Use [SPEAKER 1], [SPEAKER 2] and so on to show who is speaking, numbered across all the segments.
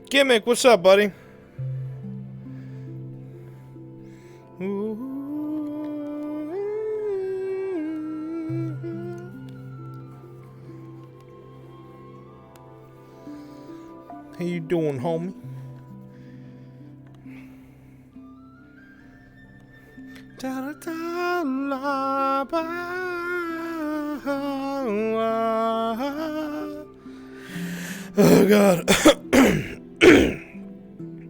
[SPEAKER 1] Gimmick, what's up, buddy? How you doing, homie? Oh God.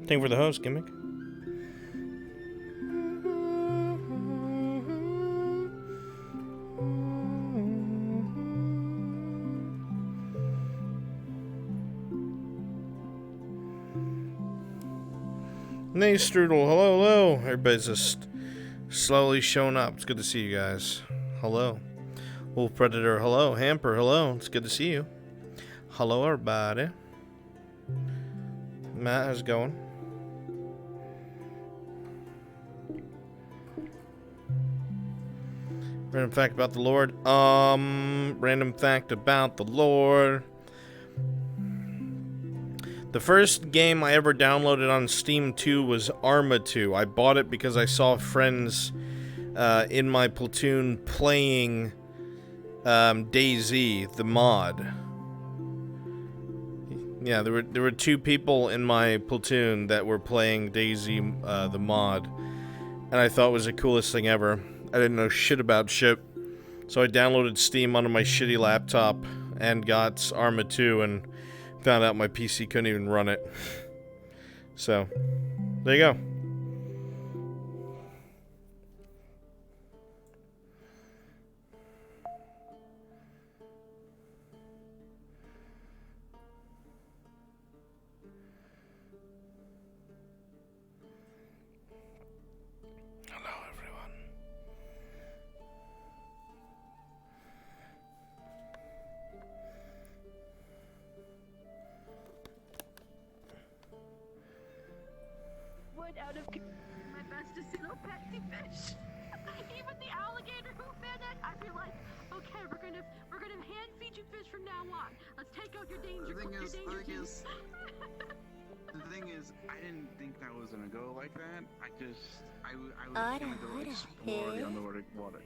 [SPEAKER 1] Thank you for the host, Gimmick. Nay, Strudel, hello, hello. Everybody's just slowly showing up. It's good to see you guys. Hello. Wolf Predator, hello. Hamper, hello. It's good to see you. Hello, everybody. Matt, how's it going? Random fact about the Lord. Random fact about the Lord. The first game I ever downloaded on Steam 2 was Arma 2. I bought it because I saw friends in my platoon playing DayZ, the mod. Yeah, there were two people in my platoon that were playing DayZ, the mod, and I thought it was the coolest thing ever. I didn't know shit about shit, so I downloaded Steam onto my shitty laptop and got Arma 2 and found out my PC couldn't even run it. So, there you go.
[SPEAKER 2] Out of my bestest petty fish. Even the alligator who fed it, I feel like, okay, we're gonna hand feed you fish from now on. Let's take out your danger.
[SPEAKER 3] The thing is, I didn't think that was gonna go like that. I was gonna go explore the underwater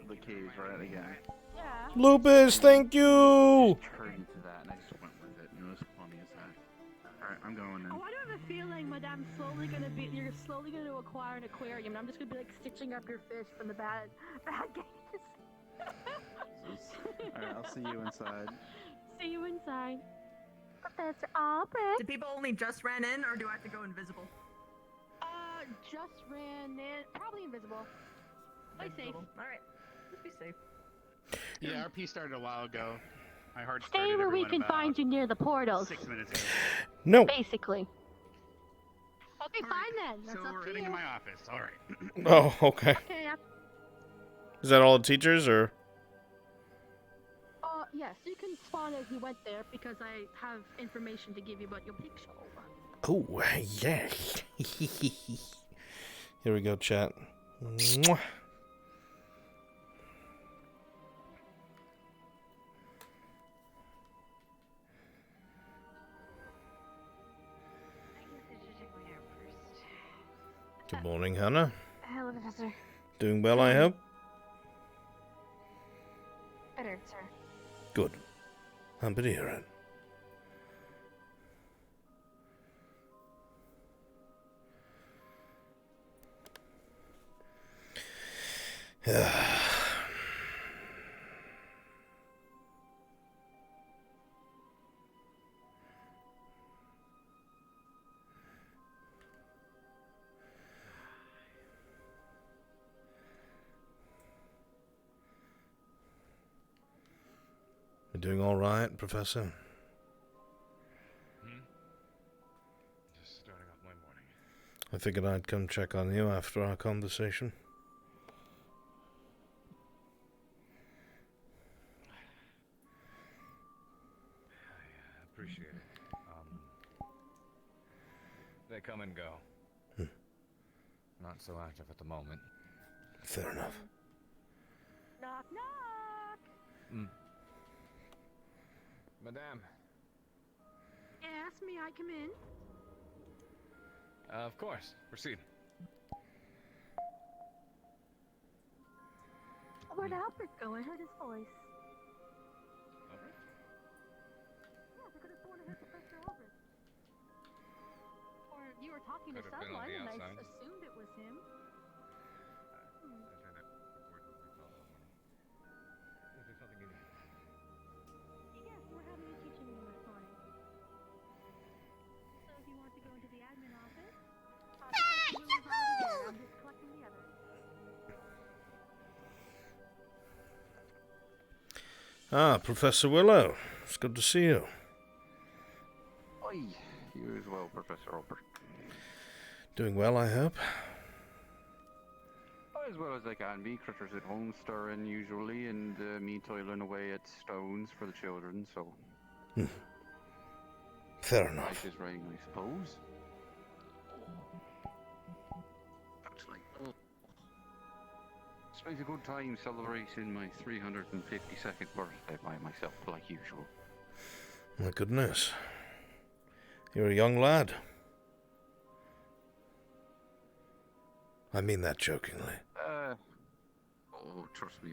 [SPEAKER 3] the cave right again.
[SPEAKER 2] Yeah.
[SPEAKER 1] Lupus, thank you.
[SPEAKER 3] Turned into that, and I just went with it. And it was funny as that. All right, I'm going in.
[SPEAKER 2] Oh, I do have a feeling, Madame, you're slowly gonna acquire an aquarium, and I'm just gonna be like stitching up your fish from the bad games.
[SPEAKER 3] All right, I'll see you inside.
[SPEAKER 2] See you inside. Professor Albrecht.
[SPEAKER 4] Do people only just ran in, or do I have to go invisible?
[SPEAKER 2] Just ran in. Probably invisible. Play safe.
[SPEAKER 4] Alright. Let's be safe.
[SPEAKER 5] Yeah, RP started a while ago. I hard
[SPEAKER 2] Stay where we can find you near the portals.
[SPEAKER 5] 6 minutes ago.
[SPEAKER 1] No.
[SPEAKER 2] Basically. Okay, fine then. That's
[SPEAKER 5] So
[SPEAKER 2] up
[SPEAKER 5] we're
[SPEAKER 2] to
[SPEAKER 5] heading
[SPEAKER 2] you.
[SPEAKER 5] to my office. All right.
[SPEAKER 1] Oh, okay.
[SPEAKER 2] Okay,
[SPEAKER 1] Is that all the teachers, or?
[SPEAKER 2] yes, you can spawn as you went there because I have information to give you about your picture.
[SPEAKER 1] Oh, yeah. Here we go, chat. Mwah. Good morning, Hannah.
[SPEAKER 2] Hello, Professor.
[SPEAKER 1] Doing well, I hope?
[SPEAKER 2] Better, sir.
[SPEAKER 1] Good. I'm pretty hear it. You doing all right, Professor?
[SPEAKER 5] Just starting off my morning.
[SPEAKER 1] I figured I'd come check on you after our conversation.
[SPEAKER 5] I appreciate it. They come and go. Not so active at the moment.
[SPEAKER 1] Fair enough.
[SPEAKER 2] Knock, knock.
[SPEAKER 6] Madame.
[SPEAKER 2] Yes, may I come in?
[SPEAKER 6] Of course. Proceed.
[SPEAKER 2] Where'd Albrecht go? I heard his voice.
[SPEAKER 6] Albrecht?
[SPEAKER 2] Yeah, I could have sworn I heard Professor Albrecht. Or you were talking
[SPEAKER 6] Could
[SPEAKER 2] to
[SPEAKER 6] have been on
[SPEAKER 2] someone,
[SPEAKER 6] the
[SPEAKER 2] and I
[SPEAKER 6] outside.
[SPEAKER 2] assumed it was him.
[SPEAKER 6] Is there something you need?
[SPEAKER 2] Yes, we're having a teaching meeting this morning. So if you want to go into the admin office, Professor Willer's already there. I'm just collecting the others.
[SPEAKER 1] Ah, Professor Willow. It's good to see you.
[SPEAKER 3] Oi, you as well, Professor Albrecht.
[SPEAKER 1] Doing well, I hope.
[SPEAKER 3] As well as I can be. Critters at home stirring usually, and me toiling away at stones for the children, so...
[SPEAKER 1] Fair
[SPEAKER 3] Right
[SPEAKER 1] enough.
[SPEAKER 3] is right, I suppose. Actually, spent a good time celebrating my 352nd birthday by myself, like usual.
[SPEAKER 1] My goodness. You're a young lad. I mean that jokingly.
[SPEAKER 3] Oh, trust me,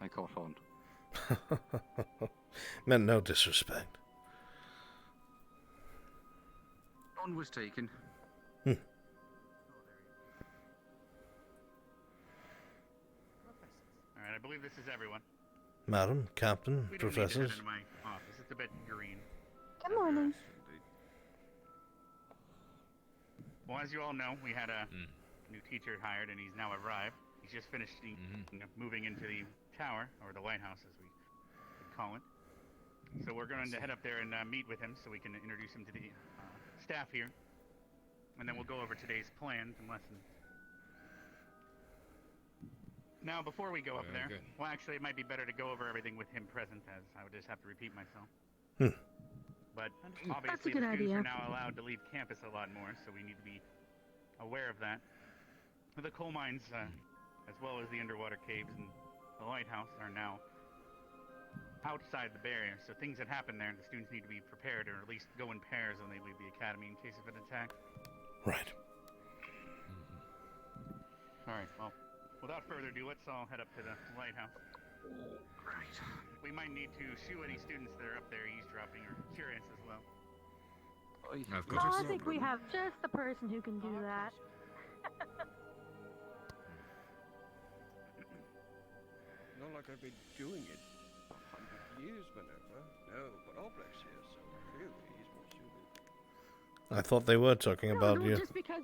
[SPEAKER 3] I caught on.
[SPEAKER 1] Meant no disrespect.
[SPEAKER 3] None was taken.
[SPEAKER 5] Alright, I believe this is everyone.
[SPEAKER 1] Madam, Captain,
[SPEAKER 5] We don't need to head
[SPEAKER 1] professors.
[SPEAKER 5] into my office. It's a bit green.
[SPEAKER 2] Good morning.
[SPEAKER 5] Well, as you all know, we had a new teacher hired, and he's now arrived. He's just finished moving into the tower, or the lighthouse, as we would call it. So we're going to head up there and meet with him so we can introduce him to the staff here. And then we'll go over today's plans and lessons. Now, before we go up
[SPEAKER 6] Very
[SPEAKER 5] there,
[SPEAKER 6] good.
[SPEAKER 5] well, actually, it might be better to go over everything with him present, as I would just have to repeat myself. But obviously,
[SPEAKER 2] good
[SPEAKER 5] the students
[SPEAKER 2] idea.
[SPEAKER 5] are now allowed to leave campus a lot more, so we need to be aware of that. The coal mines, as well as the underwater caves and the lighthouse, are now outside the barrier, so things that happen there, the students need to be prepared, or at least go in pairs when they leave the academy in case of an attack.
[SPEAKER 1] Right.
[SPEAKER 5] Alright, well, without further ado, let's all head up to the lighthouse.
[SPEAKER 3] Right.
[SPEAKER 5] We might need to shoo any students that are up there eavesdropping or curious as well.
[SPEAKER 6] Of
[SPEAKER 2] No,
[SPEAKER 6] course.
[SPEAKER 2] I think we have just the person who can do that.
[SPEAKER 7] Not like I've been doing it for 100 years, Minerva. No, but Albrecht's here, so clearly he's more suited.
[SPEAKER 1] I thought they were talking about
[SPEAKER 2] no,
[SPEAKER 1] you.
[SPEAKER 2] just because.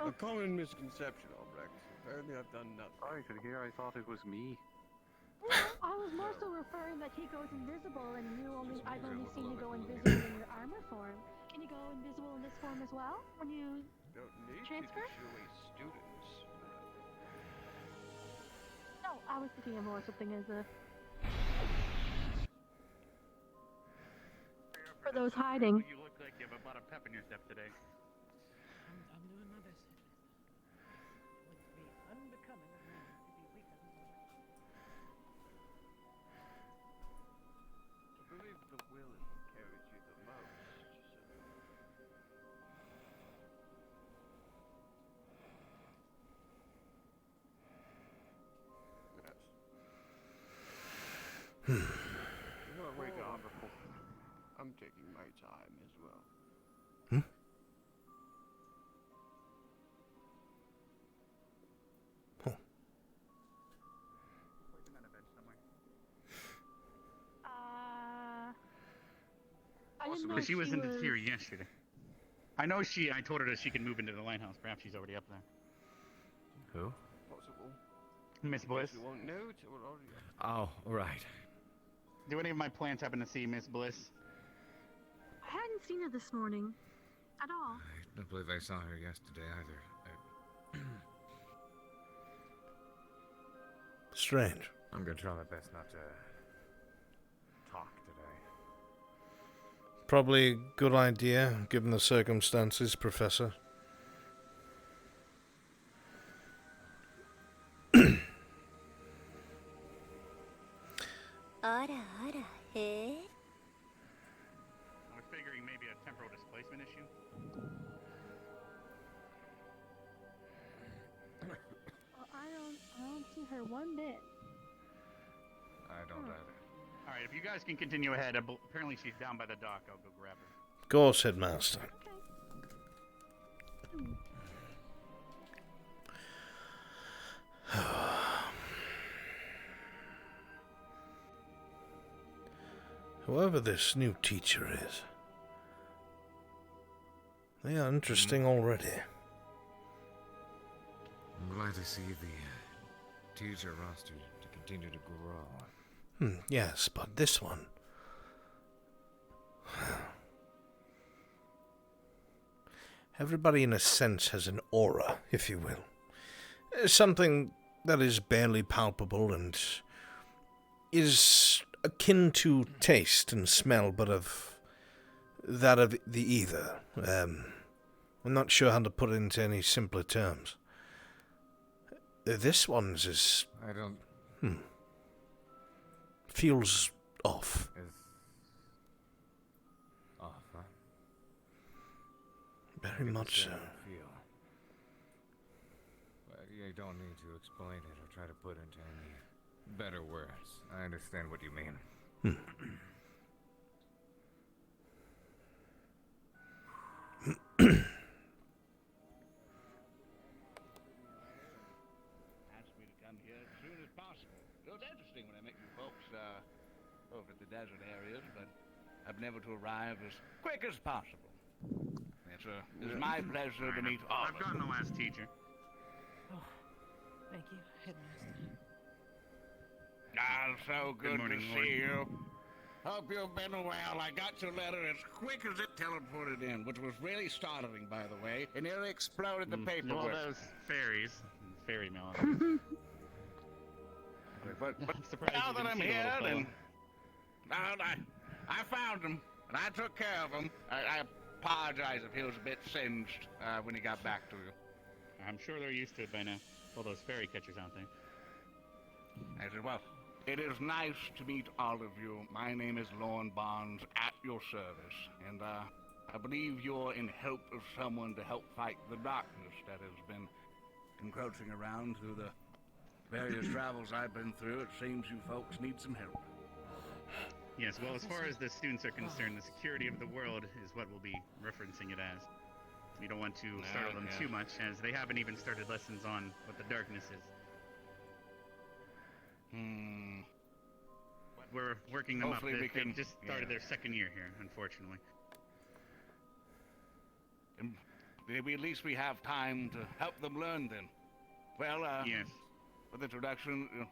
[SPEAKER 7] A common misconception, Albrecht. Apparently I've done nothing.
[SPEAKER 3] Sorry to hear, I thought it was me.
[SPEAKER 2] No, I was more so referring that he goes invisible, and I've only seen you go invisible in your armor form. Can you go invisible in this form as well when you?
[SPEAKER 7] Don't need
[SPEAKER 2] Transfer?
[SPEAKER 7] you to show away students.
[SPEAKER 2] No, I was thinking of more something as a. For those hiding.
[SPEAKER 5] You look like you have a lot of pep in your step today.
[SPEAKER 8] I'm doing my best. It would be unbecoming of me to be weak on the
[SPEAKER 7] I believe the will carries you the most. Yes. Well, wake up.
[SPEAKER 3] Wonderful.
[SPEAKER 7] I'm taking my time as well.
[SPEAKER 5] Sleeping on a bench somewhere.
[SPEAKER 2] I didn't know
[SPEAKER 5] But she was in the
[SPEAKER 2] was...
[SPEAKER 5] theory yesterday. I told her that she can move into the lighthouse. Perhaps she's already up there.
[SPEAKER 6] Who?
[SPEAKER 7] Possible.
[SPEAKER 5] Miss Bliss.
[SPEAKER 7] We won't know till we're already up.
[SPEAKER 6] Oh, right.
[SPEAKER 5] Do any of my plants happen to see Miss Bliss?
[SPEAKER 2] I hadn't seen her this morning. At all.
[SPEAKER 6] I don't believe I saw her yesterday either.
[SPEAKER 1] Strange.
[SPEAKER 6] I'm gonna try my best not to talk today.
[SPEAKER 1] Probably a good idea, given the circumstances, Professor.
[SPEAKER 5] was figuring maybe a temporal displacement issue.
[SPEAKER 2] Well, I don't see her one bit.
[SPEAKER 6] I don't either.
[SPEAKER 5] All right, if you guys can continue ahead, apparently she's down by the dock. I'll go grab her.
[SPEAKER 1] Of course, Headmaster. Whoever this new teacher is, they are interesting already.
[SPEAKER 6] I'm glad to see the teacher roster to continue to grow.
[SPEAKER 1] Yes, but this one... Everybody, in a sense, has an aura, if you will. Something that is barely palpable and is akin to taste and smell, but of that of the ether. I'm not sure how to put it into any simpler terms. This one's is...
[SPEAKER 6] I don't...
[SPEAKER 1] feels off.
[SPEAKER 6] Is... off, huh?
[SPEAKER 1] Very much so.
[SPEAKER 6] Feel. But you don't need to explain it or try to put into any better words. I understand what you mean.
[SPEAKER 9] Asked me to come here as soon as possible. It was interesting when I met you folks over at the desert areas, but I've never to arrive as quick as possible. It's my pleasure to meet all
[SPEAKER 5] I've
[SPEAKER 9] of you.
[SPEAKER 5] gotten the last teacher.
[SPEAKER 8] Oh, thank you, Headmaster.
[SPEAKER 9] Ah, so good
[SPEAKER 5] morning,
[SPEAKER 9] to
[SPEAKER 5] Lord.
[SPEAKER 9] see you. Hope you've been well. I got your letter as quick as it teleported in, which was really startling, by the way. It nearly exploded the
[SPEAKER 5] All
[SPEAKER 9] paperwork.
[SPEAKER 5] those fairies. Fairy mail.
[SPEAKER 9] But
[SPEAKER 5] I'm surprised
[SPEAKER 9] now
[SPEAKER 5] you
[SPEAKER 9] that
[SPEAKER 5] didn't
[SPEAKER 9] I'm
[SPEAKER 5] see the
[SPEAKER 9] here,
[SPEAKER 5] little
[SPEAKER 9] and I found him, and I took care of him. I apologize if he was a bit singed when he got back to you.
[SPEAKER 5] I'm sure they're used to it by now. All those fairy catchers out there.
[SPEAKER 9] I said, well, it is nice to meet all of you. My name is Lorne Barnes, at your service, and I believe you're in help of someone to help fight the darkness that has been encroaching around through the various travels I've been through. It seems you folks need some help.
[SPEAKER 5] Yes, well, as far as the students are concerned, the security of the world is what we'll be referencing it as. We don't want to startle them too much, as they haven't even started lessons on what the darkness is. But we're working them
[SPEAKER 9] Hopefully
[SPEAKER 5] up.
[SPEAKER 9] we
[SPEAKER 5] They
[SPEAKER 9] can-
[SPEAKER 5] just started their second year here, unfortunately.
[SPEAKER 9] And maybe at least we have time to help them learn then. Well,
[SPEAKER 5] Yes.
[SPEAKER 9] with introductions are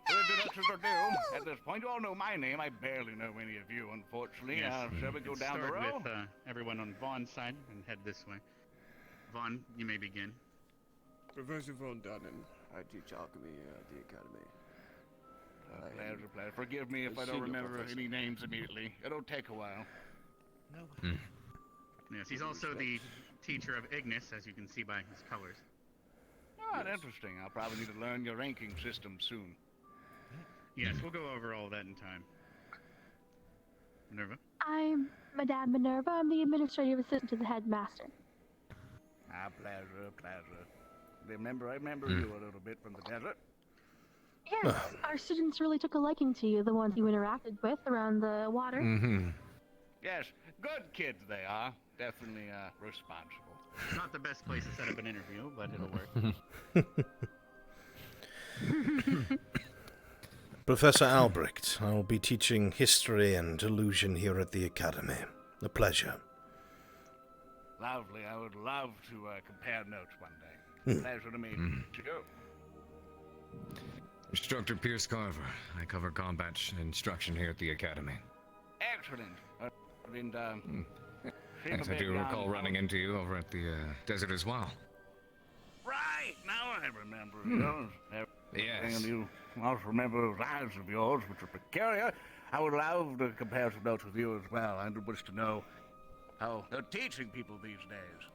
[SPEAKER 9] due. At this point, you all know my name. I barely know any of you, unfortunately.
[SPEAKER 5] Yes.
[SPEAKER 9] Shall we go
[SPEAKER 5] Let's
[SPEAKER 9] down the
[SPEAKER 5] start
[SPEAKER 9] road?
[SPEAKER 5] with everyone on Vaughn's side and head this way. Vaughn, you may begin.
[SPEAKER 7] Professor Von Dunnen. I teach alchemy at the academy.
[SPEAKER 9] Pleasure. Forgive me if I don't
[SPEAKER 7] Senior
[SPEAKER 9] remember
[SPEAKER 7] professor.
[SPEAKER 9] any names immediately. It'll take a while.
[SPEAKER 8] No.
[SPEAKER 5] Yes, he's also the teacher of Ignis, as you can see by his colors.
[SPEAKER 9] Oh, interesting. I'll probably need to learn your ranking system soon.
[SPEAKER 5] Yes, we'll go over all that in time. Minerva?
[SPEAKER 2] I'm Madame Minerva. I'm the administrative assistant to the headmaster.
[SPEAKER 9] Pleasure. I remember you a little bit from the desert.
[SPEAKER 2] Yes, our students really took a liking to you, the ones you interacted with around the water.
[SPEAKER 9] Yes, good kids they are. Definitely responsible.
[SPEAKER 5] It's not the best place to set up an interview, but it'll work.
[SPEAKER 1] Professor Albrecht, I will be teaching history and illusion here at the academy. A pleasure.
[SPEAKER 9] Lovely. I would love to compare notes one day. Pleasure to meet you.
[SPEAKER 6] Instructor Pierce Carver. I cover combat instruction here at the academy.
[SPEAKER 9] Excellent.
[SPEAKER 6] Yes, I do recall running into you over at the desert as well.
[SPEAKER 9] Right, now I remember you.
[SPEAKER 6] Yes.
[SPEAKER 9] And you also remember those eyes of yours, which are peculiar. I would love to compare some notes with you as well. I wish to know how they're teaching people these days.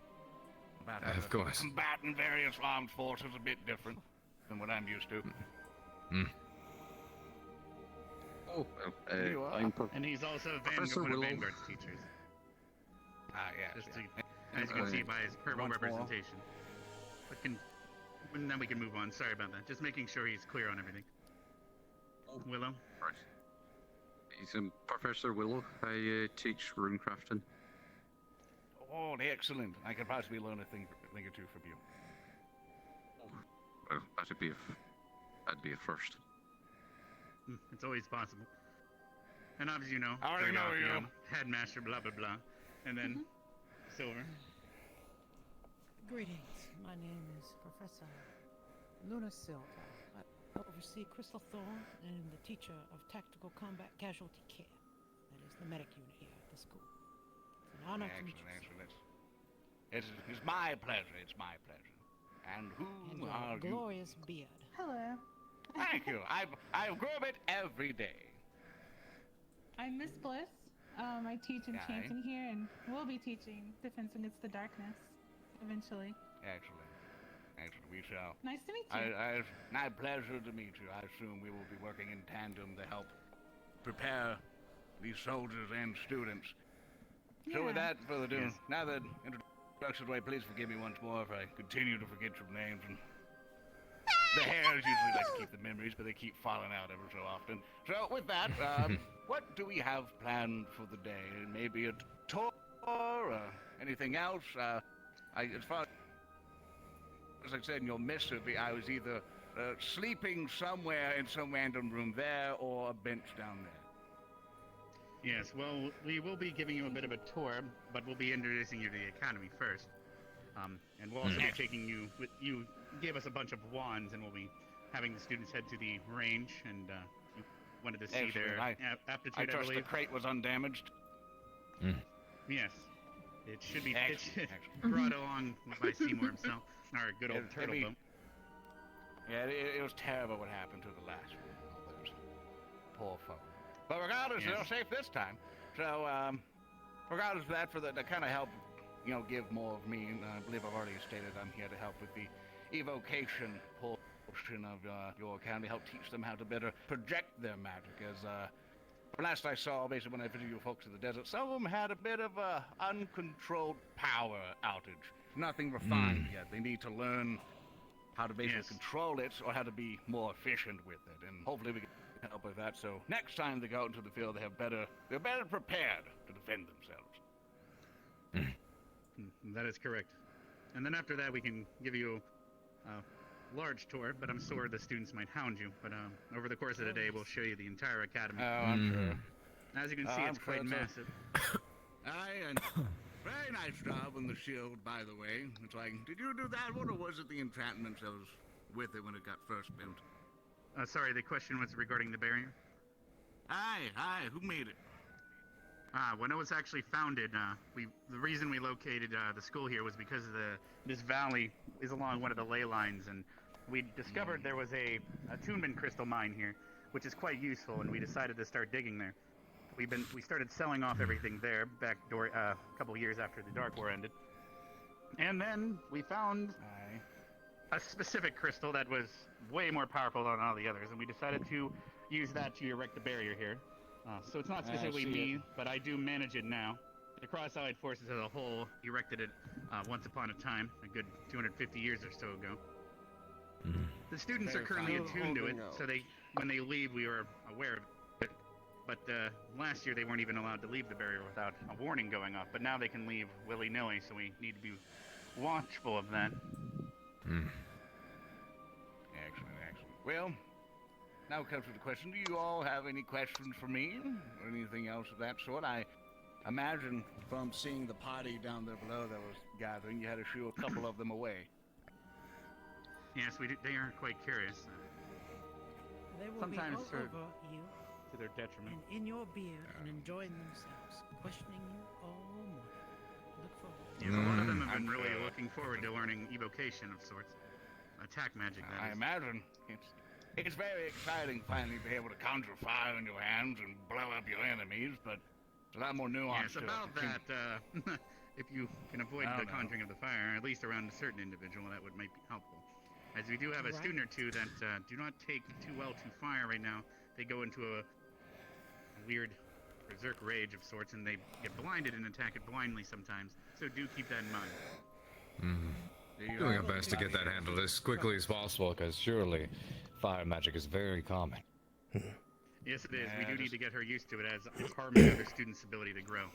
[SPEAKER 9] About how
[SPEAKER 6] Of
[SPEAKER 9] to
[SPEAKER 6] course.
[SPEAKER 9] combat in various armed forces a bit different than what I'm used to.
[SPEAKER 10] Oh, well,
[SPEAKER 9] There you are.
[SPEAKER 5] And he's also
[SPEAKER 10] Professor
[SPEAKER 5] one of
[SPEAKER 10] Willow.
[SPEAKER 5] Vanguard's teachers.
[SPEAKER 9] Ah, yes.
[SPEAKER 5] Just
[SPEAKER 9] yes.
[SPEAKER 5] to, as you can see by his purple
[SPEAKER 9] Once more.
[SPEAKER 5] representation. But and then we can move on. Sorry about that. Just making sure he's clear on everything. Willow?
[SPEAKER 10] Right. He's Professor Willow. I teach runecrafting.
[SPEAKER 9] Oh, excellent. I could possibly learn a thing or two from you.
[SPEAKER 10] Well, that'd be a first.
[SPEAKER 5] It's always possible. And obviously,
[SPEAKER 9] I already know you.
[SPEAKER 5] Headmaster, blah, blah, blah. And then Silver.
[SPEAKER 8] Greetings. My name is Professor Luna Silva. I oversee Crystal Thorn and am the teacher of Tactical Combat Casualty Care. That is the medic unit here at the school. It's an honor to meet you.
[SPEAKER 9] Excellent. It's my pleasure. It's my pleasure. And who
[SPEAKER 8] And your
[SPEAKER 9] are you?
[SPEAKER 8] glorious beard.
[SPEAKER 11] Hello.
[SPEAKER 9] Thank you. I groom it every day.
[SPEAKER 11] I'm Miss Bliss. I teach enchanting here, and will be teaching Defense Against the Darkness eventually.
[SPEAKER 9] Excellent. We shall.
[SPEAKER 11] Nice to meet you.
[SPEAKER 9] My pleasure to meet you. I assume we will be working in tandem to help prepare these soldiers and students. So with that further ado, now that introduction away, please forgive me once more if I continue to forget your names. And the hairs usually like to keep the memories, but they keep falling out ever so often. So with that, what do we have planned for the day? Maybe a tour or anything else? As far as I said in your missive, I was either sleeping somewhere in some random room there or a bench down there.
[SPEAKER 5] Yes, well, we will be giving you a bit of a tour, but we'll be introducing you to the academy first. And we'll also be taking you. You gave us a bunch of wands, and we'll be having the students head to the range. And you wanted to see their aptitude.
[SPEAKER 9] I trust the crate was undamaged.
[SPEAKER 5] Yes, it should be brought along by Seymour himself, our good old turtle boat.
[SPEAKER 9] Yeah, it was terrible what happened to the last one. All those poor folk. But regardless, they're safe this time. So, regardless of that, to kind of help, give more of me, and I believe I've already stated I'm here to help with the evocation portion of your academy, help teach them how to better project their magic. As last I saw, basically when I visited you folks in the desert, some of them had a bit of a uncontrolled power outage. Nothing refined yet. They need to learn how to basically control it, or how to be more efficient with it, and hopefully we can help with that. So next time they go out into the field, they're better prepared to defend themselves.
[SPEAKER 5] That is correct. And then after that, we can give you a large tour, but I'm sure the students might hound you. But over the course of the day, we'll show you the entire academy.
[SPEAKER 9] Oh, I'm sure.
[SPEAKER 5] As you can see, it's quite massive.
[SPEAKER 9] And very nice job on the shield, by the way. It's like, did you do that one, or was it the enchantments that was with it when it got first built?
[SPEAKER 5] Sorry, the question was regarding the barrier?
[SPEAKER 9] Aye, who made it?
[SPEAKER 5] When it was actually founded, the reason we located the school here was because this valley is along one of the ley lines, and we discovered there was a attunement crystal mine here, which is quite useful, and we decided to start digging there. We started selling off everything there back a couple years after the Dark War ended, and then we found a specific crystal that was way more powerful than all the others, and we decided to use that to erect the barrier here. So it's not specifically me, but I do manage it now. The Cross-Allied Forces as a whole erected it once upon a time, a good 250 years or so ago. The students are currently attuned to it, so when they leave, we are aware of it. But last year, they weren't even allowed to leave the barrier without a warning going off. But now they can leave willy-nilly, so we need to be watchful of that.
[SPEAKER 9] Excellent. Well, now comes to the question, do you all have any questions for me? Or anything else of that sort? I imagine from seeing the party down there below that was gathering, you had to shoo a couple of them away.
[SPEAKER 5] Yes, we do. They are quite curious.
[SPEAKER 8] They will
[SPEAKER 5] Sometimes
[SPEAKER 8] be all over you,
[SPEAKER 5] to their detriment.
[SPEAKER 8] and in your beard, and enjoying themselves, questioning you all morning. Look forward.
[SPEAKER 5] Yes, a lot of them have been really looking forward to learning evocation of sorts. Attack magic, that
[SPEAKER 9] I
[SPEAKER 5] is.
[SPEAKER 9] imagine. It's very exciting finally to be able to conjure fire in your hands and blow up your enemies, but it's a lot more nuanced.
[SPEAKER 5] Yes, about that, if you can avoid the conjuring of the fire, at least around a certain individual, that might be helpful. As we do have a student or two that do not take too well to fire right now. They go into weird berserk rage of sorts, and they get blinded and attack it blindly sometimes. So do keep that in mind.
[SPEAKER 6] Doing our best to get that handled as quickly as possible, because surely fire magic is very common.
[SPEAKER 5] Yes, it is. We do need to get her used to it, as it's harming other students' ability to grow.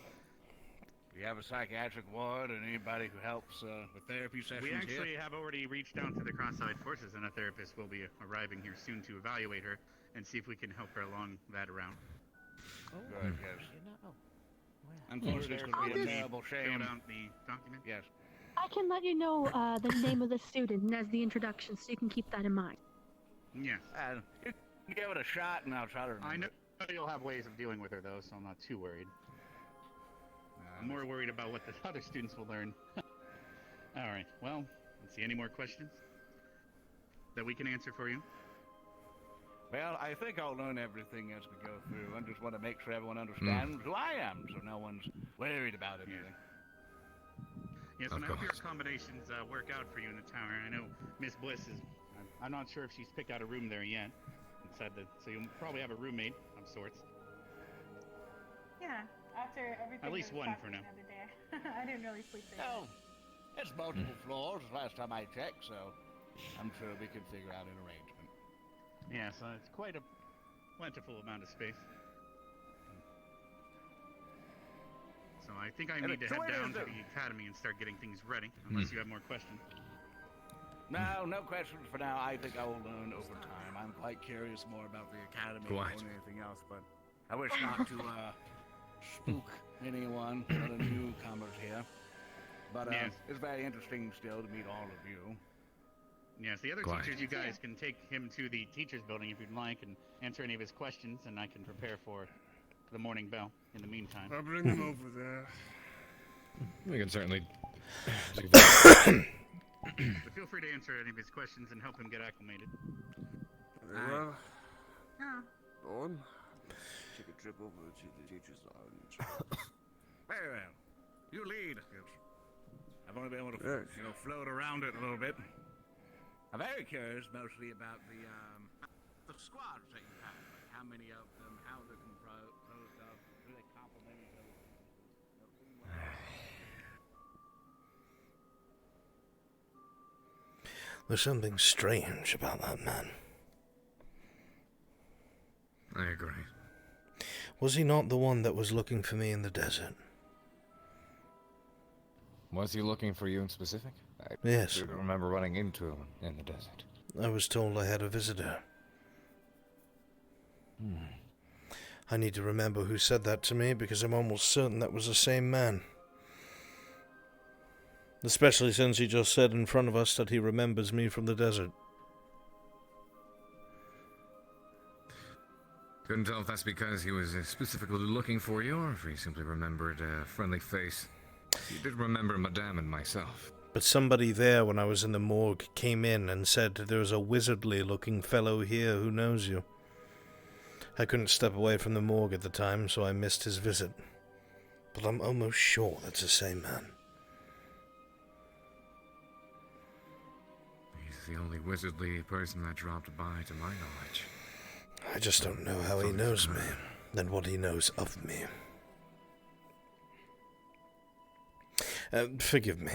[SPEAKER 9] Do you have a psychiatric ward and anybody who helps with therapy sessions
[SPEAKER 5] We actually
[SPEAKER 9] here?
[SPEAKER 5] have already reached out to the Cross-Eyed Forces, and a therapist will be arriving here soon to evaluate her and see if we can help her along that route.
[SPEAKER 9] Good, yes.
[SPEAKER 8] You know, well,
[SPEAKER 9] Unfortunately, it's going to be a terrible shame.
[SPEAKER 5] Filled out the document?
[SPEAKER 9] Yes.
[SPEAKER 2] I can let you know the name of the student as the introduction, so you can keep that in mind.
[SPEAKER 5] Yes.
[SPEAKER 9] You can give it a shot, and I'll try to remember.
[SPEAKER 5] I know you'll have ways of dealing with her, though, so I'm not too worried. I'm more worried about what the other students will learn. Alright, well, let's see. Any more questions that we can answer for you?
[SPEAKER 9] Well, I think I'll learn everything as we go through. I just want to make sure everyone understands who I am, so no one's worried about anything.
[SPEAKER 5] Yes, and I hope your accommodations work out for you in the tower. I know Miss Bliss is... I'm not sure if she's picked out a room there yet. So you'll probably have a roommate of sorts.
[SPEAKER 11] Yeah, after everything.
[SPEAKER 5] At least
[SPEAKER 11] that was
[SPEAKER 5] one for
[SPEAKER 11] happening
[SPEAKER 5] now.
[SPEAKER 11] the other day. I didn't really sleep there.
[SPEAKER 9] Oh, it's multiple floors last time I checked, so I'm sure we can figure out an arrangement.
[SPEAKER 5] Yeah, so it's quite a plentiful amount of space. So I think I need to head down to the academy and start getting things ready, unless you have more questions.
[SPEAKER 9] No, no questions for now. I think I will learn over time. I'm quite curious more about the academy more than anything else, but I wish not to spook anyone, other newcomers here. But it's very interesting still to meet all of you.
[SPEAKER 5] Yes, the other teachers, you guys can take him to the teacher's building if you'd like and answer any of his questions, and I can prepare for the morning bell in the meantime.
[SPEAKER 7] I'll bring them over there.
[SPEAKER 6] We can certainly...
[SPEAKER 5] But feel free to answer any of his questions and help him get acclimated.
[SPEAKER 7] Very well.
[SPEAKER 11] Yeah.
[SPEAKER 7] Go on. Take a trip over to the teacher's lounge.
[SPEAKER 9] Very well. You lead. I've only been able to, float around it a little bit. I'm very curious, mostly about the squads that you have. Like how many of them, how they're composed of, do they complement each other?
[SPEAKER 1] There's something strange about that man.
[SPEAKER 6] I agree.
[SPEAKER 1] Was he not the one that was looking for me in the desert?
[SPEAKER 6] Was he looking for you in specific?
[SPEAKER 1] Yes.
[SPEAKER 6] I remember running into him in the desert.
[SPEAKER 1] I was told I had a visitor. I need to remember who said that to me, because I'm almost certain that was the same man. Especially since he just said in front of us that he remembers me from the desert.
[SPEAKER 6] Couldn't tell if that's because he was specifically looking for you, or if he simply remembered a friendly face. He did remember Madame and myself.
[SPEAKER 1] But somebody there when I was in the morgue came in and said there's a wizardly-looking fellow here who knows you. I couldn't step away from the morgue at the time, so I missed his visit. But I'm almost sure that's the same man.
[SPEAKER 6] He's the only wizardly person that dropped by, to my knowledge.
[SPEAKER 1] I just don't know how he knows me, and what he knows of me. Forgive me.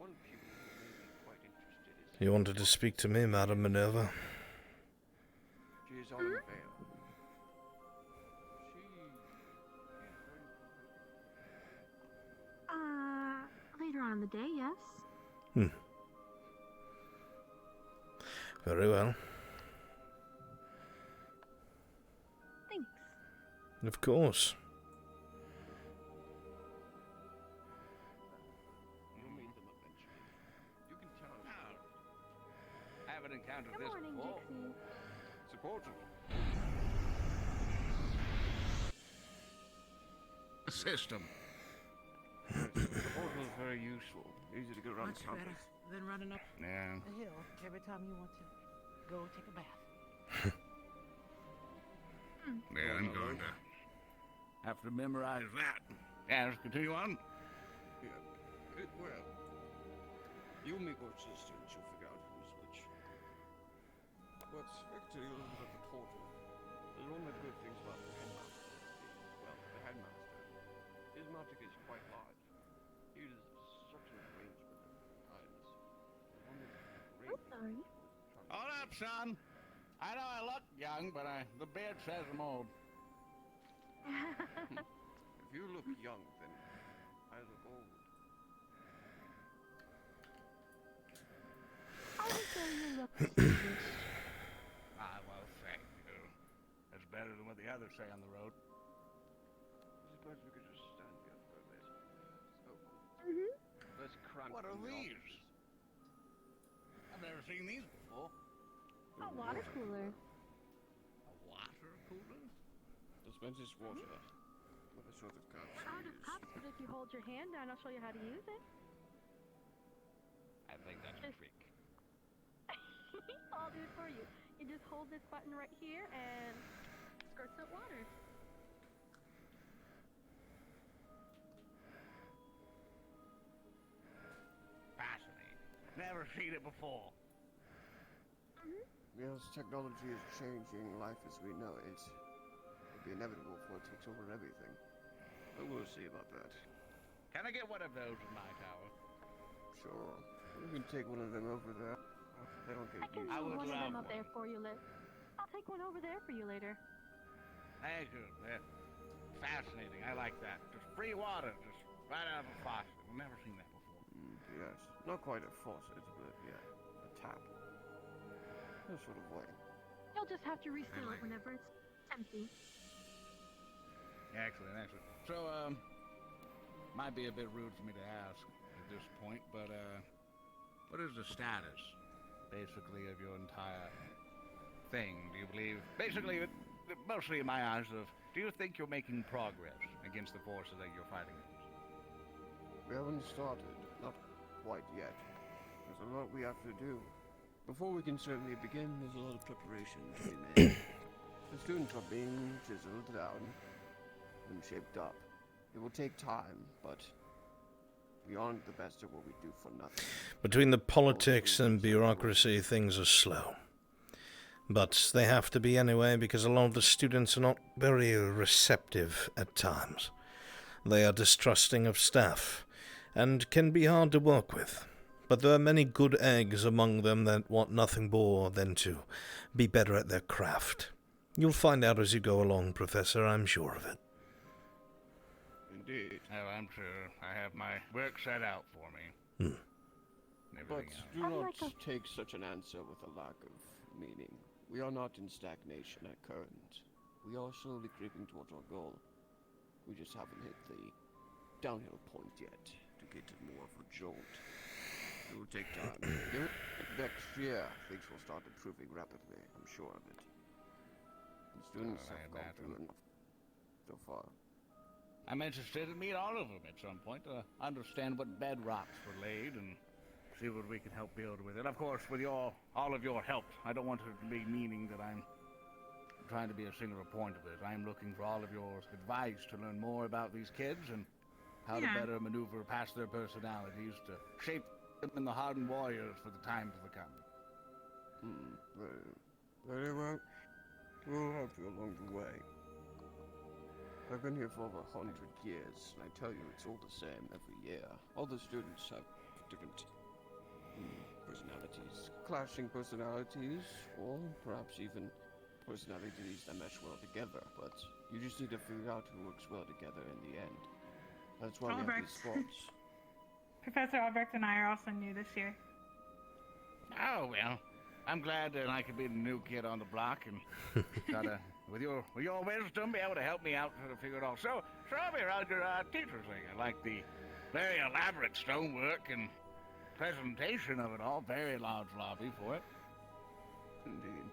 [SPEAKER 7] one pupil who may be quite interested is...
[SPEAKER 1] You wanted to speak to me, Madam Minerva?
[SPEAKER 7] She is on veil.
[SPEAKER 2] Later on in the day, yes.
[SPEAKER 1] Very well.
[SPEAKER 2] Thanks.
[SPEAKER 1] Of course.
[SPEAKER 7] You'll meet them eventually. You can tell us.
[SPEAKER 9] I haven't encountered
[SPEAKER 2] Good
[SPEAKER 9] this
[SPEAKER 2] morning,
[SPEAKER 9] before.
[SPEAKER 2] Dixie.
[SPEAKER 7] It's important.
[SPEAKER 9] A system.
[SPEAKER 7] The portal is very useful. Easy to get around
[SPEAKER 8] Much
[SPEAKER 7] the campus.
[SPEAKER 8] better than running up
[SPEAKER 9] Yeah.
[SPEAKER 8] a hill every time you want to go take a bath.
[SPEAKER 9] Yeah, I'm going to have to memorize that. Yeah, let's continue on.
[SPEAKER 7] Yeah. Well, you'll meet more students. You'll figure out who's which. But Victor, you'll look at the portal. There's one of the good things about the headmaster. The headmaster. His magic is quite large. He uses such an arrangement of times.
[SPEAKER 2] I'm sorry.
[SPEAKER 9] Hold up, son. I know I look young, but the beard says I'm old.
[SPEAKER 7] If you look young, then I look old.
[SPEAKER 2] I would say you look distinguished.
[SPEAKER 9] Ah, well, thank you. That's better than what the others say on the road.
[SPEAKER 7] I suppose we could just stand here for a bit. Oh,
[SPEAKER 2] Mm-hmm.
[SPEAKER 7] let's crank.
[SPEAKER 9] What are
[SPEAKER 7] from the
[SPEAKER 9] these?
[SPEAKER 7] offices.
[SPEAKER 9] I've never seen these before.
[SPEAKER 2] A water cooler.
[SPEAKER 9] A water cooler?
[SPEAKER 7] Dispenses water. What sort of cups
[SPEAKER 2] We're out
[SPEAKER 7] you
[SPEAKER 2] of
[SPEAKER 7] use?
[SPEAKER 2] cups, but if you hold your hand down, I'll show you how to use it.
[SPEAKER 9] I think that's a trick.
[SPEAKER 2] I'll do it for you. You just hold this button right here and squirts out water.
[SPEAKER 9] Fascinating. Never seen it before.
[SPEAKER 7] Yes, technology is changing life as we know it. It'll be inevitable before it takes over everything. But we'll see about that.
[SPEAKER 9] Can I get one of those in my tower?
[SPEAKER 7] Sure. You can take one of them over there. They don't get
[SPEAKER 2] I can
[SPEAKER 7] used.
[SPEAKER 9] I
[SPEAKER 2] move
[SPEAKER 9] would
[SPEAKER 2] one of them
[SPEAKER 9] love
[SPEAKER 2] up there
[SPEAKER 9] one.
[SPEAKER 2] for you, Liv. I'll take one over there for you later.
[SPEAKER 9] Thank you. That's fascinating. I like that. Just free water, just right out of a faucet. I've never seen that before.
[SPEAKER 7] Yes. Not quite a faucet, but yeah, a tap. That sort of way.
[SPEAKER 2] You'll just have to refill it whenever it's empty.
[SPEAKER 9] Excellent, excellent. So, might be a bit rude for me to ask at this point, but, what is the status, basically, of your entire thing? Do you believe, basically, mostly in my eyes, do you think you're making progress against the forces that you're fighting against?
[SPEAKER 7] We haven't started. Not quite yet. There's a lot we have to do. Before we can certainly begin, there's a lot of preparation to be made. The students are being chiseled down and shaped up. It will take time, but we aren't the best at what we do for nothing.
[SPEAKER 1] Between the politics and bureaucracy, things are slow. But they have to be anyway, because a lot of the students are not very receptive at times. They are distrusting of staff, and can be hard to work with. But there are many good eggs among them that want nothing more than to be better at their craft. You'll find out as you go along, Professor, I'm sure of it.
[SPEAKER 7] Indeed.
[SPEAKER 9] Oh, I'm sure. I have my work set out for me. And
[SPEAKER 7] But
[SPEAKER 9] everything else.
[SPEAKER 7] do
[SPEAKER 2] I'm
[SPEAKER 7] not
[SPEAKER 2] like a-
[SPEAKER 7] take such an answer with a lack of meaning. We are not in stagnation at current. We are slowly creeping towards our goal. We just haven't hit the downhill point yet to get to more of a jolt. It will take time. Next year, things will start improving rapidly. I'm sure of it. The students
[SPEAKER 9] I
[SPEAKER 7] have gone
[SPEAKER 9] imagine.
[SPEAKER 7] through enough so far.
[SPEAKER 9] I'm interested to meet all of them at some point to understand what bedrocks were laid and see what we can help build with it. Of course, with all of your help. I don't want it to be meaning that I'm trying to be a singular point of it. I'm looking for all of your advice to learn more about these kids and how to better maneuver past their personalities to shape them in the hardened warriors for the times to come.
[SPEAKER 7] Very well. We'll help you along the way. I've been here for over 100 years, and I tell you, it's all the same every year. All the students have different personalities, clashing personalities, or perhaps even personalities that mesh well together, but you just need to figure out who works well together in the end. That's why we have these squads.
[SPEAKER 11] Professor Albrecht and I are also new this year.
[SPEAKER 9] Oh, well, I'm glad that I could be the new kid on the block and gotta, with your wisdom, be able to help me out to figure it all. So I'll be around your teacher's thing. I like the very elaborate stonework and presentation of it all. Very large lobby for it.
[SPEAKER 7] Indeed.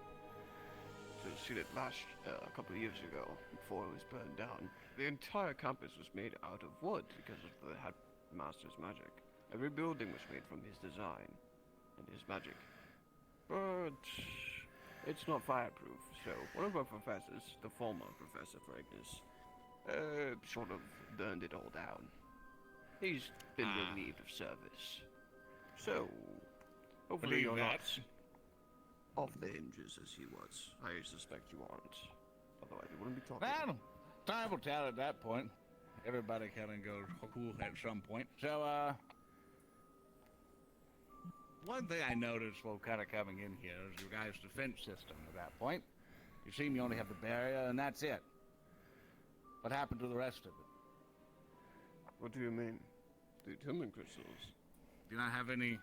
[SPEAKER 7] So you see that last, a couple of years ago, before it was burned down, the entire campus was made out of wood because of the headmaster's magic. Every building was made from his design and his magic. But it's not fireproof, so one of our professors, the former Professor Fragnus, sort of burned it all down. He's been relieved of service. So, hopefully you're not off the hinges as he was. I suspect you aren't. Otherwise we wouldn't be talking.
[SPEAKER 9] Well, time will tell at that point. Everybody kind of goes cool at some point. So, one thing I noticed while kind of coming in here is your guys' defense system at that point. You seem you only have the barrier, and that's it. What happened to the rest of it?
[SPEAKER 7] What do you mean? The human crystals?
[SPEAKER 9] Do you not have any,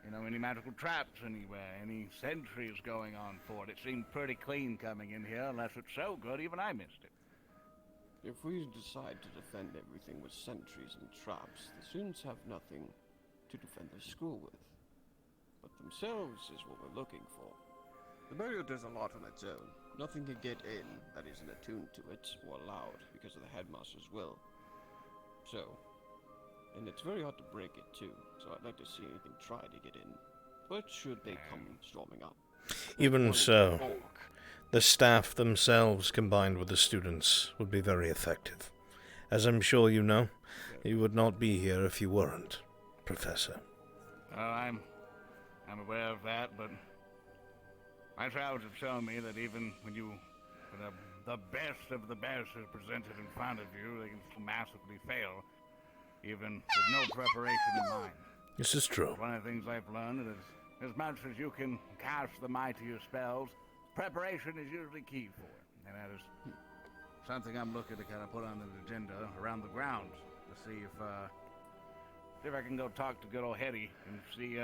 [SPEAKER 9] any magical traps anywhere? Any sentries going on for it? It seemed pretty clean coming in here, unless it's so good, even I missed it.
[SPEAKER 7] If we decide to defend everything with sentries and traps, the students have nothing to defend their school with. But themselves is what we're looking for. The barrier does a lot on its own. Nothing can get in that isn't attuned to it or allowed because of the headmaster's will. So, and it's very hard to break it too, so I'd like to see anything try to get in. But should they come storming up?
[SPEAKER 1] Even so, the staff themselves combined with the students would be very effective. As I'm sure you know, you would not be here if you weren't, Professor.
[SPEAKER 9] I'm aware of that, but my travels have shown me that even when the best of the best is presented in front of you, they can still massively fail, even with no preparation in mind.
[SPEAKER 1] This is true.
[SPEAKER 9] One of the things I've learned is as much as you can cast the mightier spells, preparation is usually key for it. And that is something I'm looking to kind of put on the agenda around the grounds to see if I can go talk to good old Hetty and see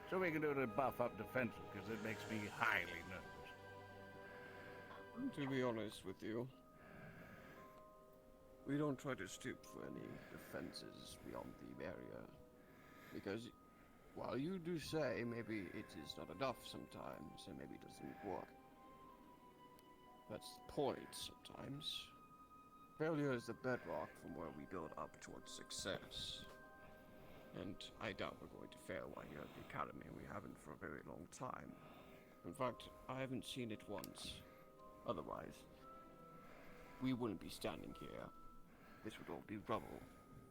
[SPEAKER 9] so we can do to buff up defenses, because it makes me highly nervous.
[SPEAKER 7] To be honest with you, we don't try to stoop for any defenses beyond the barrier, because while you do say maybe it is not enough sometimes, and maybe it doesn't work, that's the point sometimes. Failure is the bedrock from where we build up towards success. And I doubt we're going to fail while here at the Academy. We haven't for a very long time. In fact, I haven't seen it once. Otherwise, we wouldn't be standing here. This would all be rubble.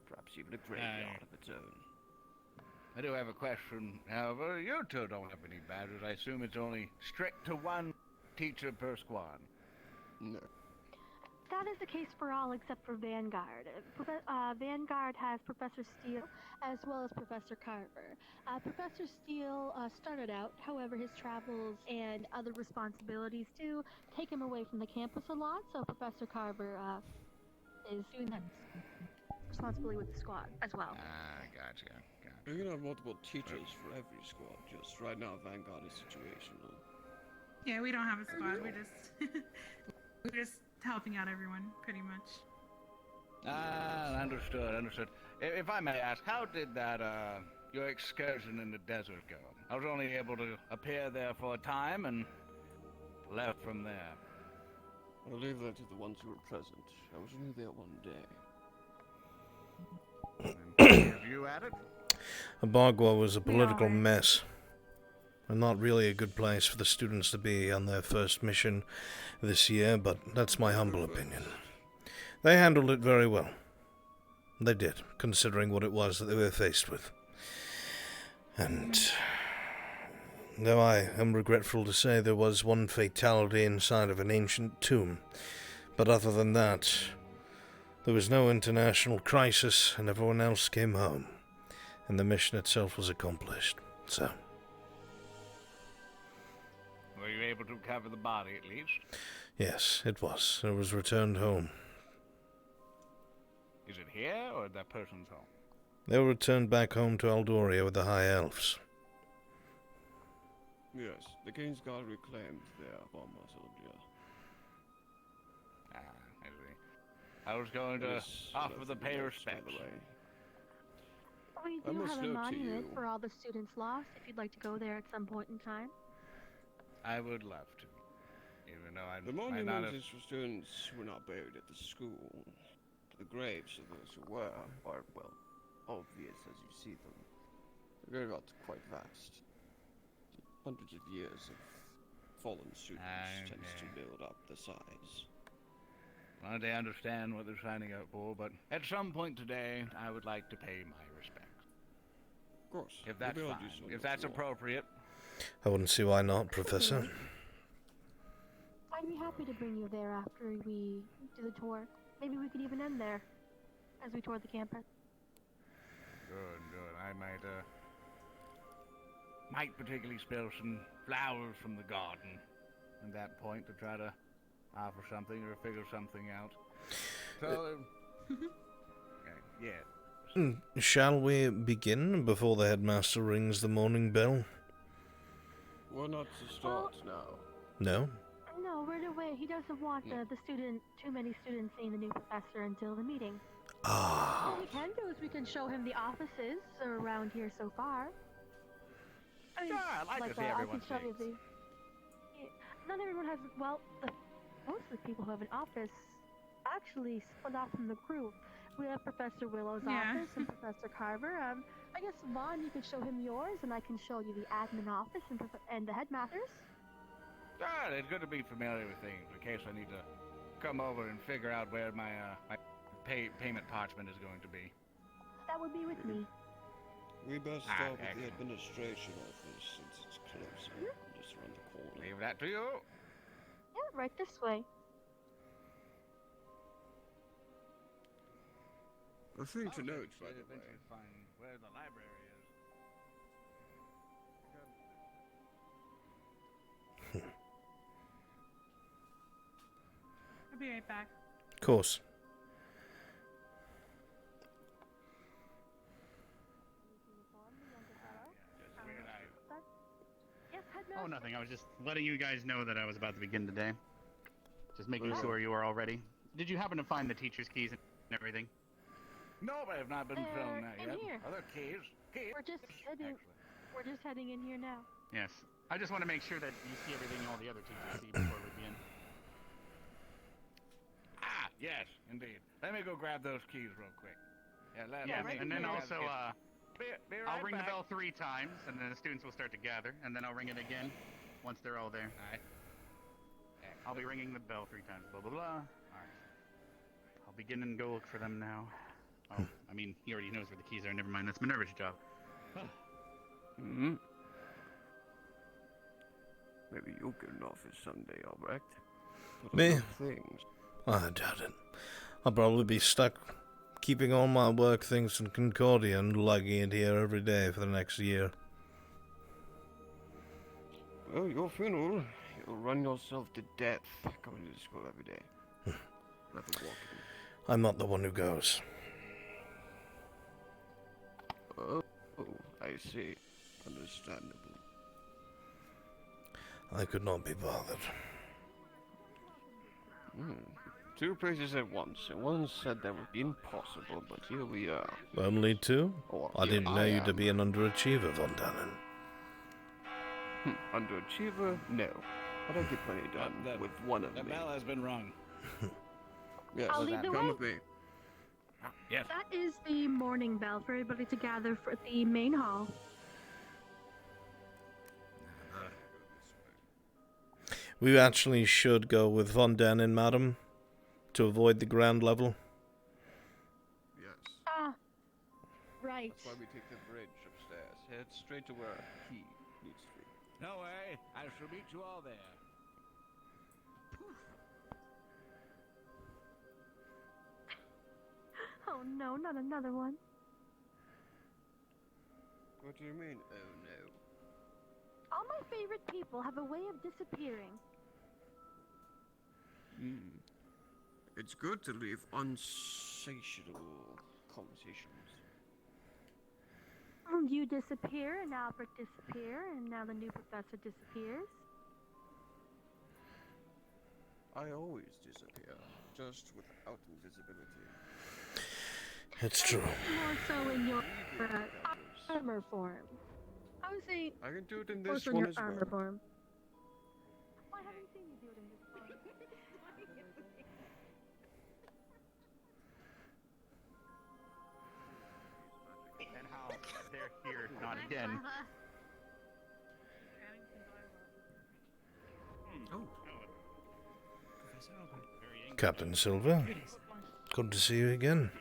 [SPEAKER 7] Perhaps even a graveyard of its own.
[SPEAKER 9] I do have a question, however. You two don't have any badges. I assume it's only strict to one teacher per squad.
[SPEAKER 7] No.
[SPEAKER 2] That is the case for all except for Vanguard. Vanguard has Professor Steele as well as Professor Carver. Professor Steele started out, however, his travels and other responsibilities do take him away from the campus a lot, so Professor Carver is doing that responsibility with the squad as well.
[SPEAKER 9] Gotcha.
[SPEAKER 7] You're gonna have multiple teachers for every squad. Just right now, Vanguard is situational.
[SPEAKER 11] Yeah, we don't have a squad. We're just helping out everyone, pretty much.
[SPEAKER 9] Understood. If I may ask, how did that, your excursion in the desert go? I was only able to appear there for a time and left from there.
[SPEAKER 7] I'll leave that to the ones who were present. I was only there one day.
[SPEAKER 9] Is you at it?
[SPEAKER 1] Abagua was a political mess. And not really a good place for the students to be on their first mission this year, but that's my humble opinion. They handled it very well. They did, considering what it was that they were faced with. And though I am regretful to say there was one fatality inside of an ancient tomb, but other than that, there was no international crisis and everyone else came home. and the mission itself was accomplished. So,
[SPEAKER 9] Were you able to recover the body at least?
[SPEAKER 1] yes, it was. It was returned home.
[SPEAKER 9] Is it here or that person's home?
[SPEAKER 1] They were returned back home to Aldoria with the High Elves.
[SPEAKER 7] Yes, the King's Guard reclaimed their former soldier.
[SPEAKER 9] Ah, I see. I was going to offer the pay respects.
[SPEAKER 7] By the way.
[SPEAKER 2] We
[SPEAKER 7] I
[SPEAKER 2] do
[SPEAKER 7] must
[SPEAKER 2] have a
[SPEAKER 7] note to
[SPEAKER 2] monument
[SPEAKER 7] you-
[SPEAKER 2] for all the students lost, if you'd like to go there at some point in time.
[SPEAKER 9] I would love to. Even though I
[SPEAKER 7] The
[SPEAKER 9] might not
[SPEAKER 7] monument
[SPEAKER 9] have...
[SPEAKER 7] is for students who were not buried at the school. The graves of those who were are, well, obvious as you see them. The grave are quite vast. Hundreds of years of fallen students tends to build up the size.
[SPEAKER 9] Well, they understand what they're signing up for, but at some point today, I would like to pay my respects.
[SPEAKER 7] Of course.
[SPEAKER 9] If that's
[SPEAKER 7] maybe I'll
[SPEAKER 9] fine.
[SPEAKER 7] do so on
[SPEAKER 9] If
[SPEAKER 7] the
[SPEAKER 9] that's
[SPEAKER 7] floor.
[SPEAKER 9] appropriate.
[SPEAKER 1] I wouldn't see why not, Professor.
[SPEAKER 2] I'd be happy to bring you there after we do the tour. Maybe we could even end there, as we tour the campus.
[SPEAKER 9] Good, good. I might particularly spill some flowers from the garden at that point to try to offer something or figure something out. So, yeah.
[SPEAKER 1] Shall we begin before the headmaster rings the morning bell?
[SPEAKER 7] We're not to start now.
[SPEAKER 1] No?
[SPEAKER 2] No, we're to wait. He doesn't want too many students seeing the new professor until the meeting.
[SPEAKER 1] Ah.
[SPEAKER 2] What we can do is we can show him the offices around here so far. I mean,
[SPEAKER 9] Yeah, I'd like to see
[SPEAKER 2] I can
[SPEAKER 9] everyone's
[SPEAKER 2] show you
[SPEAKER 9] face.
[SPEAKER 2] not everyone has. Well, most of the people who have an office actually split off from the group. We have Professor Willow's office and Professor Carver. I guess Vaughn, you could show him yours, and I can show you the admin office and the headmasters.
[SPEAKER 9] Ah, it's good to be familiar with things in case I need to come over and figure out where my payment parchment is going to be.
[SPEAKER 2] That would be with me.
[SPEAKER 7] We best start with the
[SPEAKER 9] excellent.
[SPEAKER 7] administration office since it's closer. Just around the corner.
[SPEAKER 9] Leave that to you.
[SPEAKER 2] Yeah, right this way.
[SPEAKER 7] A thing to note, by the way.
[SPEAKER 9] Eventually find where the library is.
[SPEAKER 11] I'll be right back.
[SPEAKER 1] Of course.
[SPEAKER 2] Yes, headmaster.
[SPEAKER 5] Oh, nothing. I was just letting you guys know that I was about to begin today. Just making sure you are all ready. Did you happen to find the teacher's keys and everything?
[SPEAKER 9] No, I have not been shown that
[SPEAKER 2] in
[SPEAKER 9] yet.
[SPEAKER 2] here.
[SPEAKER 9] Other keys.
[SPEAKER 2] We're just heading. We're just heading in here now.
[SPEAKER 5] Yes. I just want to make sure that you see everything all the other teachers see before we begin.
[SPEAKER 9] Ah, yes, indeed. Let me go grab those keys real quick.
[SPEAKER 5] Yeah, and then also,
[SPEAKER 9] be right
[SPEAKER 5] I'll ring
[SPEAKER 9] back.
[SPEAKER 5] the bell 3 times, and then the students will start to gather, and then I'll ring it again once they're all there.
[SPEAKER 9] Alright.
[SPEAKER 5] I'll be ringing the bell 3 times. Blah, blah, blah. Alright. I'll begin and go look for them now. Oh, I mean, he already knows where the keys are. Never mind. That's Minerva's job.
[SPEAKER 7] Hmm. Maybe you'll get an office someday, Albrecht.
[SPEAKER 1] Me?
[SPEAKER 7] Things.
[SPEAKER 1] I doubt it. I'll probably be stuck keeping all my work things in Concordia and lugging it here every day for the next year.
[SPEAKER 7] Well, your funeral, you'll run yourself to death coming to school every day. Never walking.
[SPEAKER 1] I'm not the one who goes.
[SPEAKER 7] Oh, I see. Understandable.
[SPEAKER 1] I could not be bothered.
[SPEAKER 7] Two places at once, and one said that would be impossible, but here we are.
[SPEAKER 1] Only 2?
[SPEAKER 7] Or
[SPEAKER 1] I
[SPEAKER 7] here
[SPEAKER 1] didn't know you to
[SPEAKER 7] am.
[SPEAKER 1] be an underachiever, Von Dannen.
[SPEAKER 7] Underachiever? No. But I get plenty done with one of
[SPEAKER 9] The
[SPEAKER 7] me.
[SPEAKER 9] bell has been rung.
[SPEAKER 7] Yes,
[SPEAKER 2] I'll lead the
[SPEAKER 7] come
[SPEAKER 2] way.
[SPEAKER 7] with me.
[SPEAKER 9] Yes.
[SPEAKER 2] That is the morning bell for everybody to gather for the main hall.
[SPEAKER 1] We actually should go with Von Dannen, madam, to avoid the ground level.
[SPEAKER 7] Yes.
[SPEAKER 2] Ah, right.
[SPEAKER 7] That's why we take the bridge upstairs. Head straight to where our key needs to be.
[SPEAKER 9] No way. I shall meet you all there.
[SPEAKER 2] Oh no, not another one.
[SPEAKER 7] What do you mean, oh no?
[SPEAKER 2] All my favorite people have a way of disappearing.
[SPEAKER 7] It's good to leave unsatiable conversations.
[SPEAKER 2] You disappear, and Albrecht disappear, and now the new professor disappears.
[SPEAKER 7] I always disappear, just without invisibility.
[SPEAKER 1] It's true.
[SPEAKER 2] More so in your armor form. I would say
[SPEAKER 7] I can do it in
[SPEAKER 2] more
[SPEAKER 7] this
[SPEAKER 2] so in
[SPEAKER 7] one
[SPEAKER 2] your
[SPEAKER 7] as
[SPEAKER 2] armor
[SPEAKER 7] well.
[SPEAKER 2] form. Why haven't you seen me do it in this form?
[SPEAKER 5] And how they're here, not again.
[SPEAKER 7] Oh.
[SPEAKER 8] Professor Albrecht.
[SPEAKER 1] Captain Silver, good to see you again.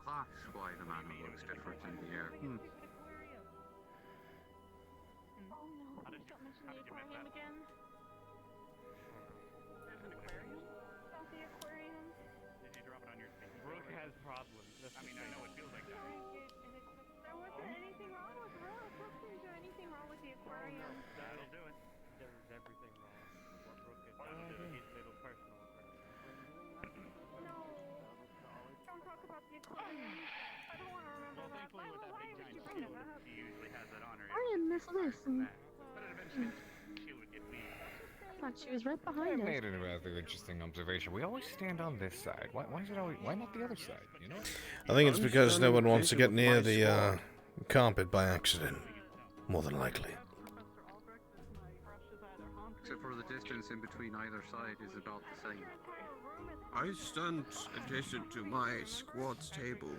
[SPEAKER 10] That's why the manner looks different in here.
[SPEAKER 2] Oh no, please don't mention the aquarium again.
[SPEAKER 5] There's an aquarium?
[SPEAKER 2] About the aquarium.
[SPEAKER 5] Did you drop it on your thing?
[SPEAKER 12] Brooke has problems.
[SPEAKER 5] I mean, I know it feels like that.
[SPEAKER 2] There wasn't anything wrong with Brooke. Brooke didn't do anything wrong with the aquarium.
[SPEAKER 5] That'll do it.
[SPEAKER 12] There's everything wrong with what Brooke has done to his little personal affairs.
[SPEAKER 2] No. Don't talk about the aquarium. I don't want to remember
[SPEAKER 5] Well,
[SPEAKER 2] that.
[SPEAKER 5] thankfully with that
[SPEAKER 2] Why
[SPEAKER 5] big
[SPEAKER 2] would
[SPEAKER 5] giant
[SPEAKER 2] you bring
[SPEAKER 5] shield,
[SPEAKER 2] it up?
[SPEAKER 5] she usually has that on her.
[SPEAKER 2] I am Miss Liz, and
[SPEAKER 5] But eventually, she would get me.
[SPEAKER 2] I thought she was right
[SPEAKER 6] I
[SPEAKER 2] behind us.
[SPEAKER 6] made a rather interesting observation. We always stand on this side. Why is it always? Why not the other side? You know?
[SPEAKER 1] I think it's because no one wants to get near the carpet by accident. More than likely.
[SPEAKER 10] Except for the distance in between either side is about the same.
[SPEAKER 7] I stand adjacent to my squad's table.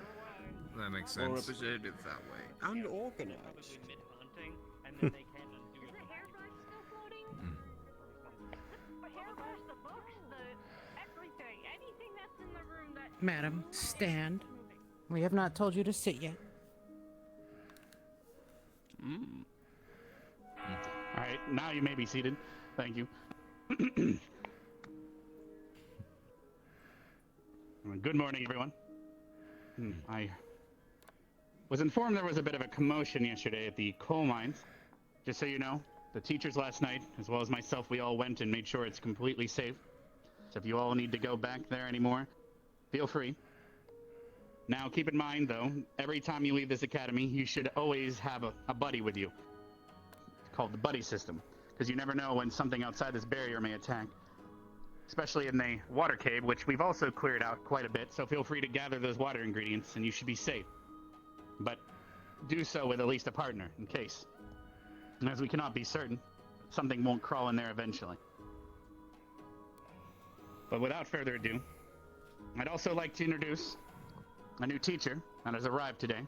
[SPEAKER 6] That makes
[SPEAKER 7] More
[SPEAKER 6] sense.
[SPEAKER 7] representative that way. And organized.
[SPEAKER 12] Hunting, and then they can't undo
[SPEAKER 2] Is the
[SPEAKER 12] it.
[SPEAKER 2] hairbrush still floating? The hairbrush, the books, the everything. Anything that's in the room that...
[SPEAKER 8] Madam, stand. We have not told you to sit yet.
[SPEAKER 5] All right, now you may be seated. Thank you. Good morning, everyone. I was informed there was a bit of a commotion yesterday at the coal mines. Just so you know, the teachers last night, as well as myself, we all went and made sure it's completely safe. So if you all need to go back there anymore, feel free. Now, keep in mind, though, every time you leave this academy, you should always have a buddy with you. It's called the buddy system, because you never know when something outside this barrier may attack. Especially in the water cave, which we've also cleared out quite a bit, so feel free to gather those water ingredients, and you should be safe. But do so with at least a partner, in case. And as we cannot be certain, something won't crawl in there eventually. But without further ado, I'd also like to introduce a new teacher that has arrived today.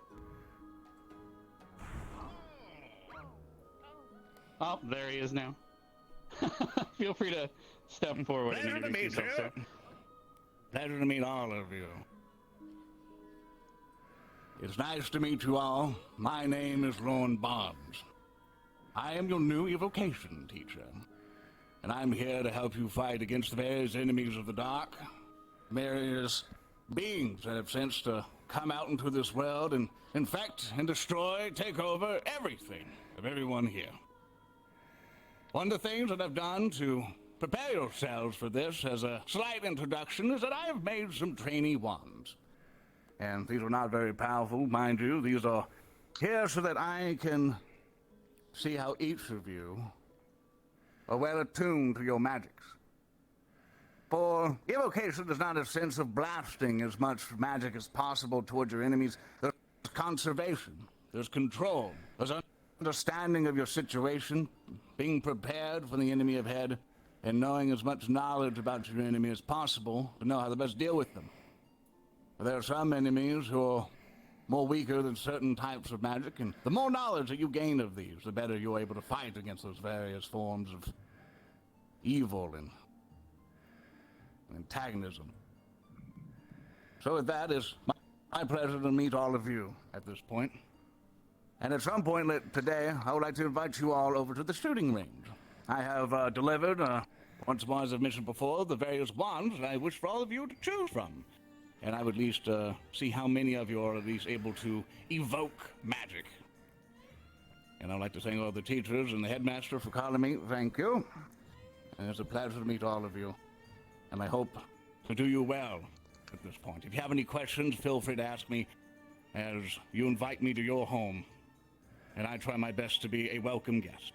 [SPEAKER 5] Oh, there he is now. Feel free to step forward and
[SPEAKER 9] Pleasure to
[SPEAKER 5] introduce
[SPEAKER 9] meet
[SPEAKER 5] yourself,
[SPEAKER 9] you.
[SPEAKER 5] sir.
[SPEAKER 9] Pleasure to meet all of you. It's nice to meet you all. My name is Lorne Bonds. I am your new evocation teacher, and I'm here to help you fight against the various enemies of the dark, various beings that have sensed to come out into this world and infect and destroy, take over everything of everyone here. One of the things that I've done to prepare yourselves for this as a slight introduction is that I have made some trainee wands. And these are not very powerful, mind you. These are here so that I can see how each of you are well attuned to your magics. For evocation is not a sense of blasting as much magic as possible towards your enemies. There's conservation, there's control, there's understanding of your situation, being prepared for the enemy ahead, and knowing as much knowledge about your enemy as possible to know how to best deal with them. There are some enemies who are more weaker than certain types of magic, and the more knowledge that you gain of these, the better you're able to fight against those various forms of evil and antagonism. So with that, it's my pleasure to meet all of you at this point. And at some point today, I would like to invite you all over to the shooting range. I have delivered, once more as I've mentioned before, the various wands that I wish for all of you to choose from. and I would at least see how many of you are at least able to evoke magic. And I'd like to thank all the teachers and the headmaster for calling me. Thank you. And it's a pleasure to meet all of you. And I hope to do you well at this point. If you have any questions, feel free to ask me as you invite me to your home. And I try my best to be a welcome guest.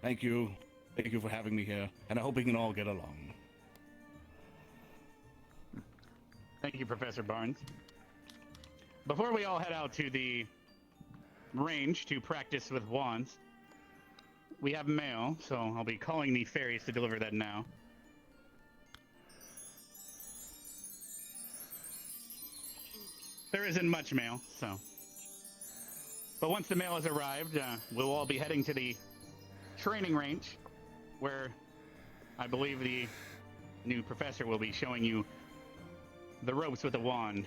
[SPEAKER 9] Thank you. Thank you for having me here. And I hope we can all get along.
[SPEAKER 5] Thank you, Professor Barnes. Before we all head out to the range to practice with wands, we have mail, so I'll be calling the fairies to deliver that now. There isn't much mail, so. But once the mail has arrived, we'll all be heading to the training range, where I believe the new professor will be showing you the ropes with a wand.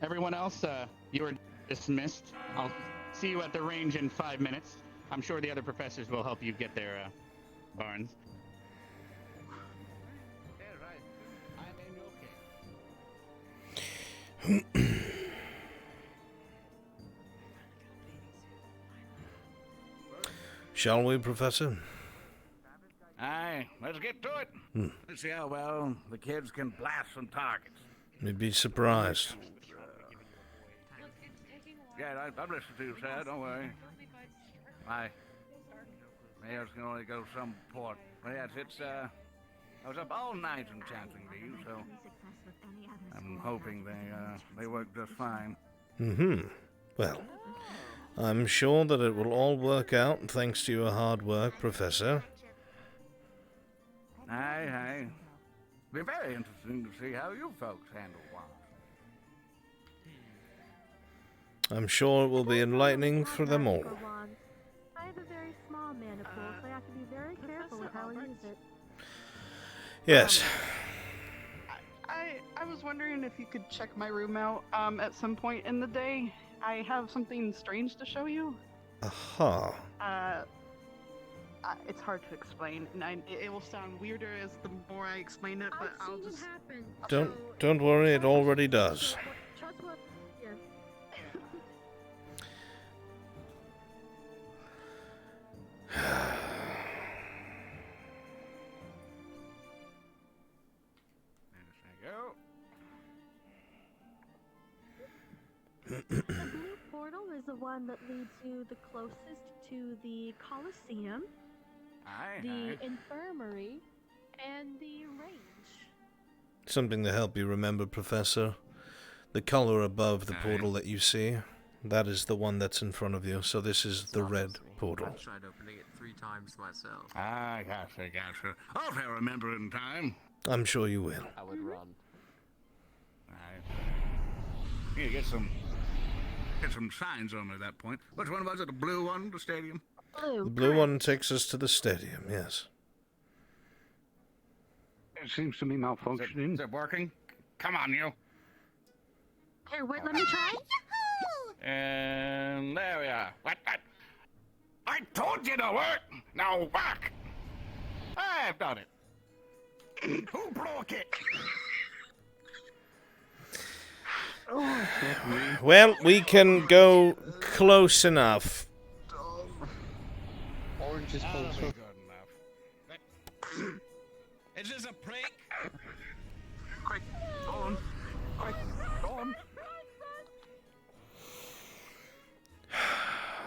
[SPEAKER 5] Everyone else, you are dismissed. I'll see you at the range in 5 minutes. I'm sure the other professors will help you get there, Barnes.
[SPEAKER 9] Yeah, right. I'm in okay.
[SPEAKER 1] Shall we, Professor?
[SPEAKER 9] Aye, let's get to it. Let's see how well the kids can blast some targets.
[SPEAKER 1] You'd be surprised.
[SPEAKER 9] Yeah, I'm listening to you, sir. Don't worry. My mayors can only go some port. But yes, I was up all night enchanting these, so I'm hoping they work just fine.
[SPEAKER 1] Well, I'm sure that it will all work out thanks to your hard work, Professor.
[SPEAKER 9] Aye. Be very interesting to see how you folks handle wands.
[SPEAKER 1] I'm sure it will be enlightening for them all.
[SPEAKER 2] I have a very small mana pool, so I have to be very careful with how I use it.
[SPEAKER 1] Yes.
[SPEAKER 13] I was wondering if you could check my room out at some point in the day. I have something strange to show you.
[SPEAKER 1] Aha.
[SPEAKER 13] It's hard to explain, and it will sound weirder as the more I explain it, but I'll just...
[SPEAKER 1] Don't worry, it already does.
[SPEAKER 2] Trust what... Yeah. The blue portal is the one that leads you the closest to the Colosseum, the infirmary, and the range.
[SPEAKER 1] Something to help you remember, Professor. The color above the portal that you see, that is the one that's in front of you. So this is the red portal.
[SPEAKER 10] I tried opening it 3 times myself.
[SPEAKER 9] I gotcha. I'll try to remember it in time.
[SPEAKER 1] I'm sure you will.
[SPEAKER 7] I would run.
[SPEAKER 9] Yeah, get some signs on at that point. Which one was it? The blue one, the stadium?
[SPEAKER 1] The blue one takes us to the stadium, yes.
[SPEAKER 9] It seems to be malfunctioning. Is it working? Come on, you.
[SPEAKER 2] Here, wait, let me try.
[SPEAKER 9] And there we are. What? I told you to work! Now work! I've done it. Who broke it?
[SPEAKER 1] Well, we can go close enough.
[SPEAKER 7] Orange is close.
[SPEAKER 9] Good enough. Is this a prank? Quick, go on.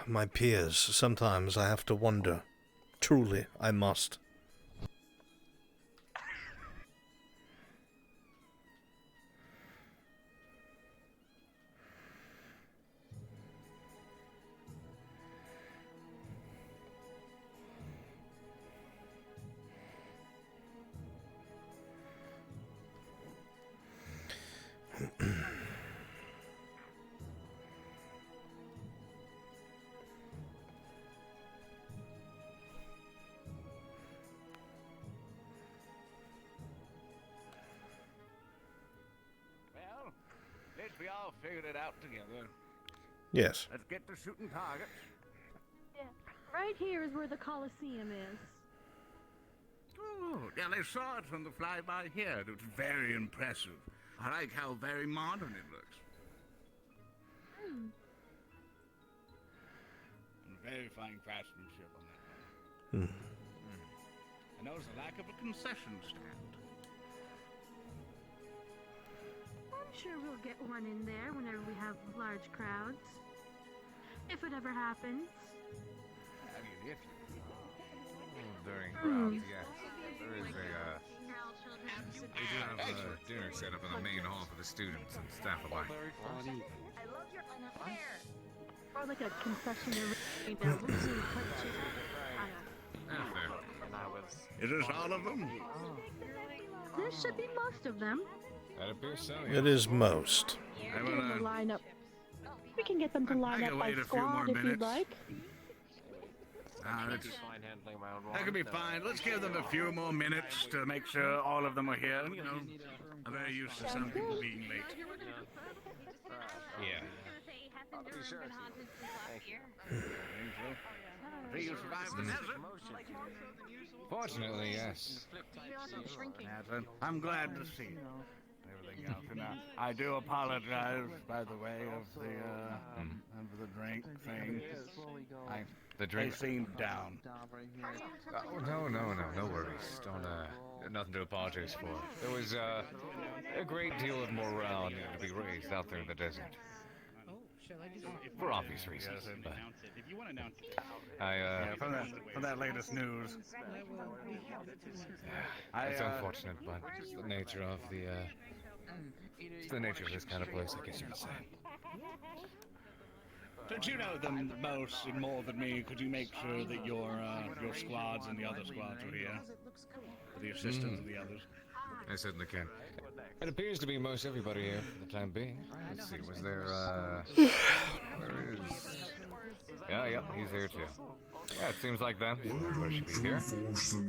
[SPEAKER 1] My peers, sometimes I have to wonder. Truly, I must.
[SPEAKER 9] We all figured it out together.
[SPEAKER 1] Yes.
[SPEAKER 9] Let's get to shooting targets.
[SPEAKER 2] Yeah. Right here is where the Colosseum is.
[SPEAKER 9] Oh, yeah, I saw it from the flyby here. It was very impressive. I like how very modern it looks.
[SPEAKER 2] Hmm.
[SPEAKER 9] And very fine craftsmanship on that. And there was a lack of a concession stand.
[SPEAKER 2] I'm sure we'll get one in there whenever we have large crowds. If it ever happens.
[SPEAKER 9] I mean, if
[SPEAKER 6] During crowds, yes. There is a, we do have a dinner set up in the main hall for the students and staff alike.
[SPEAKER 2] Or like a concession arena. We'll see what you
[SPEAKER 9] Is this all of them?
[SPEAKER 2] There should be most of them.
[SPEAKER 6] That appears so.
[SPEAKER 1] It is most.
[SPEAKER 9] I
[SPEAKER 2] Get them to line up. We can get them to line up by
[SPEAKER 9] wait a few
[SPEAKER 2] squad
[SPEAKER 9] more
[SPEAKER 2] if you'd
[SPEAKER 9] minutes.
[SPEAKER 2] like.
[SPEAKER 9] That could be fine. Let's give them a few more minutes to make sure all of them are here. You know, I'm very used to some people being late.
[SPEAKER 6] Yeah.
[SPEAKER 9] Do you survive the desert?
[SPEAKER 6] Fortunately, yes.
[SPEAKER 9] I'm glad to see it. Everything else. And, I do apologize, by the way, of the drink thing.
[SPEAKER 6] The drink.
[SPEAKER 9] They seemed down.
[SPEAKER 6] Oh, no worries. Don't, nothing to apologize for. There was, a great deal of morale needed to be raised out there in the desert. For obvious reasons, but
[SPEAKER 5] If you want to announce it.
[SPEAKER 9] From that latest news.
[SPEAKER 6] It's unfortunate, but it's the nature of it's the nature of this kind of place, I guess you could say.
[SPEAKER 9] Since you know them most and more than me, could you make sure that your squads and the other squads are here? For the assistance of the others?
[SPEAKER 6] I certainly can. It appears to be most everybody here for the time being. Let's see, was there, where is... Yeah, he's here too. Yeah, it seems like that. Everybody should be here.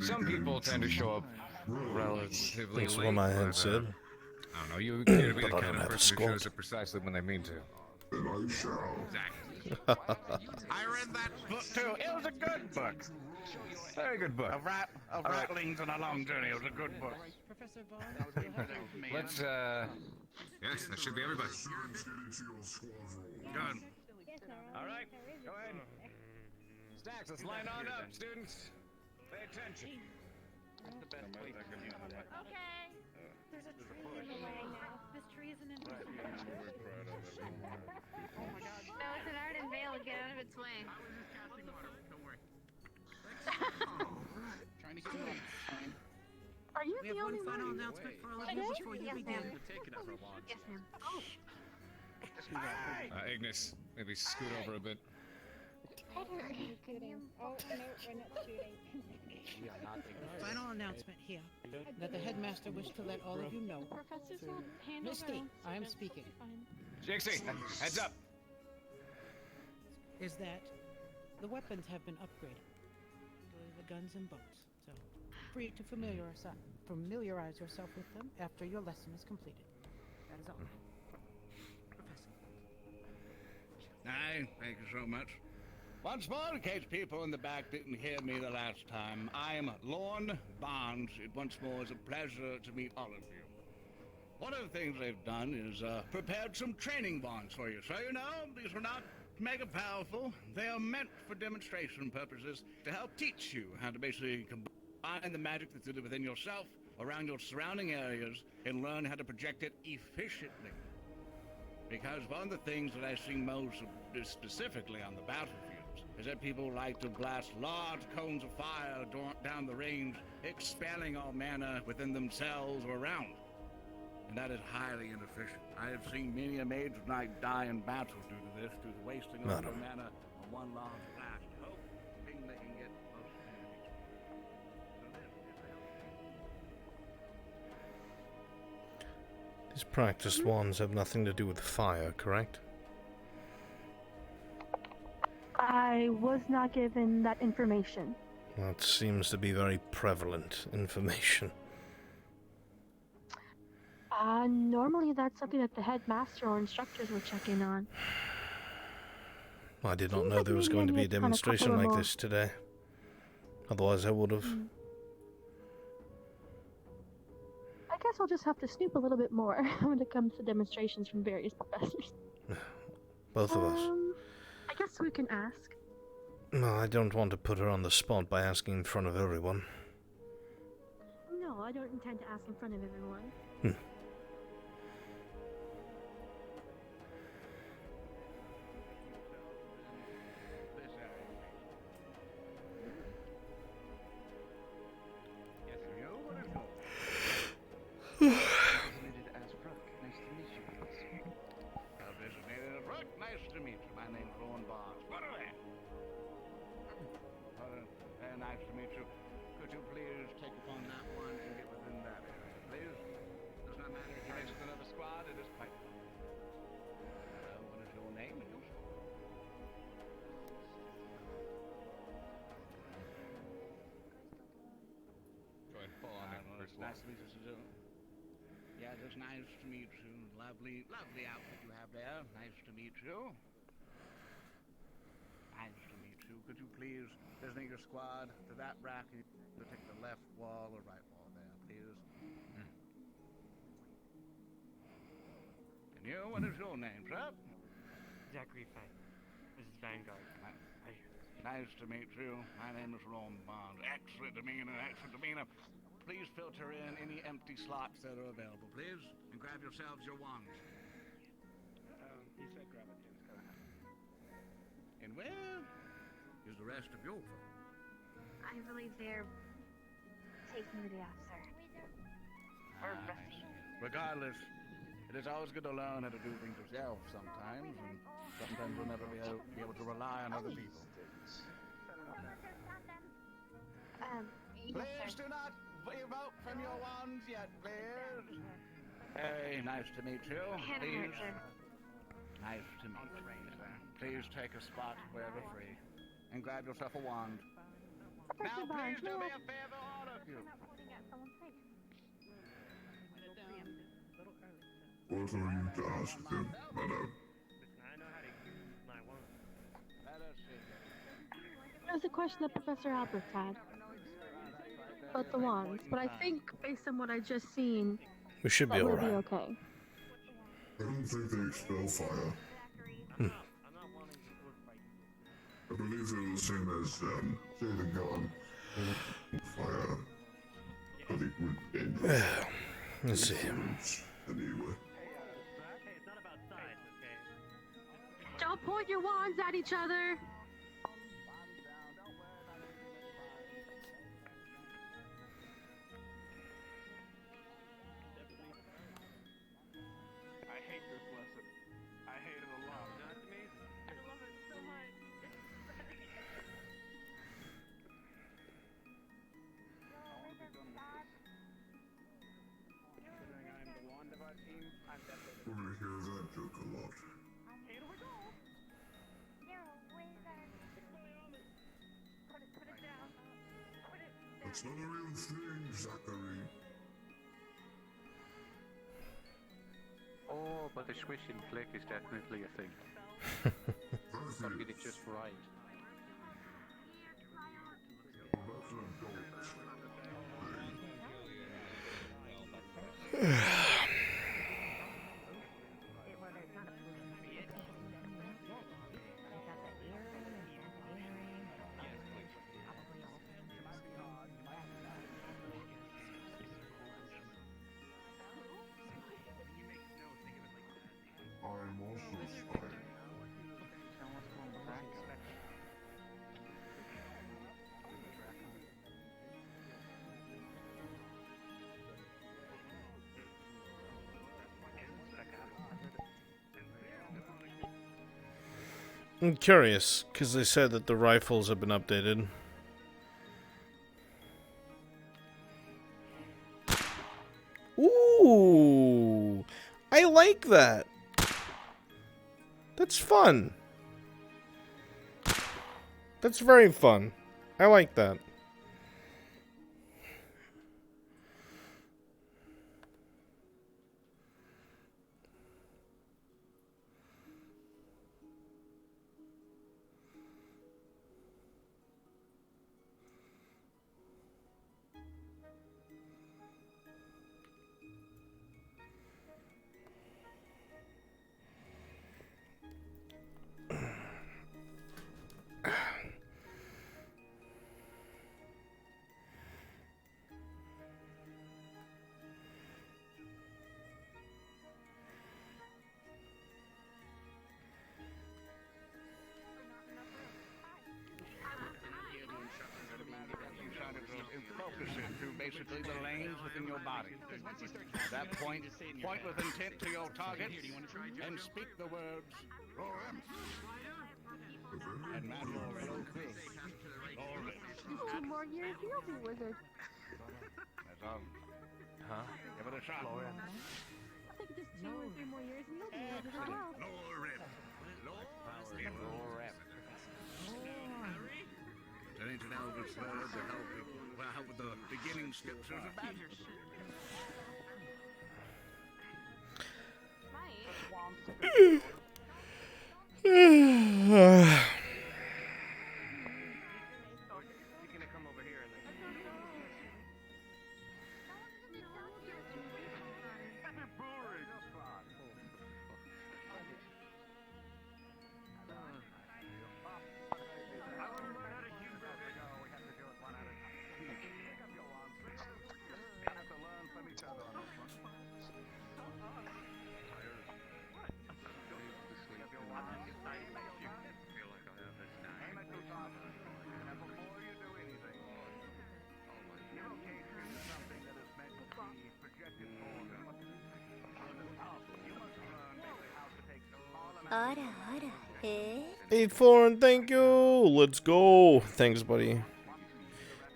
[SPEAKER 6] Some people tend to show up relatively
[SPEAKER 1] That's
[SPEAKER 6] late.
[SPEAKER 1] what my head
[SPEAKER 6] but,
[SPEAKER 1] said.
[SPEAKER 6] I don't know, you appear to be the
[SPEAKER 1] But I
[SPEAKER 6] kind
[SPEAKER 1] don't
[SPEAKER 6] of
[SPEAKER 1] have a
[SPEAKER 6] person who
[SPEAKER 1] squad.
[SPEAKER 6] shows up precisely when they mean to. Exactly.
[SPEAKER 9] I read that book too. It was a good book.
[SPEAKER 6] Very good book.
[SPEAKER 9] Of rattlings and a long journey. It was a good book.
[SPEAKER 8] Professor Vaughn,
[SPEAKER 6] Let's, yes, that should be everybody.
[SPEAKER 9] Good.
[SPEAKER 6] All right, go ahead. Stacks, let's line on up, students. Pay attention.
[SPEAKER 2] Okay. There's a tree in the way now. This tree isn't in the Oh my god. No, it's an art and veil to get out of its way.
[SPEAKER 5] Trying to get you on.
[SPEAKER 2] Are you
[SPEAKER 8] we
[SPEAKER 2] the
[SPEAKER 8] have one
[SPEAKER 2] only
[SPEAKER 8] final
[SPEAKER 2] one?
[SPEAKER 8] announcement for all of
[SPEAKER 2] Today?
[SPEAKER 8] you before you
[SPEAKER 2] Yes,
[SPEAKER 8] begin.
[SPEAKER 2] ma'am. Yes, ma'am. Oh.
[SPEAKER 6] Ignis, maybe scoot over a bit.
[SPEAKER 14] Oh, no, we're not shooting.
[SPEAKER 8] Final announcement here that the headmaster wished to let all of you know.
[SPEAKER 2] Professors will handle
[SPEAKER 8] Misty,
[SPEAKER 2] their own
[SPEAKER 8] I am
[SPEAKER 2] stuff.
[SPEAKER 8] speaking.
[SPEAKER 6] Jixie, heads up.
[SPEAKER 8] Is that the weapons have been upgraded. The guns and bows. So, free to familiarize yourself with them after your lesson is completed. That is all. Professor.
[SPEAKER 9] Aye, thank you so much. Once more, in case people in the back didn't hear me the last time, I'm Lorne Bonds. It once more is a pleasure to meet all of you. One of the things they've done is prepared some training bonds for you. So you know, these are not mega powerful. They are meant for demonstration purposes to help teach you how to basically combine the magic that's within yourself, around your surrounding areas, and learn how to project it efficiently. Because one of the things that I see most specifically on the battlefields is that people like to blast large cones of fire down the range, expelling all mana within themselves or around. And that is highly inefficient. I have seen many a mage knight die in battle due to this, due to wasting all their mana on one large blast, hoping they can get close to enemies.
[SPEAKER 1] These practiced ones have nothing to do with fire, correct?
[SPEAKER 2] I was not given that information.
[SPEAKER 1] That seems to be very prevalent information.
[SPEAKER 2] Normally that's something that the headmaster or instructors would check in on.
[SPEAKER 1] I did not
[SPEAKER 2] Seems
[SPEAKER 1] know
[SPEAKER 2] like
[SPEAKER 1] there was
[SPEAKER 2] maybe
[SPEAKER 1] going to
[SPEAKER 2] I
[SPEAKER 1] be a
[SPEAKER 2] missed on a
[SPEAKER 1] demonstration
[SPEAKER 2] couple of
[SPEAKER 1] like
[SPEAKER 2] more.
[SPEAKER 1] this today. Otherwise I would have.
[SPEAKER 2] guess I'll just have to snoop a little bit more when it comes to demonstrations from various professors.
[SPEAKER 1] Both of us.
[SPEAKER 2] I guess we can ask.
[SPEAKER 1] No, I don't want to put her on the spot by asking in front of everyone.
[SPEAKER 2] No, I don't intend to ask in front of everyone.
[SPEAKER 9] Nice to meet you. My name's Rowan Vods. What are they? Very nice to meet you. Could you please take upon that one and get within that area, please? Does not matter if you mix with another squad, it is quite fine. What is your name and your squad?
[SPEAKER 6] Go ahead, fall on that first
[SPEAKER 9] Nice to meet you, Susan. Yeah, it's nice to meet you. Lovely outfit you have there. Nice to meet you. Nice to meet you. Could you please designate your squad to that rack? You take the left wall or right wall there, please. And you, what is your name, sir?
[SPEAKER 12] Zachary Fight. This is Vanguard.
[SPEAKER 9] Nice to meet you. My name is Ron Bond. Excellent demeanor, excellent demeanor. Please filter in any empty slots that are available, please. And grab yourselves your wands.
[SPEAKER 12] He said grab it.
[SPEAKER 9] And where is the rest of your folk?
[SPEAKER 14] I believe they're taking the day off, sir.
[SPEAKER 9] Regardless, it is always good to learn how to do things yourself sometimes, and sometimes you'll never be able to rely on other people. Please do not evoke from your wands yet, please. Hey, nice to meet you. Please. Nice to meet you. Please take a spot wherever free, and grab yourself a wand. Now, please do me a favor, all of you.
[SPEAKER 15] What are you to ask them, madam?
[SPEAKER 12] I know how to use my wand.
[SPEAKER 2] It was a question that Professor Albrecht had about the wands, but I think based on what I just seen,
[SPEAKER 1] We should be
[SPEAKER 2] that would
[SPEAKER 1] alright.
[SPEAKER 2] be okay.
[SPEAKER 15] I don't think they expel fire. I believe they're the same as, say the gun. Fire. But it would end.
[SPEAKER 1] Let's see.
[SPEAKER 15] Anyway.
[SPEAKER 2] Don't point your wands at each other.
[SPEAKER 3] I hate this lesson. I hate it a lot. That's amazing. I love it so much. Considering I'm the wand of our team, I'm definitely
[SPEAKER 15] We're gonna hear that joke a lot.
[SPEAKER 3] Here we go.
[SPEAKER 2] Put it down. Put it down.
[SPEAKER 15] That's not a real thing, Zachary.
[SPEAKER 10] Oh, but the swish and flick is definitely a thing. Gotta get it just right.
[SPEAKER 15] That's an adult I'm also spying.
[SPEAKER 1] I'm curious, because they said that the rifles have been updated. Ooh! I like that! That's fun! That's very fun. I like that.
[SPEAKER 9] only the lanes within your body. At that point, point with intent to your target and speak the words, Lorem. And now you're so good. Lorem.
[SPEAKER 2] 2 more years, you'll be wizard.
[SPEAKER 9] That's all. Huh? Give it a shot. Lorem.
[SPEAKER 2] I think just 2 or 3 more years and you'll be wizard as well.
[SPEAKER 9] Lorem. Lorem. Turning to an Eldritch word to help with the beginning scriptures of magic.
[SPEAKER 1] Hey, Florin, thank you. Let's go. Thanks, buddy.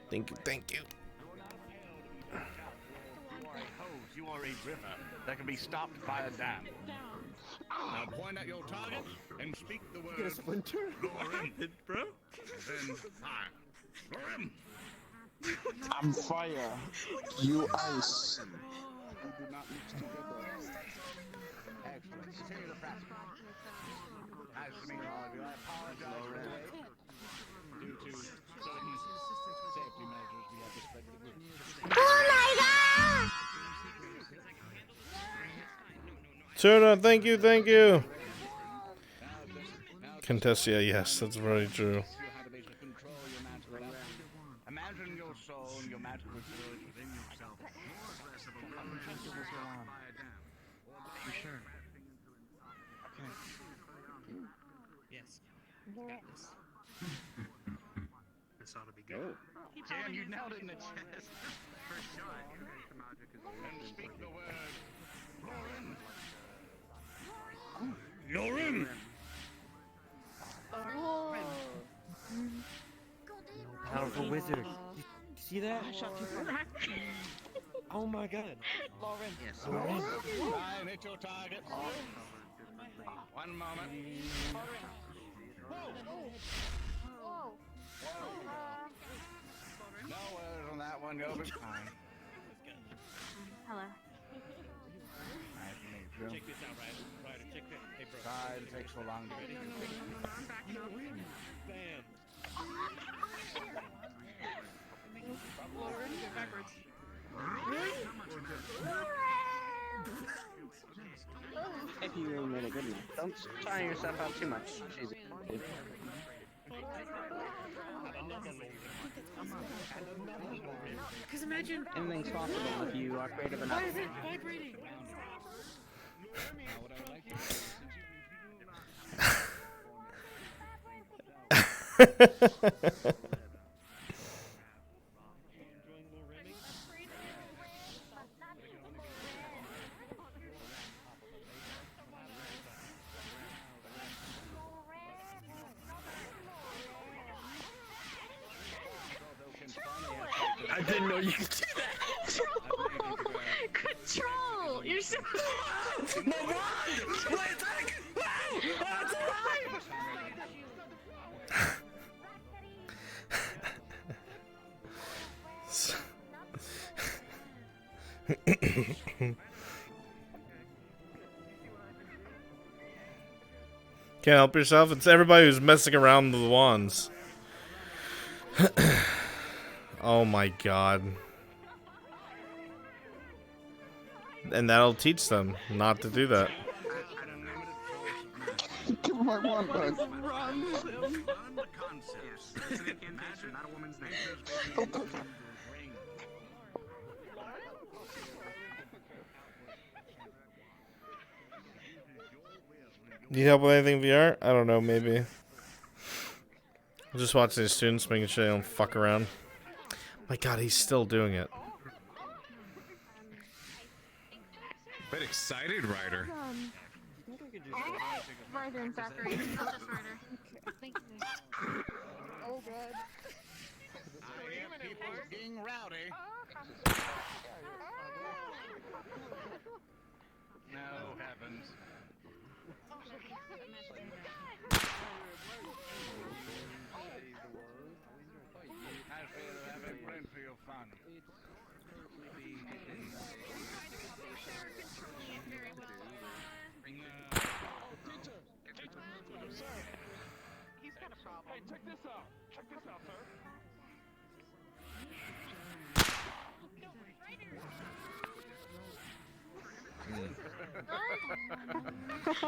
[SPEAKER 1] Thank you, thank you.
[SPEAKER 9] You are a river that can be stopped by a dam. Now point at your target and speak the word.
[SPEAKER 7] Get a splinter?
[SPEAKER 9] Lorem, bro. Then fire. Lorem.
[SPEAKER 16] I'm fire. You ice.
[SPEAKER 9] We do not mix together. Excellent. Continue the practice. Nice to meet all of you. I apologize for the wait. Due to certain safety measures we have respected.
[SPEAKER 2] Oh my god!
[SPEAKER 1] Tuna, thank you, thank you. Contestia, yes, that's very true.
[SPEAKER 9] Imagine your soul and your magical ability within yourself.
[SPEAKER 16] You sure? Okay. Yes. Got this. This ought to be good.
[SPEAKER 5] Jam, you nailed it in the chest. First shot.
[SPEAKER 9] And speak the word. Lorem.
[SPEAKER 1] Lorem.
[SPEAKER 7] Powerful wizard. You see that? Oh my god.
[SPEAKER 9] Lorem. Yes. Ryan, hit your target. One moment. No words on that one. You'll be fine.
[SPEAKER 2] Hello.
[SPEAKER 9] Nice to meet you.
[SPEAKER 12] Check this out, Ryder. Check this. Hey, bro.
[SPEAKER 9] Sorry it takes so long to get you.
[SPEAKER 12] Bam.
[SPEAKER 4] Backwards.
[SPEAKER 16] If you made a good one. Don't tire yourself out too much. Jesus.
[SPEAKER 4] Because imagine.
[SPEAKER 16] Anything's possible if you are creative enough.
[SPEAKER 4] Why is it vibrating?
[SPEAKER 16] I didn't know you could do that.
[SPEAKER 2] Control! You're so.
[SPEAKER 16] My wand! Wait a second! Oh, it's alive!
[SPEAKER 1] Can't help yourself. It's everybody who's messing around with the wands. Oh my god. And that'll teach them not to do that.
[SPEAKER 16] Give my wand back.
[SPEAKER 9] Run the concepts. It's an incantation, not a woman's name.
[SPEAKER 1] Need help with anything VR? I don't know, maybe. I'm just watching the students, making sure they don't fuck around. My god, he's still doing it.
[SPEAKER 6] excited, Ryder.
[SPEAKER 2] Ryder and Zachary. Just Ryder. Thank you.
[SPEAKER 13] Oh god.
[SPEAKER 9] I hear people being rowdy. No heavens. I feel having room for your fun.
[SPEAKER 12] He's got a problem. Hey, check this out. Check this out, sir.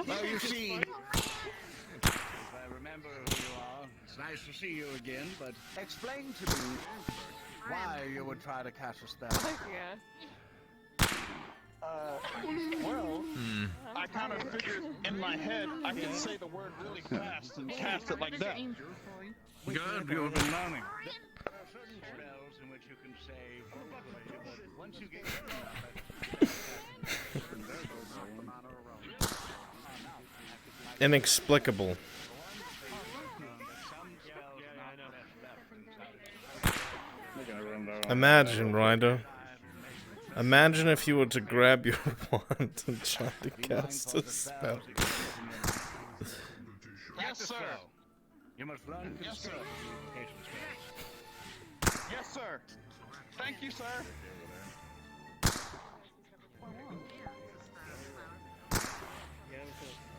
[SPEAKER 9] Well, you see, if I remember who you are, it's nice to see you again, but explain to me why you would try to cast a spell.
[SPEAKER 13] Yeah.
[SPEAKER 12] Well, I kind of figured in my head I could say the word really fast and cast it like that.
[SPEAKER 9] Good, you've been learning. There are certain spells in which you can say vocally, but once you get
[SPEAKER 1] Inexplicable. Imagine, Ryder. Imagine if you were to grab your wand and try to cast a spell.
[SPEAKER 12] Yes, sir.
[SPEAKER 9] You must learn
[SPEAKER 12] Yes, sir.
[SPEAKER 9] concentration spells.
[SPEAKER 12] Yes, sir. Thank you, sir.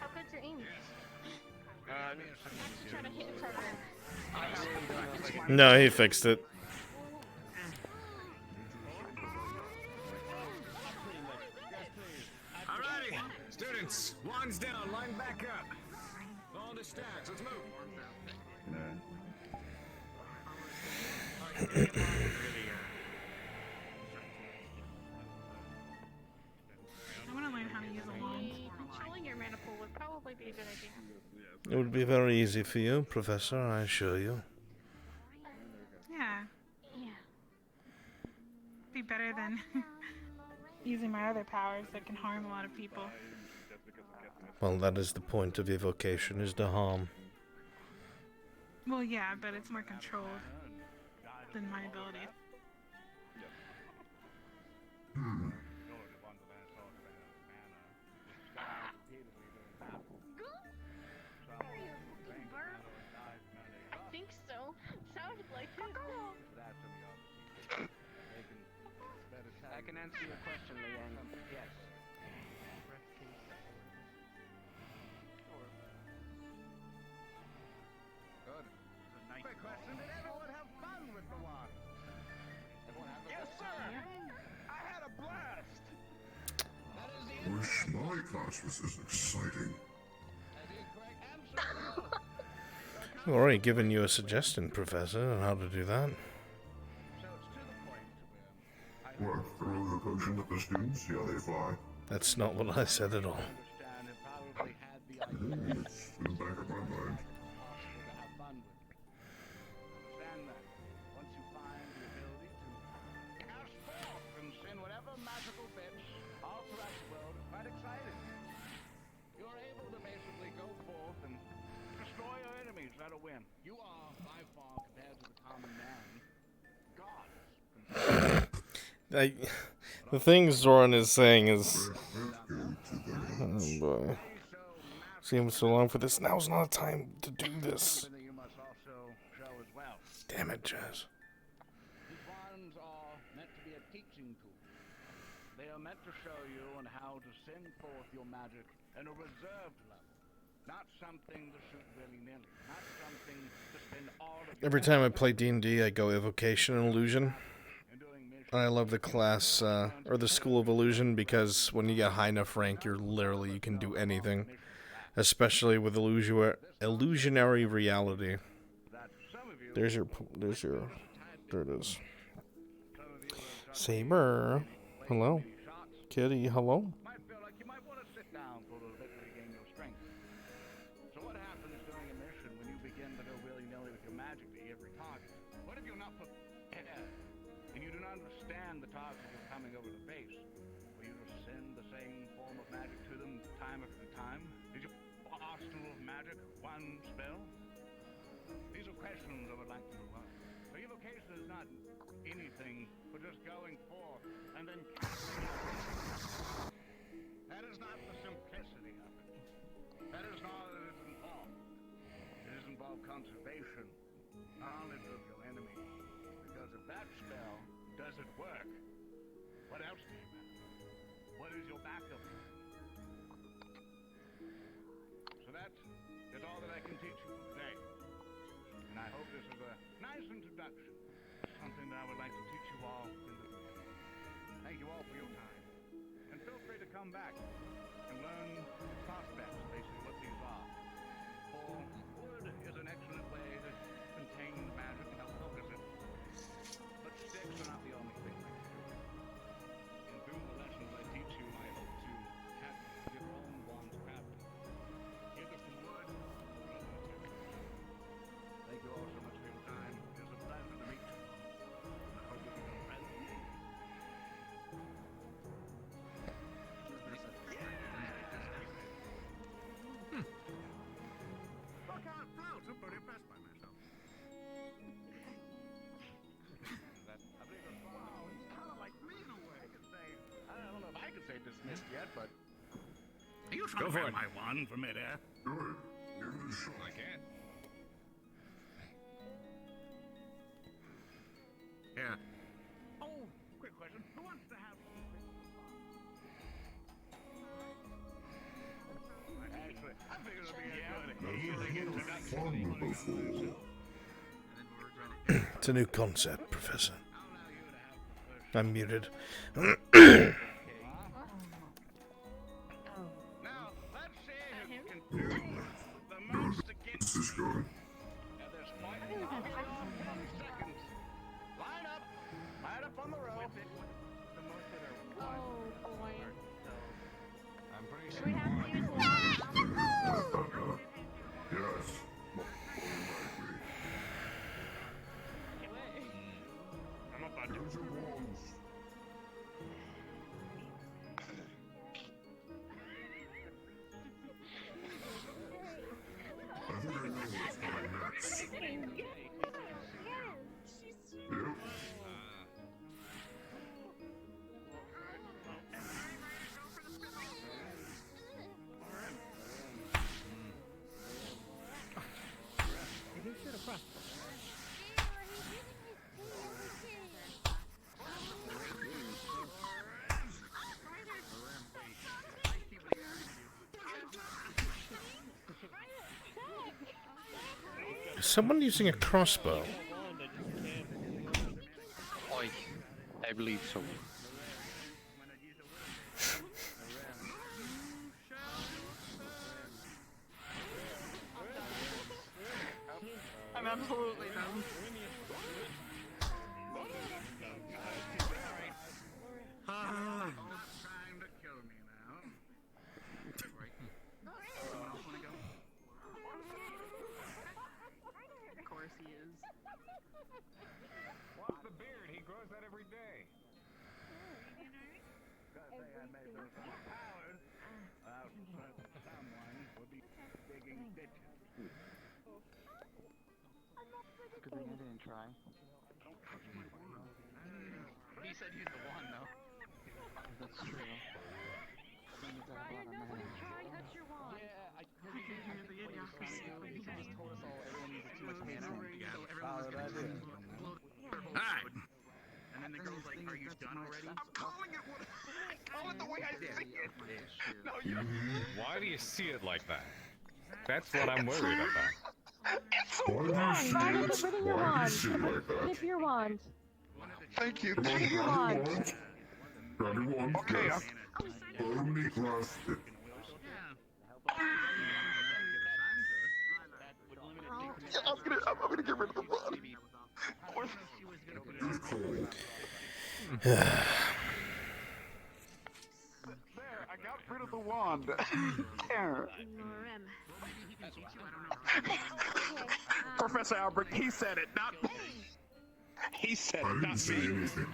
[SPEAKER 2] How good's your aim? Try to hit harder.
[SPEAKER 1] No, he fixed it.
[SPEAKER 6] Alrighty, students, wands down, line back up. Fall into stacks, let's move.
[SPEAKER 11] I want to learn how to use a wand.
[SPEAKER 2] Controlling your mana pool would probably be a good idea.
[SPEAKER 1] It would be very easy for you, Professor, I assure you.
[SPEAKER 11] Yeah.
[SPEAKER 2] Yeah.
[SPEAKER 11] Be better than using my other powers that can harm a lot of people.
[SPEAKER 1] Well, that is the point of evocation, is to harm.
[SPEAKER 11] Well, yeah, but it's more controlled than my ability.
[SPEAKER 2] I think so. Sounded like it.
[SPEAKER 10] I can answer your question, Liang. Yes.
[SPEAKER 9] Good. Quick question, did everyone have fun with the wand? Everyone have
[SPEAKER 12] Yes, sir. I had a blast.
[SPEAKER 15] Wish my class was as exciting.
[SPEAKER 1] I've already given you a suggestion, Professor, on how to do that.
[SPEAKER 15] What, throw the potion at the students? See how they fly?
[SPEAKER 1] That's not what I said at all.
[SPEAKER 15] It's in the back of my mind.
[SPEAKER 9] Understand that. Once you find the ability to cast forth and send whatever magical bits all throughout the world, it's quite exciting. You're able to basically go forth and destroy your enemies. That'll win. You are, by far, compared to the common man, gods.
[SPEAKER 1] The thing Zoran is saying is... Oh boy. Seems so long for this. Now's not a time to do this. Damn it, Jazz.
[SPEAKER 9] These wands are meant to be a teaching tool. They are meant to show you on how to send forth your magic in a reserved level. Not something to shoot willy-nilly. Not something to spend all of your
[SPEAKER 1] Every time I play D&D, I go Evocation and Illusion. And I love the class, or the School of Illusion, because when you get high enough rank, you can do anything. Especially with illusionary reality. There it is. Saber. Hello. Kitty, hello.
[SPEAKER 9] might feel like you might want to sit down for a little bit to regain your strength. So what happens during a mission when you begin to go willy-nilly with your magic to every target? What if you're not prepared and you do not understand the target you're coming over the base? Will you just send the same form of magic to them time after time? Is your arsenal of magic one spell? These are questions I would like to know. So your vocation is not anything but just going forth and then casting out. That is not the simplicity of it. That is not what it is involved. It is involved conservation, knowledge of your enemy. Because if that spell doesn't work, what else do you have? What is your backup plan? So that is all that I can teach you today. And I hope this is a nice introduction. Something that I would like to teach you all in the future. Thank you all for your time. And feel free to come back and learn prospects, basically what these are. For wood is an excellent way to contain magic and help focus it. But sticks are not the only thing I can do. And through the lessons I teach you, I hope to have your own wand crafted. Either from wood or other materials. Thank you all so much for your time. It was a pleasure to meet you. And I hope you become friends with me. I can't float. I'm pretty impressed by myself. I believe it's wow. It's kind of like me in a way. I don't know if I could say dismissed yet, but are you trying to grab my wand from midair?
[SPEAKER 15] Good. Give it a shot.
[SPEAKER 9] I can. Yeah. Oh, quick question. Who wants to have? Actually, I figured it'd be a good
[SPEAKER 15] Fun before.
[SPEAKER 1] It's a new concept, Professor. I'm muted.
[SPEAKER 9] Now, let's see who can do the most to get
[SPEAKER 15] This is good.
[SPEAKER 9] at this point. I'll give you all 10 seconds. Line up on the row.
[SPEAKER 2] Oh boy.
[SPEAKER 6] I'm pretty
[SPEAKER 2] Do
[SPEAKER 6] sure.
[SPEAKER 2] we have to use one?
[SPEAKER 15] Yes.
[SPEAKER 9] I'm about to.
[SPEAKER 15] Use your wands. I think I know what's coming next. Yep.
[SPEAKER 8] He should have crossed.
[SPEAKER 1] Is someone using a crossbow?
[SPEAKER 10] I believe so.
[SPEAKER 13] I'm absolutely dumb.
[SPEAKER 9] Trying to kill me now. Someone else wanna go?
[SPEAKER 13] Of course he is.
[SPEAKER 6] What's the beard? He grows that every day.
[SPEAKER 9] Gotta say I made those powers. Someone would be digging ditches.
[SPEAKER 10] Good thing I didn't try.
[SPEAKER 3] He said use the wand, though.
[SPEAKER 10] That's true.
[SPEAKER 2] Ryan, nobody try touch your wand.
[SPEAKER 3] Yeah, he just told us all everyone uses too much mana. So everyone was gonna blow their whole
[SPEAKER 9] Alright.
[SPEAKER 3] And then the girl's like, are you done already? I'm calling it what I call it the way I see it. No, you
[SPEAKER 6] Why do you see it like that? That's what I'm worried about.
[SPEAKER 15] Why do you see it? Why do you see it like that?
[SPEAKER 2] Flip your wand.
[SPEAKER 3] Thank you.
[SPEAKER 15] Come on, grab your wand. Grab your wand.
[SPEAKER 3] Okay,
[SPEAKER 15] Yes. Firmly grasp it.
[SPEAKER 3] I'm gonna get rid of the wand.
[SPEAKER 15] It's cold.
[SPEAKER 3] There, I got rid of the wand. There. Professor Albrecht, he said it, not me. He said
[SPEAKER 15] I
[SPEAKER 3] it,
[SPEAKER 15] didn't
[SPEAKER 3] not
[SPEAKER 15] say
[SPEAKER 3] me.
[SPEAKER 15] anything.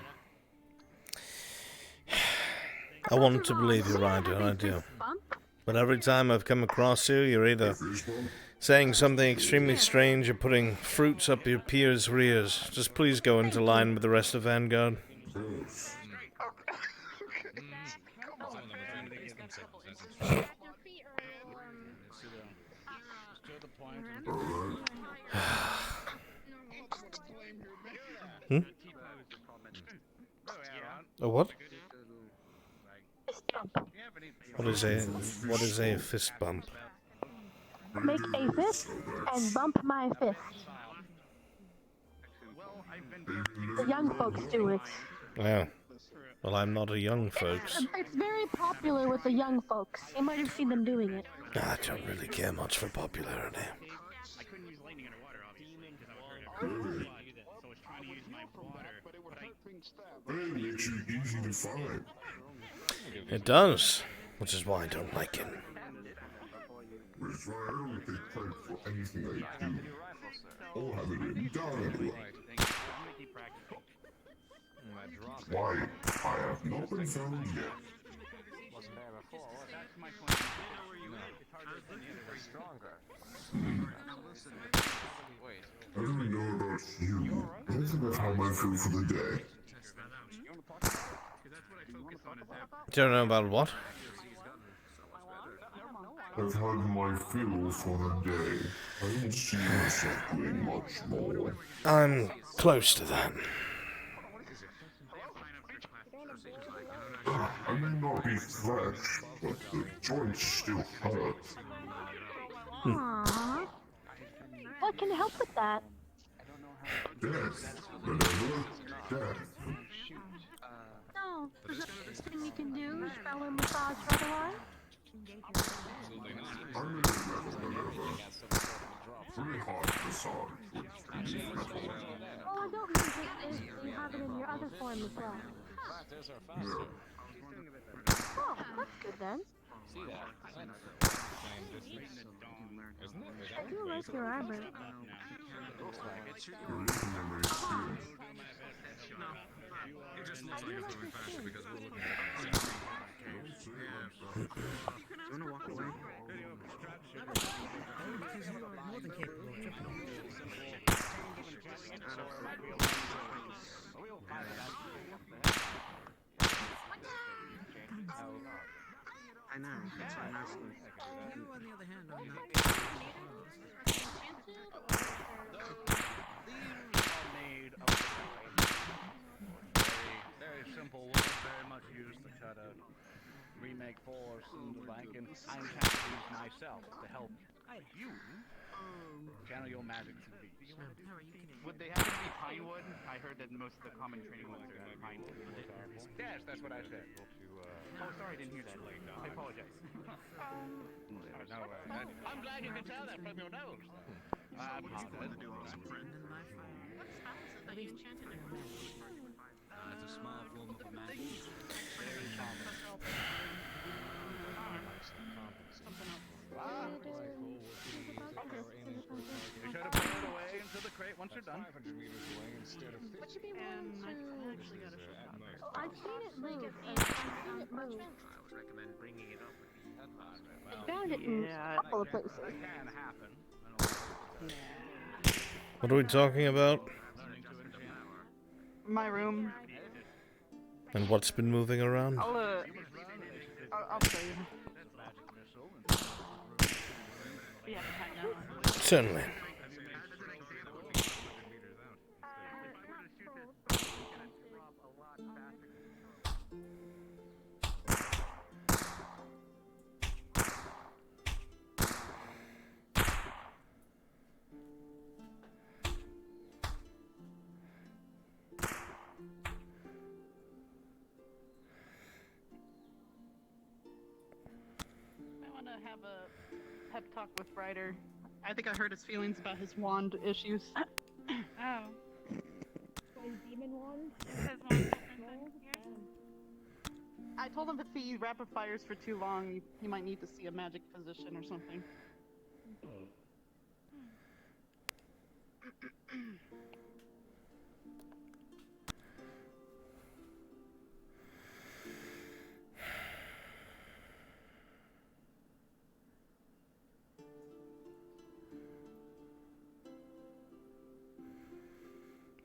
[SPEAKER 1] I want to believe you, Ryder, I do. But every time I've come across you, you're either saying something extremely strange or putting fruits up your peers' rears. Just please go into line with the rest of Vanguard. Hmm? A what? What is a fist bump?
[SPEAKER 2] Make a fist and bump my fist. The young folks do it.
[SPEAKER 1] Yeah. Well, I'm not a young folks.
[SPEAKER 2] It's very popular with the young folks. You might have seen them doing it.
[SPEAKER 1] I don't really care much for popularity.
[SPEAKER 5] I couldn't use lightning underwater, obviously, because I was hurt. So I was trying to use my water, but
[SPEAKER 15] It makes you easy to find.
[SPEAKER 1] It does, which is why I don't like it.
[SPEAKER 15] Which is why I don't take credit for anything I do. Or have it written down anyway. Why, I have not been found yet. I don't really know about you. I think I've had my fill for the day.
[SPEAKER 1] Don't know about what?
[SPEAKER 15] I've had my fill for the day. I don't see myself doing much more.
[SPEAKER 1] I'm close to that.
[SPEAKER 15] I may not be fresh, but the joints still hurt.
[SPEAKER 2] Aww. What can help with that?
[SPEAKER 15] Death. Remember? Death.
[SPEAKER 2] No. Is there anything you can do? Spell or massage or otherwise?
[SPEAKER 15] I'm in Minerva. Pretty hard to massage.
[SPEAKER 2] Oh, I don't mean just if you have it in your other form as well.
[SPEAKER 15] Yeah.
[SPEAKER 2] Oh, that's good then. I do like your armor.
[SPEAKER 6] It just looks like it's moving faster because we're looking at it.
[SPEAKER 3] You wanna walk away?
[SPEAKER 8] Because you are more than capable of tripping over.
[SPEAKER 3] I know, that's why I'm asking.
[SPEAKER 8] You, on the other hand, are not.
[SPEAKER 9] These are made of very simple wood, very much used to cut out remake force and the like, and I intend to use myself to help you channel your magic through these.
[SPEAKER 5] would they have to be pine wood? I heard that most of the common training woods are pine wood.
[SPEAKER 9] Yes, that's what I said.
[SPEAKER 5] Oh, sorry, I didn't hear that. I apologize.
[SPEAKER 9] I'm glad you can tell that from your nose.
[SPEAKER 6] It's a small form of magic.
[SPEAKER 9] You should have put it away into the crate once you're done.
[SPEAKER 6] 500 meters away instead of 50.
[SPEAKER 2] I've seen it move. I've seen it move.
[SPEAKER 10] I would recommend bringing it up with the headmaster.
[SPEAKER 2] I found it in a couple of places.
[SPEAKER 9] Can happen.
[SPEAKER 1] What are we talking about?
[SPEAKER 13] My room.
[SPEAKER 1] And what's been moving around?
[SPEAKER 13] I'll show you. Yeah,
[SPEAKER 1] Certainly.
[SPEAKER 13] I want to have a pep talk with Ryder. I think I heard his feelings about his wand issues.
[SPEAKER 11] Oh.
[SPEAKER 2] His demon wand?
[SPEAKER 11] It says one's different than yours?
[SPEAKER 13] I told him if he rapid fires for too long, he might need to see a magic physician or something.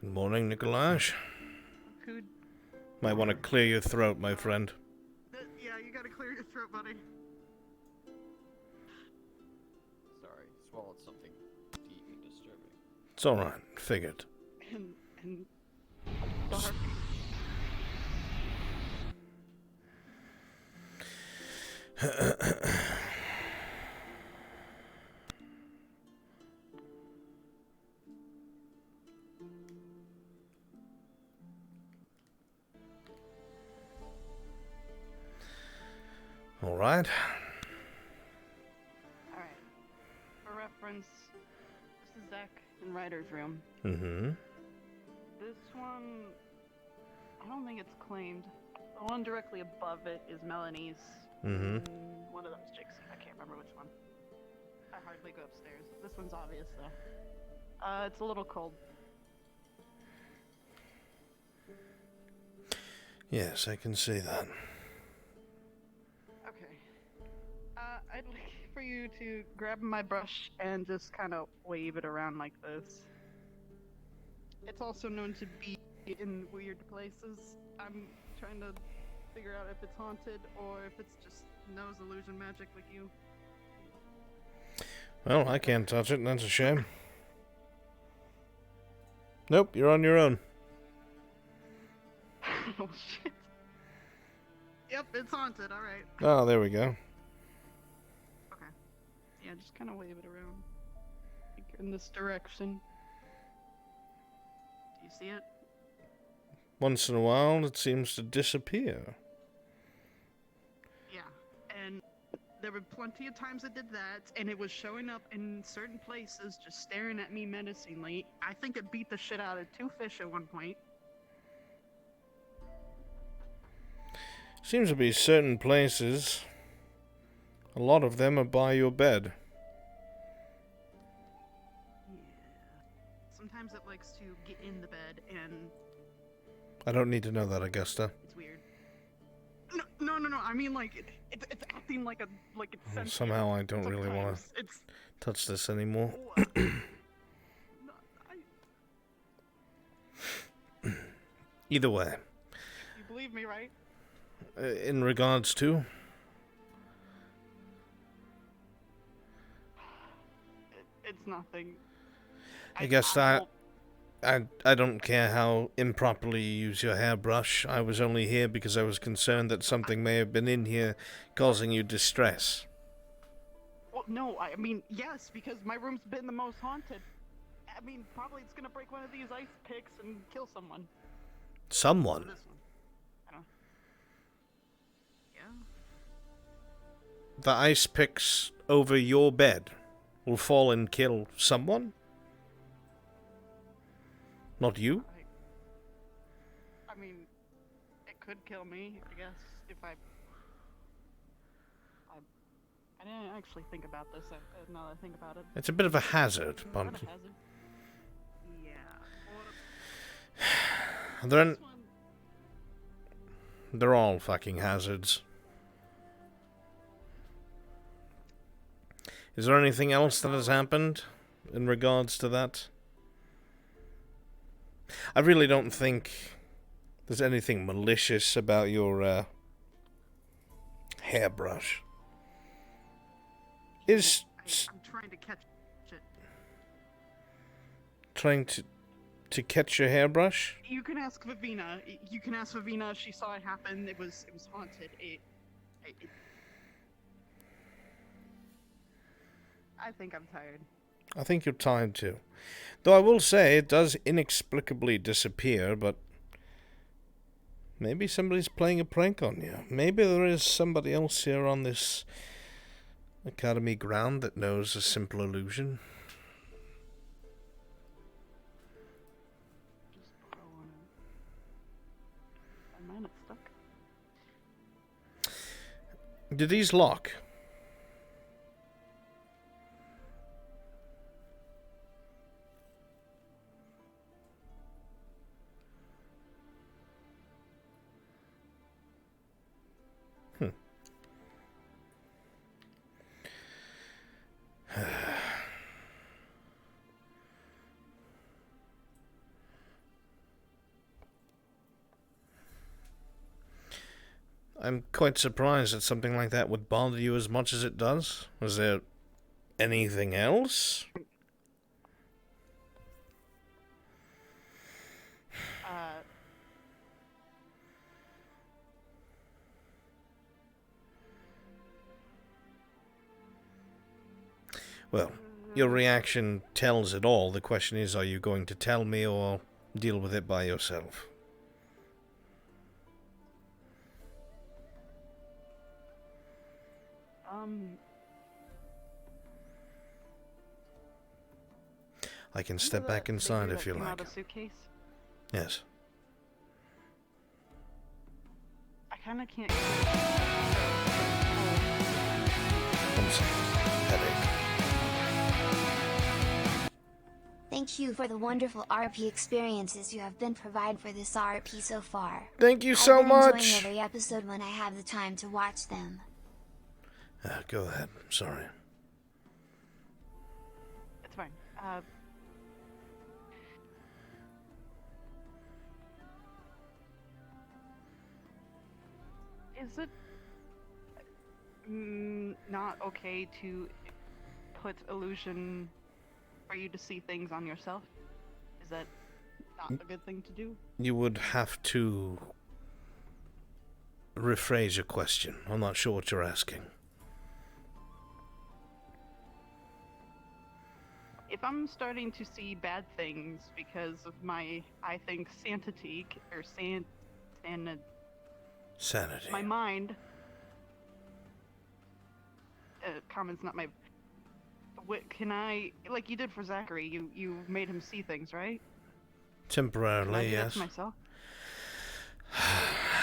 [SPEAKER 1] Good morning, Nikolaj.
[SPEAKER 13] Who?
[SPEAKER 1] Might want to clear your throat, my friend.
[SPEAKER 13] Yeah, you gotta clear your throat, buddy.
[SPEAKER 7] Sorry, swallowed something deep and disturbing.
[SPEAKER 1] It's alright, figured.
[SPEAKER 13] And dark.
[SPEAKER 1] Alright.
[SPEAKER 13] Alright. For reference, this is Zach in Ryder's room.
[SPEAKER 1] Mm-hmm.
[SPEAKER 13] This one, I don't think it's claimed. The one directly above it is Melanie's.
[SPEAKER 1] Mm-hmm.
[SPEAKER 13] One of them's Jixie. I can't remember which one. I hardly go upstairs. This one's obvious, though. It's a little cold.
[SPEAKER 1] Yes, I can see that.
[SPEAKER 13] Okay. I'd like for you to grab my brush and just kind of wave it around like this. It's also known to be in weird places. I'm trying to figure out if it's haunted or if it's just nose illusion magic like you.
[SPEAKER 1] Well, I can't touch it, and that's a shame. Nope, you're on your own.
[SPEAKER 13] Oh shit. Yep, it's haunted, alright.
[SPEAKER 1] Oh, there we go.
[SPEAKER 13] Okay. Yeah, just kind of wave it around. Like in this direction. Do you see it?
[SPEAKER 1] Once in a while, it seems to disappear.
[SPEAKER 13] Yeah, and there were plenty of times I did that, and it was showing up in certain places, just staring at me menacingly. I think it beat the shit out of 2 fish at one point.
[SPEAKER 1] Seems to be certain places. A lot of them are by your bed.
[SPEAKER 13] Yeah. Sometimes it likes to get in the bed, and
[SPEAKER 1] I don't need to know that, Augusta.
[SPEAKER 13] it's weird. No. I mean, like it's acting like it's sentient.
[SPEAKER 1] Somehow I don't really want
[SPEAKER 13] Sometimes it's
[SPEAKER 1] to touch this anymore. Either way.
[SPEAKER 13] You believe me, right?
[SPEAKER 1] In regards to?
[SPEAKER 13] It's nothing.
[SPEAKER 1] I guess I don't care how improperly you use your hairbrush. I was only here because I was concerned that something may have been in here causing you distress.
[SPEAKER 13] Well, no, I mean, yes, because my room's been the most haunted. I mean, probably it's gonna break one of these ice picks and kill someone.
[SPEAKER 1] Someone?
[SPEAKER 13] This one. I don't. Yeah.
[SPEAKER 1] The ice picks over your bed will fall and kill someone? Not you?
[SPEAKER 13] I mean, it could kill me, I guess, if I didn't actually think about this. Now that I think about it.
[SPEAKER 1] It's a bit of a hazard, but...
[SPEAKER 13] Not a hazard. Yeah.
[SPEAKER 1] They're all fucking hazards. Is there anything else that has happened in regards to that? I really don't think there's anything malicious about your hairbrush.
[SPEAKER 13] I'm trying to catch it.
[SPEAKER 1] Trying to catch your hairbrush?
[SPEAKER 13] You can ask Vivina. You can ask Vivina if she saw it happen. It was haunted. I think I'm tired.
[SPEAKER 1] I think you're tired too. Though I will say it does inexplicably disappear, but maybe somebody's playing a prank on you. Maybe there is somebody else here on this Academy ground that knows a simple illusion.
[SPEAKER 13] Just throwing it. Man, it's stuck.
[SPEAKER 1] Did these lock? I'm quite surprised that something like that would bother you as much as it does. Was there anything else? Well, your reaction tells it all. The question is, are you going to tell me or deal with it by yourself? I can step back inside if you like.
[SPEAKER 13] Out of suitcase?
[SPEAKER 1] Yes.
[SPEAKER 13] I kind of can't.
[SPEAKER 1] I'm sorry. Headache.
[SPEAKER 17] Thank you for the wonderful RP experiences you have been provided for this RP so far.
[SPEAKER 1] Thank you so
[SPEAKER 17] I've been
[SPEAKER 1] much.
[SPEAKER 17] enjoying every episode when I have the time to watch them.
[SPEAKER 1] Go ahead. I'm sorry.
[SPEAKER 13] It's fine. Is it not okay to put illusion for you to see things on yourself? Is that not a good thing to do?
[SPEAKER 1] You would have to rephrase your question. I'm not sure what you're asking.
[SPEAKER 13] If I'm starting to see bad things because of my, I think, sanity, or
[SPEAKER 1] sanity.
[SPEAKER 13] My mind. Common's not my. What can I, like you did for Zachary? You made him see things, right?
[SPEAKER 1] Temporarily,
[SPEAKER 13] Can I do that
[SPEAKER 1] yes.
[SPEAKER 13] to myself?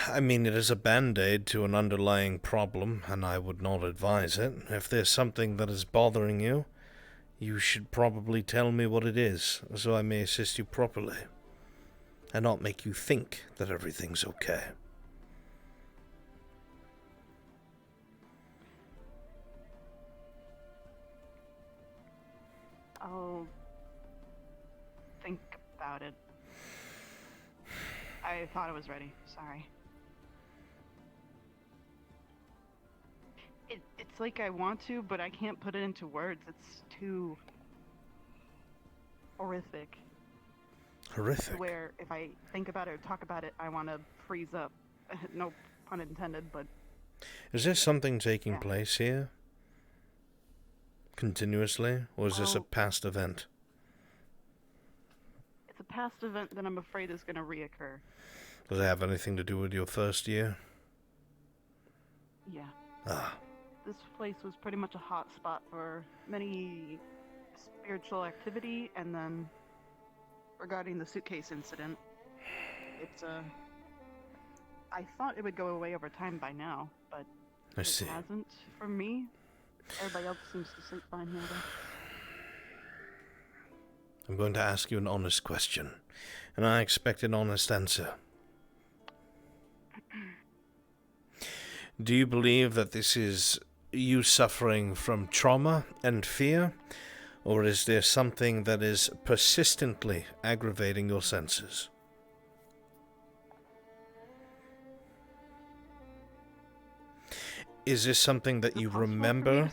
[SPEAKER 1] I mean, it is a band-aid to an underlying problem, and I would not advise it. If there's something that is bothering you, you should probably tell me what it is, so I may assist you properly, and not make you think that everything's okay.
[SPEAKER 13] I'll think about it. I thought I was ready. Sorry. It's like I want to, but I can't put it into words. It's too horrific.
[SPEAKER 1] Horrific?
[SPEAKER 13] Where if I think about it or talk about it, I want to freeze up. No pun intended, but...
[SPEAKER 1] Is there something taking place here? Continuously? Or is this a past event?
[SPEAKER 13] It's a past event that I'm afraid is going to reoccur.
[SPEAKER 1] Does it have anything to do with your first year?
[SPEAKER 13] Yeah.
[SPEAKER 1] Ah.
[SPEAKER 13] This place was pretty much a hot spot for many spiritual activity, and then regarding the suitcase incident, it's I thought it would go away over time by now, but it hasn't for me. Everybody else seems to sleep fine here, though.
[SPEAKER 1] I'm going to ask you an honest question, and I expect an honest answer. Do you believe that this is you suffering from trauma and fear, or is there something that is persistently aggravating your senses? Is this something that you remember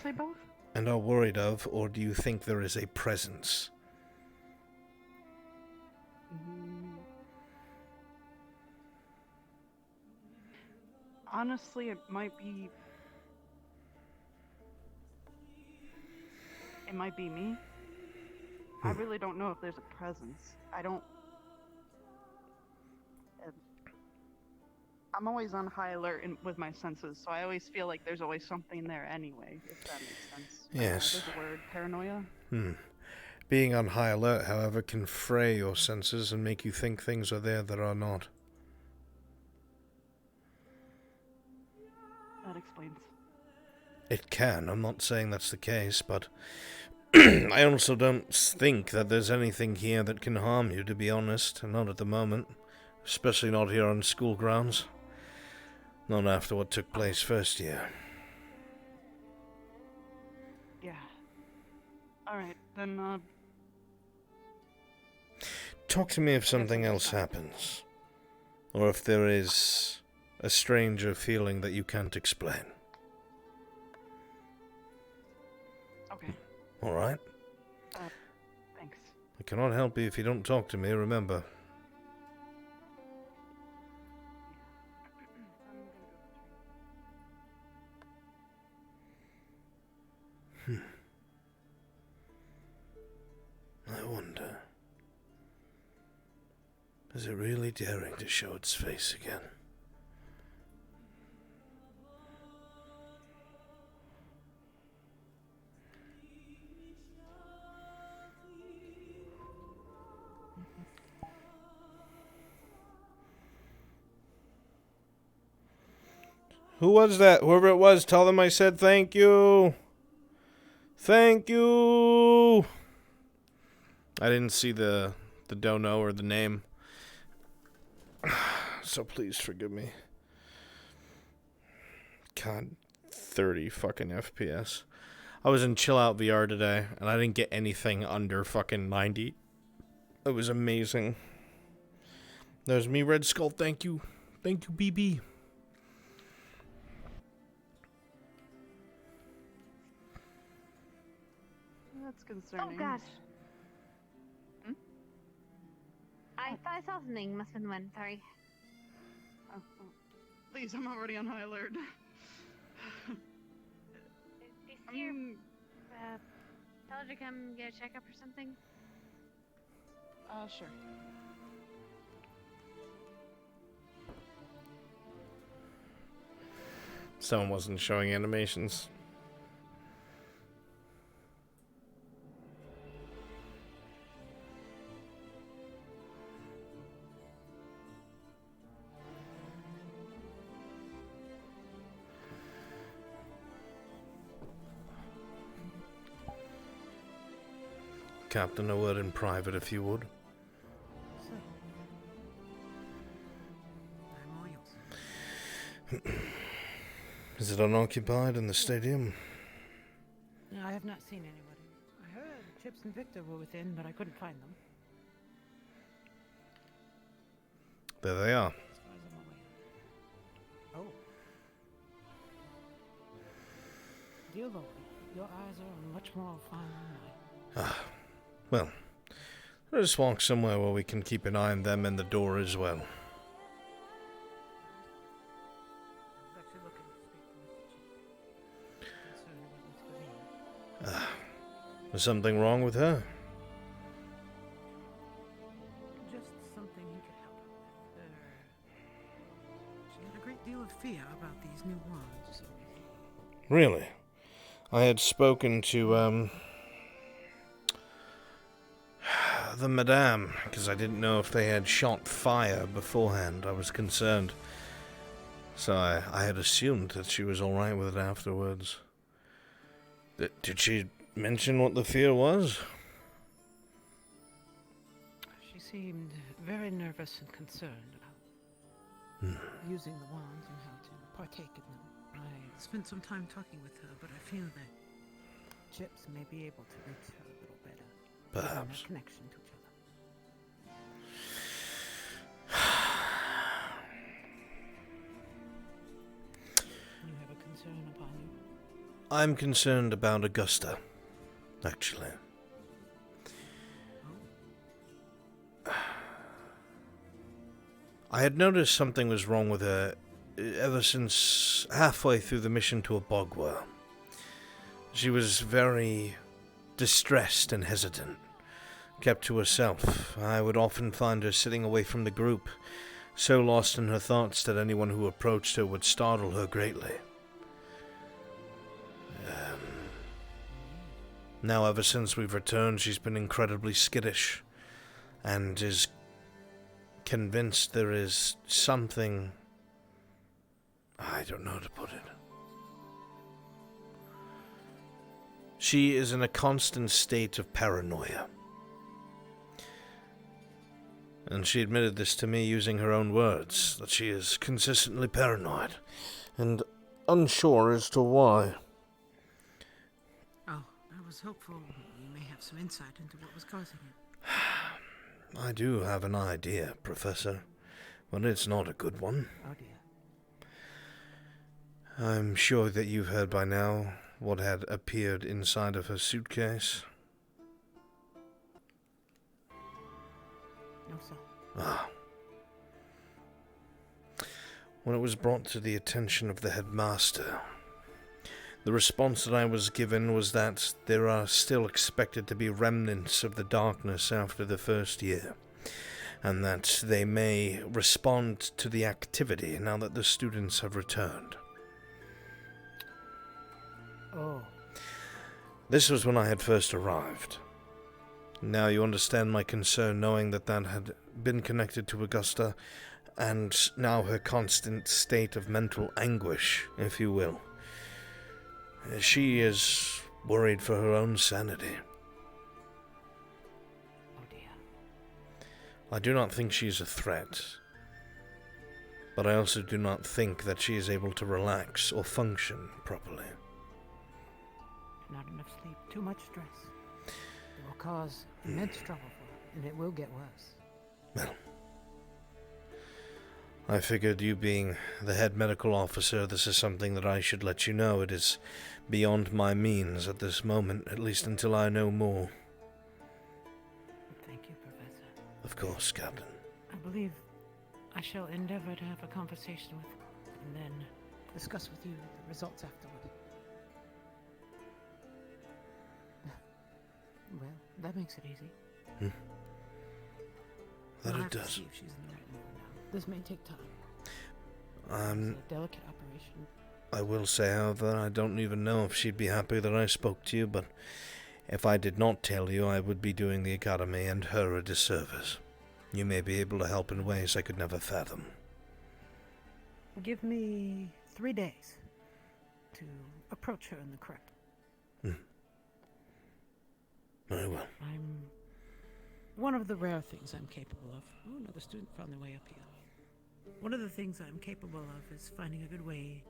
[SPEAKER 1] and are worried of, or do you think there is a presence?
[SPEAKER 13] Honestly, it might be me. I really don't know if there's a presence. I'm always on high alert with my senses, so I always feel like there's always something there anyway, if that makes sense.
[SPEAKER 1] Yes.
[SPEAKER 13] There's a word, paranoia.
[SPEAKER 1] Being on high alert, however, can fray your senses and make you think things are there that are not.
[SPEAKER 13] That explains.
[SPEAKER 1] It can. I'm not saying that's the case, but I also don't think that there's anything here that can harm you, to be honest. Not at the moment. Especially not here on school grounds. Not after what took place first year.
[SPEAKER 13] Yeah. Alright, then,
[SPEAKER 1] Talk to me if something else happens. Or if there is a stranger feeling that you can't explain.
[SPEAKER 13] Okay.
[SPEAKER 1] Alright?
[SPEAKER 13] Thanks.
[SPEAKER 1] I cannot help you if you don't talk to me, remember. I wonder, is it really daring to show its face again? Who was that? Whoever it was, tell them I said thank you. Thank you. I didn't see the dono or the name. So please forgive me. God, 30 fucking FPS. I was in Chill Out VR today, and I didn't get anything under fucking 90. It was amazing. There's me, Red Skull. Thank you. Thank you, BB.
[SPEAKER 13] That's concerning.
[SPEAKER 14] Oh gosh. I thought I saw something. Must have been one. Sorry.
[SPEAKER 13] Oh. Please, I'm already on high alert.
[SPEAKER 14] Is your tell her to come get a checkup or something?
[SPEAKER 13] Sure.
[SPEAKER 1] Someone wasn't showing animations. Captain, a word in private, if you would. Is it unoccupied in the stadium?
[SPEAKER 8] No, I have not seen anybody. I heard Chips and Victor were within, but I couldn't find them.
[SPEAKER 1] There they are.
[SPEAKER 8] As far as I'm aware. Oh. Dear Lord, your eyes are much more fine than mine.
[SPEAKER 1] Ah, well, let us walk somewhere where we can keep an eye on them and the door as well. Is something wrong with her?
[SPEAKER 8] Just something you could help her with. She had a great deal of fear about these new wands.
[SPEAKER 1] Really? I had spoken to, the Madame, because I didn't know if they had shot fire beforehand. I was concerned. So I had assumed that she was alright with it afterwards. Did she mention what the fear was?
[SPEAKER 8] She seemed very nervous and concerned about using the wands and how to partake in them. I spent some time talking with her, but I feel that Chips may be able to reach her a little better.
[SPEAKER 1] Perhaps.
[SPEAKER 8] A connection to each other. You have a concern upon you?
[SPEAKER 1] I'm concerned about Augusta, actually. I had noticed something was wrong with her ever since halfway through the mission to Abogwa. She was very distressed and hesitant, kept to herself. I would often find her sitting away from the group, so lost in her thoughts that anyone who approached her would startle her greatly. Now, ever since we've returned, she's been incredibly skittish, and is convinced there is something... I don't know how to put it. She is in a constant state of paranoia. And she admitted this to me using her own words, that she is consistently paranoid, and unsure as to why.
[SPEAKER 8] Oh, I was hopeful you may have some insight into what was causing it.
[SPEAKER 1] I do have an idea, Professor, but it's not a good one.
[SPEAKER 8] Oh dear.
[SPEAKER 1] I'm sure that you've heard by now what had appeared inside of her suitcase.
[SPEAKER 8] No, sir.
[SPEAKER 1] Ah. When it was brought to the attention of the headmaster, the response that I was given was that there are still expected to be remnants of the darkness after the first year, and that they may respond to the activity now that the students have returned.
[SPEAKER 8] Oh.
[SPEAKER 1] This was when I had first arrived. Now you understand my concern, knowing that that had been connected to Augusta, and now her constant state of mental anguish, if you will. She is worried for her own sanity.
[SPEAKER 8] Oh dear.
[SPEAKER 1] I do not think she is a threat, but I also do not think that she is able to relax or function properly.
[SPEAKER 8] Not enough sleep, too much stress. It will cause immense trouble for her, and it will get worse.
[SPEAKER 1] Well, I figured you being the head medical officer, this is something that I should let you know. It is beyond my means at this moment, at least until I know more.
[SPEAKER 8] Thank you, Professor.
[SPEAKER 1] Of course, Captain.
[SPEAKER 8] I believe I shall endeavor to have a conversation with her, and then discuss with you the results afterward. Well, that makes it easy.
[SPEAKER 1] That
[SPEAKER 8] We'll
[SPEAKER 1] it
[SPEAKER 8] have to
[SPEAKER 1] does.
[SPEAKER 8] see if she's in the right mood now. This may take time.
[SPEAKER 1] Um,
[SPEAKER 8] It's a delicate operation.
[SPEAKER 1] I will say, however, I don't even know if she'd be happy that I spoke to you, but if I did not tell you, I would be doing the Academy and her a disservice. You may be able to help in ways I could never fathom.
[SPEAKER 8] Give me 3 days to approach her in the correct.
[SPEAKER 1] Very well.
[SPEAKER 8] I'm one of the rare things I'm capable of. Oh, another student found their way up here. One of the things I'm capable of is finding a good way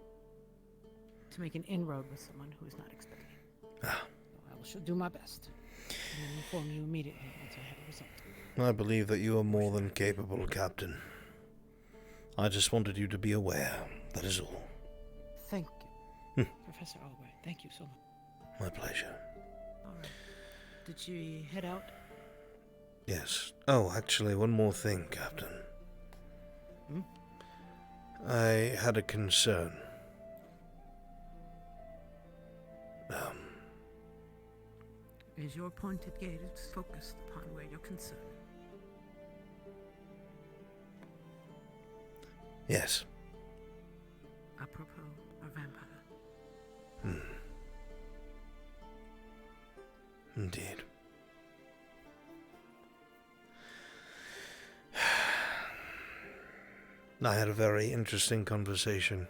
[SPEAKER 8] to make an inroad with someone who is not expecting.
[SPEAKER 1] Ah.
[SPEAKER 8] I shall do my best and inform you immediately once I have a result.
[SPEAKER 1] I believe that you are more than capable, Captain. I just wanted you to be aware, that is all.
[SPEAKER 8] Thank you, Professor Albrecht. Thank you so much.
[SPEAKER 1] My pleasure.
[SPEAKER 8] All right. Did she head out?
[SPEAKER 1] Yes. Oh, actually, one more thing, Captain. I had a concern.
[SPEAKER 8] Is your pointed gaze focused upon where you're concerned?
[SPEAKER 1] Yes.
[SPEAKER 8] Apropos a vampire.
[SPEAKER 1] Indeed. I had a very interesting conversation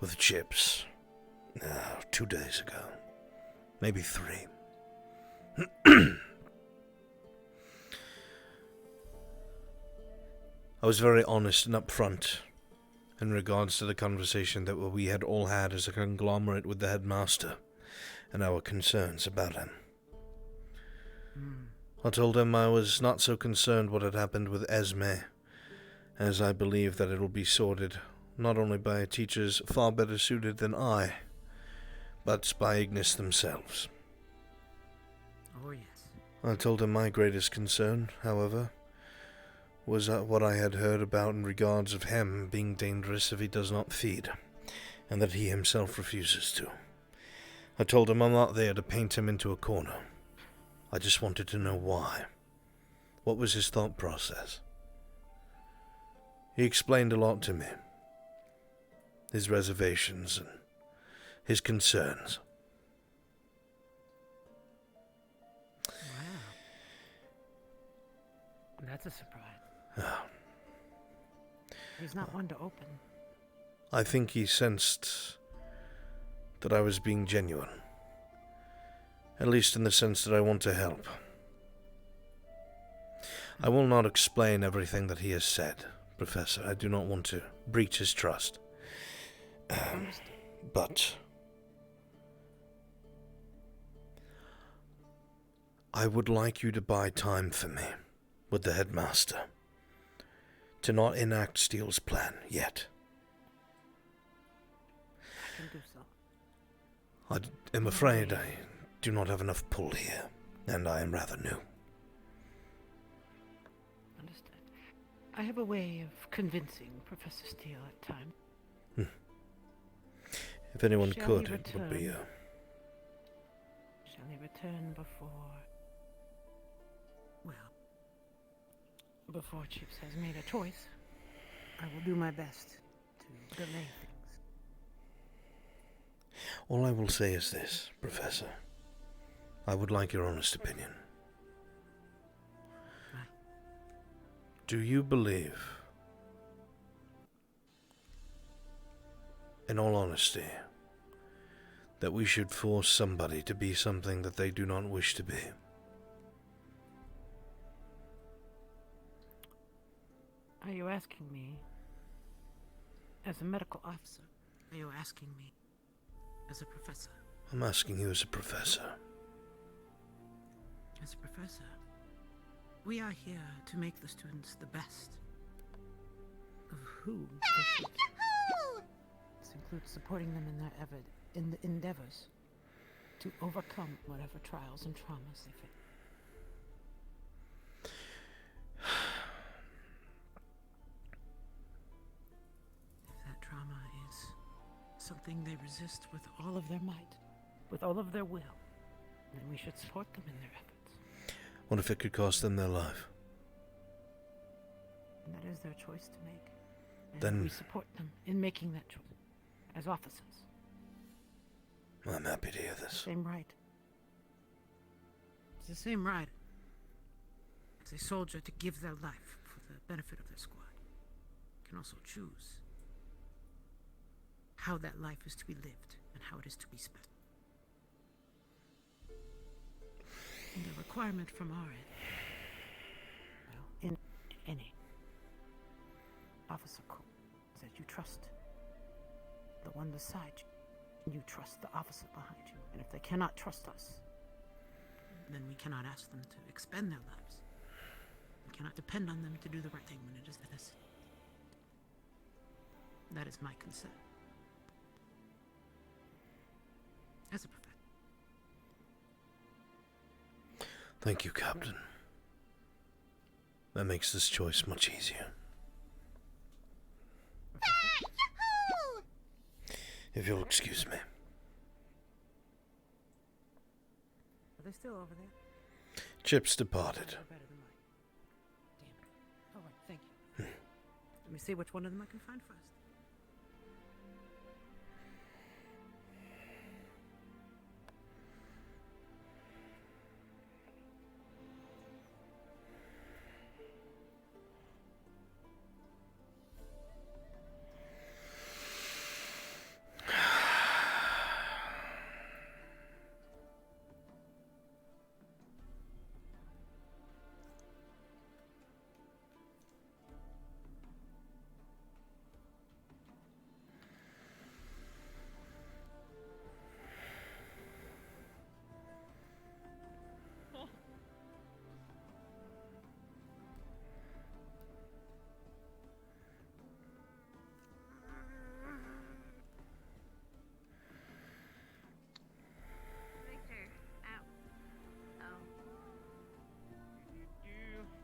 [SPEAKER 1] with Chips 2 days ago. Maybe 3. I was very honest and upfront in regards to the conversation that we had all had as a conglomerate with the headmaster and our concerns about him. I told him I was not so concerned what had happened with Esme, as I believe that it will be sorted not only by teachers far better suited than I, but by Ignis themselves.
[SPEAKER 8] Oh, yes.
[SPEAKER 1] I told him my greatest concern, however, was what I had heard about in regards of him being dangerous if he does not feed, and that he himself refuses to. I told him I'm not there to paint him into a corner. I just wanted to know why. What was his thought process? He explained a lot to me. His reservations and his concerns.
[SPEAKER 8] Wow. That's a surprise. He's not one to open.
[SPEAKER 1] I think he sensed that I was being genuine. At least in the sense that I want to help. I will not explain everything that he has said, Professor. I do not want to breach his trust. But I would like you to buy time for me with the headmaster. To not enact Steele's plan yet.
[SPEAKER 8] I can do so.
[SPEAKER 1] I am afraid I do not have enough pull here, and I am rather new.
[SPEAKER 8] Understood. I have a way of convincing Professor Steele at times.
[SPEAKER 1] If anyone
[SPEAKER 8] Shall
[SPEAKER 1] could,
[SPEAKER 8] he
[SPEAKER 1] it would be,
[SPEAKER 8] return? Shall he return before Chips has made a choice? I will do my best to delay things.
[SPEAKER 1] All I will say is this, Professor. I would like your honest opinion. Do you believe, in all honesty, that we should force somebody to be something that they do not wish to be?
[SPEAKER 8] Are you asking me as a medical officer? Are you asking me as a professor?
[SPEAKER 1] I'm asking you as a professor.
[SPEAKER 8] As a professor, we are here to make the students the best of who they should. This includes supporting them in their endeavors to overcome whatever trials and traumas they face. If that trauma is something they resist with all of their might, with all of their will, then we should support them in their efforts.
[SPEAKER 1] What if it could cost them their life?
[SPEAKER 8] And that is their choice to make. And
[SPEAKER 1] Then
[SPEAKER 8] we support them in making that choice as officers.
[SPEAKER 1] I'm happy to hear this.
[SPEAKER 8] Same right. It's the same right as a soldier to give their life for the benefit of their squad. Can also choose how that life is to be lived and how it is to be spent. And a requirement from our end, well, in any officer corps, is that you trust the one beside you. You trust the officer behind you. And if they cannot trust us, then we cannot ask them to expend their lives. We cannot depend on them to do the right thing when it is necessary. That is my concern. As a professor.
[SPEAKER 1] Thank you, Captain. That makes this choice much easier. If you'll excuse me.
[SPEAKER 8] Are they still over there?
[SPEAKER 1] Chips departed.
[SPEAKER 8] They're better than mine. Damn it. All right, thank you. Let me see which one of them I can find first.
[SPEAKER 14] Victor, ow. Oh.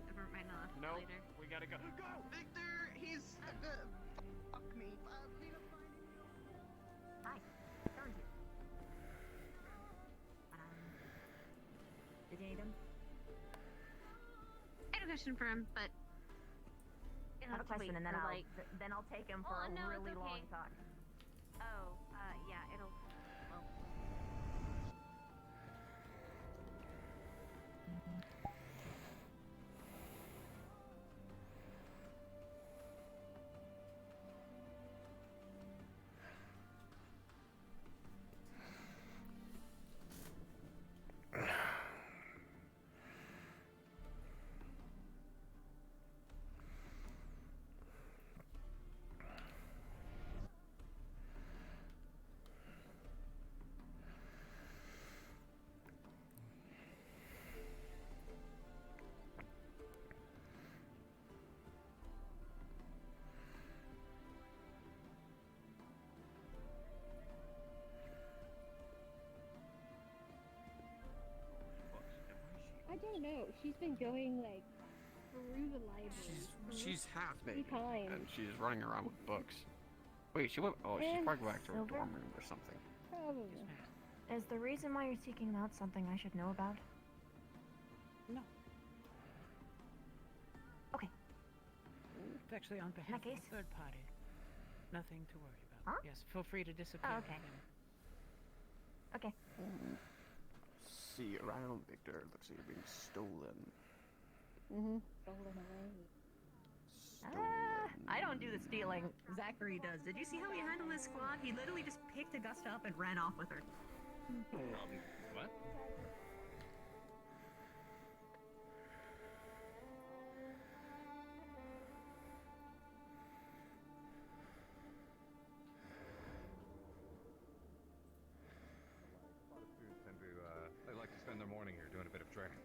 [SPEAKER 14] Never mind, I'll
[SPEAKER 12] No,
[SPEAKER 14] later.
[SPEAKER 12] we gotta go. Go, Victor! He's fuck me.
[SPEAKER 4] Hi, Darn you. Did you need him?
[SPEAKER 14] I had a question for him, but
[SPEAKER 4] I have a question, and then I'll take him for a
[SPEAKER 14] no,
[SPEAKER 4] really
[SPEAKER 14] it's okay.
[SPEAKER 4] long talk.
[SPEAKER 14] Oh, yeah, it'll. Well.
[SPEAKER 18] don't know. She's been going like through the library.
[SPEAKER 7] She's half
[SPEAKER 18] Three
[SPEAKER 7] naked,
[SPEAKER 18] times.
[SPEAKER 7] and she's running around with books. Wait, she went. Oh, she's
[SPEAKER 18] And
[SPEAKER 7] probably back to her
[SPEAKER 4] Silver?
[SPEAKER 7] dorm room or something.
[SPEAKER 18] Probably.
[SPEAKER 4] Is the reason why you're seeking them out something I should know about?
[SPEAKER 8] No.
[SPEAKER 4] Okay.
[SPEAKER 8] It's actually on behalf of
[SPEAKER 4] case?
[SPEAKER 8] a third party. Nothing to worry about.
[SPEAKER 4] Huh?
[SPEAKER 8] Yes, feel free to disappear.
[SPEAKER 4] Oh, okay. Okay.
[SPEAKER 7] See around, Victor. Looks like you're being stolen.
[SPEAKER 18] Stolen away.
[SPEAKER 4] I don't do the stealing. Zachary does. Did you see how he handled his squad? He literally just picked Augusta up and ran off with her.
[SPEAKER 6] What? They like to spend their morning here doing a bit of training.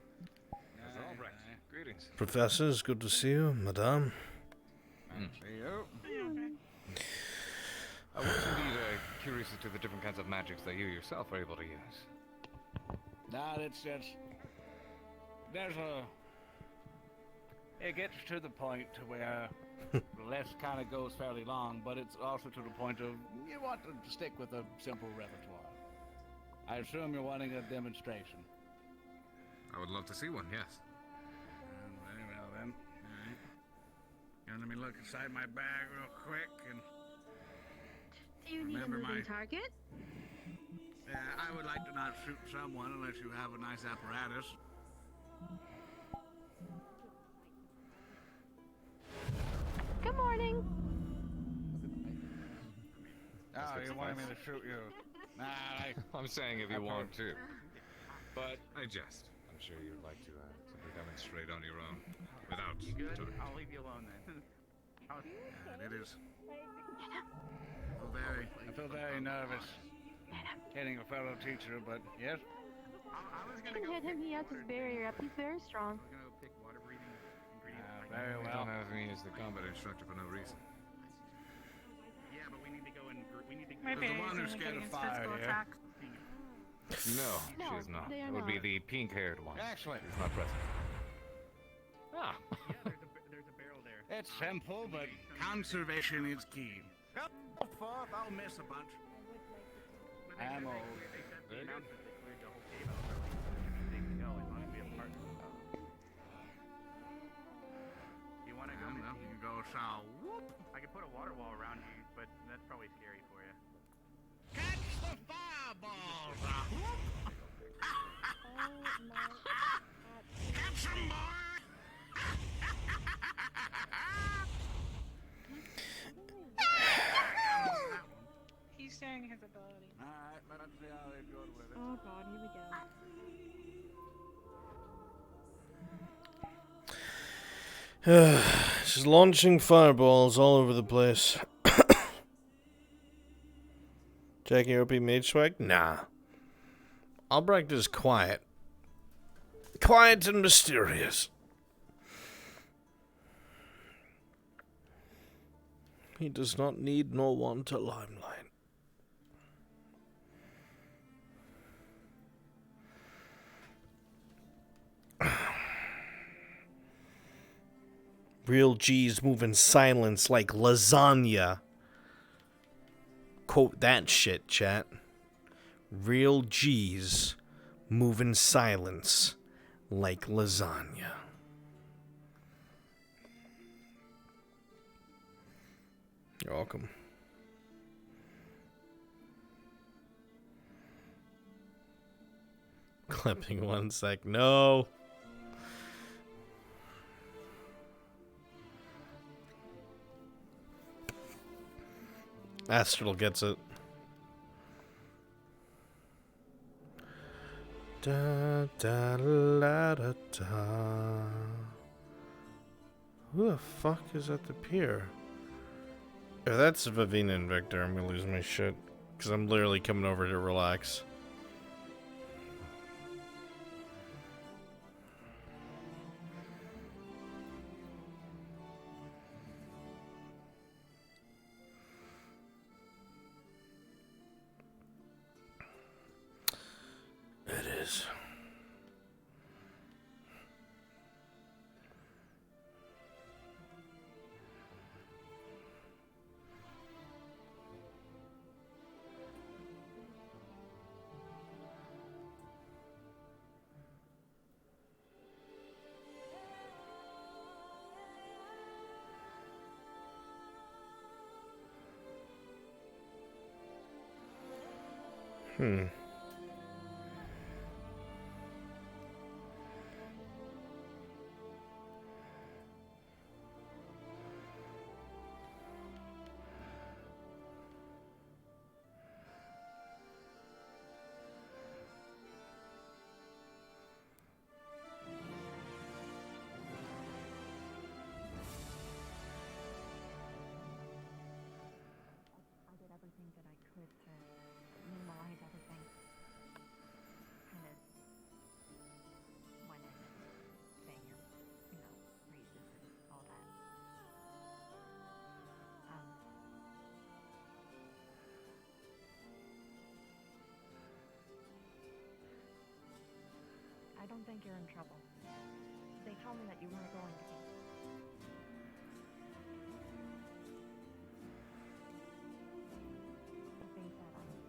[SPEAKER 6] Mr. Albrecht, greetings.
[SPEAKER 1] Professor, it's good to see you, madame.
[SPEAKER 6] See you. I was indeed curious as to the different kinds of magics that you yourself are able to use.
[SPEAKER 9] Now it's it gets to the point to where the list kind of goes fairly long, but it's also to the point of you want to stick with a simple repertoire. I assume you're wanting a demonstration.
[SPEAKER 6] I would love to see one, yes.
[SPEAKER 9] Very well then. All right. Now let me look inside my bag real quick and.
[SPEAKER 2] Do you need a
[SPEAKER 9] remember
[SPEAKER 2] moving target?
[SPEAKER 9] I would like to not shoot someone unless you have a nice apparatus.
[SPEAKER 2] Good morning.
[SPEAKER 9] Oh, you wanted me to shoot you? Nah,
[SPEAKER 6] I'm saying if you want to. But I jest. I'm sure you'd like to simply demonstrate on your own without.
[SPEAKER 5] You good?
[SPEAKER 6] tutoring.
[SPEAKER 5] I'll leave you alone then.
[SPEAKER 9] Yeah, it is. I feel very nervous hitting a fellow teacher, but yes.
[SPEAKER 5] I was
[SPEAKER 2] You
[SPEAKER 5] gonna
[SPEAKER 2] can
[SPEAKER 5] go
[SPEAKER 2] hit him.
[SPEAKER 5] pick
[SPEAKER 2] He has
[SPEAKER 5] water
[SPEAKER 2] his barrier up. He's very strong.
[SPEAKER 5] I was gonna go pick water breathing ingredients.
[SPEAKER 9] Very
[SPEAKER 6] You
[SPEAKER 9] well.
[SPEAKER 6] don't have me as the combat instructor for no reason.
[SPEAKER 5] Yeah, but we need to go in. We need to.
[SPEAKER 11] My
[SPEAKER 9] There's the
[SPEAKER 11] fairy's
[SPEAKER 9] one who's
[SPEAKER 11] only
[SPEAKER 9] scared
[SPEAKER 11] good
[SPEAKER 9] of
[SPEAKER 11] against
[SPEAKER 9] fire
[SPEAKER 11] physical
[SPEAKER 9] here.
[SPEAKER 11] attacks.
[SPEAKER 6] No,
[SPEAKER 2] No,
[SPEAKER 6] she's not.
[SPEAKER 2] they are
[SPEAKER 6] It would be
[SPEAKER 2] not.
[SPEAKER 6] the pink-haired one.
[SPEAKER 9] Actually,
[SPEAKER 6] She's not present. Ah.
[SPEAKER 5] Yeah, there's a barrel there.
[SPEAKER 9] it's simple, but conservation is key. Go forth, I'll miss a bunch. I'm old.
[SPEAKER 5] The announcement that cleared the whole cave out early. They can go as long as we have partners. You want to go?
[SPEAKER 9] Well, you can go south.
[SPEAKER 5] I could put a water wall around you, but that's probably scary for you.
[SPEAKER 9] Catch the fireballs! Catch some more!
[SPEAKER 11] He's sharing his ability.
[SPEAKER 9] Alright, let's see how they do it with it.
[SPEAKER 2] Oh god, here we go.
[SPEAKER 1] Just launching fireballs all over the place. Jackie RP mage swag? Nah. Albrecht is quiet. Quiet and mysterious. He does not need nor want a limelight. Real G's move in silence like lasagna. Quote that shit, chat. Real G's move in silence like lasagna. You're welcome. Clipping 1 sec. No. Astral gets it. Da da la da da. Who the fuck is at the pier? If that's Vivina and Victor, I'm gonna lose my shit. Because I'm literally coming over to relax. It is. Hmm.
[SPEAKER 4] I did everything that I could to minimize everything. Kind of went in and saying your, reasons and all that. I don't think you're in trouble. They told me that you weren't going to be. That being said, I don't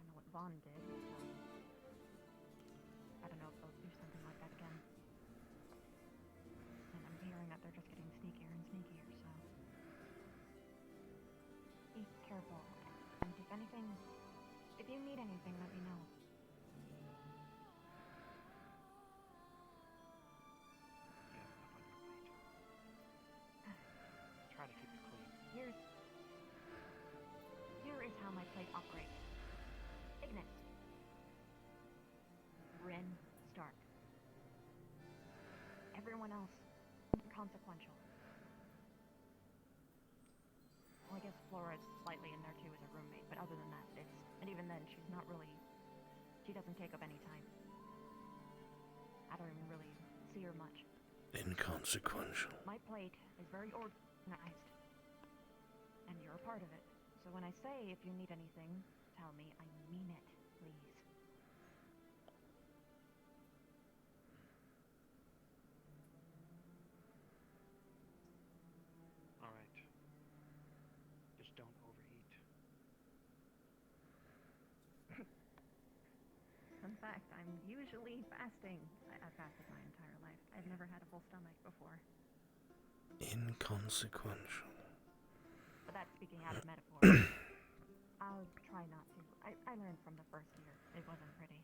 [SPEAKER 4] know what Vaughn did. I don't know if they'll do something like that again. And I'm hearing that they're just getting sneakier and sneakier, so... Be careful. And if anything... If you need anything, let me know.
[SPEAKER 19] Try to keep it clean.
[SPEAKER 4] Here is how my plate operates. Ignis. Rin, Stark. Everyone else, inconsequential. Well, I guess Flora's slightly in there too as a roommate, but other than that, and even then, she's not really, she doesn't take up any time. I don't even really see her much.
[SPEAKER 1] Inconsequential.
[SPEAKER 4] My plate is very organized, and you're a part of it. So when I say if you need anything, tell me. I mean it, please.
[SPEAKER 19] All right. Just don't overeat.
[SPEAKER 4] Fun fact, I'm usually fasting. I've fasted my entire life. I've never had a full stomach before.
[SPEAKER 1] Inconsequential.
[SPEAKER 4] But that's speaking out of metaphor. I'll try not to. I learned from the first year. It wasn't pretty.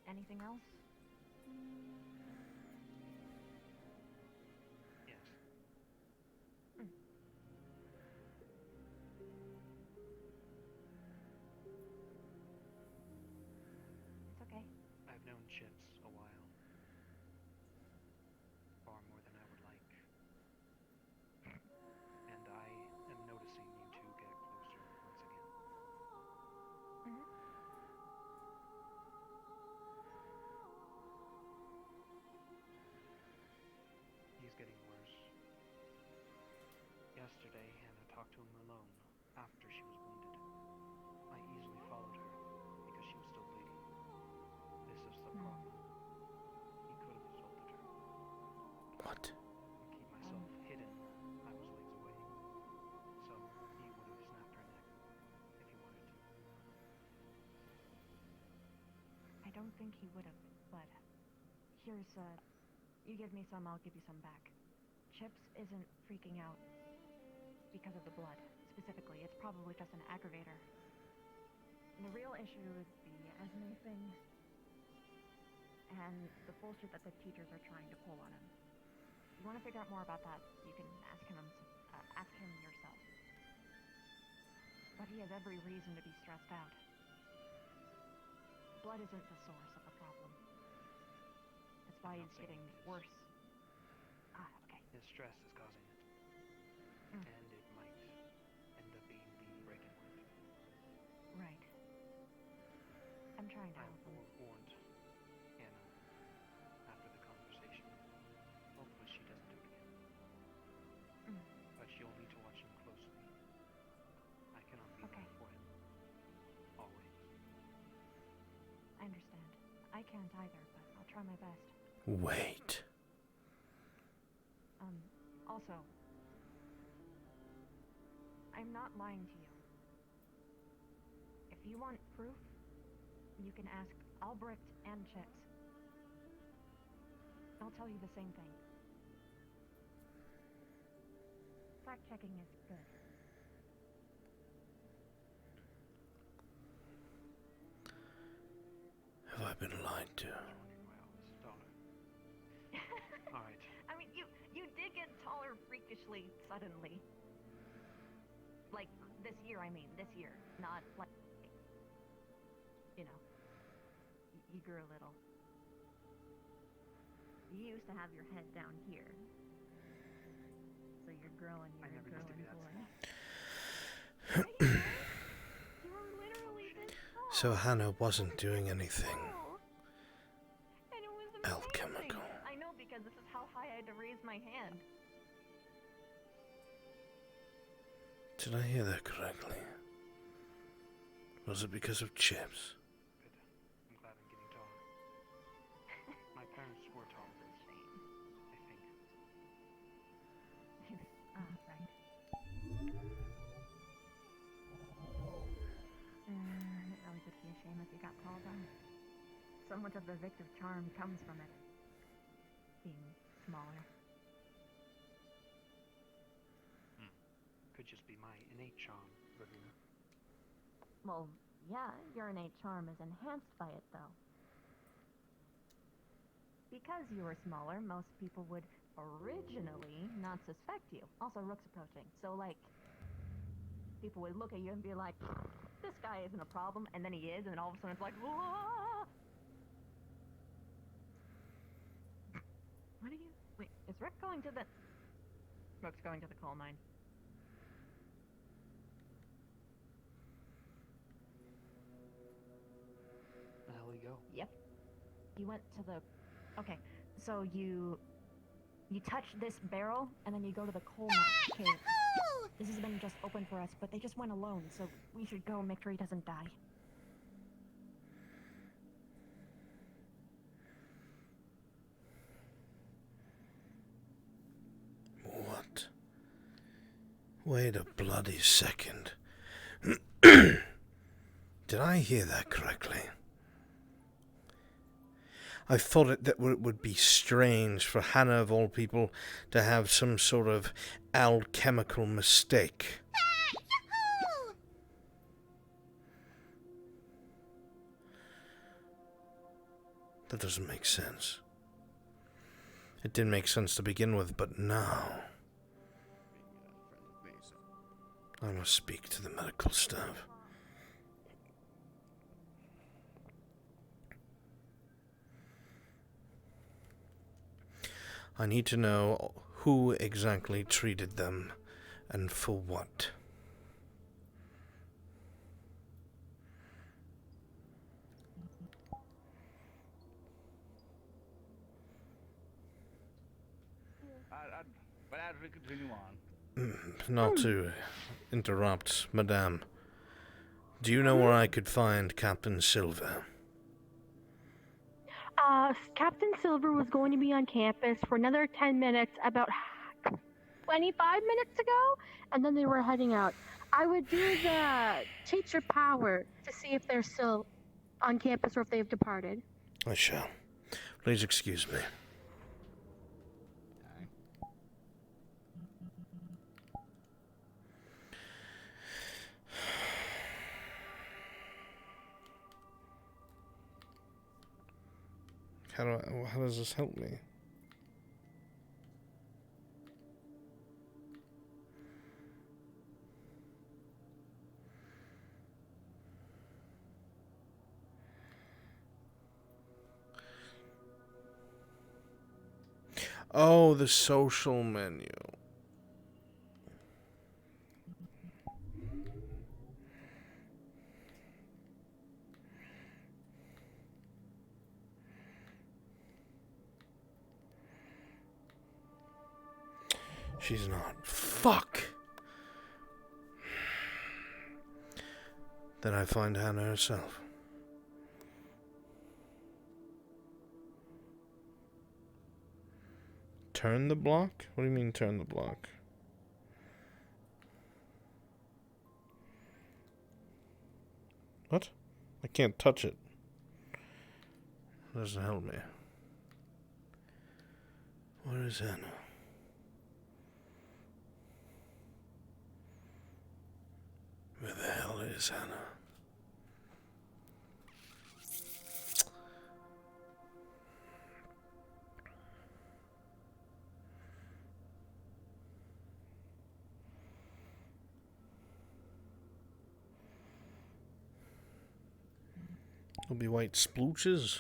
[SPEAKER 4] Anything else?
[SPEAKER 19] Yes.
[SPEAKER 4] It's okay.
[SPEAKER 19] I've known Chips a while. Far more than I would like. And I am noticing you two get closer once again. He's getting worse. Yesterday, Hannah talked to him alone after she was wounded. I easily followed her because she was still bleeding. This is the problem. He could have assaulted her.
[SPEAKER 1] What?
[SPEAKER 19] Keep myself hidden. I was leagues away. So he would have snapped her neck if he wanted to.
[SPEAKER 4] I don't think he would have, but here's, you give me some, I'll give you some back. Chips isn't freaking out because of the blood, specifically. It's probably just an aggravator. And the real issue is the Esme thing, and the bullshit that the teachers are trying to pull on him. If you want to figure out more about that, you can ask him yourself. But he has every reason to be stressed out. Blood isn't the source of the problem. That's why he's getting worse. Okay.
[SPEAKER 19] His stress is causing it. And it might end up being the breaking point.
[SPEAKER 4] Right. I'm trying to help him.
[SPEAKER 19] I warned Hannah after the conversation. Hopefully she doesn't do it again. But she'll need to watch him closely. I cannot be there for him. Always.
[SPEAKER 4] I understand. I can't either, but I'll try my best.
[SPEAKER 1] Wait.
[SPEAKER 4] Also, I'm not lying to you. If you want proof, you can ask Albrecht and Chips. I'll tell you the same thing. Fact-checking is good.
[SPEAKER 1] Have I been lied to?
[SPEAKER 19] Alright.
[SPEAKER 4] I mean, you did get taller freakishly suddenly. Like, this year, I mean. This year. Not, like, you know. You grew a little. You used to have your head down here. So you're growing, boy. You were literally this tall.
[SPEAKER 1] So Hannah wasn't doing anything
[SPEAKER 4] And it was amazing.
[SPEAKER 1] alchemical.
[SPEAKER 4] I know, because this is how high I had to raise my hand.
[SPEAKER 1] Did I hear that correctly? Was it because of chips?
[SPEAKER 19] I'm glad I'm getting taller. My parents were tall. I think.
[SPEAKER 4] Right. It really would be a shame if you got tall down. So much of the victor's charm comes from it. Being smaller.
[SPEAKER 19] Could just be my innate charm, Ravina.
[SPEAKER 4] Well, yeah, your innate charm is enhanced by it, though. Because you were smaller, most people would originally not suspect you. Also, Rook's approaching, so, like, people would look at you and be like, this guy isn't a problem, and then he is, and all of a sudden it's like, whoa! What are you... Wait, is Rook going to the... Rook's going to the coal mine.
[SPEAKER 19] The hell you go?
[SPEAKER 4] Yep. You went to the... Okay, so you touch this barrel, and then you go to the coal mine cave. This has been just open for us, but they just went alone, so we should go and make sure he doesn't die.
[SPEAKER 1] What? Wait a bloody second. Did I hear that correctly? I thought it would be strange for Hannah, of all people, to have some sort of alchemical mistake. That doesn't make sense. It didn't make sense to begin with, but now I must speak to the medical staff. I need to know who exactly treated them and for what.
[SPEAKER 9] But as we continue on.
[SPEAKER 1] Not to interrupt, Madame. Do you know where I could find Captain Silver?
[SPEAKER 2] Captain Silver was going to be on campus for another 10 minutes about 25 minutes ago, and then they were heading out. I would do the teacher power to see if they're still on campus or if they've departed.
[SPEAKER 1] I shall. Please excuse me. How does this help me? Oh, the social menu. She's not. Fuck! Then I find Hannah herself. Turn the block? What do you mean turn the block? What? I can't touch it. It doesn't help me. Where is Hannah? Where the hell is Hannah? There'll be white splooches.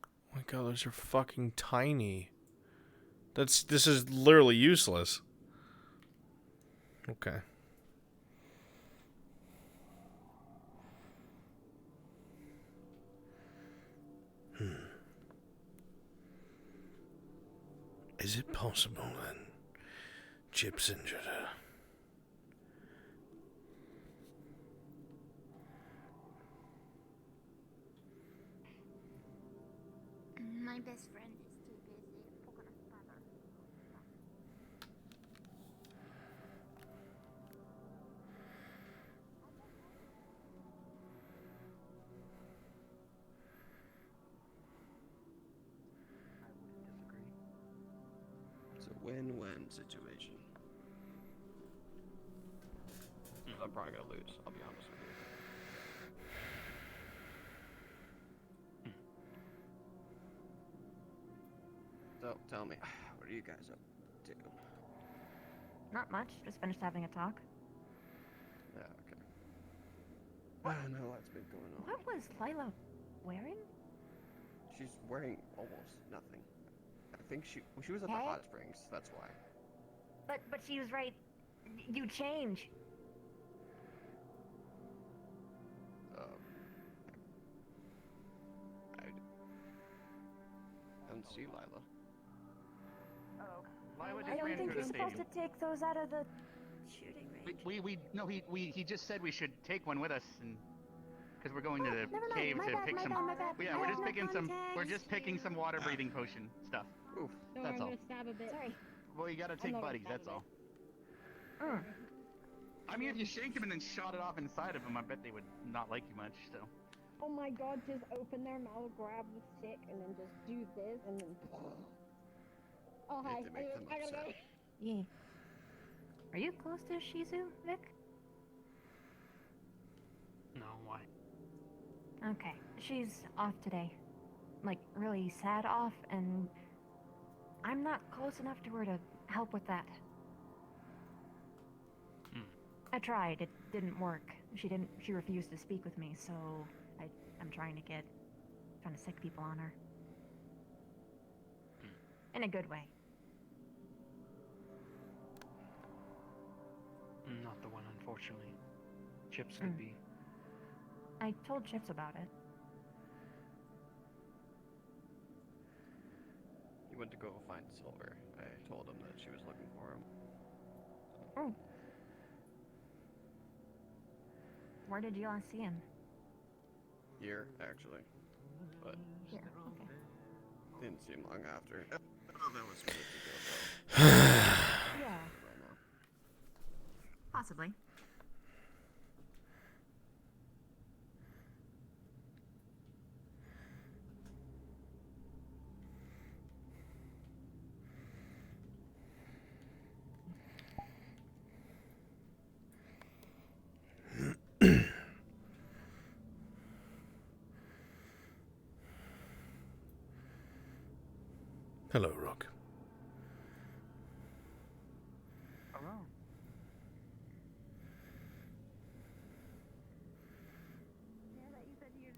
[SPEAKER 1] Oh my god, those are fucking tiny. This is literally useless. Okay. Is it possible then Chip's injured her?
[SPEAKER 17] My best friend is too busy poking a fun.
[SPEAKER 7] It's a win-win situation. I'm probably gonna lose, I'll be honest with you. So, tell me, what are you guys up to?
[SPEAKER 4] Not much. Just finished having a talk.
[SPEAKER 7] Yeah, okay. I know what's been going on.
[SPEAKER 4] What was Lila wearing?
[SPEAKER 7] She's wearing almost nothing. I think she was at the hot springs, that's why.
[SPEAKER 4] But she was right. You change.
[SPEAKER 7] I don't see Lila.
[SPEAKER 4] I don't think you're supposed to take those out of the shooting range.
[SPEAKER 5] He just said we should take one with us, and because we're going to the
[SPEAKER 4] never mind.
[SPEAKER 5] cave
[SPEAKER 4] My
[SPEAKER 5] to
[SPEAKER 4] bad,
[SPEAKER 5] pick
[SPEAKER 4] my
[SPEAKER 5] some.
[SPEAKER 4] bad, my bad.
[SPEAKER 5] Yeah,
[SPEAKER 4] I
[SPEAKER 5] we're
[SPEAKER 4] have
[SPEAKER 5] just
[SPEAKER 4] no
[SPEAKER 5] picking some. We're
[SPEAKER 4] context.
[SPEAKER 5] just picking some water breathing potion stuff.
[SPEAKER 7] Oof.
[SPEAKER 18] Don't
[SPEAKER 5] That's
[SPEAKER 18] worry, I'm
[SPEAKER 5] all.
[SPEAKER 18] gonna stab a bit.
[SPEAKER 4] Sorry.
[SPEAKER 5] Well, you gotta
[SPEAKER 18] I'm
[SPEAKER 5] take
[SPEAKER 18] not gonna
[SPEAKER 5] buddies.
[SPEAKER 18] stab
[SPEAKER 5] That's
[SPEAKER 18] a
[SPEAKER 5] all.
[SPEAKER 4] Mm.
[SPEAKER 5] I mean, if you shanked him and then shot it off inside of him, I bet they would not like you much. So.
[SPEAKER 18] Oh my god, just open their mouth, grab the stick, and then just do this, and then. Oh, hi.
[SPEAKER 7] If they make them
[SPEAKER 18] I gotta go.
[SPEAKER 7] upset.
[SPEAKER 4] Yeah. Are you close to Shizu, Vic?
[SPEAKER 19] No, why?
[SPEAKER 4] Okay. She's off today. Like, really sad off, and I'm not close enough to her to help with that. I tried. It didn't work. She refused to speak with me, so I'm trying to sick people on her. In a good way.
[SPEAKER 19] Not the one, unfortunately. Chips could be.
[SPEAKER 4] I told Chips about it.
[SPEAKER 7] He went to go find Silver. I told him that she was looking for him.
[SPEAKER 4] Oh. Where did you last see him?
[SPEAKER 7] Here, actually. But
[SPEAKER 4] Here, okay.
[SPEAKER 7] didn't seem long after. That was minutes ago, though.
[SPEAKER 4] Yeah.
[SPEAKER 7] Right now.
[SPEAKER 4] Possibly.
[SPEAKER 1] Hello, Rook.
[SPEAKER 5] Hello.
[SPEAKER 14] Yeah, that you said you'd.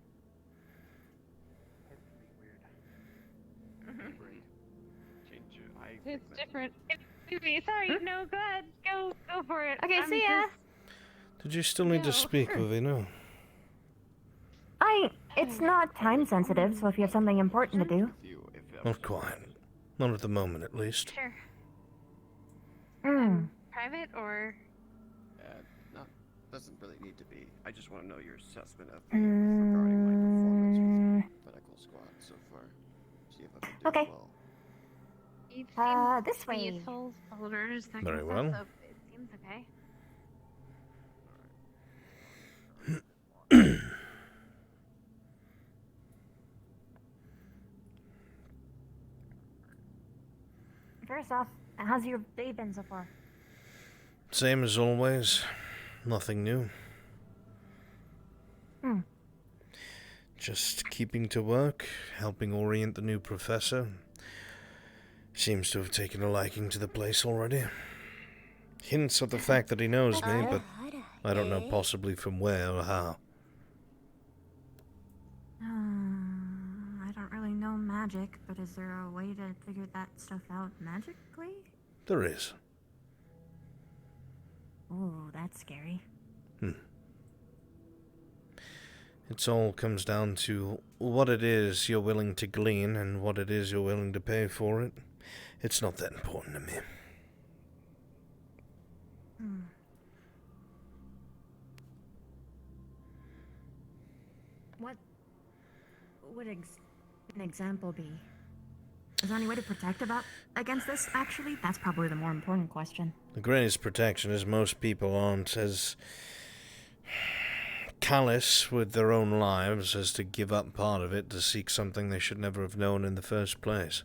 [SPEAKER 7] Change your eye
[SPEAKER 11] It's
[SPEAKER 7] pigment.
[SPEAKER 11] different. Excuse me. Sorry. No, go ahead. Go for it.
[SPEAKER 4] Okay,
[SPEAKER 11] I'm
[SPEAKER 4] see ya.
[SPEAKER 1] Did you still need to
[SPEAKER 11] No.
[SPEAKER 1] speak with me? No.
[SPEAKER 4] It's not time sensitive, so if you have something important to do.
[SPEAKER 1] Not quite. Not at the moment, at least.
[SPEAKER 14] Sure.
[SPEAKER 11] Private or?
[SPEAKER 7] Not doesn't really need to be. I just want to know your assessment of me regarding my performance with medical squad so far. See if I've been doing
[SPEAKER 4] Okay.
[SPEAKER 7] well.
[SPEAKER 14] You've seen
[SPEAKER 4] This way.
[SPEAKER 14] vehicles, folders, that
[SPEAKER 1] Very
[SPEAKER 14] kind of
[SPEAKER 1] well.
[SPEAKER 14] stuff, so it seems okay.
[SPEAKER 4] First off, How's your day been so far?
[SPEAKER 1] Same as always. Nothing new. Just keeping to work, helping orient the new professor. Seems to have taken a liking to the place already. Hints of the fact that he knows me, but I don't know possibly from where or how.
[SPEAKER 4] I don't really know magic, but is there a way to figure that stuff out magically?
[SPEAKER 1] There is.
[SPEAKER 4] Ooh, that's scary.
[SPEAKER 1] It all comes down to what it is you're willing to glean and what it is you're willing to pay for it. It's not that important to me.
[SPEAKER 4] What would an example be? Is there any way to protect against this, actually? That's probably the more important question.
[SPEAKER 1] The greatest protection is most people aren't as callous with their own lives as to give up part of it to seek something they should never have known in the first place.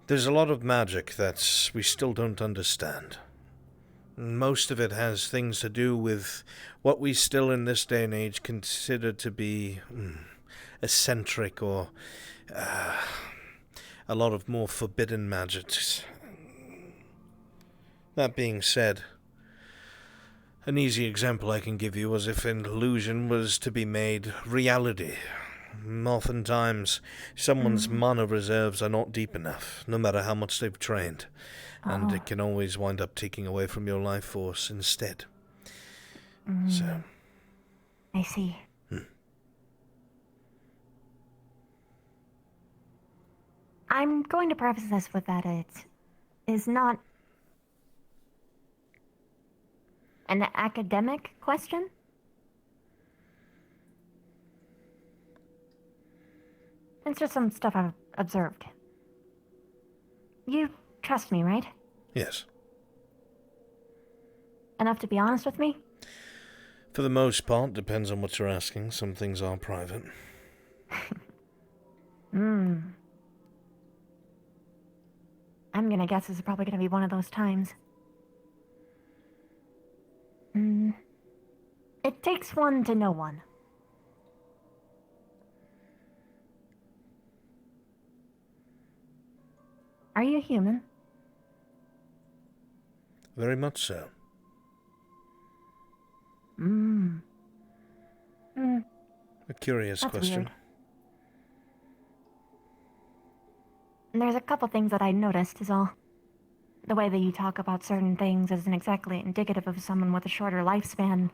[SPEAKER 1] There's a lot of magic that we still don't understand. Most of it has things to do with what we still in this day and age consider to be eccentric or a lot of more forbidden magics. That being said, an easy example I can give you is if an illusion was to be made reality. Oftentimes, someone's mana reserves are not deep enough, no matter how much they've trained, and it can always wind up taking away from your life force instead. So,
[SPEAKER 4] I see. I'm going to preface this with that it is not an academic question. It's just some stuff I've observed. You trust me, right?
[SPEAKER 1] yes.
[SPEAKER 4] Enough to be honest with me?
[SPEAKER 1] For the most part, depends on what you're asking. Some things are private.
[SPEAKER 4] I'm gonna guess this is probably gonna be one of those times. It takes one to know one. Are you human?
[SPEAKER 1] Very much so. A curious
[SPEAKER 4] That's
[SPEAKER 1] question.
[SPEAKER 4] weird. And there's a couple things that I noticed is all. The way that you talk about certain things isn't exactly indicative of someone with a shorter lifespan.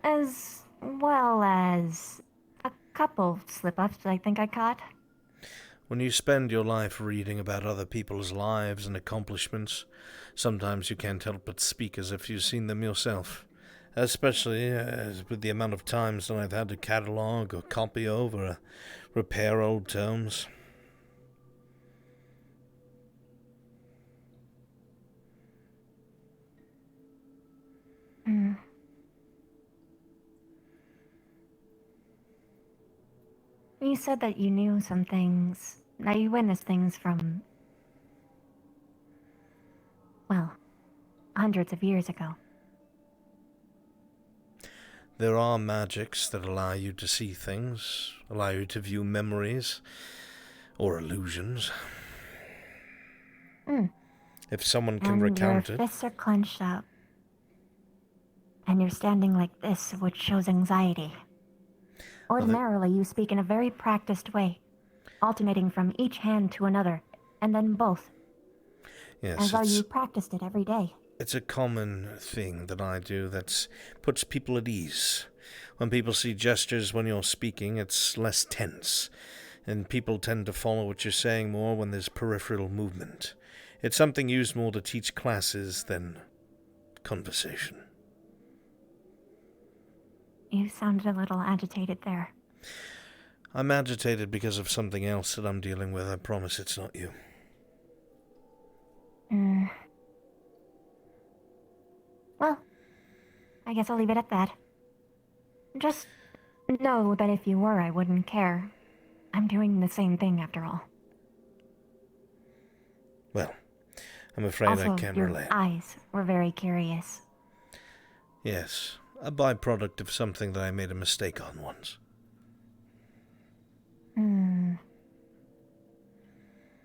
[SPEAKER 4] As well as a couple slip-ups I think I caught.
[SPEAKER 1] When you spend your life reading about other people's lives and accomplishments, sometimes you can't help but speak as if you've seen them yourself. Especially with the amount of times that I've had to catalogue or copy over or repair old tomes.
[SPEAKER 4] You said that you knew some things, that you witnessed things from, well, hundreds of years ago.
[SPEAKER 1] There are magics that allow you to see things, allow you to view memories, or illusions. If someone can recount
[SPEAKER 4] your
[SPEAKER 1] it...
[SPEAKER 4] fists are clenched up. And you're standing like this, which shows anxiety. Ordinarily, you speak in a very practiced way, alternating from each hand to another, and then both.
[SPEAKER 1] Yes,
[SPEAKER 4] as though you practiced it every day.
[SPEAKER 1] It's a common thing that I do that puts people at ease. When people see gestures when you're speaking, it's less tense, and people tend to follow what you're saying more when there's peripheral movement. It's something used more to teach classes than conversation.
[SPEAKER 4] You sounded a little agitated there.
[SPEAKER 1] I'm agitated because of something else that I'm dealing with. I promise it's not you.
[SPEAKER 4] Well, I guess I'll leave it at that. Just know that if you were, I wouldn't care. I'm doing the same thing after all.
[SPEAKER 1] I'm afraid
[SPEAKER 4] Also,
[SPEAKER 1] I can't
[SPEAKER 4] your
[SPEAKER 1] relate.
[SPEAKER 4] eyes were very curious.
[SPEAKER 1] Yes, a byproduct of something that I made a mistake on once.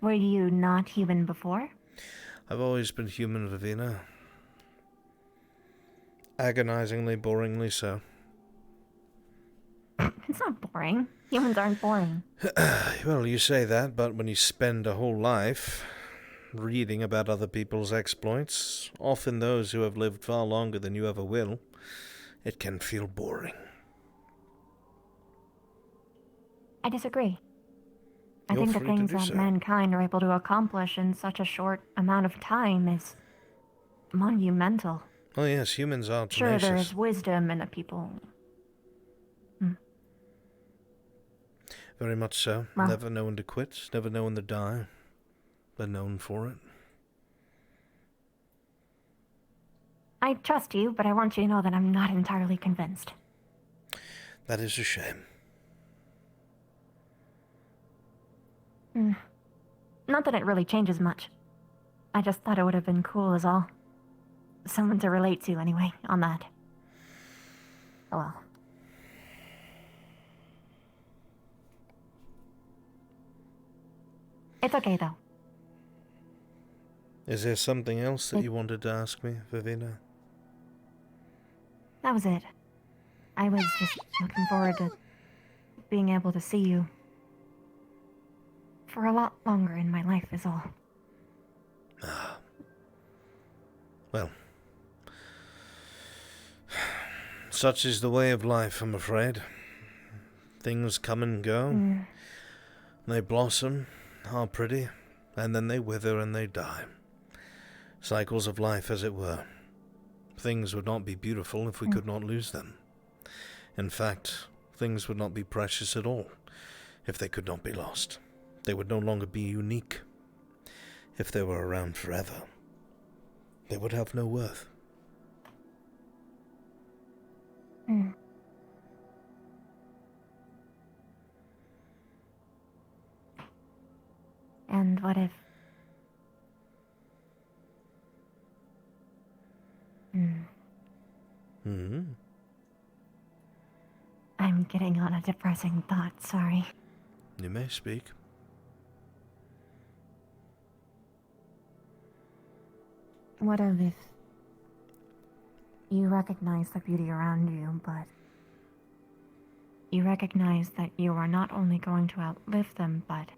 [SPEAKER 4] Were you not human before?
[SPEAKER 1] I've always been human, Vivina. Agonizingly, boringly so.
[SPEAKER 4] It's not boring. Humans aren't boring.
[SPEAKER 1] Well, you say that, but when you spend a whole life reading about other people's exploits, often those who have lived far longer than you ever will, it can feel boring.
[SPEAKER 4] I disagree. I
[SPEAKER 1] You're
[SPEAKER 4] think the
[SPEAKER 1] free to
[SPEAKER 4] things
[SPEAKER 1] do
[SPEAKER 4] that
[SPEAKER 1] so.
[SPEAKER 4] mankind are able to accomplish in such a short amount of time is monumental.
[SPEAKER 1] Oh yes, humans are
[SPEAKER 4] Sure,
[SPEAKER 1] tenacious.
[SPEAKER 4] there is wisdom in the people.
[SPEAKER 1] Very much so.
[SPEAKER 4] Well-
[SPEAKER 1] Never known to quit, never known to die. They're known for it.
[SPEAKER 4] I trust you, but I want you to know that I'm not entirely convinced.
[SPEAKER 1] That is a shame.
[SPEAKER 4] Not that it really changes much. I just thought it would have been cool is all. Someone to relate to anyway, on that. Oh well. It's okay though.
[SPEAKER 1] Is there something else that you wanted to ask me, Vivina?
[SPEAKER 4] That was it. I was just looking forward to being able to see you for a lot longer in my life is all.
[SPEAKER 1] Well, such is the way of life, I'm afraid. Things come and go. They blossom, are pretty, and then they wither and they die. Cycles of life, as it were. Things would not be beautiful if we could not lose them. In fact, things would not be precious at all if they could not be lost. They would no longer be unique. If they were around forever, they would have no worth.
[SPEAKER 4] And what if... I'm getting on a depressing thought, sorry.
[SPEAKER 1] You may speak.
[SPEAKER 4] What if you recognize the beauty around you, but you recognize that you are not only going to outlive them, but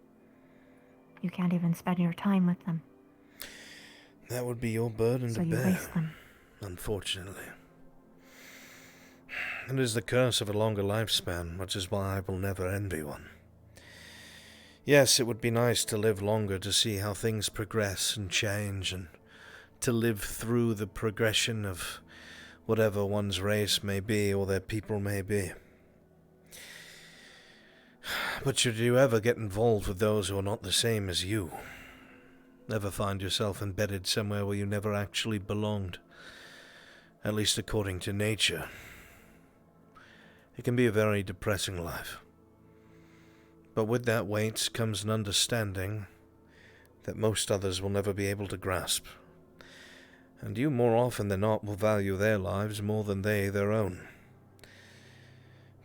[SPEAKER 4] you can't even spend your time with them.
[SPEAKER 1] That would be your burden
[SPEAKER 4] So
[SPEAKER 1] to
[SPEAKER 4] you
[SPEAKER 1] bear,
[SPEAKER 4] waste them.
[SPEAKER 1] unfortunately. It is the curse of a longer lifespan, which is why I will never envy one. Yes, it would be nice to live longer to see how things progress and change, and to live through the progression of whatever one's race may be or their people may be. But should you ever get involved with those who are not the same as you, never find yourself embedded somewhere where you never actually belonged, at least according to nature, it can be a very depressing life. But with that weight comes an understanding that most others will never be able to grasp. And you, more often than not, will value their lives more than they their own.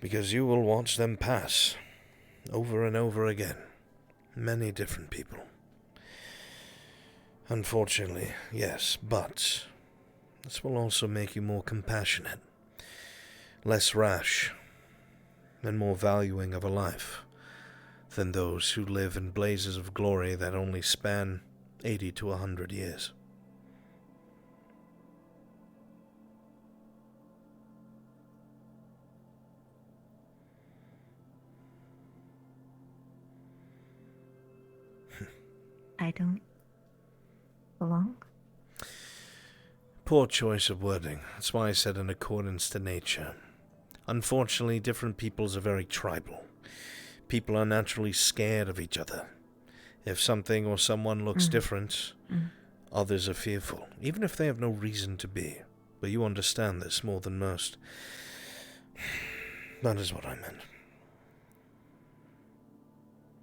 [SPEAKER 1] Because you will watch them pass, over and over again, many different people. Unfortunately, yes, but this will also make you more compassionate, less rash, and more valuing of a life than those who live in blazes of glory that only span 80 to 100 years.
[SPEAKER 4] I don't belong?
[SPEAKER 1] Poor choice of wording. That's why I said in accordance to nature. Unfortunately, different peoples are very tribal. People are naturally scared of each other. If something or someone looks different, others are fearful, even if they have no reason to be. But you understand this more than most. That is what I meant.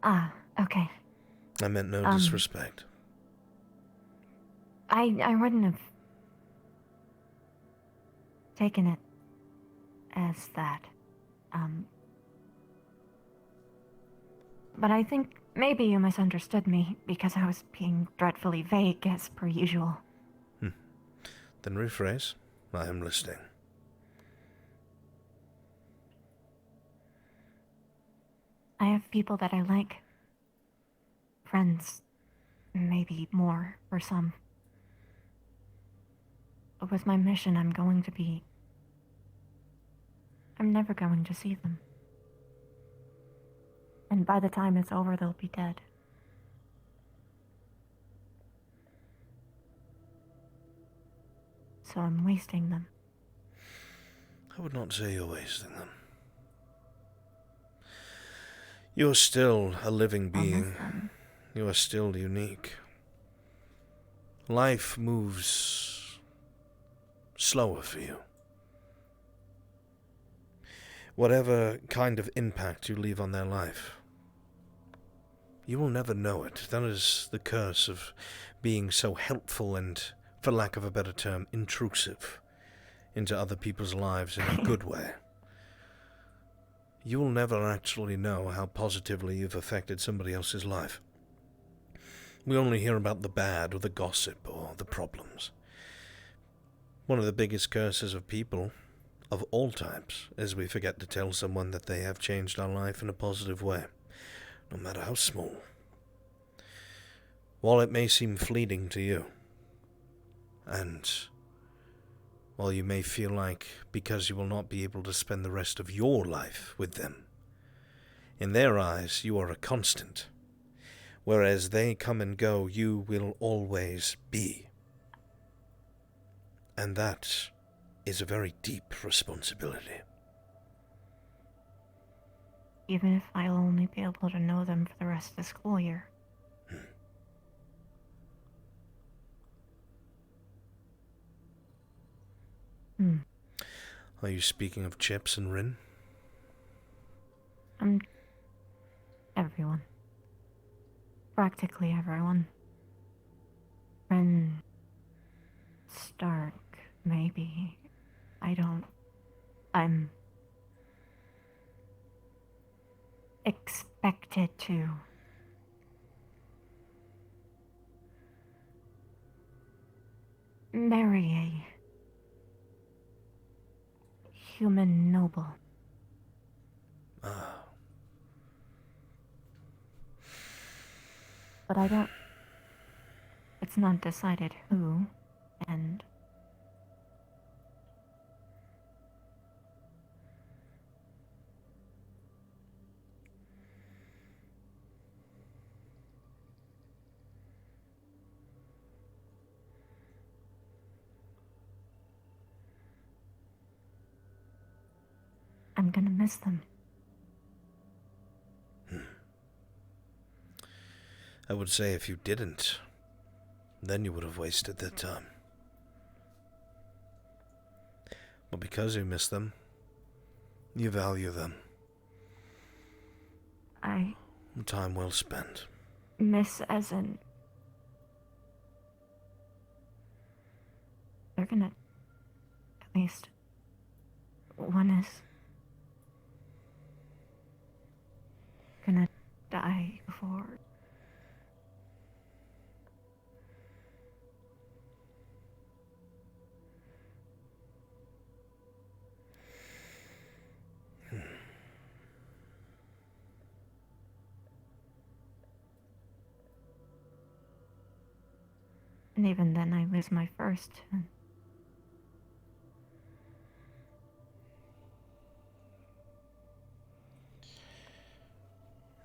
[SPEAKER 4] Ah, okay.
[SPEAKER 1] I meant no disrespect.
[SPEAKER 4] I wouldn't have taken it as that. But I think maybe you misunderstood me because I was being dreadfully vague as per usual.
[SPEAKER 1] Then rephrase. I am listening.
[SPEAKER 4] I have people that I like. Friends. Maybe more for some. But with my mission, I'm never going to see them. And by the time it's over, they'll be dead. So I'm wasting them.
[SPEAKER 1] I would not say you're wasting them. You're still a living being. You are still unique. Life moves slower for you. Whatever kind of impact you leave on their life, you will never know it. That is the curse of being so helpful and, for lack of a better term, intrusive into other people's lives in a good way. You will never actually know how positively you've affected somebody else's life. We only hear about the bad or the gossip or the problems. One of the biggest curses of people of all types is we forget to tell someone that they have changed our life in a positive way, no matter how small. While it may seem fleeting to you, and while you may feel like because you will not be able to spend the rest of your life with them, in their eyes you are a constant. Whereas they come and go, you will always be. And that is a very deep responsibility.
[SPEAKER 4] Even if I'll only be able to know them for the rest of the school year.
[SPEAKER 1] Are you speaking of Chips and Rin?
[SPEAKER 4] Everyone. Practically everyone. Ren. Stark, maybe. I'm expected to. Marry a human noble. But it's not decided who, and I'm gonna miss them.
[SPEAKER 1] I would say if you didn't, then you would have wasted their time. But because you miss them, you value them. Time well spent.
[SPEAKER 4] Miss as in... They're gonna... At least... One is... gonna die before... And even then I lose my first.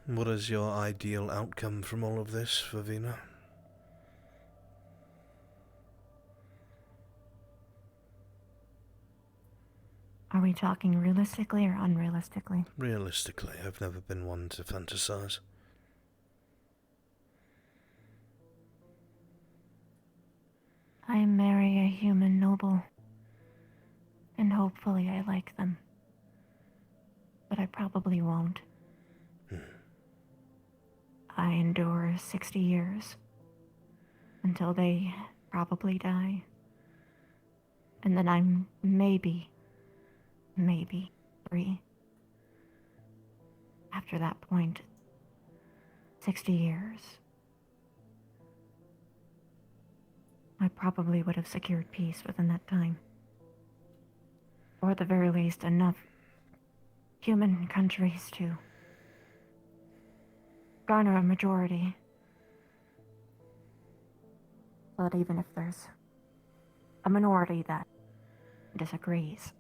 [SPEAKER 1] What is your ideal outcome from all of this, Vavina?
[SPEAKER 4] Are we talking realistically or unrealistically?
[SPEAKER 1] Realistically, I've never been one to fantasize.
[SPEAKER 4] I marry a human noble, and hopefully I like them. But I probably won't. I endure 60 years until they probably die. And then I'm maybe 3. After that point, 60 years. I probably would have secured peace within that time. Or at the very least, enough human countries to garner a majority. So that even if there's a minority that disagrees,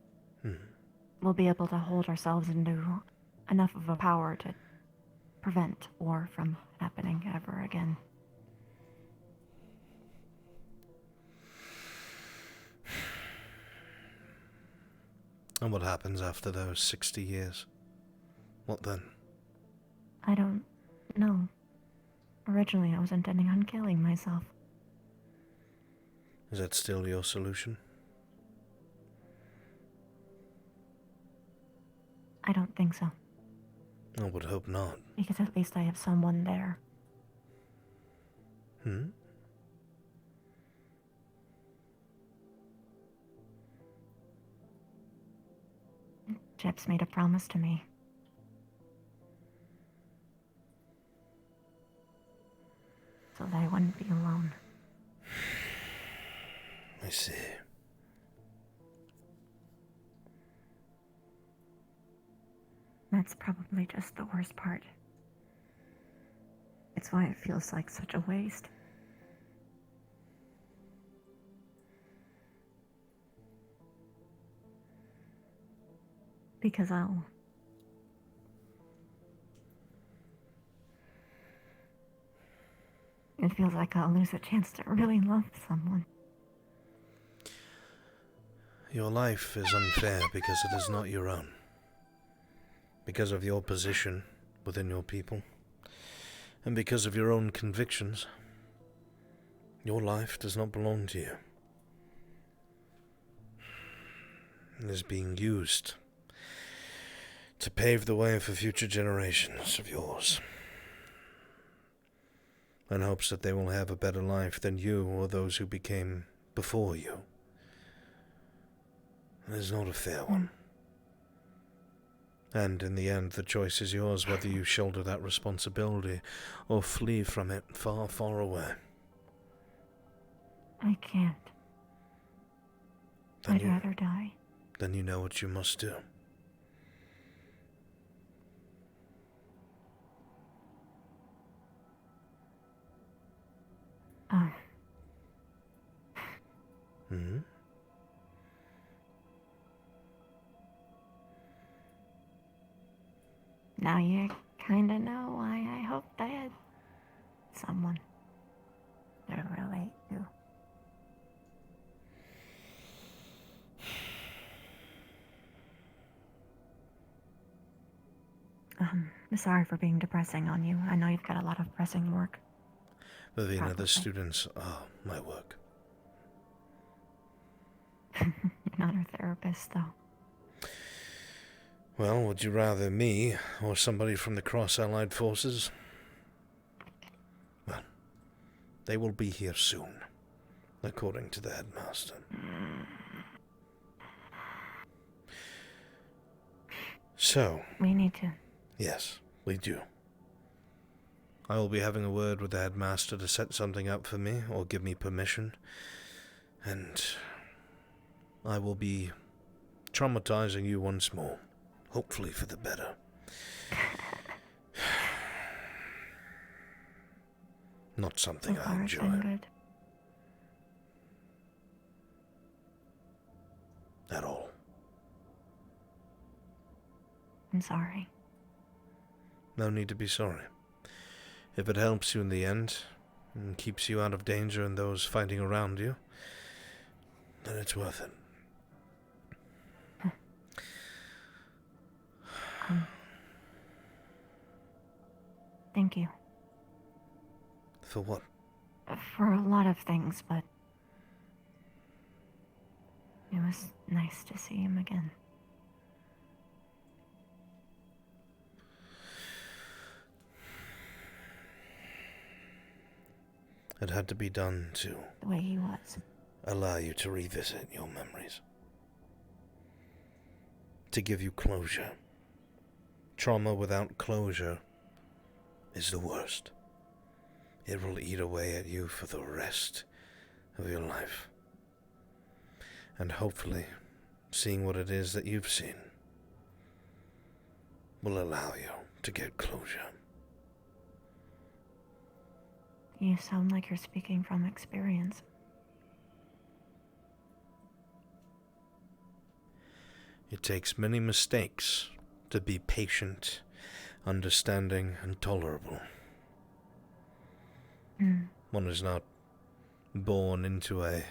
[SPEAKER 4] we'll be able to hold ourselves into enough of a power to prevent war from happening ever again.
[SPEAKER 1] And what happens after those 60 years? What then?
[SPEAKER 4] I don't know. Originally, I was intending on killing myself.
[SPEAKER 1] Is that still your solution?
[SPEAKER 4] I don't think so.
[SPEAKER 1] I would hope not.
[SPEAKER 4] Because at least I have someone there. Chips made a promise to me. So that I wouldn't be alone.
[SPEAKER 1] I see.
[SPEAKER 4] That's probably just the worst part. It's why it feels like such a waste. Because it feels like I'll lose a chance to really love someone.
[SPEAKER 1] Your life is unfair because it is not your own. Because of your position within your people. And because of your own convictions. Your life does not belong to you. It is being used to pave the way for future generations of yours. In hopes that they will have a better life than you or those who became before you. It is not a fair one. And in the end, the choice is yours whether you shoulder that responsibility or flee from it far, far away.
[SPEAKER 4] I can't. I'd rather die.
[SPEAKER 1] Then you know what you must do.
[SPEAKER 4] Now you kinda know why I hoped I had someone to relate to. Sorry for being depressing on you. I know you've got a lot of pressing work.
[SPEAKER 1] Viviana, the students are my work.
[SPEAKER 4] You're not her therapist, though.
[SPEAKER 1] Well, would you rather me or somebody from the Cross-Allied Forces? Well, they will be here soon, according to the headmaster. So...
[SPEAKER 4] we need to...
[SPEAKER 1] Yes, we do. I will be having a word with the headmaster to set something up for me, or give me permission. And... I will be traumatizing you once more. Hopefully for the better. Not something I enjoy.
[SPEAKER 4] Good.
[SPEAKER 1] At all.
[SPEAKER 4] I'm sorry.
[SPEAKER 1] No need to be sorry. If it helps you in the end, and keeps you out of danger and those fighting around you, then it's worth it.
[SPEAKER 4] Thank you.
[SPEAKER 1] For what?
[SPEAKER 4] For a lot of things, but it was nice to see him again.
[SPEAKER 1] It had to be done to
[SPEAKER 4] the way he was.
[SPEAKER 1] allow you to revisit your memories. To give you closure. Trauma without closure is the worst. It will eat away at you for the rest of your life. And hopefully, seeing what it is that you've seen will allow you to get closure.
[SPEAKER 4] You sound like you're speaking from experience.
[SPEAKER 1] It takes many mistakes to be patient, understanding, and tolerable. One is not born into a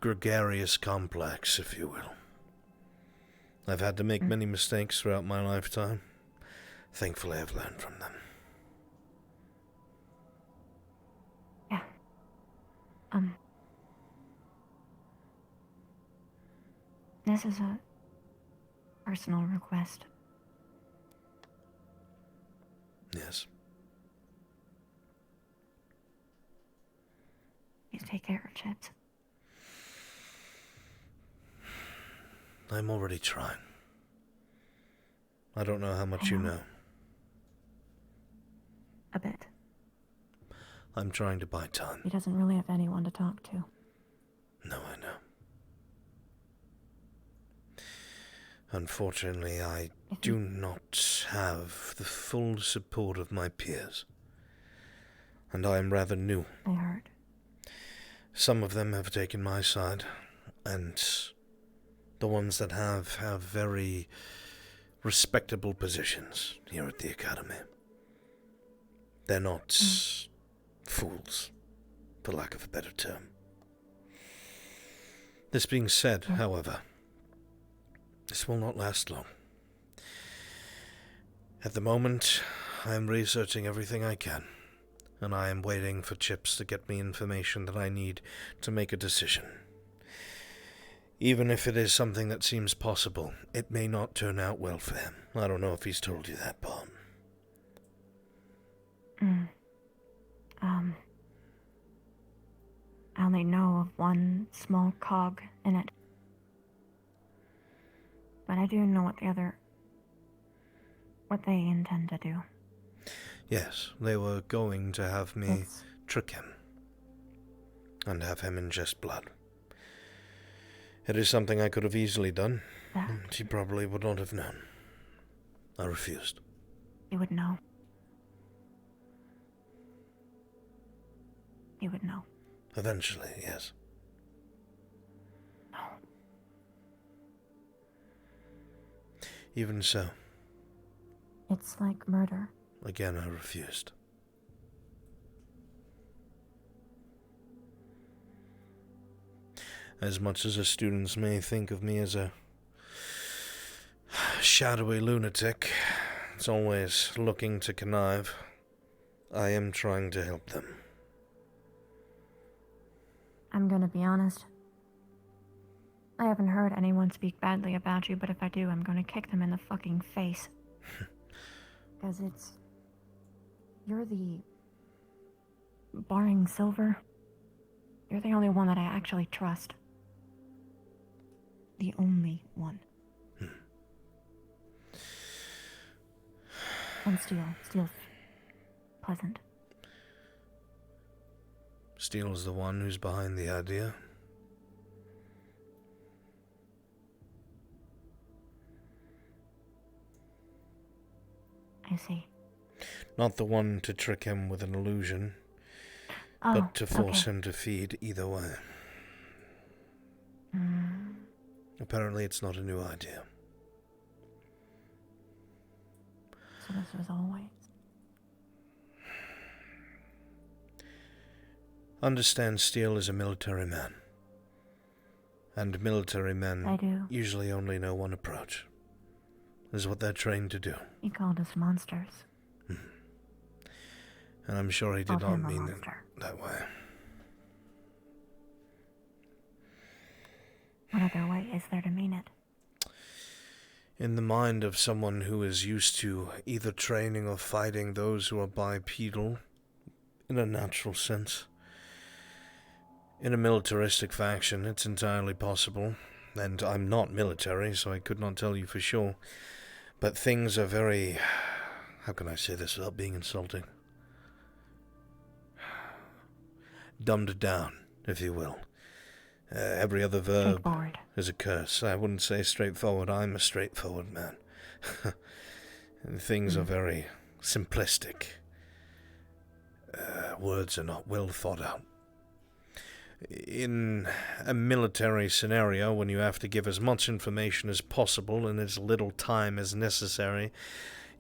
[SPEAKER 1] gregarious complex, if you will. I've had to make many mistakes throughout my lifetime. Thankfully, I've learned from them.
[SPEAKER 4] Yeah. This is a personal request.
[SPEAKER 1] Yes.
[SPEAKER 4] Please take care of Chips.
[SPEAKER 1] I'm already trying. I don't know how much you know.
[SPEAKER 4] A bit.
[SPEAKER 1] I'm trying to buy time.
[SPEAKER 4] He doesn't really have anyone to talk to.
[SPEAKER 1] No, I know. Unfortunately, I do not have the full support of my peers. And I am rather new.
[SPEAKER 4] I heard.
[SPEAKER 1] Some of them have taken my side, and the ones that have very respectable positions here at the Academy. They're not fools, for lack of a better term. This being said, however, this will not last long. At the moment, I am researching everything I can, and I am waiting for Chips to get me information that I need to make a decision. Even if it is something that seems possible, it may not turn out well for him. I don't know if he's told you that, Bob.
[SPEAKER 4] I only know of one small cog in it. But I do know what they intend to do.
[SPEAKER 1] Yes, they were going to have me trick him and have him ingest blood. It is something I could have easily done, and he probably would not have known. I refused.
[SPEAKER 4] He would know. He would know.
[SPEAKER 1] Eventually, yes.
[SPEAKER 4] No.
[SPEAKER 1] Even so.
[SPEAKER 4] It's like murder.
[SPEAKER 1] Again, I refused. As much as the students may think of me as a shadowy lunatic, it's always looking to connive. I am trying to help them.
[SPEAKER 4] I'm gonna be honest. I haven't heard anyone speak badly about you, but if I do, I'm gonna kick them in the fucking face. Because you're the... barring Silver, you're the only one that I actually trust. The only one. And Steele's pleasant.
[SPEAKER 1] Steele's the one who's behind the idea.
[SPEAKER 4] I see.
[SPEAKER 1] Not the one to trick him with an illusion, but to force him to feed either way. Apparently it's not a new idea.
[SPEAKER 4] So this was always...
[SPEAKER 1] Understand Steele is a military man. And military men usually only know one approach. This is what they're trained to do.
[SPEAKER 4] He called us monsters.
[SPEAKER 1] And I'm sure he did not mean it that way.
[SPEAKER 4] What other way is there to mean it?
[SPEAKER 1] In the mind of someone who is used to either training or fighting those who are bipedal, in a natural sense. In a militaristic faction, it's entirely possible, and I'm not military, so I could not tell you for sure, but things are very... how can I say this without being insulting? Dumbed down, if you will. Every other verb is a curse. I wouldn't say straightforward. I'm a straightforward man. And things are very simplistic. Words are not well thought out. In a military scenario, when you have to give as much information as possible in as little time as necessary,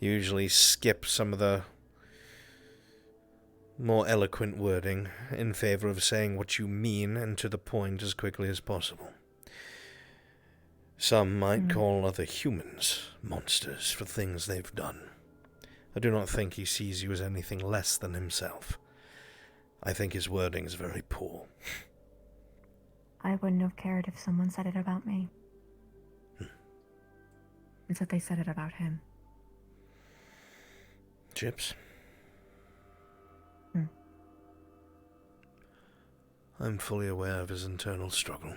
[SPEAKER 1] you usually skip some of the more eloquent wording in favor of saying what you mean and to the point as quickly as possible. Some might call other humans monsters for things they've done. I do not think he sees you as anything less than himself. I think his wording is very poor.
[SPEAKER 4] I wouldn't have cared if someone said it about me. It's that they said it about him.
[SPEAKER 1] Chips? I'm fully aware of his internal struggle.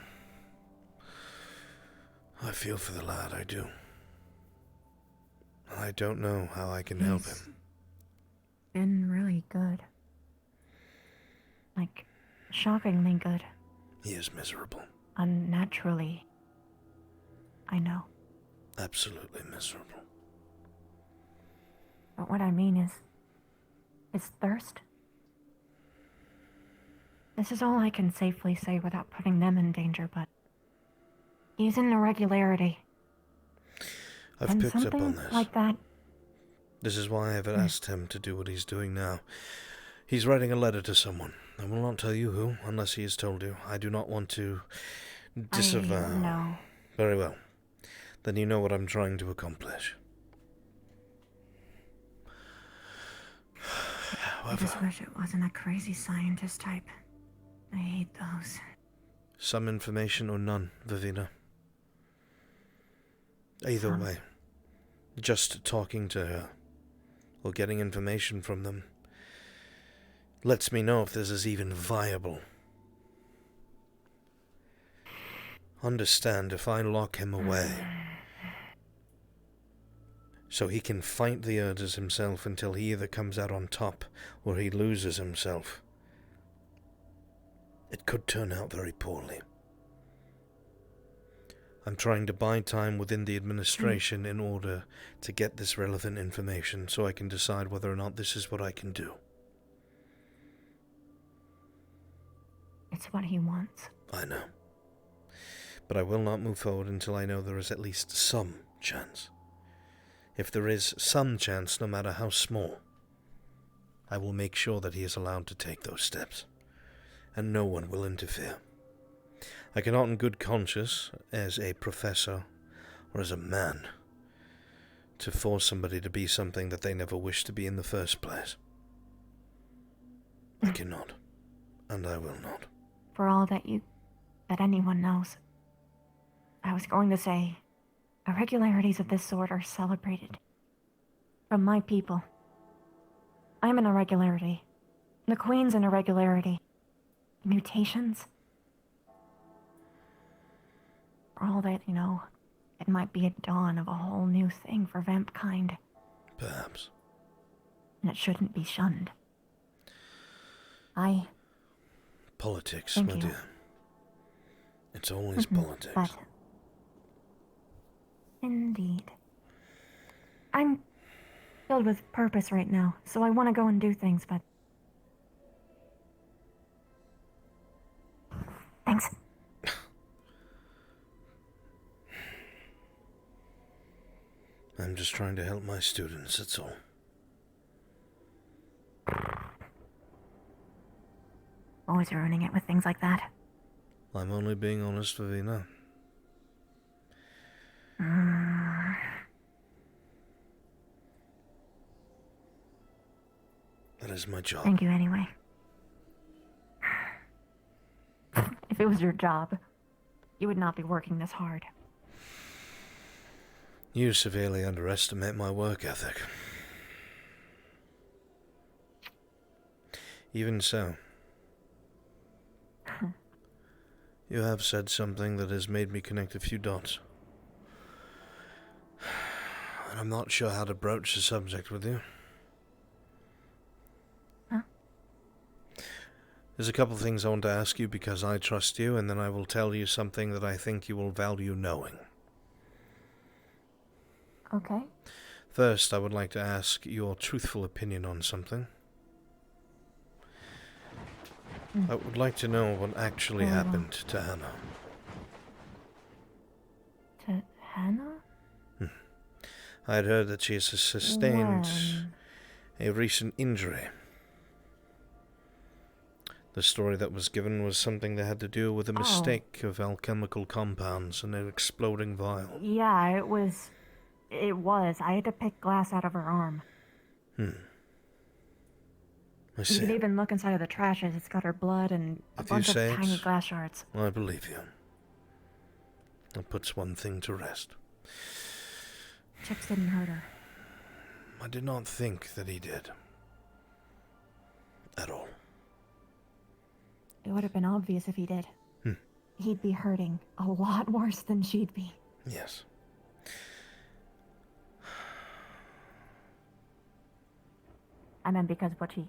[SPEAKER 1] I feel for the lad, I do. I don't know how I can help him.
[SPEAKER 4] Been really good. Like, shockingly good.
[SPEAKER 1] He is miserable.
[SPEAKER 4] Unnaturally. I know.
[SPEAKER 1] Absolutely miserable.
[SPEAKER 4] But what I mean is thirst. This is all I can safely say without putting them in danger, but he's in irregularity.
[SPEAKER 1] I've picked up on this.
[SPEAKER 4] Like that.
[SPEAKER 1] This is why I have asked him to do what he's doing now. He's writing a letter to someone. I will not tell you who, unless he has told you. I do not want to disavow.
[SPEAKER 4] No.
[SPEAKER 1] Very well. Then you know what I'm trying to accomplish.
[SPEAKER 4] I just wish it wasn't a crazy scientist type. I hate those.
[SPEAKER 1] Some information or none, Vivina. Either way. Just talking to her, or getting information from them, lets me know if this is even viable. Understand, if I lock him away, so he can fight the Urders himself until he either comes out on top, or he loses himself, it could turn out very poorly. I'm trying to buy time within the administration in order to get this relevant information so I can decide whether or not this is what I can do.
[SPEAKER 4] It's what he wants.
[SPEAKER 1] I know. But I will not move forward until I know there is at least some chance. If there is some chance, no matter how small, I will make sure that he is allowed to take those steps, and no one will interfere. I cannot in good conscience, as a professor or as a man, to force somebody to be something that they never wished to be in the first place. I cannot, and I will not.
[SPEAKER 4] For all that anyone knows, I was going to say, irregularities of this sort are celebrated. From my people. I'm an irregularity. The Queen's an irregularity. Mutations? For all that, it might be a dawn of a whole new thing for vamp kind.
[SPEAKER 1] Perhaps.
[SPEAKER 4] And it shouldn't be shunned.
[SPEAKER 1] Politics, my dear. It's always politics.
[SPEAKER 4] But indeed. I'm filled with purpose right now, so I want to go and do things, but... Thanks.
[SPEAKER 1] I'm just trying to help my students, that's all.
[SPEAKER 4] Always ruining it with things like that.
[SPEAKER 1] I'm only being honest, Vivina. That is my job.
[SPEAKER 4] Thank you anyway. If it was your job, you would not be working this hard.
[SPEAKER 1] You severely underestimate my work ethic. Even so, you have said something that has made me connect a few dots. And I'm not sure how to broach the subject with you.
[SPEAKER 4] Huh?
[SPEAKER 1] There's a couple of things I want to ask you because I trust you, and then I will tell you something that I think you will value knowing.
[SPEAKER 4] Okay.
[SPEAKER 1] First, I would like to ask your truthful opinion on something. I would like to know what actually happened to Hannah.
[SPEAKER 4] To Hannah?
[SPEAKER 1] I had heard that she has sustained a recent injury. The story that was given was something that had to do with a mistake of alchemical compounds and an exploding vial.
[SPEAKER 4] Yeah, it was. I had to pick glass out of her arm.
[SPEAKER 1] I see.
[SPEAKER 4] You can even look inside of the trashes. It's got her blood and a bunch of tiny glass shards.
[SPEAKER 1] I believe you. That puts one thing to rest.
[SPEAKER 4] Chips didn't hurt her.
[SPEAKER 1] I did not think that he did. At all.
[SPEAKER 4] It would have been obvious if he did. He'd be hurting a lot worse than she'd be.
[SPEAKER 1] Yes.
[SPEAKER 4] I meant because what she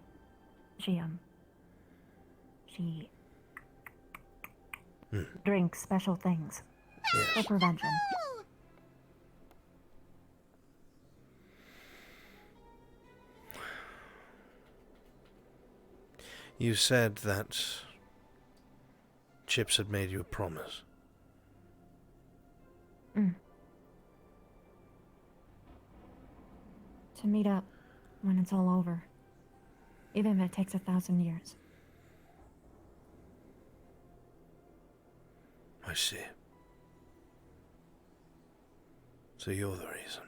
[SPEAKER 4] drinks special things for prevention.
[SPEAKER 1] You said that Chips had made you a promise.
[SPEAKER 4] To meet up when it's all over. Even if it takes 1,000 years.
[SPEAKER 1] I see. So you're the reason.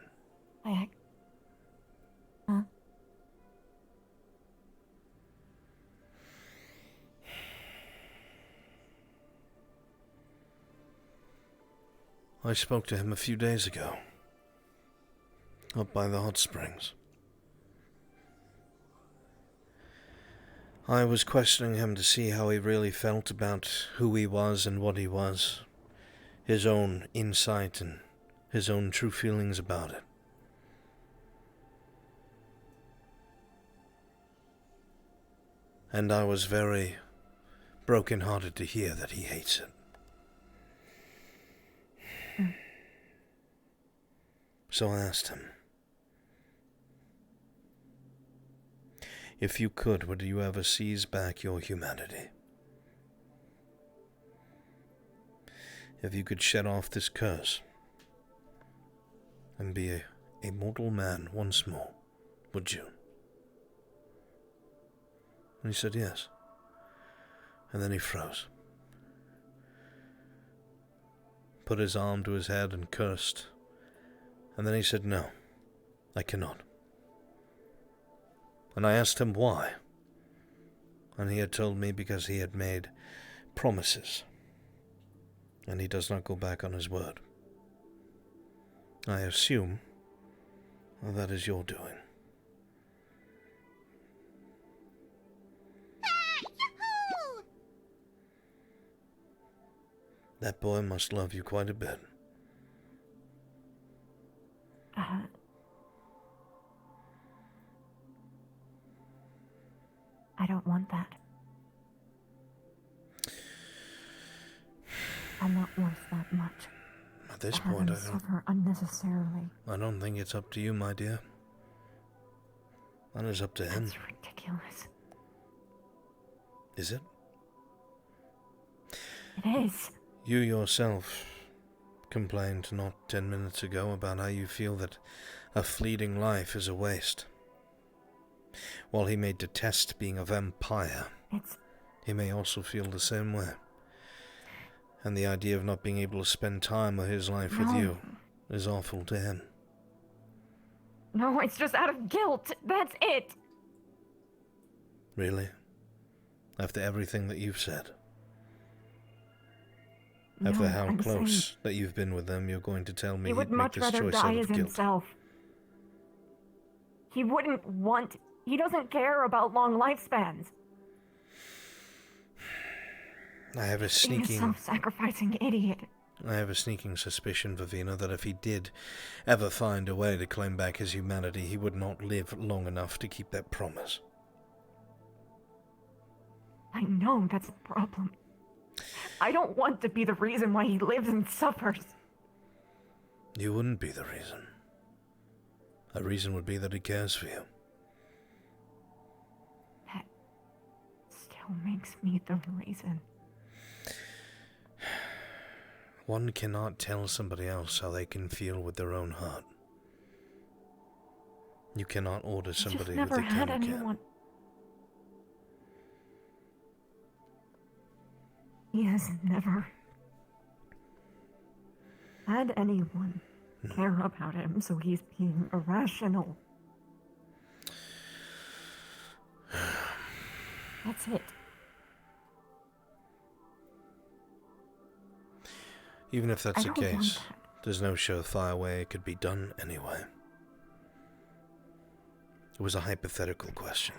[SPEAKER 4] Huh?
[SPEAKER 1] I spoke to him a few days ago. Up by the hot springs. I was questioning him to see how he really felt about who he was and what he was. His own insight and his own true feelings about it. And I was very broken-hearted to hear that he hates it. So I asked him, if you could, would you ever seize back your humanity? If you could shed off this curse and be a mortal man once more, would you? And he said yes. And then he froze. Put his arm to his head and cursed. And then he said, no, I cannot. And I asked him why. And he had told me because he had made promises. And he does not go back on his word. I assume that is your doing. That boy must love you quite a bit.
[SPEAKER 4] I don't want that. I'm not worth that much.
[SPEAKER 1] At this point, I
[SPEAKER 4] suffer unnecessarily.
[SPEAKER 1] don't think it's up to you, my dear. That is up to him.
[SPEAKER 4] That's ridiculous.
[SPEAKER 1] Is it?
[SPEAKER 4] It is.
[SPEAKER 1] You yourself complained not 10 minutes ago about how you feel that a fleeting life is a waste. While he may detest being a vampire, he may also feel the same way. And the idea of not being able to spend time of his life with you is awful to him.
[SPEAKER 4] No, it's just out of guilt. That's it.
[SPEAKER 1] Really? After everything that you've said? After
[SPEAKER 20] No,
[SPEAKER 1] how
[SPEAKER 20] I'm
[SPEAKER 1] close
[SPEAKER 20] saying
[SPEAKER 1] that you've been with them, you're going to tell me
[SPEAKER 20] he
[SPEAKER 1] he'd
[SPEAKER 20] would
[SPEAKER 1] make
[SPEAKER 20] much
[SPEAKER 1] this
[SPEAKER 20] rather
[SPEAKER 1] choice
[SPEAKER 20] die
[SPEAKER 1] out
[SPEAKER 20] as
[SPEAKER 1] of guilt.
[SPEAKER 20] himself. He wouldn't want... He doesn't care about long lifespans.
[SPEAKER 1] I have a
[SPEAKER 20] He's a
[SPEAKER 1] sneaking...
[SPEAKER 20] self-sacrificing idiot.
[SPEAKER 1] I have a sneaking suspicion, Vivina, that if he did ever find a way to claim back his humanity, he would not live long enough to keep that promise.
[SPEAKER 20] I know that's the problem. I don't want to be the reason why he lives and suffers.
[SPEAKER 1] You wouldn't be the reason. A reason would be that he cares for you.
[SPEAKER 20] That still makes me the reason.
[SPEAKER 1] One cannot tell somebody else how they can feel with their own heart. You cannot order somebody who
[SPEAKER 20] never
[SPEAKER 1] they
[SPEAKER 20] had
[SPEAKER 1] can.
[SPEAKER 20] anyone. He has never had anyone care about him, so he's being irrational. That's it.
[SPEAKER 1] Even if that's the
[SPEAKER 20] don't want
[SPEAKER 1] case,
[SPEAKER 20] that.
[SPEAKER 1] there's no surefire way it could be done anyway. It was a hypothetical question.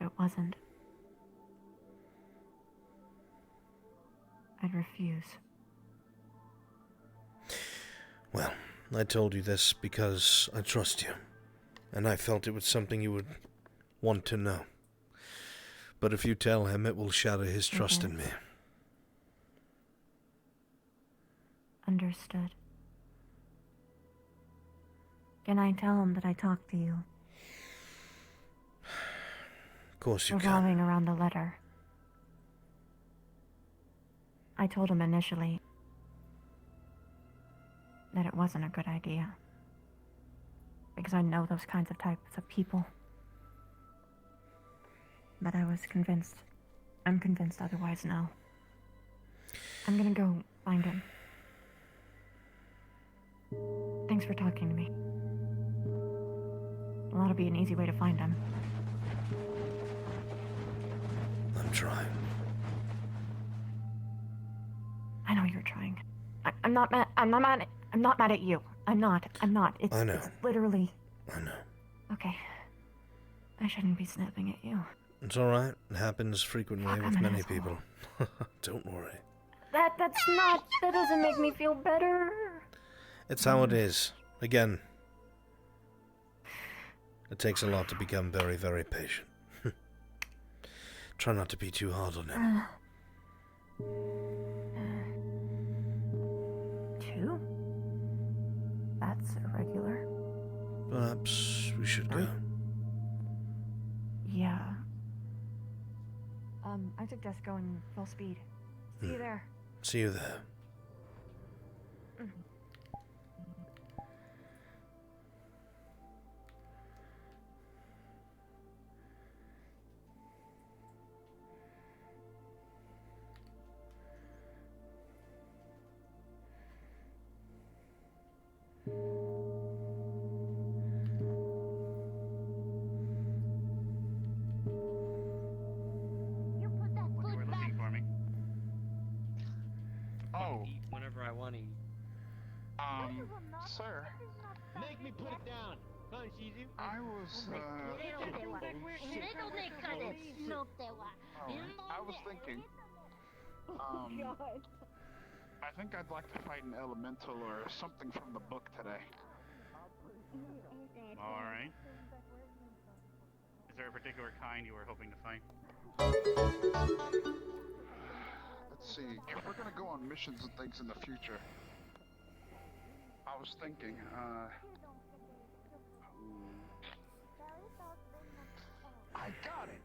[SPEAKER 20] It wasn't. I'd refuse.
[SPEAKER 1] Well, I told you this because I trust you, and I felt it was something you would want to know. But if you tell him, it will shatter his trust in me.
[SPEAKER 20] Understood. Can I tell him that I talked to you?
[SPEAKER 1] Of course you can.
[SPEAKER 20] Revolving around the letter. I told him initially that it wasn't a good idea. Because I know those kinds of types of people. But I was convinced. I'm convinced otherwise now. I'm gonna go find him. Thanks for talking to me. Well, that'll be an easy way to find him.
[SPEAKER 1] I'm trying.
[SPEAKER 20] I know you're trying. I'm not mad. I'm not mad at you. I'm not. It's,
[SPEAKER 1] I know.
[SPEAKER 20] It's literally.
[SPEAKER 1] I know.
[SPEAKER 20] Okay. I shouldn't be snapping at you.
[SPEAKER 1] It's alright. It happens frequently
[SPEAKER 20] Fuck,
[SPEAKER 1] with
[SPEAKER 20] I'm an
[SPEAKER 1] many
[SPEAKER 20] asshole.
[SPEAKER 1] people. Don't worry.
[SPEAKER 20] That doesn't make me feel better.
[SPEAKER 1] It's how it is. Again, it takes a lot to become very, very patient. Try not to be too hard on him.
[SPEAKER 20] 2? That's irregular.
[SPEAKER 1] Perhaps we should go.
[SPEAKER 20] Yeah. I suggest going full speed. See you there.
[SPEAKER 1] See you there.
[SPEAKER 5] What you were looking for me?
[SPEAKER 12] Oh,
[SPEAKER 19] Whenever I want to eat.
[SPEAKER 12] sir,
[SPEAKER 19] Make me put it down. Come on, Shizu.
[SPEAKER 12] I was, I was thinking, I think I'd like to fight an elemental or something from the book today.
[SPEAKER 5] Alright. Is there a particular kind you were hoping to fight?
[SPEAKER 12] Let's see, if we're gonna go on missions and things in the future, I was thinking, I got it!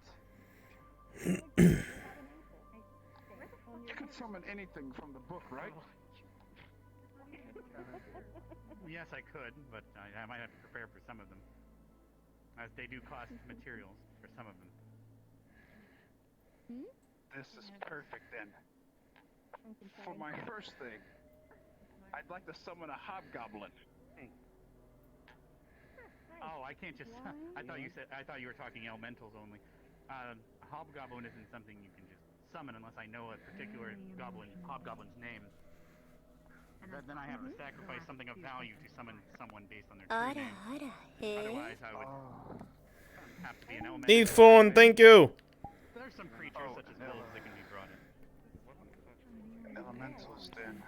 [SPEAKER 12] You can summon anything from the book, right?
[SPEAKER 5] Yes, I could, but I might have to prepare for some of them. As they do cost materials for some of them.
[SPEAKER 12] This is perfect then. For my first thing, I'd like to summon a hobgoblin.
[SPEAKER 5] Oh, I can't just. I thought you were talking elementals only. Hobgoblin isn't something you can just summon unless I know a particular hobgoblin's name. Then I have to sacrifice something of value to summon someone based on their true name. Otherwise, I would have to be an elemental.
[SPEAKER 1] Need phone, thank you.
[SPEAKER 5] There's some creatures such as wolves that can be brought in.
[SPEAKER 12] Elementals then.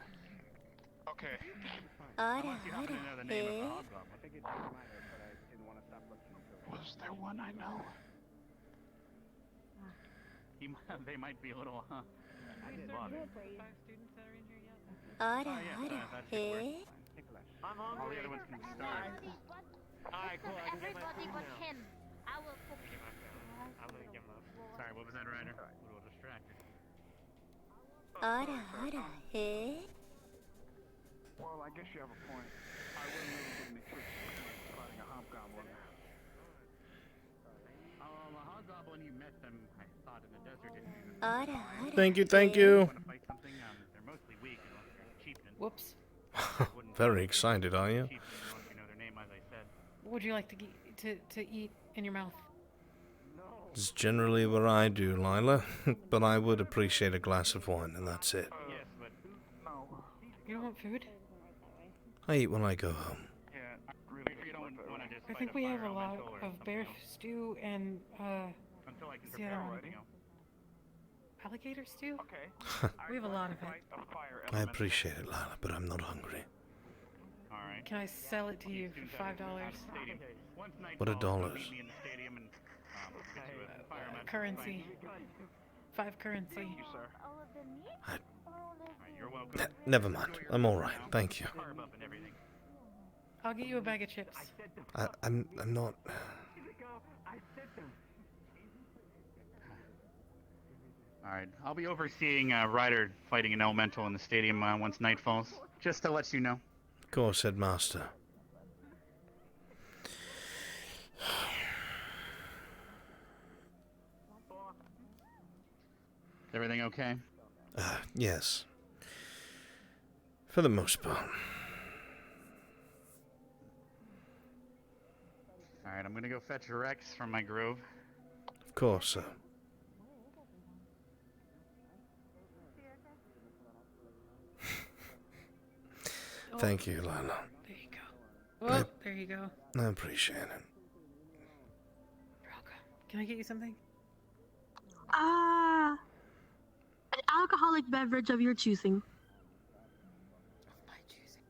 [SPEAKER 12] Okay.
[SPEAKER 5] Unless you happen to know the name of the hobgoblin.
[SPEAKER 12] Was there one I know?
[SPEAKER 5] They might be a little, bothered.
[SPEAKER 4] All the
[SPEAKER 5] other ones can be starved.
[SPEAKER 14] Alright, cool. Everybody but him. I will cook him.
[SPEAKER 5] I'm gonna give him up. Sorry, what was that, Ryder? A little distracted.
[SPEAKER 3] Well, I guess you have a point. I wouldn't really get any tricks fighting a hobgoblin.
[SPEAKER 5] The hobgoblin you met them, I thought, in the desert.
[SPEAKER 1] Thank you, thank you.
[SPEAKER 5] They're mostly weak unless they're chieftains.
[SPEAKER 8] Whoops.
[SPEAKER 1] Very excited, are you?
[SPEAKER 8] What would you like to eat in your mouth?
[SPEAKER 1] It's generally what I do, Lila. But I would appreciate a glass of wine, and that's it.
[SPEAKER 5] Yes, but no.
[SPEAKER 8] You don't want food?
[SPEAKER 1] I eat when I go home.
[SPEAKER 5] Yeah, really. You don't want to just
[SPEAKER 8] I think we have a lot of bear stew and
[SPEAKER 5] until I can
[SPEAKER 8] what's the other one? Alligator stew? Okay. We have a lot of it.
[SPEAKER 1] I appreciate it, Lila, but I'm not hungry.
[SPEAKER 5] Alright.
[SPEAKER 8] Can I sell it to you for $5?
[SPEAKER 1] What are dollars?
[SPEAKER 8] Currency. 5 currency.
[SPEAKER 5] You're welcome.
[SPEAKER 1] Never mind. I'm all right. Thank you.
[SPEAKER 8] I'll get you a bag of chips.
[SPEAKER 1] I'm not.
[SPEAKER 5] Alright, I'll be overseeing Ryder fighting an elemental in the stadium once night falls. Just to let you know.
[SPEAKER 1] Of course, Headmaster.
[SPEAKER 5] Is everything okay?
[SPEAKER 1] Yes. For the most part.
[SPEAKER 5] Alright, I'm gonna go fetch a Rex from my grove.
[SPEAKER 1] Of course, sir. Thank you, Lila.
[SPEAKER 8] There you go. Well, there you go.
[SPEAKER 1] I appreciate it.
[SPEAKER 8] You're welcome. Can I get you something?
[SPEAKER 2] An alcoholic beverage of your choosing.
[SPEAKER 8] Of my choosing.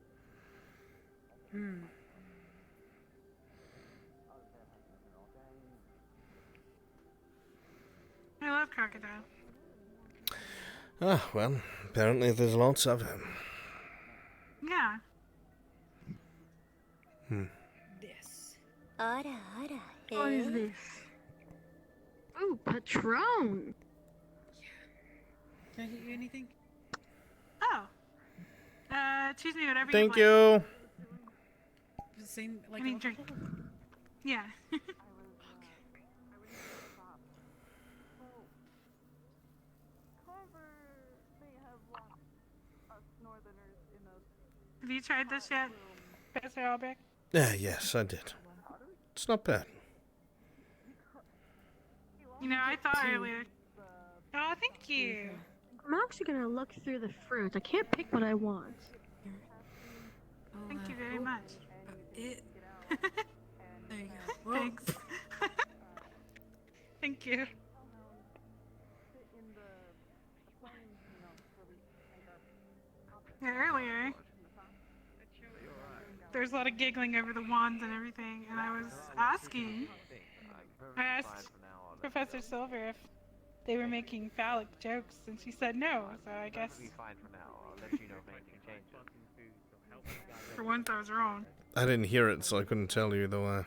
[SPEAKER 11] I love crocodile.
[SPEAKER 1] Ah, well, apparently there's lots of him.
[SPEAKER 11] Yeah.
[SPEAKER 8] This.
[SPEAKER 2] What is this? Ooh, Patron.
[SPEAKER 8] Can I get you anything?
[SPEAKER 11] Oh. Choose me whatever
[SPEAKER 1] Thank
[SPEAKER 11] you want.
[SPEAKER 1] you.
[SPEAKER 8] The same, like
[SPEAKER 11] I mean, drink. Yeah. Have you tried this yet, Professor Albrecht?
[SPEAKER 1] Yes, I did. It's not bad.
[SPEAKER 11] You know, I thought earlier. Oh, thank you.
[SPEAKER 2] I'm actually gonna look through the fruit. I can't pick what I want.
[SPEAKER 11] Thank you very much.
[SPEAKER 8] There you go.
[SPEAKER 11] Thanks. Thank you. Yeah, earlier, there's a lot of giggling over the wands and everything, and I was asking. I asked Professor Silver if they were making phallic jokes, and she said no, so I guess. For once, I was wrong.
[SPEAKER 1] I didn't hear it, so I couldn't tell you either way.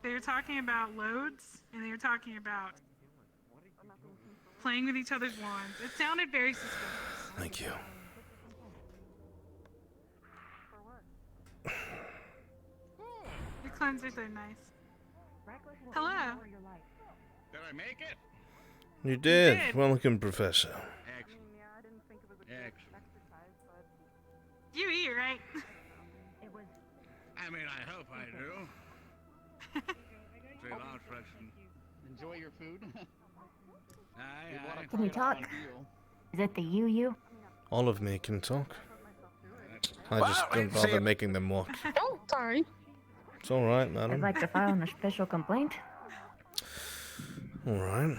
[SPEAKER 11] They were talking about loads, and they were talking about playing with each other's wands. It sounded very suspicious.
[SPEAKER 1] Thank you.
[SPEAKER 11] Your cleansers are nice. Hello.
[SPEAKER 9] Did I make it?
[SPEAKER 1] You did. Welcome, Professor.
[SPEAKER 9] Excellent. Excellent.
[SPEAKER 11] You eat, right?
[SPEAKER 9] I mean, I hope I do. Say that, Fredson.
[SPEAKER 5] Enjoy your food.
[SPEAKER 20] Can you talk? Is it the you?
[SPEAKER 1] All of me can talk. I just don't bother making them walk.
[SPEAKER 2] Oh, sorry.
[SPEAKER 1] It's alright,
[SPEAKER 20] I'd
[SPEAKER 1] madam.
[SPEAKER 20] like to file an official complaint.
[SPEAKER 1] Alright.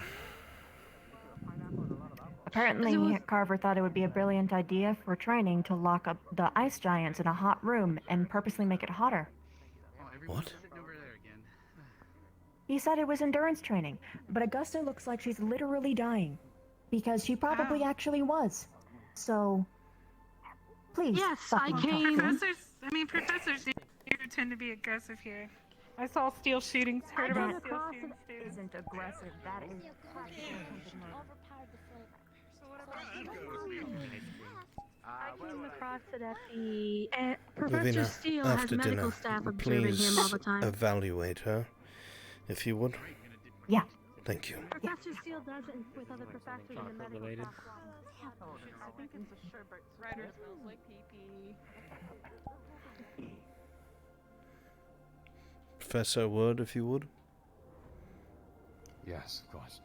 [SPEAKER 20] Apparently, Carver thought it would be a brilliant idea for training to lock up the ice giants in a hot room and purposely make it hotter.
[SPEAKER 1] What?
[SPEAKER 20] He said it was endurance training, but Augusta looks like she's literally dying. Because she probably actually was. So, please.
[SPEAKER 11] Yes, I
[SPEAKER 20] fucking
[SPEAKER 11] came.
[SPEAKER 20] talk to him.
[SPEAKER 11] Professors do tend to be aggressive here. I saw steel shootings, heard about steel shootings.
[SPEAKER 20] Isn't aggressive, that is
[SPEAKER 2] I came across it at the... Professor
[SPEAKER 1] Ravina,
[SPEAKER 2] Steele has
[SPEAKER 1] after
[SPEAKER 2] medical
[SPEAKER 1] dinner,
[SPEAKER 2] staff observing
[SPEAKER 1] please
[SPEAKER 2] him all the time.
[SPEAKER 1] evaluate her, if you would.
[SPEAKER 20] Yeah.
[SPEAKER 1] Thank you.
[SPEAKER 2] Professor Steele does it with other professors in the medical
[SPEAKER 13] I
[SPEAKER 2] staff.
[SPEAKER 13] think it's a sherbet. Ryder smells like pee-pee.
[SPEAKER 1] Professor Wood, if you would.
[SPEAKER 6] Yes, of course.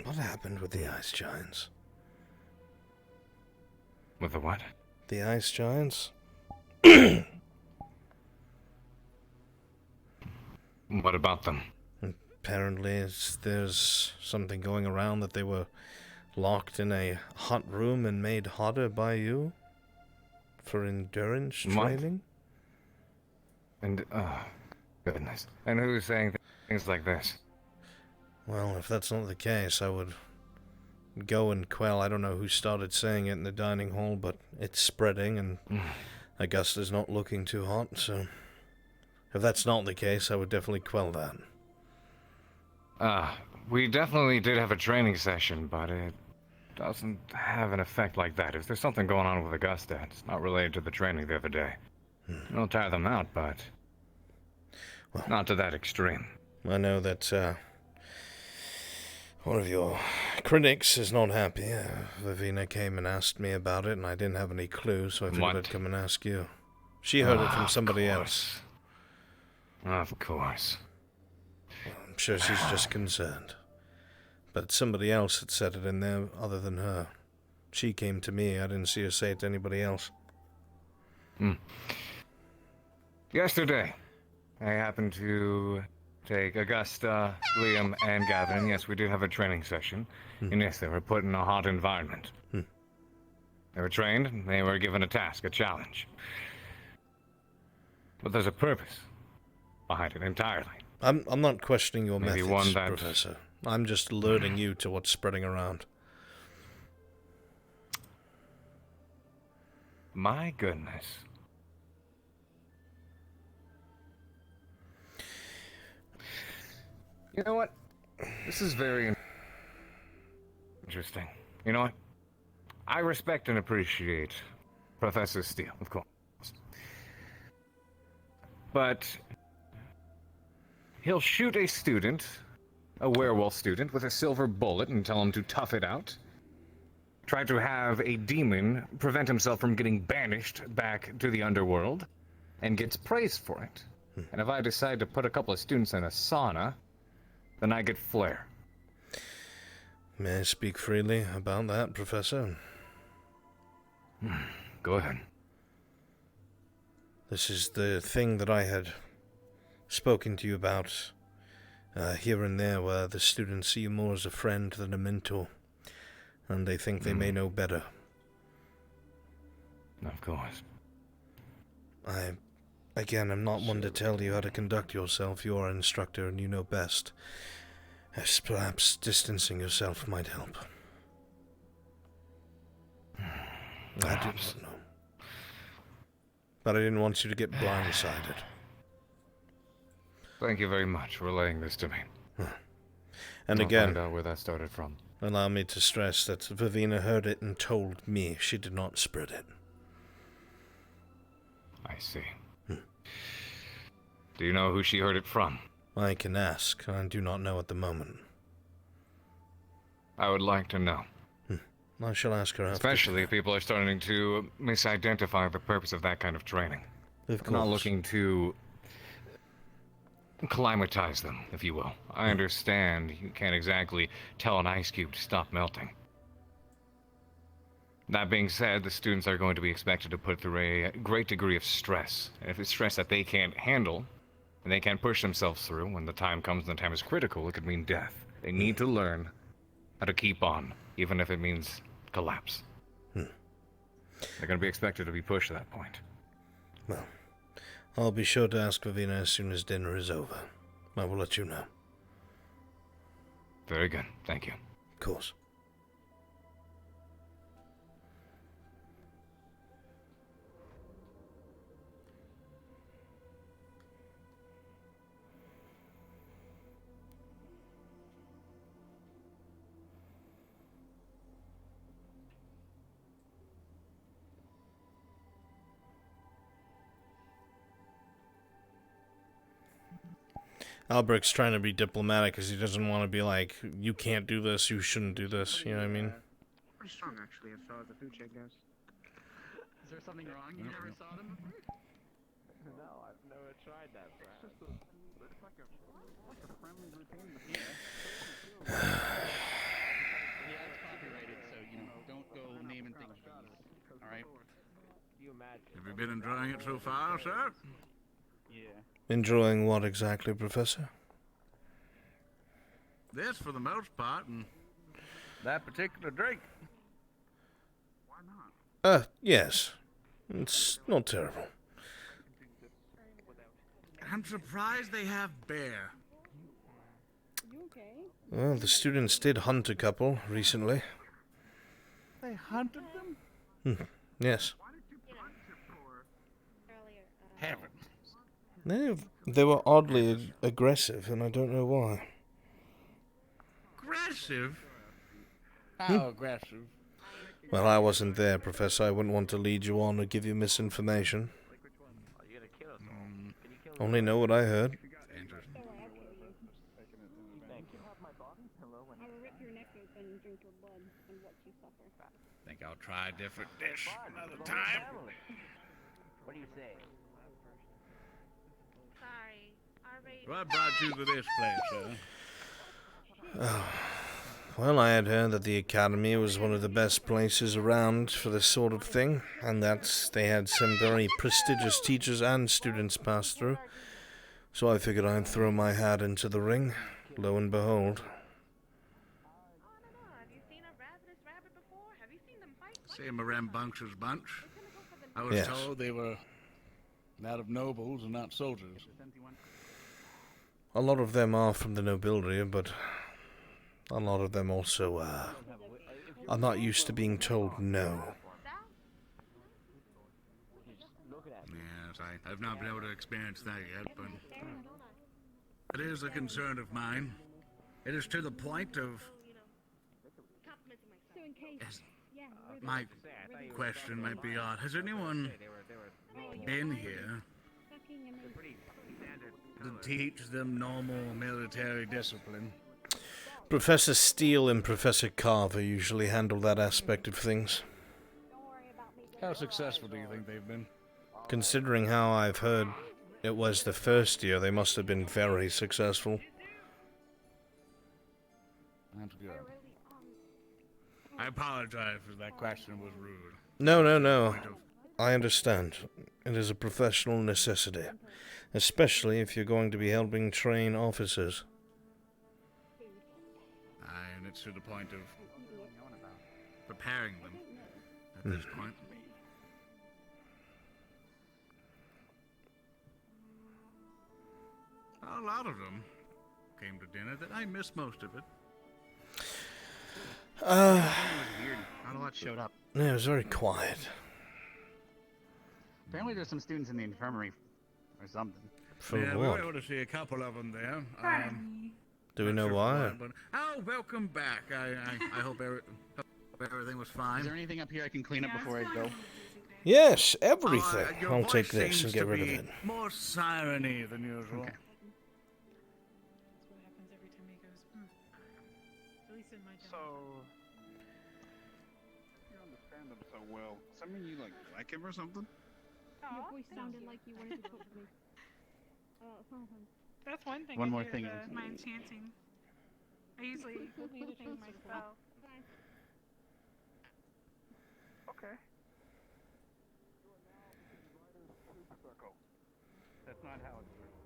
[SPEAKER 1] What happened with the ice giants?
[SPEAKER 6] With the what?
[SPEAKER 1] The ice giants?
[SPEAKER 6] What about them?
[SPEAKER 1] Apparently, there's something going around that they were locked in a hot room and made hotter by you for endurance training.
[SPEAKER 6] And, goodness. And who's saying things like this?
[SPEAKER 1] Well, if that's not the case, I would go and quell. I don't know who started saying it in the dining hall, but it's spreading, and Augusta's not looking too hot, so if that's not the case, I would definitely quell that.
[SPEAKER 6] We definitely did have a training session, but it doesn't have an effect like that. If there's something going on with Augusta, it's not related to the training the other day. It'll tire them out, but not to that extreme.
[SPEAKER 1] I know that, one of your critics is not happy. Ravina came and asked me about it, and I didn't have any clue, so I figured I'd come and ask you. She heard it from somebody else.
[SPEAKER 6] Of course.
[SPEAKER 1] I'm sure she's just concerned. But somebody else had said it in there other than her. She came to me. I didn't see her say it to anybody else.
[SPEAKER 6] Yesterday, I happened to take Augusta, Liam, and Gavin. Yes, we did have a training session. And yes, they were put in a hot environment. They were trained, and they were given a task, a challenge. But there's a purpose behind it entirely.
[SPEAKER 1] I'm not questioning your
[SPEAKER 6] Maybe
[SPEAKER 1] methods,
[SPEAKER 6] one that...
[SPEAKER 1] Professor. I'm just alerting you to what's spreading around.
[SPEAKER 6] My goodness. You know what? This is very interesting. You know what? I respect and appreciate Professor Steele, of course. But he'll shoot a student, a werewolf student, with a silver bullet and tell him to tough it out. Try to have a demon prevent himself from getting banished back to the underworld, and gets praised for it. And if I decide to put a couple of students in a sauna, then I get flair.
[SPEAKER 1] May I speak freely about that, Professor?
[SPEAKER 6] Go ahead.
[SPEAKER 1] This is the thing that I had spoken to you about here and there, where the students see you more as a friend than a mentor, and they think they may know better.
[SPEAKER 6] Of course.
[SPEAKER 1] Again, I'm not one to tell you how to conduct yourself. You're an instructor and you know best. As perhaps distancing yourself might help. I do not know. But I didn't want you to get blindsided.
[SPEAKER 6] Thank you very much for relaying this to me.
[SPEAKER 1] And
[SPEAKER 6] I'll
[SPEAKER 1] again,
[SPEAKER 6] find out where that started from.
[SPEAKER 1] allow me to stress that Vivina heard it and told me. She did not spread it.
[SPEAKER 6] I see. Do you know who she heard it from?
[SPEAKER 1] I can ask. I do not know at the moment.
[SPEAKER 6] I would like to know.
[SPEAKER 1] I shall ask her after.
[SPEAKER 6] Especially if people are starting to misidentify the purpose of that kind of training.
[SPEAKER 1] Of
[SPEAKER 6] I'm not
[SPEAKER 1] course.
[SPEAKER 6] looking to climatize them, if you will. I understand you can't exactly tell an ice cube to stop melting. That being said, the students are going to be expected to put through a great degree of stress. And if it's stress that they can't handle, and they can't push themselves through, when the time comes and the time is critical, it could mean death. They need to learn how to keep on, even if it means collapse. They're going to be expected to be pushed to that point.
[SPEAKER 1] Well, I'll be sure to ask Vivina as soon as dinner is over. I will let you know.
[SPEAKER 6] Very good. Thank you.
[SPEAKER 1] Of course. Albrecht's trying to be diplomatic because he doesn't want to be like, you can't do this, you shouldn't do this, you know what I mean?
[SPEAKER 3] Pretty strong, actually, as far as the food check goes.
[SPEAKER 5] Is there something wrong? You never saw them before?
[SPEAKER 3] No, I've never tried that, bro. It's like a friendly routine.
[SPEAKER 5] Yeah, it's copyrighted, so, don't go naming things for these. Alright?
[SPEAKER 9] Have you been enjoying it so far, sir?
[SPEAKER 5] Yeah.
[SPEAKER 1] Enjoying what exactly, Professor?
[SPEAKER 9] This, for the most part, and that particular drink.
[SPEAKER 3] Why not?
[SPEAKER 1] Yes. It's not terrible.
[SPEAKER 9] I'm surprised they have bear.
[SPEAKER 18] You okay?
[SPEAKER 1] Well, the students did hunt a couple recently.
[SPEAKER 9] They hunted them?
[SPEAKER 1] Yes.
[SPEAKER 9] Heaven.
[SPEAKER 1] They were oddly aggressive, and I don't know why.
[SPEAKER 9] Aggressive? How aggressive?
[SPEAKER 1] Well, I wasn't there, Professor. I wouldn't want to lead you on or give you misinformation. Only know what I heard.
[SPEAKER 9] Think I'll try a different dish another time.
[SPEAKER 19] What do you say?
[SPEAKER 14] Sorry.
[SPEAKER 9] What brought you to this place, sir?
[SPEAKER 1] Well, I had heard that the Academy was one of the best places around for this sort of thing, and that they had some very prestigious teachers and students pass through. So I figured I'd throw my hat into the ring. Lo and behold.
[SPEAKER 9] Same a rambunctious bunch. I was
[SPEAKER 1] Yes.
[SPEAKER 9] told they were not of nobles and not soldiers.
[SPEAKER 1] A lot of them are from the nobility, but a lot of them also are not used to being told no.
[SPEAKER 9] Yes, I've not been able to experience that yet, but it is a concern of mine. It is to the point of... My question might be odd. Has anyone been here to teach them normal military discipline?
[SPEAKER 1] Professor Steele and Professor Carver usually handle that aspect of things.
[SPEAKER 9] How successful do you think they've been?
[SPEAKER 1] Considering how I've heard it was the first year, they must have been very successful.
[SPEAKER 9] That's good. I apologize if that question was rude.
[SPEAKER 1] No. I understand. It is a professional necessity, especially if you're going to be helping train officers.
[SPEAKER 9] And it's to the point of preparing them at this point. A lot of them came to dinner that I missed most of it.
[SPEAKER 5] It was weird. Not a lot showed up.
[SPEAKER 1] Yeah, it was very quiet.
[SPEAKER 5] Apparently there's some students in the infirmary or something.
[SPEAKER 1] For
[SPEAKER 9] yeah, we
[SPEAKER 1] what?
[SPEAKER 9] were able to see a couple of them there.
[SPEAKER 1] Do we know
[SPEAKER 9] Not sure
[SPEAKER 1] why?
[SPEAKER 9] for what, but- oh, welcome back. I hope everything was fine.
[SPEAKER 5] Is there anything up here I can clean up before I go?
[SPEAKER 1] Yes, everything.
[SPEAKER 9] Your
[SPEAKER 1] I'll
[SPEAKER 9] voice
[SPEAKER 1] take this
[SPEAKER 9] seems
[SPEAKER 1] and get
[SPEAKER 9] to
[SPEAKER 1] rid of
[SPEAKER 9] be
[SPEAKER 1] it.
[SPEAKER 9] more siren-y than usual.
[SPEAKER 5] Okay.
[SPEAKER 11] That's what happens every time he goes. At least in my job.
[SPEAKER 3] So, you understand him so well. Does that mean you like him or something?
[SPEAKER 18] Your voice sounded like you wanted to talk to me.
[SPEAKER 11] That's one thing.
[SPEAKER 5] One
[SPEAKER 11] I
[SPEAKER 5] more
[SPEAKER 11] do
[SPEAKER 5] thing
[SPEAKER 11] is,
[SPEAKER 5] is-
[SPEAKER 11] my enchanting. I usually change my spell.
[SPEAKER 3] Okay.
[SPEAKER 5] That's not how it works.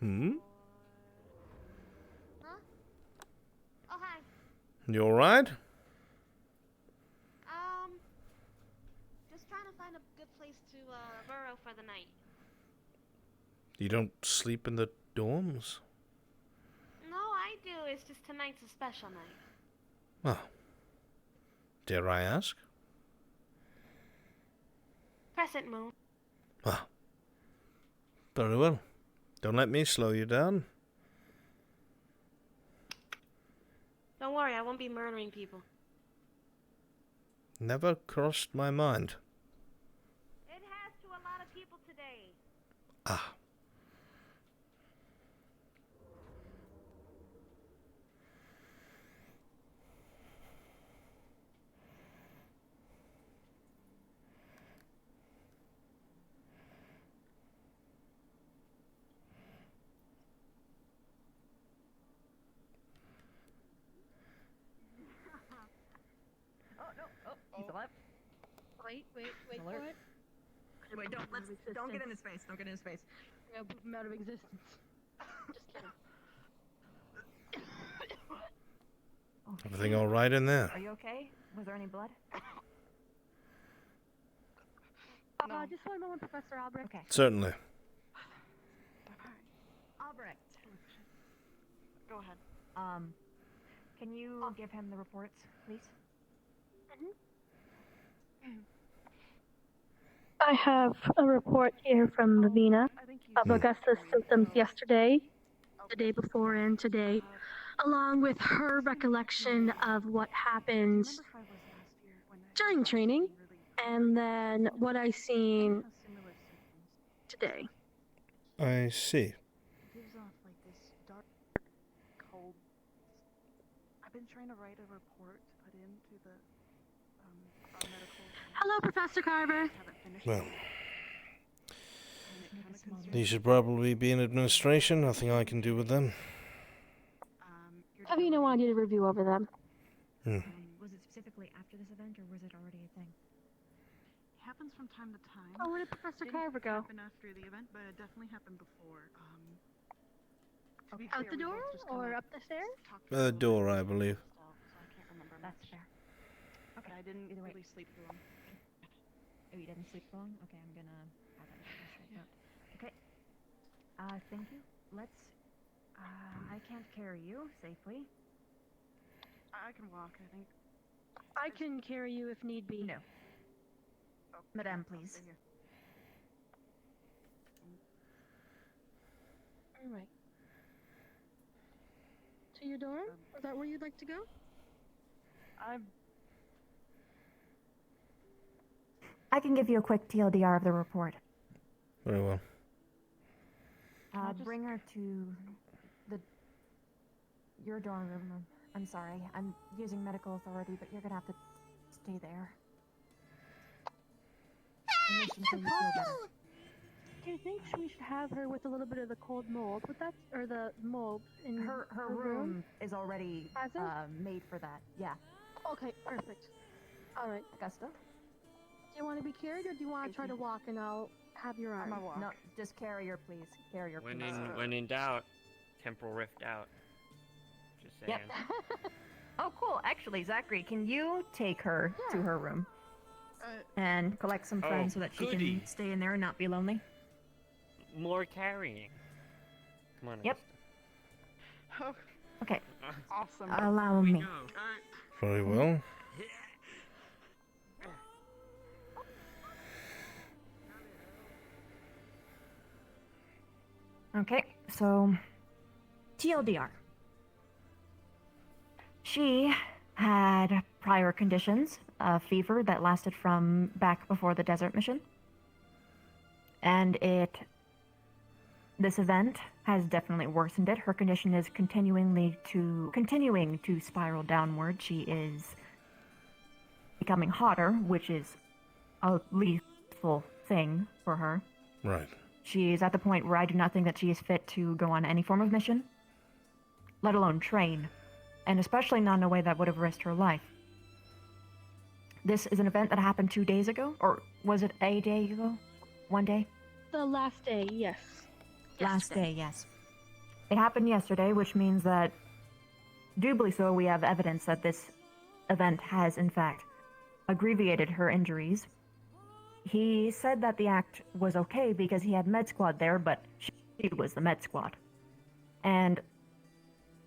[SPEAKER 1] Hmm?
[SPEAKER 14] Huh? Oh, hi.
[SPEAKER 1] You alright?
[SPEAKER 14] Just trying to find a good place to, burrow for the night.
[SPEAKER 1] You don't sleep in the dorms?
[SPEAKER 14] No, I do. It's just tonight's a special night.
[SPEAKER 1] Well, dare I ask?
[SPEAKER 14] Crescent moon.
[SPEAKER 1] Well, very well. Don't let me slow you down.
[SPEAKER 14] Don't worry, I won't be murdering people.
[SPEAKER 1] Never crossed my mind.
[SPEAKER 14] It has to a lot of people today.
[SPEAKER 1] Ah.
[SPEAKER 4] Oh no! Oh, he's alive.
[SPEAKER 18] Wait
[SPEAKER 4] Alert.
[SPEAKER 18] for it.
[SPEAKER 4] Wait, don't get in his face. Don't get in his face.
[SPEAKER 18] Yeah, put him out of existence. Just kidding.
[SPEAKER 1] Everything alright in there?
[SPEAKER 20] Are you okay? Was there any blood?
[SPEAKER 18] Just one moment, Professor Albrecht.
[SPEAKER 20] Okay.
[SPEAKER 1] Certainly.
[SPEAKER 4] Albrecht. Go ahead.
[SPEAKER 20] Can you give him the reports, please?
[SPEAKER 18] I have a report here from Lavina of Augusta's symptoms yesterday, the day before, and today, along with her recollection of what happened during training, and then what I seen today.
[SPEAKER 1] I see.
[SPEAKER 13] Gives off like this dark, cold. I've been trying to write a report to put into the our medical.
[SPEAKER 18] Hello, Professor Carver.
[SPEAKER 1] Well, these should probably be in administration. Nothing I can do with them.
[SPEAKER 18] Lavina wanted you to review over them.
[SPEAKER 20] Was it specifically after this event, or was it already a thing?
[SPEAKER 13] It happens from time to time.
[SPEAKER 18] Oh, where did Professor
[SPEAKER 13] Didn't
[SPEAKER 18] Carver go?
[SPEAKER 13] happen after the event, but it definitely happened before. To be
[SPEAKER 18] Out
[SPEAKER 13] fair,
[SPEAKER 18] the
[SPEAKER 13] we
[SPEAKER 18] door
[SPEAKER 13] both just kinda
[SPEAKER 18] or up the stairs?
[SPEAKER 13] talked
[SPEAKER 1] The door, I believe.
[SPEAKER 13] so I can't remember
[SPEAKER 20] That's
[SPEAKER 13] much.
[SPEAKER 20] fair.
[SPEAKER 13] Okay. I didn't
[SPEAKER 20] Either way.
[SPEAKER 13] really sleep through them.
[SPEAKER 20] Oh, you didn't sleep long? Okay, I'm gonna add that in the straight note. Okay. Thank you. Let's. I can't carry you safely.
[SPEAKER 13] I can walk, I think.
[SPEAKER 18] I can carry you if need be.
[SPEAKER 20] No. Madame, please.
[SPEAKER 18] All right. To your dorm? Is that where you'd like to go?
[SPEAKER 20] I can give you a quick TLDR of the report.
[SPEAKER 1] Very well.
[SPEAKER 20] Bring her to your dorm room. I'm sorry, I'm using medical authority, but you're gonna have to stay there. At least until you feel better.
[SPEAKER 18] Do you think we should have her with a little bit of the cold mold? But that's or the mold in
[SPEAKER 20] Her room is already made for that. Yeah.
[SPEAKER 18] Okay, perfect. All right,
[SPEAKER 20] Augusta.
[SPEAKER 18] Do you want to be carried, or do you want to try to walk, and I'll have your arm?
[SPEAKER 20] No, just carrier, please. Carrier,
[SPEAKER 21] When
[SPEAKER 20] please.
[SPEAKER 21] when in doubt, temporal rift out. Just saying.
[SPEAKER 20] Yep. Oh, cool. Actually, Zachary, can you take her to her room and collect some friends so that she
[SPEAKER 21] goody.
[SPEAKER 20] can stay in there and not be lonely?
[SPEAKER 21] More carrying. Come on.
[SPEAKER 20] Yep. Okay.
[SPEAKER 13] Awesome.
[SPEAKER 20] Allow me.
[SPEAKER 1] Very well.
[SPEAKER 20] Okay, so TLDR. She had prior conditions, a fever that lasted from back before the desert mission. And this event has definitely worsened it. Her condition is continuing to spiral downward. She is becoming hotter, which is a lethal thing for her.
[SPEAKER 1] Right.
[SPEAKER 20] She is at the point where I do not think that she is fit to go on any form of mission, let alone train, and especially not in a way that would have risked her life. This is an event that happened 2 days ago, or was it a day ago? 1 day?
[SPEAKER 18] The last day, yes.
[SPEAKER 20] Last day, yes. It happened yesterday, which means that, doubly so, we have evidence that this event has, in fact, aggravated her injuries. He said that the act was okay because he had med squad there, but she was the med squad. And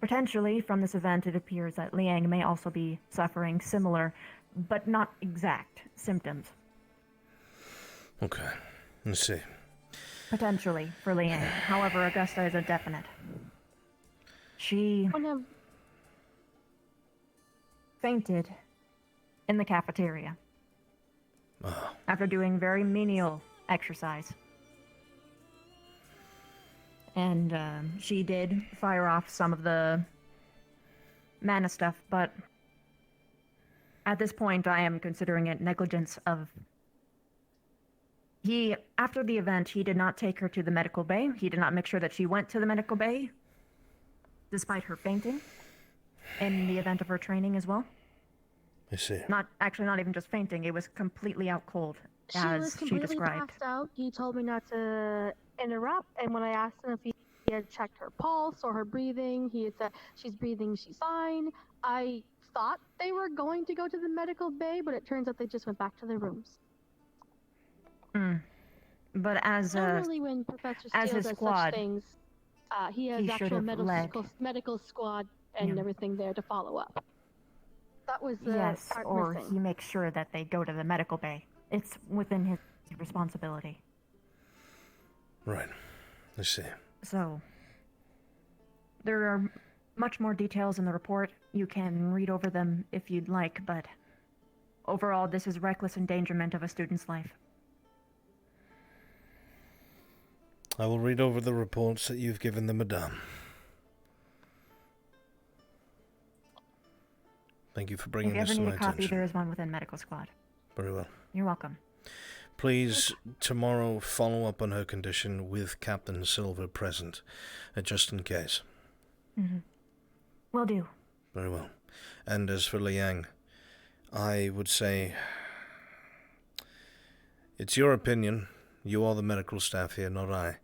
[SPEAKER 20] potentially from this event, it appears that Liang may also be suffering similar, but not exact, symptoms.
[SPEAKER 1] Okay. Let's see.
[SPEAKER 20] Potentially for Liang. However, Augusta is a definite. She fainted in the cafeteria. After doing very menial exercise. And she did fire off some of the mana stuff, but at this point I am considering it negligence of... After the event, he did not take her to the medical bay. He did not make sure that she went to the medical bay, despite her fainting, in the event of her training as well.
[SPEAKER 1] I see.
[SPEAKER 20] Not even just fainting, it was completely out cold,
[SPEAKER 18] She was
[SPEAKER 20] as she
[SPEAKER 18] completely
[SPEAKER 20] described.
[SPEAKER 18] passed out. He told me not to interrupt, and when I asked him if he had checked her pulse or her breathing, he had said, she's breathing, she's fine. I thought they were going to go to the medical bay, but it turns out they just went back to their rooms.
[SPEAKER 20] But as
[SPEAKER 18] Normally when Professor
[SPEAKER 20] as
[SPEAKER 18] Steele
[SPEAKER 20] his
[SPEAKER 18] does
[SPEAKER 20] squad,
[SPEAKER 18] such things, he has
[SPEAKER 20] he should
[SPEAKER 18] actual
[SPEAKER 20] have
[SPEAKER 18] medical squad and
[SPEAKER 20] Yeah.
[SPEAKER 18] everything there to follow up. That was the
[SPEAKER 20] yes,
[SPEAKER 18] part
[SPEAKER 20] or
[SPEAKER 18] missing.
[SPEAKER 20] he makes sure that they go to the medical bay. It's within his responsibility.
[SPEAKER 1] Right. Let's see.
[SPEAKER 20] So, there are much more details in the report. You can read over them if you'd like, but overall, this is reckless endangerment of a student's life.
[SPEAKER 1] I will read over the reports that you've given the madame. Thank you for bringing
[SPEAKER 20] If you
[SPEAKER 1] this
[SPEAKER 20] ever
[SPEAKER 1] to
[SPEAKER 20] need
[SPEAKER 1] my
[SPEAKER 20] a copy,
[SPEAKER 1] attention.
[SPEAKER 20] there is one within medical squad.
[SPEAKER 1] Very well.
[SPEAKER 20] You're welcome.
[SPEAKER 1] Please, tomorrow, follow up on her condition with Captain Silver present, just in case.
[SPEAKER 20] Will do.
[SPEAKER 1] Very well. And as for Liang, I would say it's your opinion. You are the medical staff here, not I.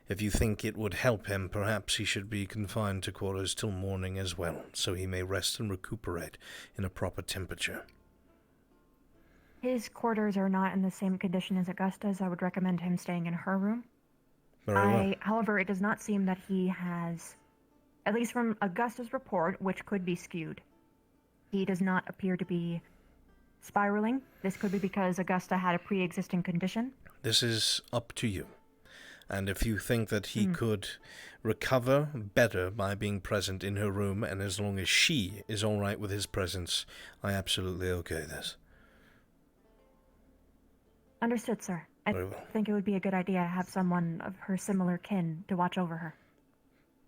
[SPEAKER 1] If you think it would help him, perhaps he should be confined to quarters till morning as well, so he may rest and recuperate in a proper temperature.
[SPEAKER 20] His quarters are not in the same condition as Augusta's. I would recommend him staying in her room.
[SPEAKER 1] Very well.
[SPEAKER 20] However, it does not seem that he has, at least from Augusta's report, which could be skewed, he does not appear to be spiraling. This could be because Augusta had a pre-existing condition.
[SPEAKER 1] This is up to you. And if you think that he could recover better by being present in her room, and as long as she is all right with his presence, I absolutely okay this.
[SPEAKER 20] Understood, sir. I
[SPEAKER 1] Very well.
[SPEAKER 20] think it would be a good idea to have someone of her similar kin to watch over her.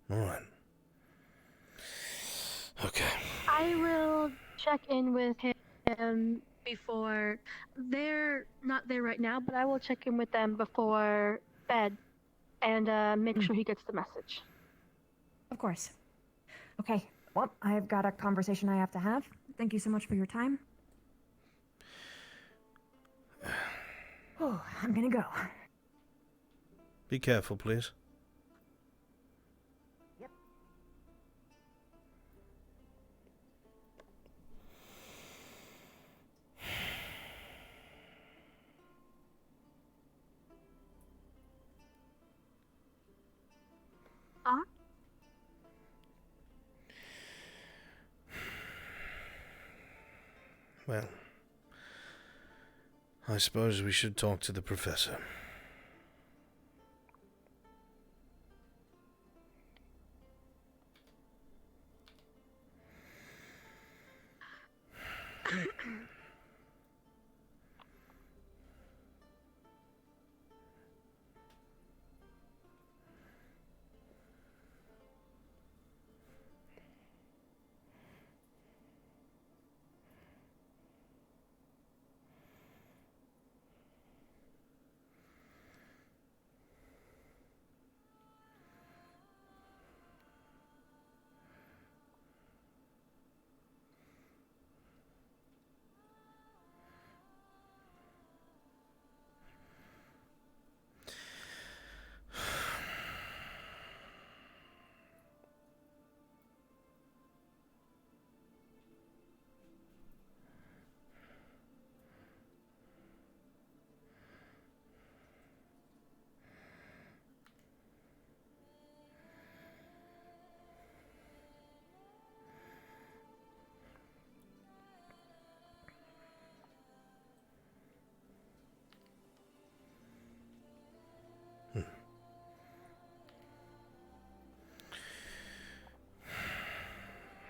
[SPEAKER 1] All right. Okay.
[SPEAKER 18] I will check in with him before. They're not there right now, but I will check in with them before bed and make sure he gets the message.
[SPEAKER 20] Of course. Okay, well, I've got a conversation I have to have. Thank you so much for your time. Oh, I'm gonna go.
[SPEAKER 1] Be careful, please.
[SPEAKER 20] Yep.
[SPEAKER 1] Well, I suppose we should talk to the professor.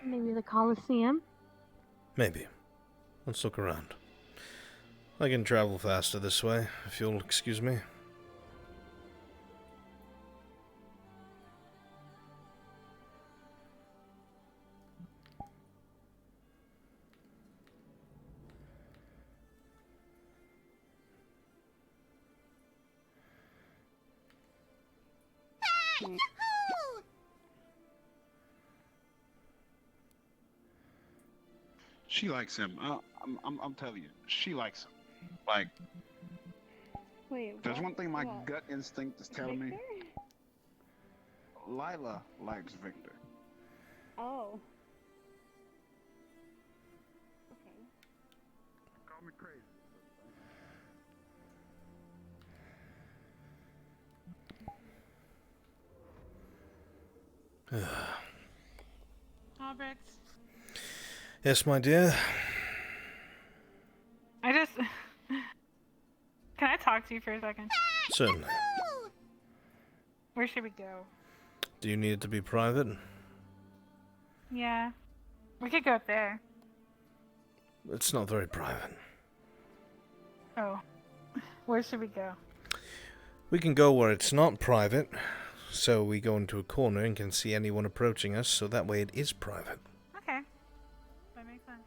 [SPEAKER 18] Maybe the Coliseum?
[SPEAKER 1] Maybe. Let's look around. I can travel faster this way, if you'll excuse me.
[SPEAKER 3] She likes him. I'm telling you, she likes him. Like,
[SPEAKER 2] Wait,
[SPEAKER 3] there's
[SPEAKER 2] what?
[SPEAKER 3] one thing my
[SPEAKER 2] What?
[SPEAKER 3] gut instinct is telling me.
[SPEAKER 2] Victor?
[SPEAKER 3] Lila likes Victor.
[SPEAKER 2] Oh. Okay.
[SPEAKER 3] Call me crazy.
[SPEAKER 11] Albrecht,
[SPEAKER 1] Yes, my dear.
[SPEAKER 11] I just... Can I talk to you for a second?
[SPEAKER 1] Certainly.
[SPEAKER 11] Where should we go?
[SPEAKER 1] Do you need it to be private?
[SPEAKER 11] Yeah. We could go up there.
[SPEAKER 1] It's not very private.
[SPEAKER 11] Oh. Where should we go?
[SPEAKER 1] We can go where it's not private, so we go into a corner and can see anyone approaching us, so that way it is private.
[SPEAKER 11] Okay. That makes sense.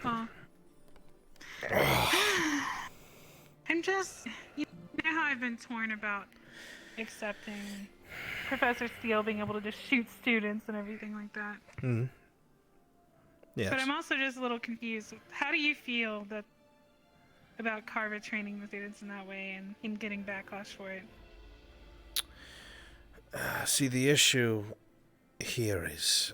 [SPEAKER 11] Huh. I'm just, you know how I've been torn about accepting Professor Steele being able to just shoot students and everything like that.
[SPEAKER 1] Hmm. Yes.
[SPEAKER 11] But I'm also just a little confused. How do you feel about Carver training the students in that way and getting backlash for it?
[SPEAKER 1] See, the issue here is,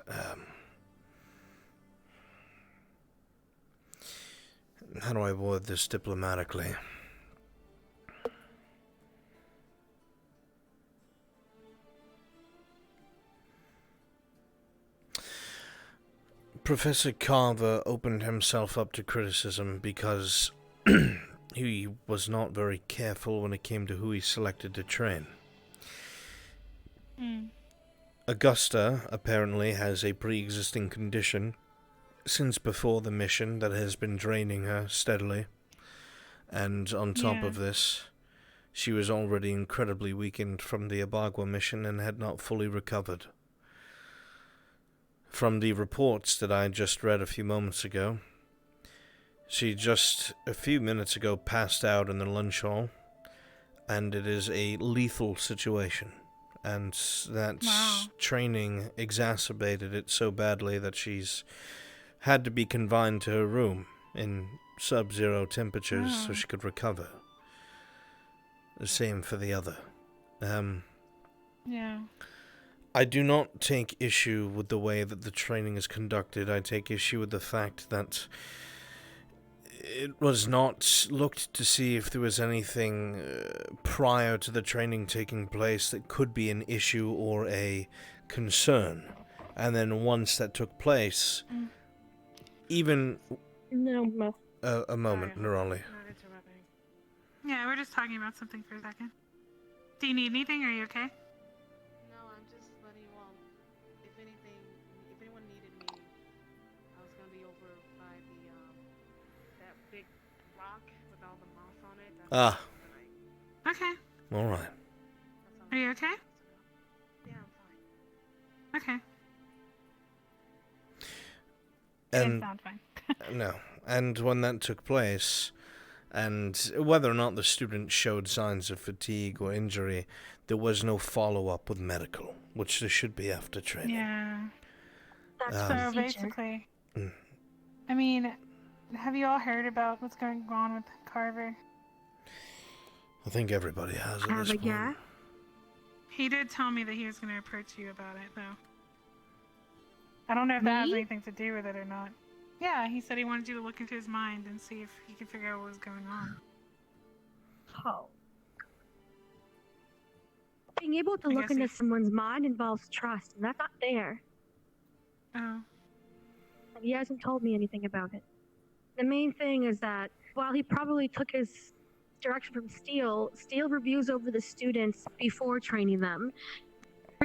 [SPEAKER 1] how do I word this diplomatically? Professor Carver opened himself up to criticism because he was not very careful when it came to who he selected to train. Augusta apparently has a pre-existing condition since before the mission that has been draining her steadily. And on top of this, she was already incredibly weakened from the Abagua mission and had not fully recovered. From the reports that I just read a few moments ago, she just a few minutes ago passed out in the lunch hall, and it is a lethal situation. And that training exacerbated it so badly that she's had to be confined to her room in sub-zero temperatures so she could recover. The same for the other.
[SPEAKER 11] Yeah.
[SPEAKER 1] I do not take issue with the way that the training is conducted. I take issue with the fact that it was not looked to see if there was anything prior to the training taking place that could be an issue or a concern. And then once that took place, even...
[SPEAKER 18] No,
[SPEAKER 1] a moment, Nerali.
[SPEAKER 11] Yeah, we're just talking about something for a second. Do you need anything? Are you okay?
[SPEAKER 13] No, I'm just letting you all. If anything, if anyone needed me, I was gonna be over by the that big rock with all the moss on it.
[SPEAKER 11] Okay.
[SPEAKER 1] All right.
[SPEAKER 11] Are you okay?
[SPEAKER 13] Yeah, I'm fine.
[SPEAKER 11] Okay.
[SPEAKER 1] And
[SPEAKER 11] It sound fine.
[SPEAKER 1] no. And when that took place, and whether or not the student showed signs of fatigue or injury, there was no follow-up with medical, which there should be after training.
[SPEAKER 11] Yeah.
[SPEAKER 18] That's
[SPEAKER 11] So basically, I mean, have you all heard about what's going on with Carver?
[SPEAKER 1] I think everybody has at this point.
[SPEAKER 11] He did tell me that he was going to approach you about it, though. I don't know if that has anything to do with it or not. Yeah, he said he wanted you to look into his mind and see if he could figure out what was going on.
[SPEAKER 18] Oh. Being able to look into someone's mind involves trust, and that's not there.
[SPEAKER 11] Oh.
[SPEAKER 18] And he hasn't told me anything about it. The main thing is that while he probably took his direction from Steele reviews over the students before training them,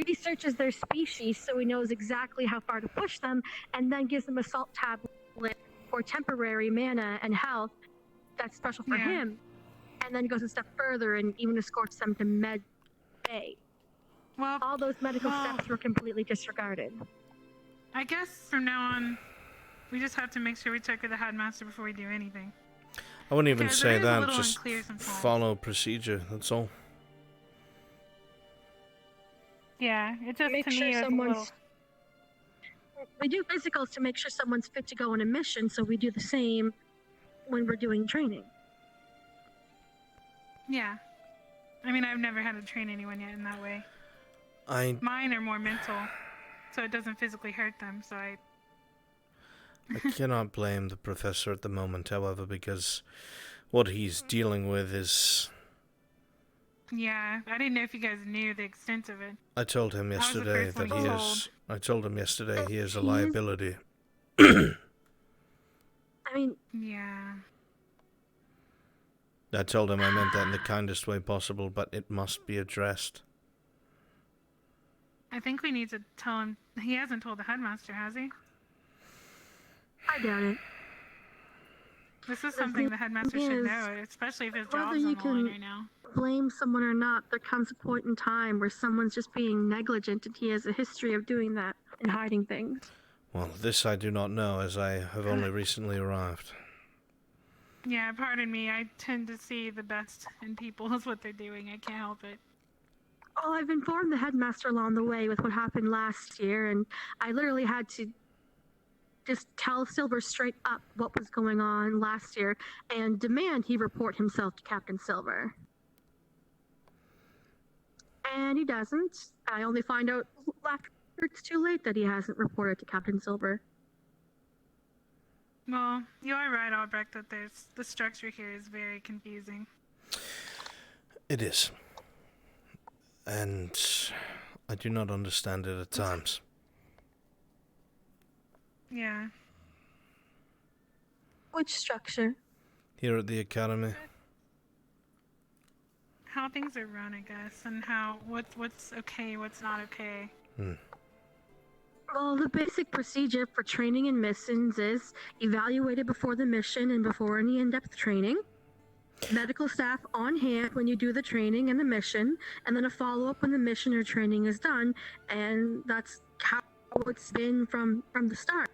[SPEAKER 18] researches their species so he knows exactly how far to push them, and then gives them a salt tablet for temporary mana and health that's special for him, and then goes a step further and even escorts them to Med Bay.
[SPEAKER 11] Well,
[SPEAKER 18] all those medical steps were completely disregarded.
[SPEAKER 11] I guess from now on, we just have to make sure we check with the headmaster before we do anything.
[SPEAKER 1] I wouldn't even
[SPEAKER 11] Because
[SPEAKER 1] say
[SPEAKER 11] it is a
[SPEAKER 1] that,
[SPEAKER 11] little
[SPEAKER 1] just
[SPEAKER 11] unclear sometimes.
[SPEAKER 1] follow procedure, that's all.
[SPEAKER 11] Yeah, it just
[SPEAKER 18] Make
[SPEAKER 11] to
[SPEAKER 18] sure
[SPEAKER 11] me is a
[SPEAKER 18] someone's.
[SPEAKER 11] little...
[SPEAKER 18] We do physicals to make sure someone's fit to go on a mission, so we do the same when we're doing training.
[SPEAKER 11] Yeah. I mean, I've never had to train anyone yet in that way. Mine are more mental, so it doesn't physically hurt them, so I
[SPEAKER 1] cannot blame the professor at the moment, however, because what he's dealing with is...
[SPEAKER 11] Yeah, I didn't know if you guys knew the extent of it.
[SPEAKER 1] I told him
[SPEAKER 11] I was the
[SPEAKER 1] yesterday
[SPEAKER 11] first
[SPEAKER 1] that
[SPEAKER 11] one
[SPEAKER 1] he
[SPEAKER 11] told.
[SPEAKER 1] is... I told him yesterday he is a liability.
[SPEAKER 18] I mean...
[SPEAKER 11] Yeah.
[SPEAKER 1] I told him I meant that in the kindest way possible, but it must be addressed.
[SPEAKER 11] I think we need to tell him... He hasn't told the headmaster, has he?
[SPEAKER 18] I doubt it.
[SPEAKER 11] This is something the headmaster should know, especially if his
[SPEAKER 18] Whether
[SPEAKER 11] job's
[SPEAKER 18] you
[SPEAKER 11] on the line
[SPEAKER 18] can
[SPEAKER 11] right now.
[SPEAKER 18] blame someone or not, there comes a point in time where someone's just being negligent, and he has a history of doing that and hiding things.
[SPEAKER 1] Well, this I do not know, as I have only recently arrived.
[SPEAKER 11] Yeah, pardon me. I tend to see the best in people is what they're doing. I can't help it.
[SPEAKER 18] Oh, I've informed the headmaster along the way with what happened last year, and I literally had to just tell Silver straight up what was going on last year and demand he report himself to Captain Silver. And he doesn't. I only find out after it's too late that he hasn't reported to Captain Silver.
[SPEAKER 11] Well, you are right, Albrecht, that the structure here is very confusing.
[SPEAKER 1] It is. And I do not understand it at times.
[SPEAKER 11] Yeah.
[SPEAKER 18] Which structure?
[SPEAKER 1] Here at the Academy.
[SPEAKER 11] How things are run, I guess, and how what's okay, what's not okay.
[SPEAKER 18] Well, the basic procedure for training and missions is evaluated before the mission and before any in-depth training. medical staff on hand when you do the training and the mission, and then a follow-up when the mission or training is done, and that's how it's been from the start.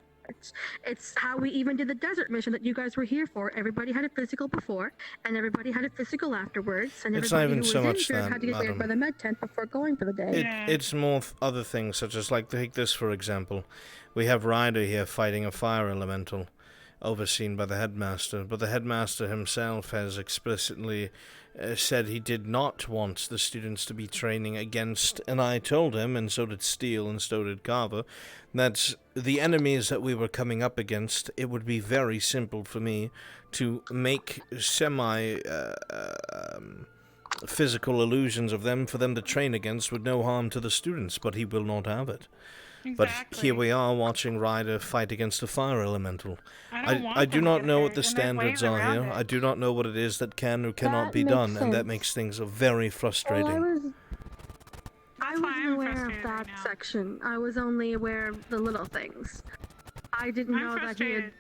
[SPEAKER 18] It's how we even did the desert mission that you guys were here for. Everybody had a physical before, and everybody had a physical afterwards, and
[SPEAKER 1] It's not
[SPEAKER 18] everybody
[SPEAKER 1] even
[SPEAKER 18] who was
[SPEAKER 1] so much
[SPEAKER 18] injured
[SPEAKER 1] that,
[SPEAKER 18] had to get cleared by
[SPEAKER 1] madam.
[SPEAKER 18] the med tent before going for the day.
[SPEAKER 1] It's more other things, such as, like, take this for example. We have Ryder here fighting a fire elemental, overseen by the headmaster, but the headmaster himself has explicitly said he did not want the students to be training against, and I told him, and so did Steele and so did Carver, that the enemies that we were coming up against, it would be very simple for me to make physical illusions of them for them to train against with no harm to the students, but he will not have it. But here we are watching Ryder fight against a fire elemental. I do not know what the standards are here. I do not know what it is that can or cannot be done, and that makes things very frustrating.
[SPEAKER 18] I wasn't aware of that section. I was only aware of the little things. I didn't know that he had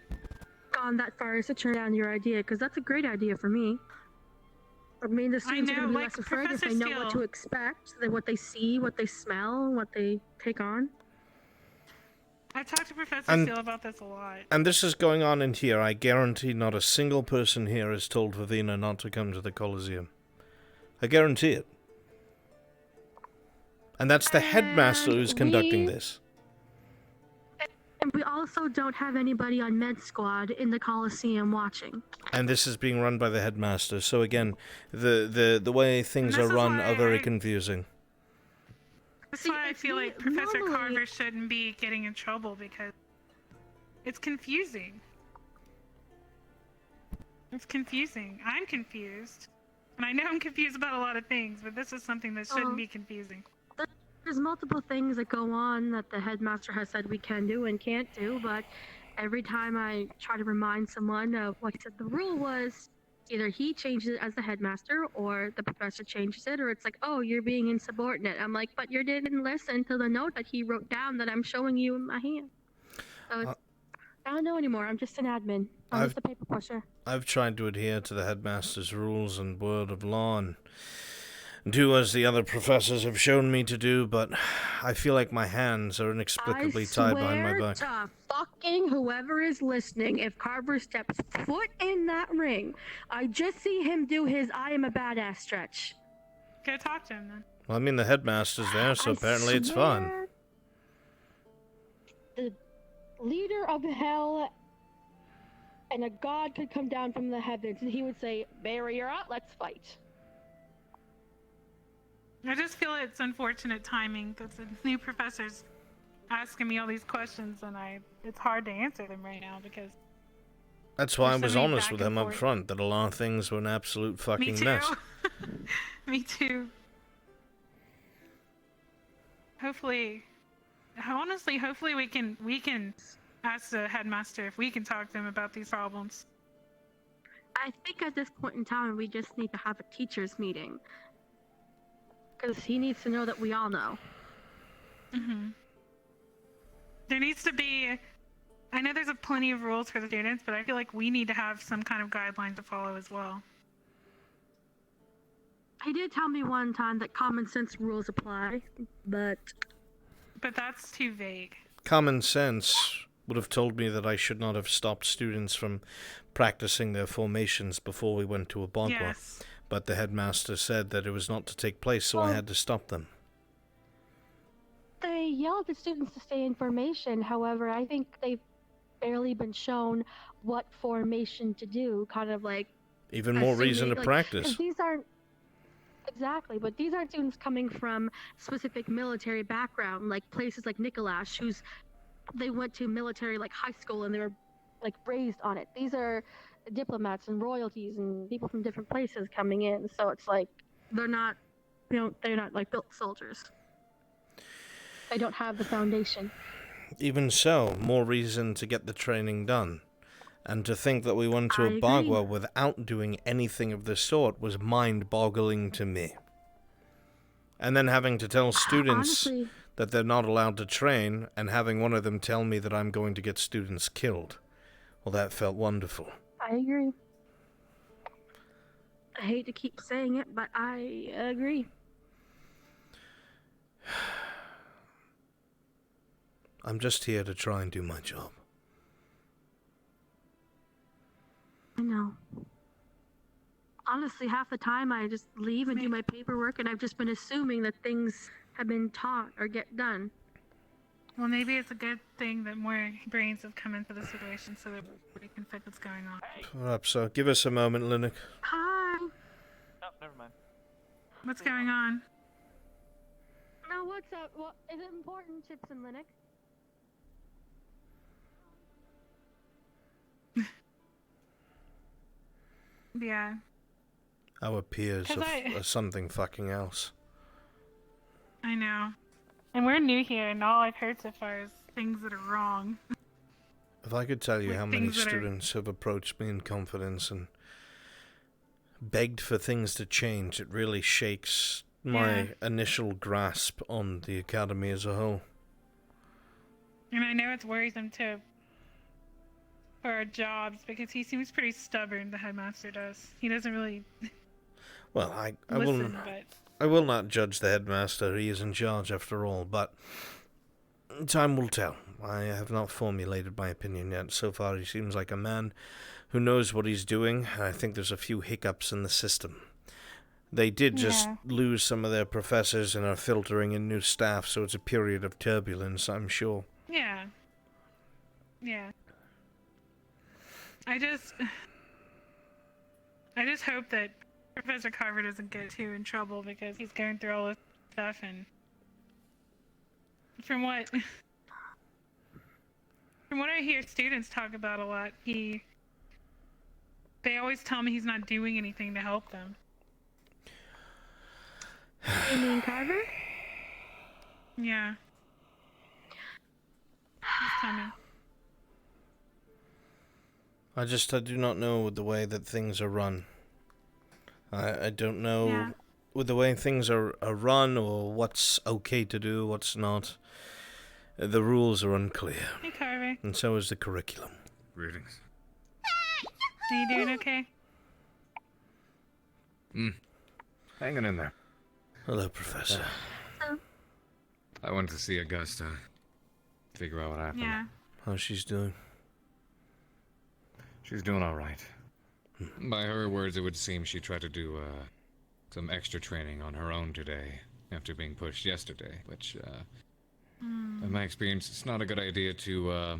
[SPEAKER 18] gone that far as to turn down your idea, because that's a great idea for me. I mean, the students are going to be less afraid if they know what to expect, what they see, what they smell, what they take on.
[SPEAKER 11] I've talked to Professor Steele about this a lot.
[SPEAKER 1] And this is going on in here. I guarantee not a single person here has told Vivina not to come to the Coliseum. I guarantee it. And that's the headmaster who's conducting this.
[SPEAKER 18] And we also don't have anybody on Med Squad in the Coliseum watching.
[SPEAKER 1] And this is being run by the headmaster. So again, the way things are run are very confusing.
[SPEAKER 11] That's why I feel like Professor Carver shouldn't be getting in trouble, because it's confusing. It's confusing. I'm confused. And I know I'm confused about a lot of things, but this is something that shouldn't be confusing.
[SPEAKER 18] There's multiple things that go on that the headmaster has said we can do and can't do, but every time I try to remind someone of what he said the rule was, either he changes it as the headmaster or the professor changes it, or it's like, oh, you're being insubordinate. I'm like, but you didn't listen to the note that he wrote down that I'm showing you in my hand. So it's, I don't know anymore. I'm just an admin. I'm just a paper pusher.
[SPEAKER 1] I've tried to adhere to the headmaster's rules and word of law and do as the other professors have shown me to do, but I feel like my hands are inexplicably tied behind my back.
[SPEAKER 18] I swear to fucking whoever is listening, if Carver steps foot in that ring, I just see him do his I am a badass stretch.
[SPEAKER 11] Go talk to him then.
[SPEAKER 1] Well, I mean, the headmaster's there, so apparently it's fine.
[SPEAKER 18] The leader of hell and a god could come down from the heavens and he would say, barrier out, let's fight.
[SPEAKER 11] I just feel it's unfortunate timing that the new professor's asking me all these questions, and it's hard to answer them right now because...
[SPEAKER 1] That's why I was
[SPEAKER 11] so many
[SPEAKER 1] honest
[SPEAKER 11] back
[SPEAKER 1] with
[SPEAKER 11] and
[SPEAKER 1] him up
[SPEAKER 11] forth.
[SPEAKER 1] front, that a lot of things were an absolute fucking
[SPEAKER 11] Me too.
[SPEAKER 1] mess.
[SPEAKER 11] Me too. Hopefully, honestly, hopefully we can ask the headmaster if we can talk to him about these problems.
[SPEAKER 18] I think at this point in time, we just need to have a teacher's meeting. Because he needs to know that we all know.
[SPEAKER 11] Mm-hmm. There needs to be... I know there's plenty of rules for the students, but I feel like we need to have some kind of guideline to follow as well.
[SPEAKER 18] He did tell me one time that common sense rules apply, but...
[SPEAKER 11] But that's too vague.
[SPEAKER 1] Common sense would have told me that I should not have stopped students from practicing their formations before we went to a Bagua.
[SPEAKER 11] Yes.
[SPEAKER 1] But the headmaster said that it was not to take place, so I had to stop them.
[SPEAKER 18] They yell at the students to stay in formation. However, I think they've barely been shown what formation to do. Kind of like...
[SPEAKER 1] Even more reason to practice.
[SPEAKER 18] These aren't... Exactly, but these aren't students coming from specific military background, like places like Nikolash, they went to military like high school and they were like raised on it. These are diplomats and royalties and people from different places coming in, so it's like they're not like built soldiers. They don't have the foundation.
[SPEAKER 1] Even so, more reason to get the training done. And to think that we went to a Bagua without doing anything of the sort was mind-boggling to me. And then having to tell students that they're not allowed to train, and having one of them tell me that I'm going to get students killed. Well, that felt wonderful.
[SPEAKER 18] I agree. I hate to keep saying it, but I agree.
[SPEAKER 1] I'm just here to try and do my job.
[SPEAKER 18] I know. Honestly, half the time I just leave and do my paperwork, and I've just been assuming that things have been taught or get done.
[SPEAKER 11] Well, maybe it's a good thing that more brains have come into the situation so that we can fix what's going on.
[SPEAKER 1] Perhaps so. Give us a moment, Linux.
[SPEAKER 18] Hi.
[SPEAKER 10] Oh, never mind.
[SPEAKER 11] What's going on?
[SPEAKER 18] No, what's up? What is it important, Chips and Linux?
[SPEAKER 11] Yeah.
[SPEAKER 1] Our peers
[SPEAKER 11] 'Cause
[SPEAKER 1] are something fucking else.
[SPEAKER 11] I know. And we're new here, and all I've heard so far is things that are wrong.
[SPEAKER 1] If I could tell you
[SPEAKER 11] Like
[SPEAKER 1] how many
[SPEAKER 11] things that are-
[SPEAKER 1] students have approached me in confidence and begged for things to change, it really shakes my initial grasp on the academy as a whole.
[SPEAKER 11] And I know it's worrisome too for our jobs because he seems pretty stubborn, the headmaster does. He doesn't really
[SPEAKER 1] Well, I
[SPEAKER 11] listen, but
[SPEAKER 1] I will not judge the headmaster. He is in charge after all, but time will tell. I have not formulated my opinion yet. So far, he seems like a man who knows what he's doing, and I think there's a few hiccups in the system. They did just lose some of their professors and are filtering in new staff, so it's a period of turbulence, I'm sure.
[SPEAKER 11] yeah. Yeah. I just hope that Professor Carver doesn't get too in trouble because he's going through all this stuff, and from what I hear students talk about a lot, they always tell me he's not doing anything to help them.
[SPEAKER 18] You mean Carver?
[SPEAKER 11] Yeah. He's coming.
[SPEAKER 1] I do not know the way that things are run. I don't know with the way things are run or what's okay to do, what's not. The rules are unclear.
[SPEAKER 11] Hey, Carver.
[SPEAKER 1] And so is the curriculum.
[SPEAKER 6] Greetings.
[SPEAKER 11] Are you doing okay?
[SPEAKER 6] Hanging in there.
[SPEAKER 1] Hello, Professor.
[SPEAKER 6] I went to see Augusta. Figure out what happened.
[SPEAKER 11] Yeah.
[SPEAKER 1] How's she's doing?
[SPEAKER 6] She's doing all right. By her words, it would seem she tried to do some extra training on her own today after being pushed yesterday, which, in my experience, it's not a good idea to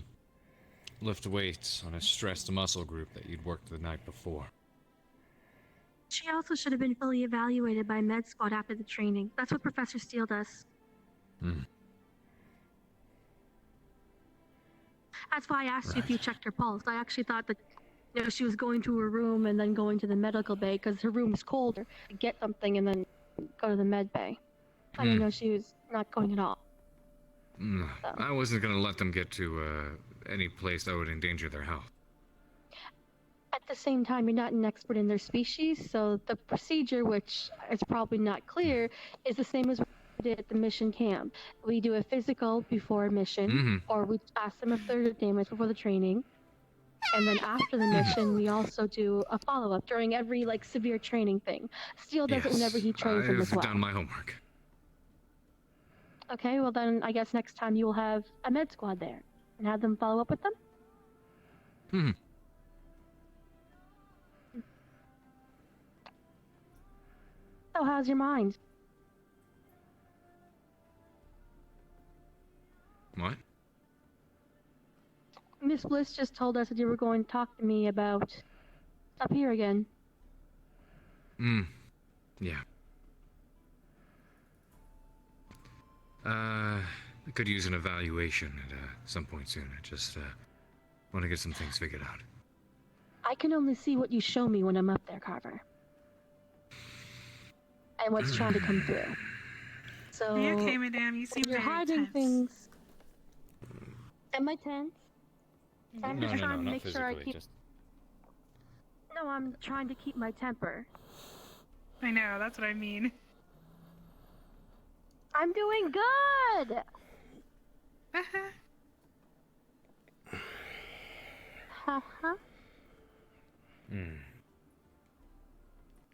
[SPEAKER 6] lift weights on a stressed muscle group that you'd worked the night before.
[SPEAKER 18] She also should have been fully evaluated by Med Squad after the training. That's what Professor Steele does. That's why I asked you if you checked her pulse. I actually thought that she was going to her room and then going to the medical bay because her room was colder to get something and then go to the med bay. I didn't know she was not going at all.
[SPEAKER 6] I wasn't going to let them get to any place that would endanger their health.
[SPEAKER 18] At the same time, you're not an expert in their species, so the procedure, which is probably not clear, is the same as we did at the mission camp. We do a physical before a mission, or we ask them if they're damaged before the training. And then after the mission, we also do a follow-up during every, severe training thing. Steele does it whenever he trains them as well.
[SPEAKER 6] I've done my homework.
[SPEAKER 18] Okay, well then I guess next time you will have a med squad there and have them follow up with them? So how's your mind?
[SPEAKER 6] What?
[SPEAKER 18] Miss Bliss just told us that you were going to talk to me about up here again.
[SPEAKER 6] Yeah. I could use an evaluation at some point soon. I just want to get some things figured out.
[SPEAKER 18] I can only see what you show me when I'm up there, Carver. And what's trying to come through. So,
[SPEAKER 11] Are you okay, madame? You seem
[SPEAKER 18] you're
[SPEAKER 11] very
[SPEAKER 18] hiding
[SPEAKER 11] tense.
[SPEAKER 18] things. Am I tense? I'm
[SPEAKER 6] No,
[SPEAKER 18] just trying to
[SPEAKER 6] not
[SPEAKER 18] make sure I
[SPEAKER 6] physically,
[SPEAKER 18] keep.
[SPEAKER 6] just...
[SPEAKER 18] No, I'm trying to keep my temper.
[SPEAKER 11] I know, that's what I mean.
[SPEAKER 18] I'm doing good. Haha.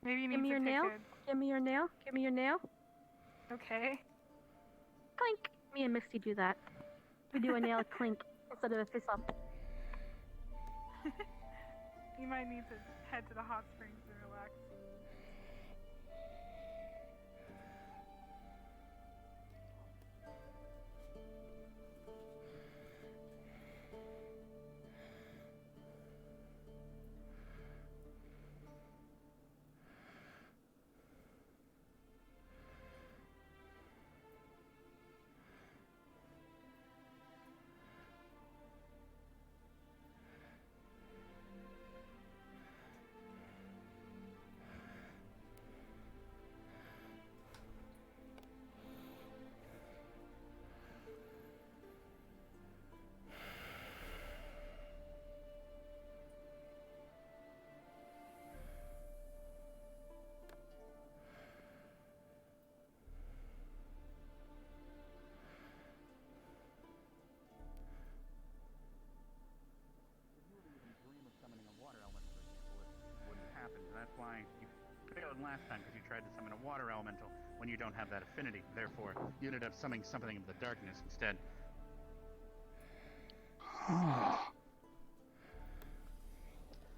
[SPEAKER 11] Maybe you need
[SPEAKER 18] Give me
[SPEAKER 11] to
[SPEAKER 18] your
[SPEAKER 11] pick
[SPEAKER 18] nail.
[SPEAKER 11] a...
[SPEAKER 18] Give me your nail. Give me your nail.
[SPEAKER 11] Okay.
[SPEAKER 18] Clink. Me and Misty do that. We do a nail clink instead of a fist up.
[SPEAKER 11] You might need to head to the hot springs and relax.
[SPEAKER 5] That's why you failed last time, because you tried to summon a water elemental when you don't have that affinity. Therefore, you ended up summoning something of the darkness instead.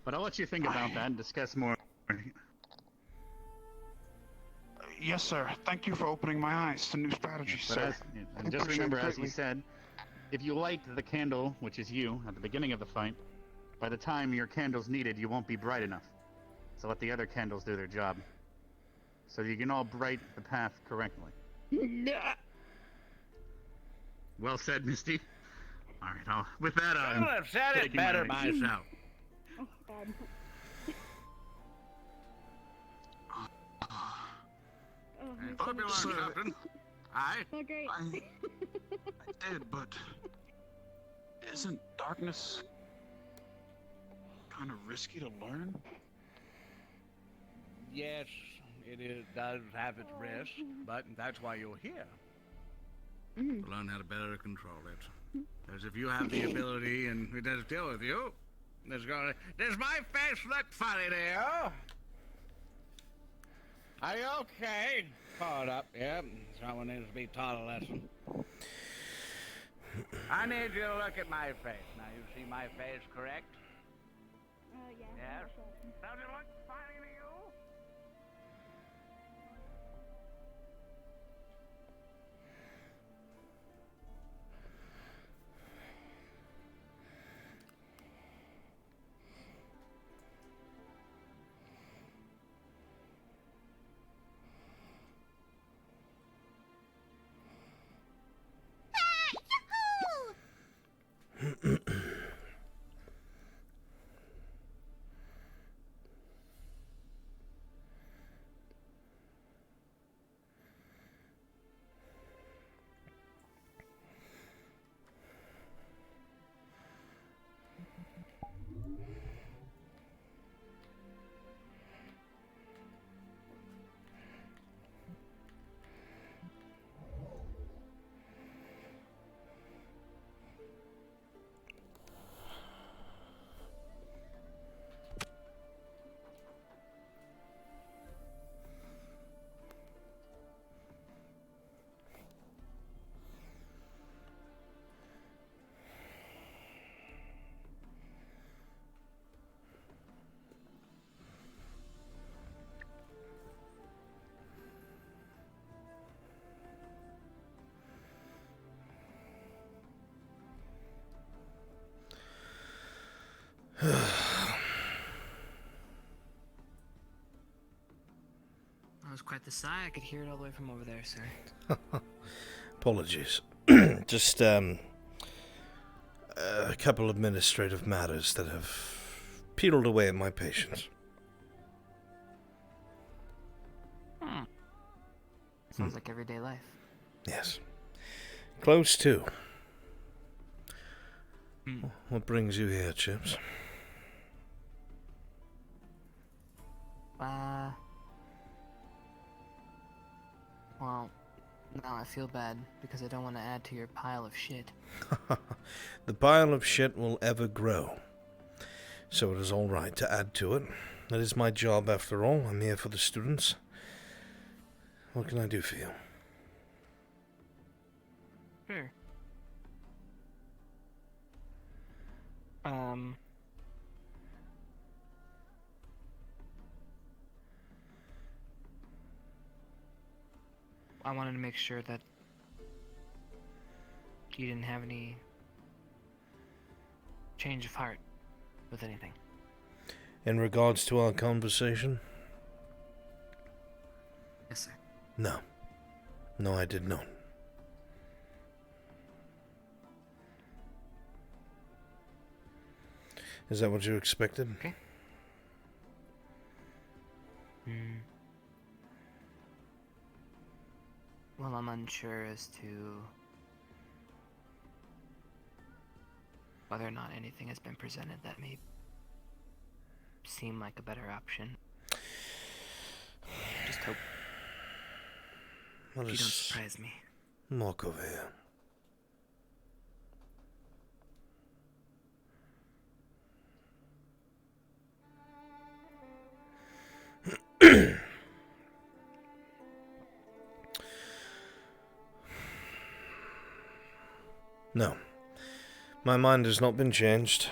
[SPEAKER 5] But I'll let you think about that and discuss more.
[SPEAKER 3] Yes, sir. Thank you for opening my eyes to new strategies,
[SPEAKER 5] But
[SPEAKER 3] sir.
[SPEAKER 5] and just remember, as he said, if you light the candle, which is you, at the beginning of the fight, by the time your candle's needed, you won't be bright enough. So let the other candles do their job. So you can all bright the path correctly. Well said, Misty. Alright, with that,
[SPEAKER 9] Couldn't have said it better myself.
[SPEAKER 2] Oh, God.
[SPEAKER 9] Hope you learned something. Aye.
[SPEAKER 2] Oh, great.
[SPEAKER 3] I did, but isn't darkness kind of risky to learn?
[SPEAKER 9] Yes, does have its risk, but that's why you're here. To learn how to better control it. Because if you have the ability and it does deal with you, does my face look funny to you? Are you okay? Caught up, yeah. Someone needs to be taught a lesson. I need you to look at my face. Now you see my face, correct?
[SPEAKER 2] Yeah.
[SPEAKER 9] Yes. Does it look funny to you?
[SPEAKER 16] That was quite the sigh. I could hear it all the way from over there, sir.
[SPEAKER 1] Apologies. Just a couple of administrative matters that have peeled away at my patience.
[SPEAKER 16] Sounds like everyday life.
[SPEAKER 1] Yes. Close to. What brings you here, Chips?
[SPEAKER 16] Well, now I feel bad because I don't want to add to your pile of shit.
[SPEAKER 1] The pile of shit will ever grow. So it is all right to add to it. That is my job after all. I'm here for the students. What can I do for you?
[SPEAKER 16] Sure. I wanted to make sure that you didn't have any change of heart with anything.
[SPEAKER 1] In regards to our conversation?
[SPEAKER 16] Yes, sir.
[SPEAKER 1] No. No, I did not. Is that what you expected?
[SPEAKER 16] Okay. Well, I'm unsure as to whether or not anything has been presented that may seem like a better option. Just hope you don't surprise me.
[SPEAKER 1] Walk over here. No. My mind has not been changed.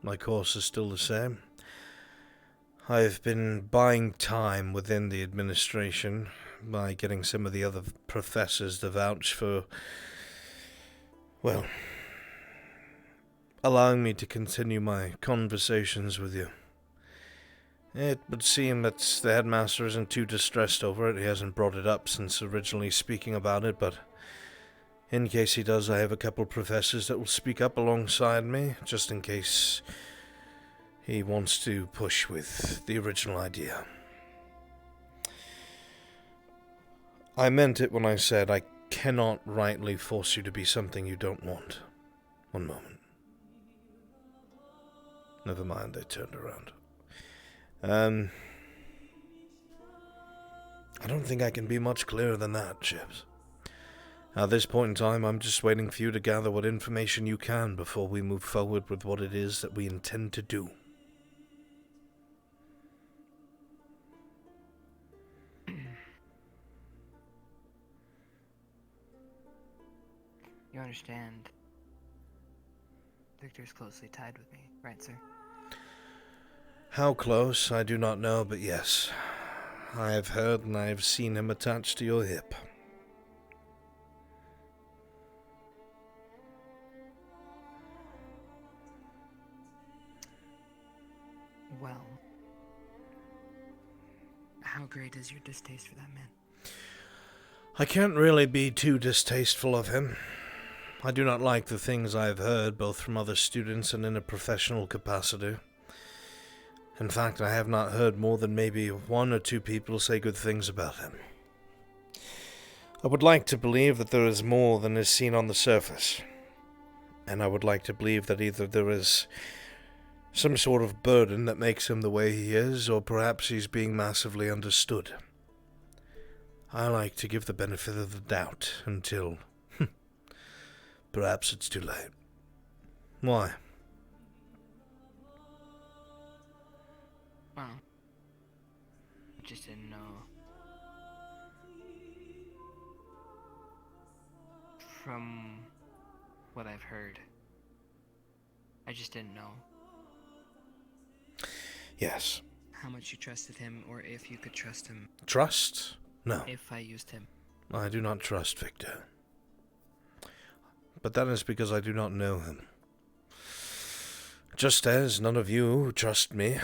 [SPEAKER 1] My course is still the same. I've been buying time within the administration by getting some of the other professors to vouch for, well, allowing me to continue my conversations with you. It would seem that the headmaster isn't too distressed over it. He hasn't brought it up since originally speaking about it, but in case he does, I have a couple professors that will speak up alongside me, just in case he wants to push with the original idea. I meant it when I said I cannot rightly force you to be something you don't want. One moment. Never mind, they turned around. I don't think I can be much clearer than that, Chips. At this point in time, I'm just waiting for you to gather what information you can before we move forward with what it is that we intend to do.
[SPEAKER 16] You understand, Victor's closely tied with me, right, sir?
[SPEAKER 1] How close, I do not know, but yes. I have heard and I have seen him attached to your hip.
[SPEAKER 16] Well, how great is your distaste for that man?
[SPEAKER 1] I can't really be too distasteful of him. I do not like the things I have heard, both from other students and in a professional capacity. In fact, I have not heard more than maybe one or two people say good things about him. I would like to believe that there is more than is seen on the surface. And I would like to believe that either there is some sort of burden that makes him the way he is, or perhaps he's being massively understood. I like to give the benefit of the doubt until perhaps it's too late. Why?
[SPEAKER 16] Well, I just didn't know. From what I've heard, I just didn't know.
[SPEAKER 1] Yes.
[SPEAKER 16] How much you trusted him, or if you could trust him.
[SPEAKER 1] Trust? No.
[SPEAKER 16] If I used him.
[SPEAKER 1] I do not trust Victor. But that is because I do not know him. Just as none of you trust me,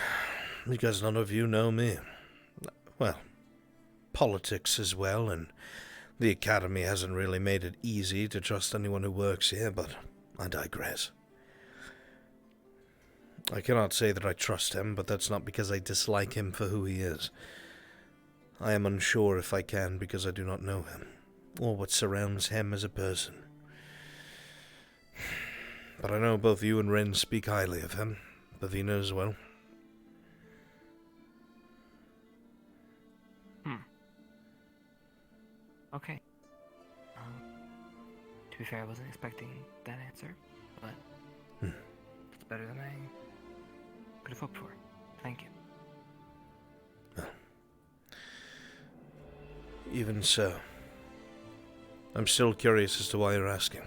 [SPEAKER 1] because none of you know me. Well, politics as well, and the Academy hasn't really made it easy to trust anyone who works here, but I digress. I cannot say that I trust him, but that's not because I dislike him for who he is. I am unsure if I can because I do not know him, or what surrounds him as a person. But I know both you and Ren speak highly of him, Bavina as well.
[SPEAKER 16] Okay. To be fair, I wasn't expecting that answer, but it's better than I could have hoped for. Thank you.
[SPEAKER 1] Even so, I'm still curious as to why you're asking.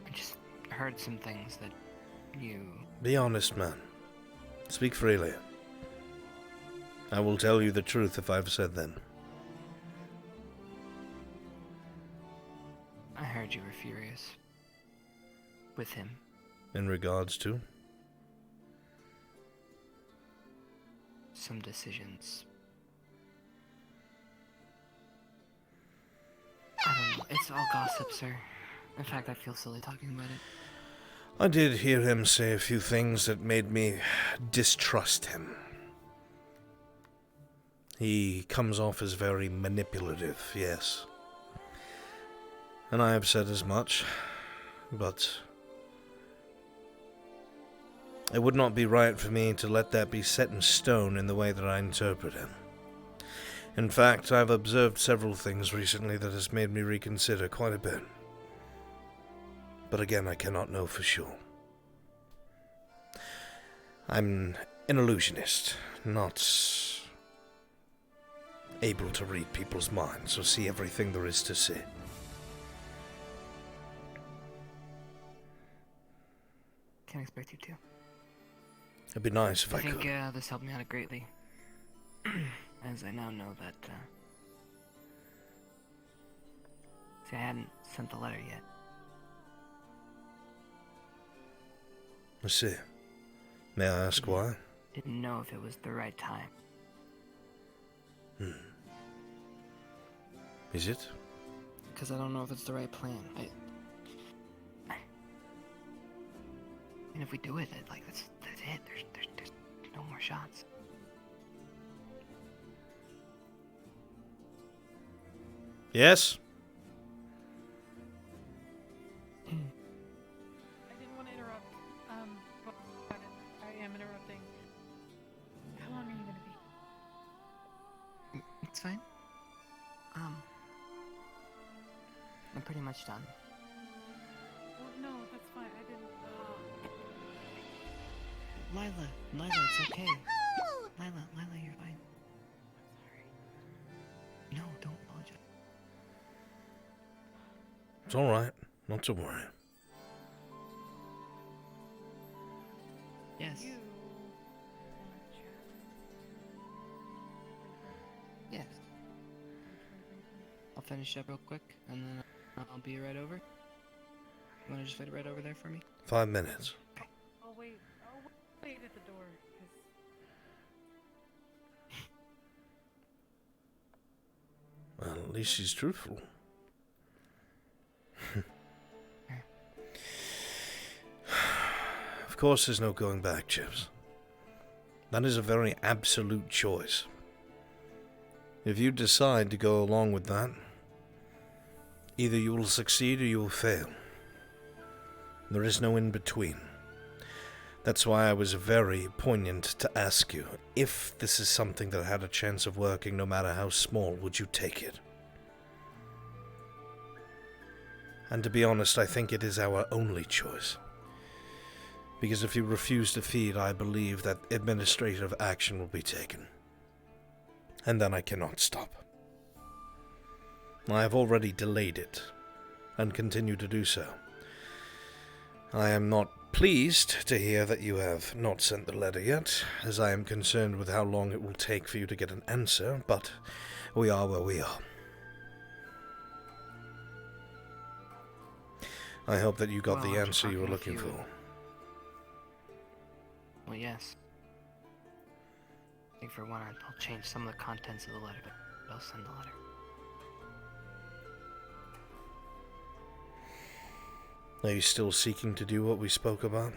[SPEAKER 16] I just heard some things that you...
[SPEAKER 1] Be honest, man. Speak freely. I will tell you the truth if I've said them.
[SPEAKER 16] I heard you were furious. With him.
[SPEAKER 1] In regards to?
[SPEAKER 16] Some decisions. I don't know. It's all gossip, sir. In fact, I feel silly talking about it.
[SPEAKER 1] I did hear him say a few things that made me distrust him. He comes off as very manipulative, yes. And I have said as much, but it would not be right for me to let that be set in stone in the way that I interpret him. In fact, I've observed several things recently that has made me reconsider quite a bit. But again, I cannot know for sure. I'm an illusionist, not able to read people's minds or see everything there is to see.
[SPEAKER 16] Can't expect you to.
[SPEAKER 1] It'd be nice if I could.
[SPEAKER 16] I think this helped me out greatly. As I now know that, see, I hadn't sent the letter yet.
[SPEAKER 1] I see. May I ask why?
[SPEAKER 16] Didn't know if it was the right time.
[SPEAKER 1] Is it?
[SPEAKER 16] Because I don't know if it's the right plan. And if we do it, like that's it. There's no more shots.
[SPEAKER 1] Yes?
[SPEAKER 8] I didn't want to interrupt, but I am interrupting. How long are you gonna be?
[SPEAKER 16] It's fine. I'm pretty much done.
[SPEAKER 8] Well, no, that's fine. I didn't.
[SPEAKER 16] Lila, it's okay. Lila, you're fine. I'm sorry. No, don't apologize.
[SPEAKER 1] It's alright. Not to worry.
[SPEAKER 16] Yes. Yes. I'll finish up real quick, and then I'll be right over. You wanna just wait right over there for me?
[SPEAKER 1] 5 minutes.
[SPEAKER 8] I'll wait at the door.
[SPEAKER 1] Well, at least she's truthful. Of course there's no going back, Chips. That is a very absolute choice. If you decide to go along with that, either you will succeed or you will fail. There is no in between. That's why I was very poignant to ask you, if this is something that had a chance of working, no matter how small, would you take it? And to be honest, I think it is our only choice. Because if you refuse to feed, I believe that administrative action will be taken. And then I cannot stop. I have already delayed it, and continue to do so. I am not pleased to hear that you have not sent the letter yet, as I am concerned with how long it will take for you to get an answer, but we are where we are. I hope that you got the answer you were looking for.
[SPEAKER 16] Well, yes. I think for one, I'll change some of the contents of the letter, but I'll send the letter.
[SPEAKER 1] Are you still seeking to do what we spoke about?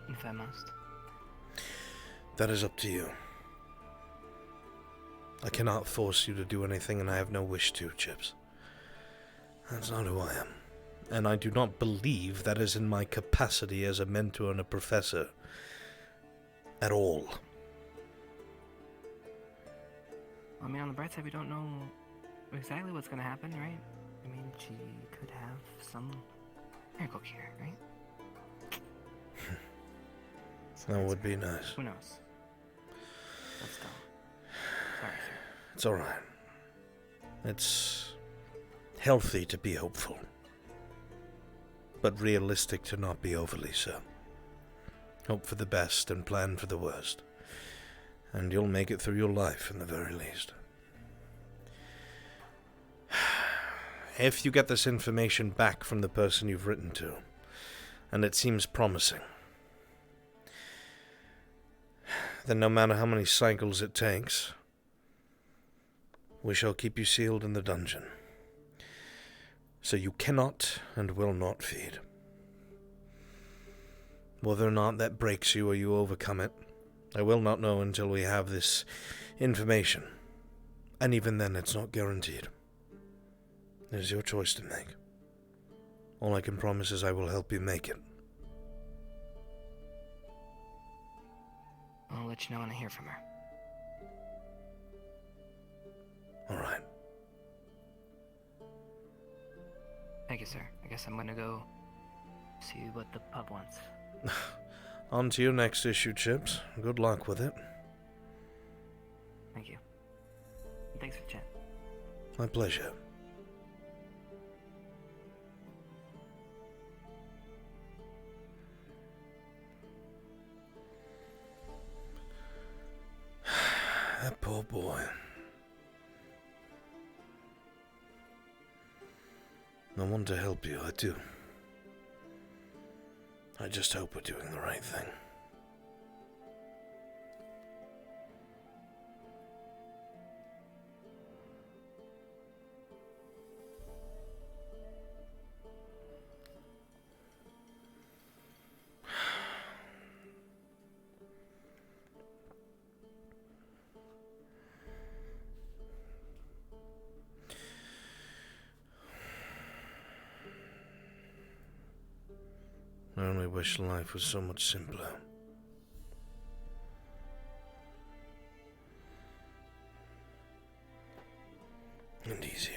[SPEAKER 16] If I must.
[SPEAKER 1] That is up to you. I cannot force you to do anything, and I have no wish to, Chips. That's not who I am. And I do not believe that is in my capacity as a mentor and a professor at all.
[SPEAKER 16] I mean, on the bright side, we don't know exactly what's gonna happen, right? I mean, she could have some miracle cure, right?
[SPEAKER 1] That would be nice.
[SPEAKER 16] Who knows? Let's go. Sorry, sir.
[SPEAKER 1] It's alright. It's healthy to be hopeful, but realistic to not be overly so. Hope for the best and plan for the worst, and you'll make it through your life in the very least. If you get this information back from the person you've written to, and it seems promising, then no matter how many cycles it takes, we shall keep you sealed in the dungeon. So you cannot and will not feed. Whether or not that breaks you or you overcome it, I will not know until we have this information. And even then, it's not guaranteed. It is your choice to make. All I can promise is I will help you make it.
[SPEAKER 16] I'll let you know when I hear from her.
[SPEAKER 1] Alright.
[SPEAKER 16] Thank you, sir. I guess I'm gonna go see what the pub wants.
[SPEAKER 1] On to your next issue, Chips. Good luck with it.
[SPEAKER 16] Thank you. And thanks for the chat.
[SPEAKER 1] My pleasure. That poor boy. I want to help you, I do. I just hope we're doing the right thing. I only wish life was so much simpler. And easier.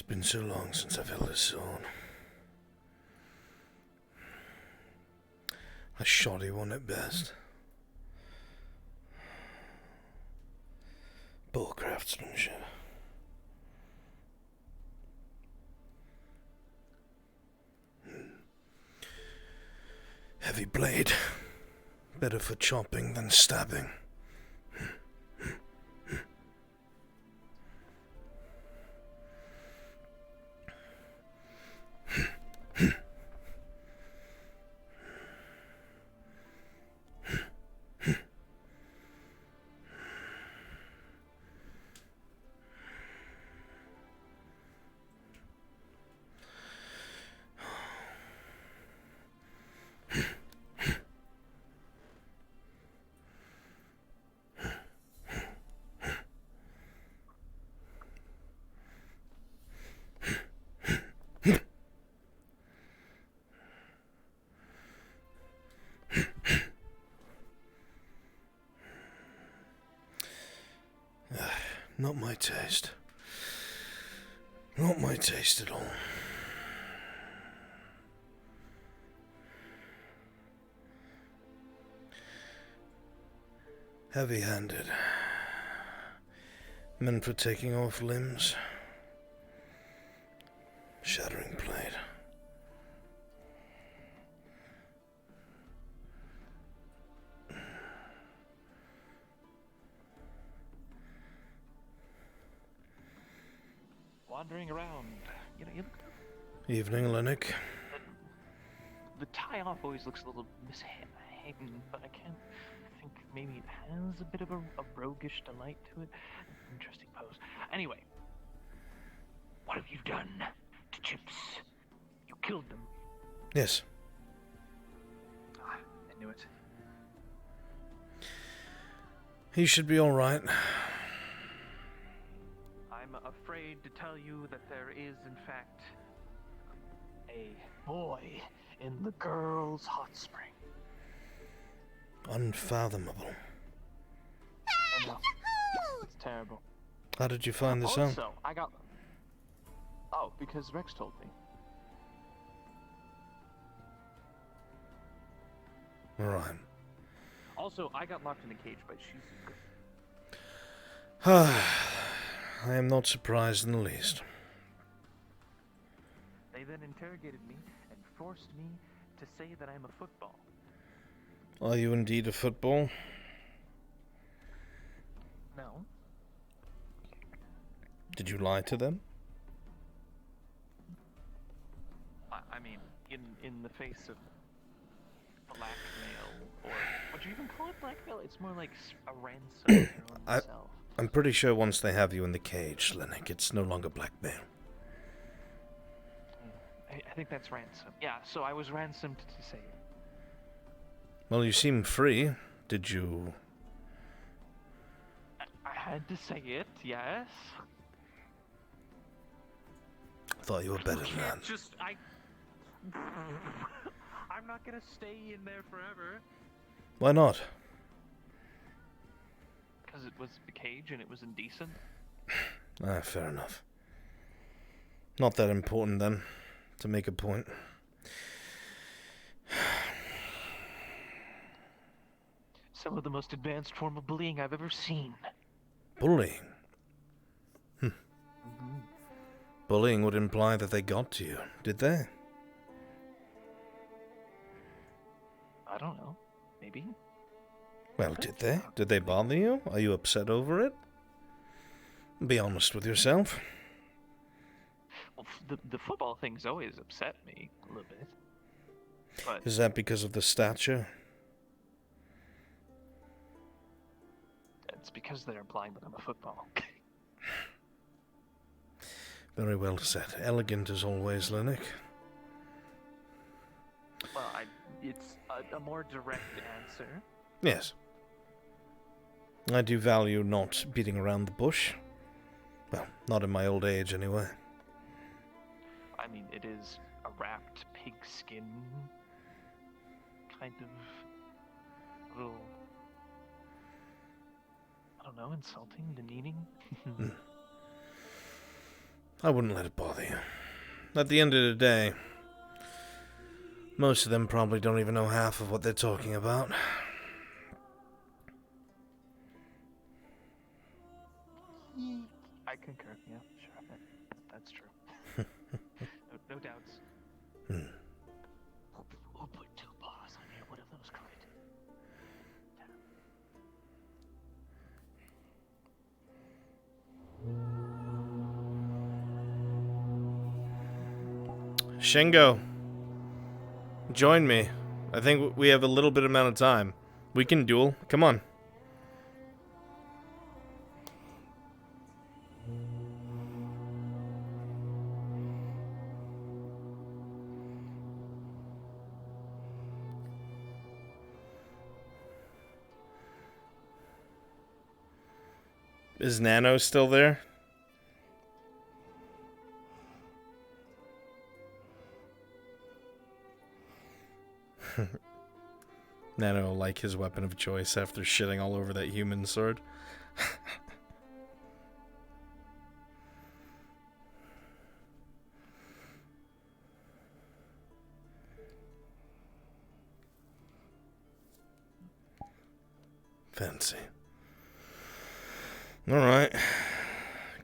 [SPEAKER 1] been so long since I've held a sword. A shoddy one at best. Bull craftsmanship. Heavy blade. Better for chopping than stabbing. Not my taste. Not my taste at all. Heavy-handed. Meant for taking off limbs. Shattering blade.
[SPEAKER 19] Wandering around, you look.
[SPEAKER 1] Evening, Lennox.
[SPEAKER 19] The tie-off always looks a little mishaven, but I can't think maybe it has a bit of a roguish delight to it. Interesting pose. Anyway, what have you done to Chips? You killed them.
[SPEAKER 1] Yes.
[SPEAKER 19] I knew it.
[SPEAKER 1] He should be alright.
[SPEAKER 19] I'm afraid to tell you that there is, in fact, a boy in the girl's hot spring.
[SPEAKER 1] Unfathomable.
[SPEAKER 19] I know. It's terrible.
[SPEAKER 1] How did you find this out?
[SPEAKER 19] Also, I got... Oh, because Rex told me.
[SPEAKER 1] Alright.
[SPEAKER 19] Also, I got locked in a cage by Shizuka.
[SPEAKER 1] I am not surprised in the least.
[SPEAKER 19] They then interrogated me and forced me to say that I'm a football.
[SPEAKER 1] Are you indeed a football?
[SPEAKER 19] No.
[SPEAKER 1] Did you lie to them?
[SPEAKER 19] I mean, in the face of blackmail, or would you even call it blackmail? It's more like a ransom on myself.
[SPEAKER 1] I'm pretty sure once they have you in the cage, Lennox, it's no longer blackmail.
[SPEAKER 19] I think that's ransom. Yeah, so I was ransomed to say it.
[SPEAKER 1] Well, you seem free. Did you...
[SPEAKER 19] I had to say it, yes.
[SPEAKER 1] I thought you were better than that.
[SPEAKER 19] I'm not gonna stay in there forever.
[SPEAKER 1] Why not?
[SPEAKER 19] Because it was a cage and it was indecent.
[SPEAKER 1] Fair enough. Not that important then, to make a point.
[SPEAKER 19] Some of the most advanced form of bullying I've ever seen.
[SPEAKER 1] Bullying? Bullying would imply that they got to you, did they?
[SPEAKER 19] I don't know. Maybe.
[SPEAKER 1] Well, did they? Did they bother you? Are you upset over it? Be honest with yourself.
[SPEAKER 19] Well, the football thing's always upset me a little bit. But
[SPEAKER 1] Is that because of the stature?
[SPEAKER 19] it's because they're implying that I'm a football.
[SPEAKER 1] Very well said. Elegant as always, Lennox.
[SPEAKER 19] Well, it's a more direct answer.
[SPEAKER 1] Yes. I do value not beating around the bush. Well, not in my old age, anyway.
[SPEAKER 19] I mean, it is a wrapped pigskin kind of little, I don't know, insulting, demeaning.
[SPEAKER 1] I wouldn't let it bother you. At the end of the day, most of them probably don't even know half of what they're talking about.
[SPEAKER 19] I concur. Yeah, sure. That's true. no doubts. We'll put 2 bars on here. What if those correct?
[SPEAKER 1] Shingo, join me. I think we have a little bit amount of time. We can duel. Come on. Is Nano still there? Nano will like his weapon of choice after shitting all over that human sword. Fancy. Alright.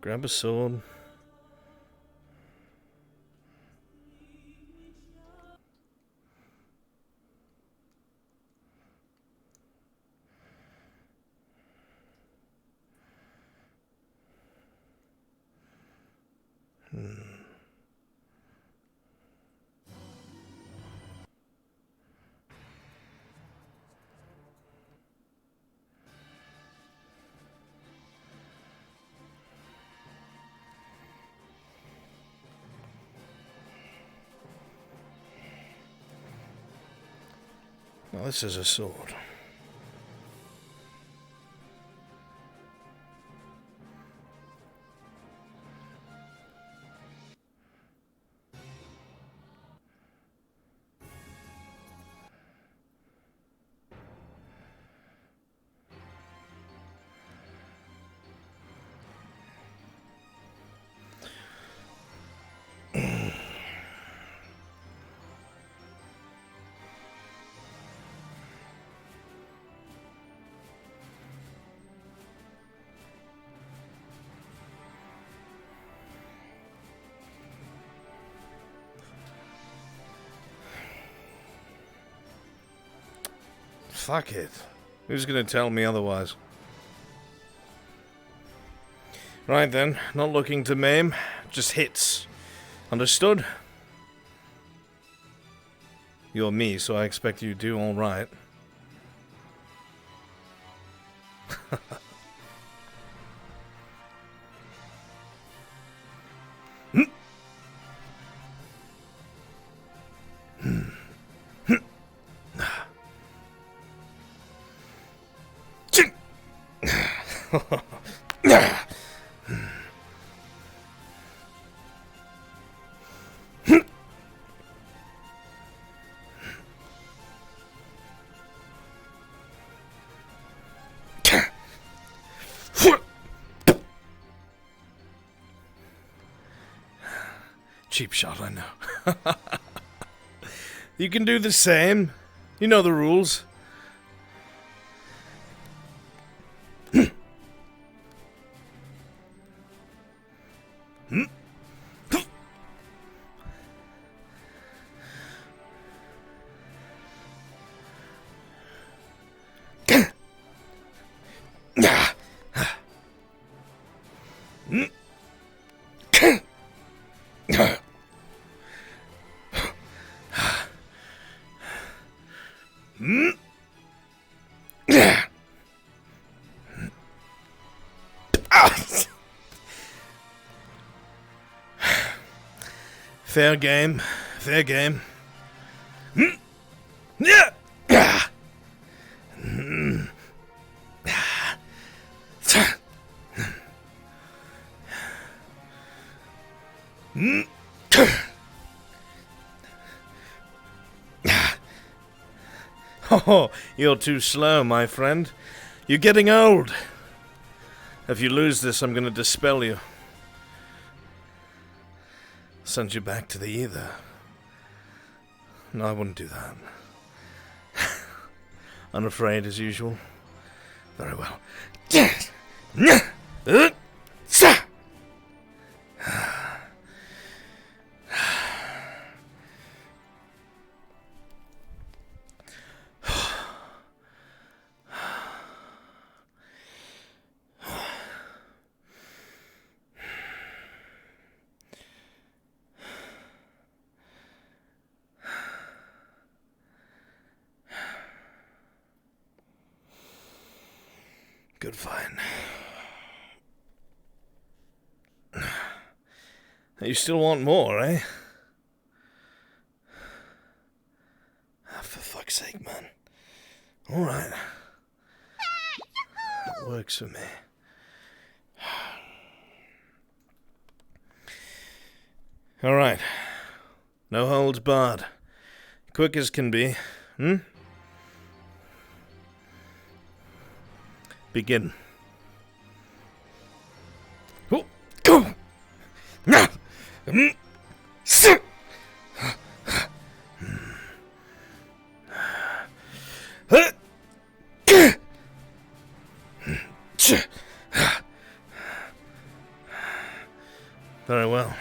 [SPEAKER 1] Grab a sword. Now this is a sword. Fuck it. Who's gonna tell me otherwise? Right then, not looking to maim, just hits. Understood? You're me, so I expect you to do alright. Cheap shot, I know. You can do the same. You know the rules. Fair game. Fair game. Oh, you're too slow, my friend. You're getting old. If you lose this, I'm gonna dispel you. send you back to the ether. No, I wouldn't do that. Unafraid as usual. Very well. Good, fine. You still want more, eh? For fuck's sake, man. Alright. That works for me. Alright. No holds barred. Quick as can be. Begin. Oh, go! Now! Sit! Very well.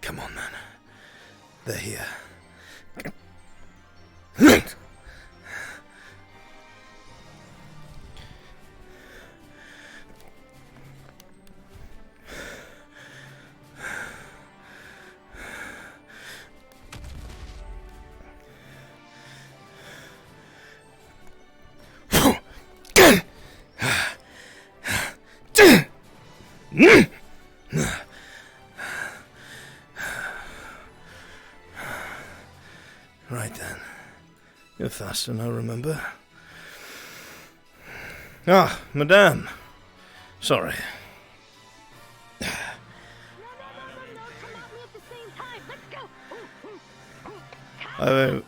[SPEAKER 1] Come on, man. They're here. Right then. You're faster than I remember. Ah, madame. Sorry. I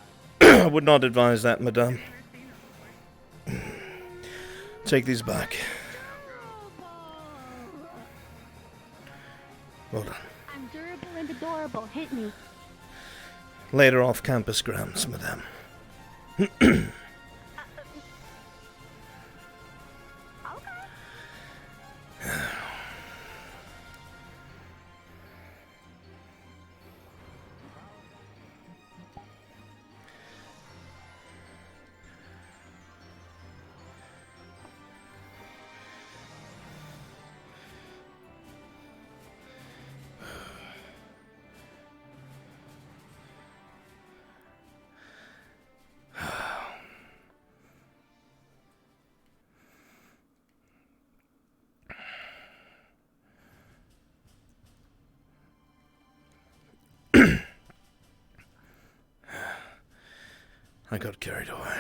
[SPEAKER 1] would not advise that, madame. Take these back. Well done.
[SPEAKER 17] I'm durable and adorable. Hit me.
[SPEAKER 1] Later off campus grounds, madame. I got carried away.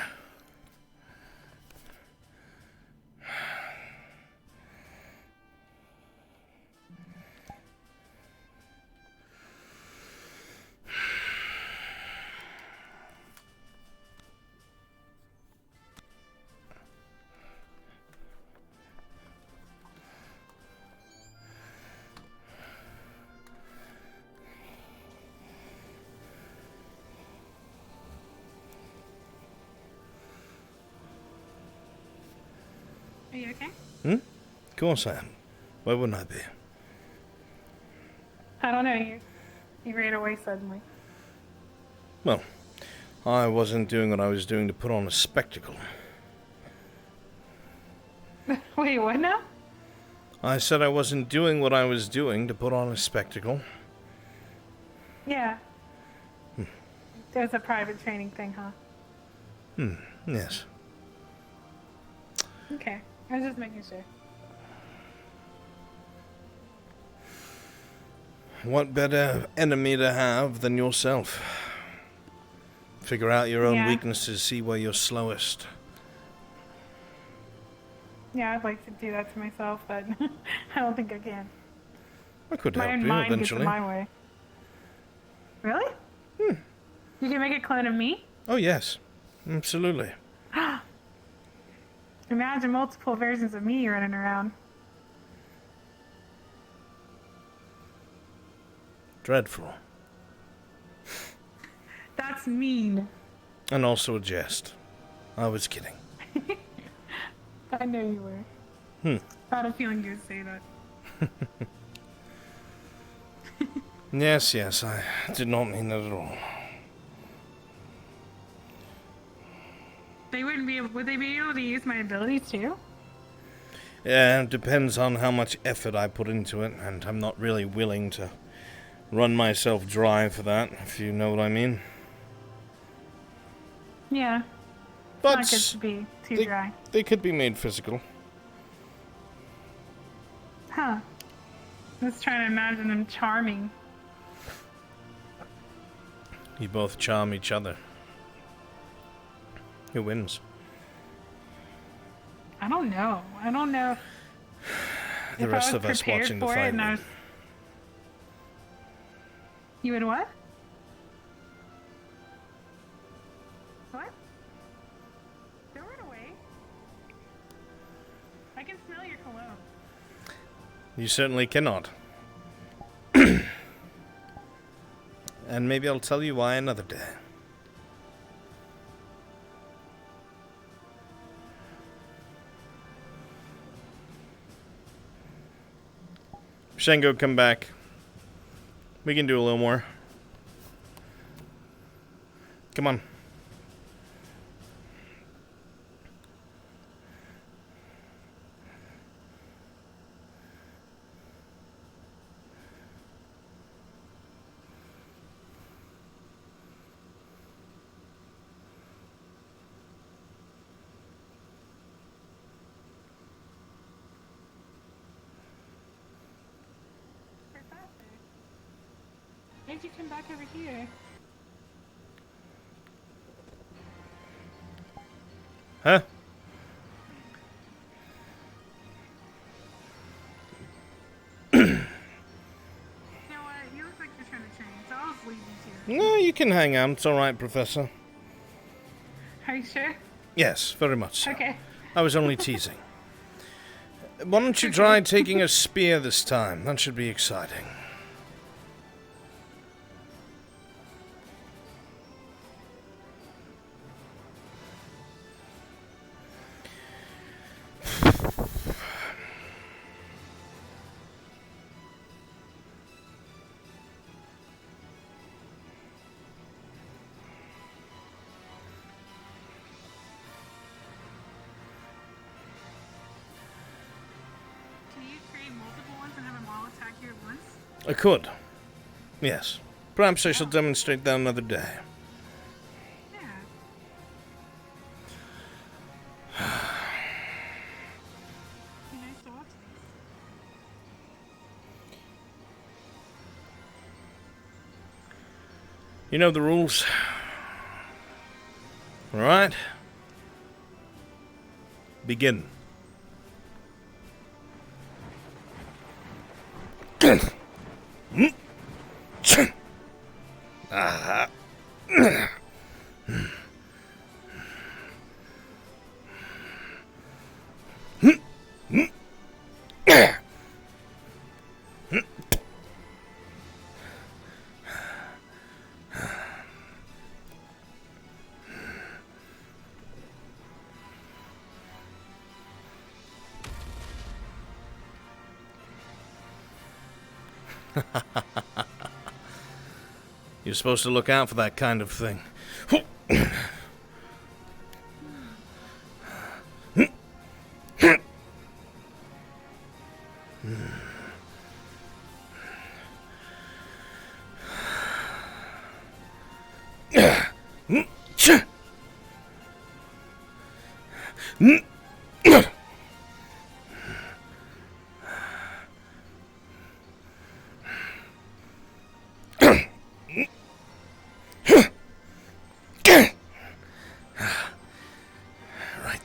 [SPEAKER 11] Are you okay?
[SPEAKER 1] Of course I am. Why wouldn't I be?
[SPEAKER 11] I don't know. You ran away suddenly.
[SPEAKER 1] Well, I wasn't doing what I was doing to put on a spectacle.
[SPEAKER 11] Wait, what now?
[SPEAKER 1] I said I wasn't doing what I was doing to put on a spectacle.
[SPEAKER 11] Yeah. There's a private training thing, huh?
[SPEAKER 1] Yes.
[SPEAKER 11] Okay. I was just making sure.
[SPEAKER 1] What better enemy to have than yourself? Figure out your own weaknesses, see where you're slowest.
[SPEAKER 11] Yeah, I'd like to do that to myself, but I don't think I can.
[SPEAKER 1] I could
[SPEAKER 11] My
[SPEAKER 1] help
[SPEAKER 11] own
[SPEAKER 1] you
[SPEAKER 11] mind
[SPEAKER 1] eventually.
[SPEAKER 11] gets in my way. Really? You can make a clone of me?
[SPEAKER 1] Oh yes, absolutely.
[SPEAKER 11] Imagine multiple versions of me running around.
[SPEAKER 1] Dreadful.
[SPEAKER 11] That's mean.
[SPEAKER 1] And also a jest. I was kidding.
[SPEAKER 11] I know you were. I had a feeling you would say that.
[SPEAKER 1] Yes, I did not mean that at all.
[SPEAKER 11] They wouldn't be able, would they be able to use my abilities too?
[SPEAKER 1] Yeah, it depends on how much effort I put into it, and I'm not really willing to run myself dry for that, if you know what I mean.
[SPEAKER 11] Yeah.
[SPEAKER 1] But
[SPEAKER 11] It's not good to be too dry.
[SPEAKER 1] They could be made physical.
[SPEAKER 11] Huh. Just trying to imagine them charming.
[SPEAKER 1] You both charm each other. Who wins?
[SPEAKER 11] I don't know. I don't know.
[SPEAKER 1] The
[SPEAKER 11] If
[SPEAKER 1] rest
[SPEAKER 11] I
[SPEAKER 1] of
[SPEAKER 11] was
[SPEAKER 1] us
[SPEAKER 11] prepared
[SPEAKER 1] watching the
[SPEAKER 11] for it
[SPEAKER 1] fight
[SPEAKER 11] and I
[SPEAKER 1] win.
[SPEAKER 11] was... You would what? What? Throw it away. I can smell your cologne.
[SPEAKER 1] You certainly cannot. And maybe I'll tell you why another day. Shengo, come back. We can do a little more. Come on.
[SPEAKER 11] Why'd you come back over here?
[SPEAKER 1] Huh?
[SPEAKER 11] You know what? You look like you're trying to change, so I'll just leave you two.
[SPEAKER 1] No, you can hang out. It's alright, Professor.
[SPEAKER 11] Are you sure?
[SPEAKER 1] Yes, very much so.
[SPEAKER 11] Okay.
[SPEAKER 1] I was only teasing. Why don't you try taking a spear this time? That should be exciting.
[SPEAKER 11] Can you create multiple ones and have them all attack you at once?
[SPEAKER 1] I could. Yes. Perhaps I shall demonstrate that another day.
[SPEAKER 11] Yeah. Be nice to watch these.
[SPEAKER 1] You know the rules. Alright? Begin. You're supposed to look out for that kind of thing. Right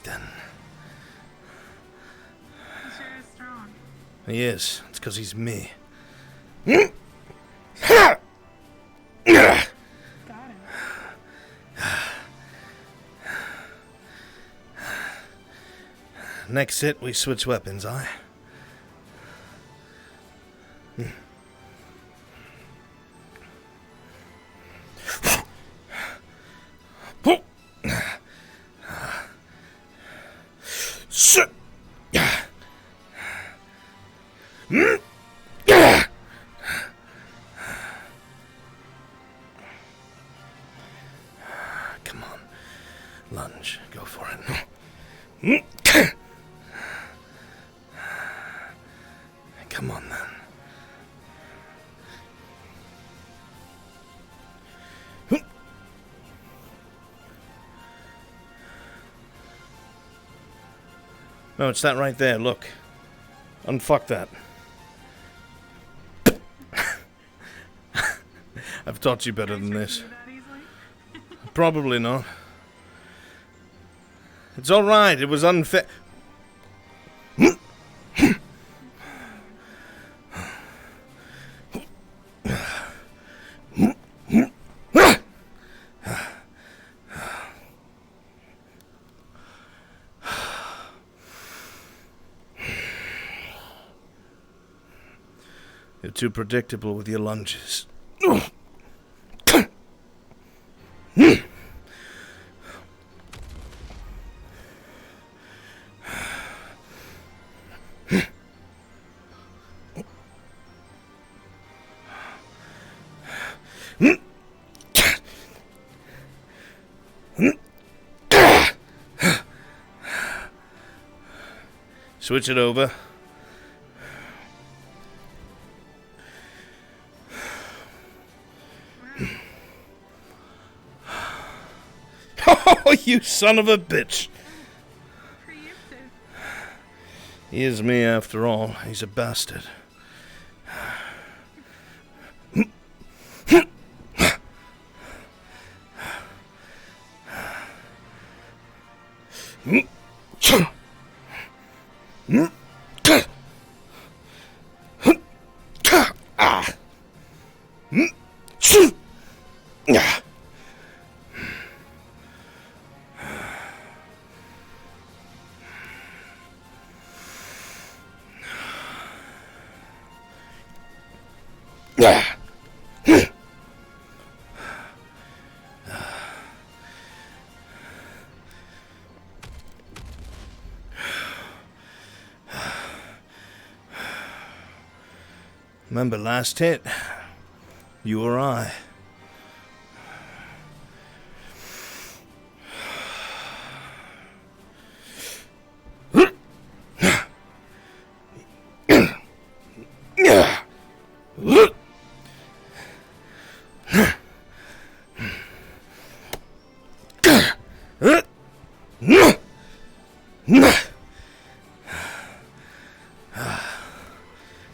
[SPEAKER 1] then.
[SPEAKER 11] He sure is strong.
[SPEAKER 1] He is. It's because he's me. Next hit, we switch weapons, aye? Come on. Lunge. Go for it. Come on, then. No, it's that right there, look. Unfuck that. I've taught you better than this. Probably not. It's alright, it was unfair. You're too predictable with your lunges. Switch it over. Oh, you son of a bitch! He is me after all. He's a bastard. Remember last hit? You or I.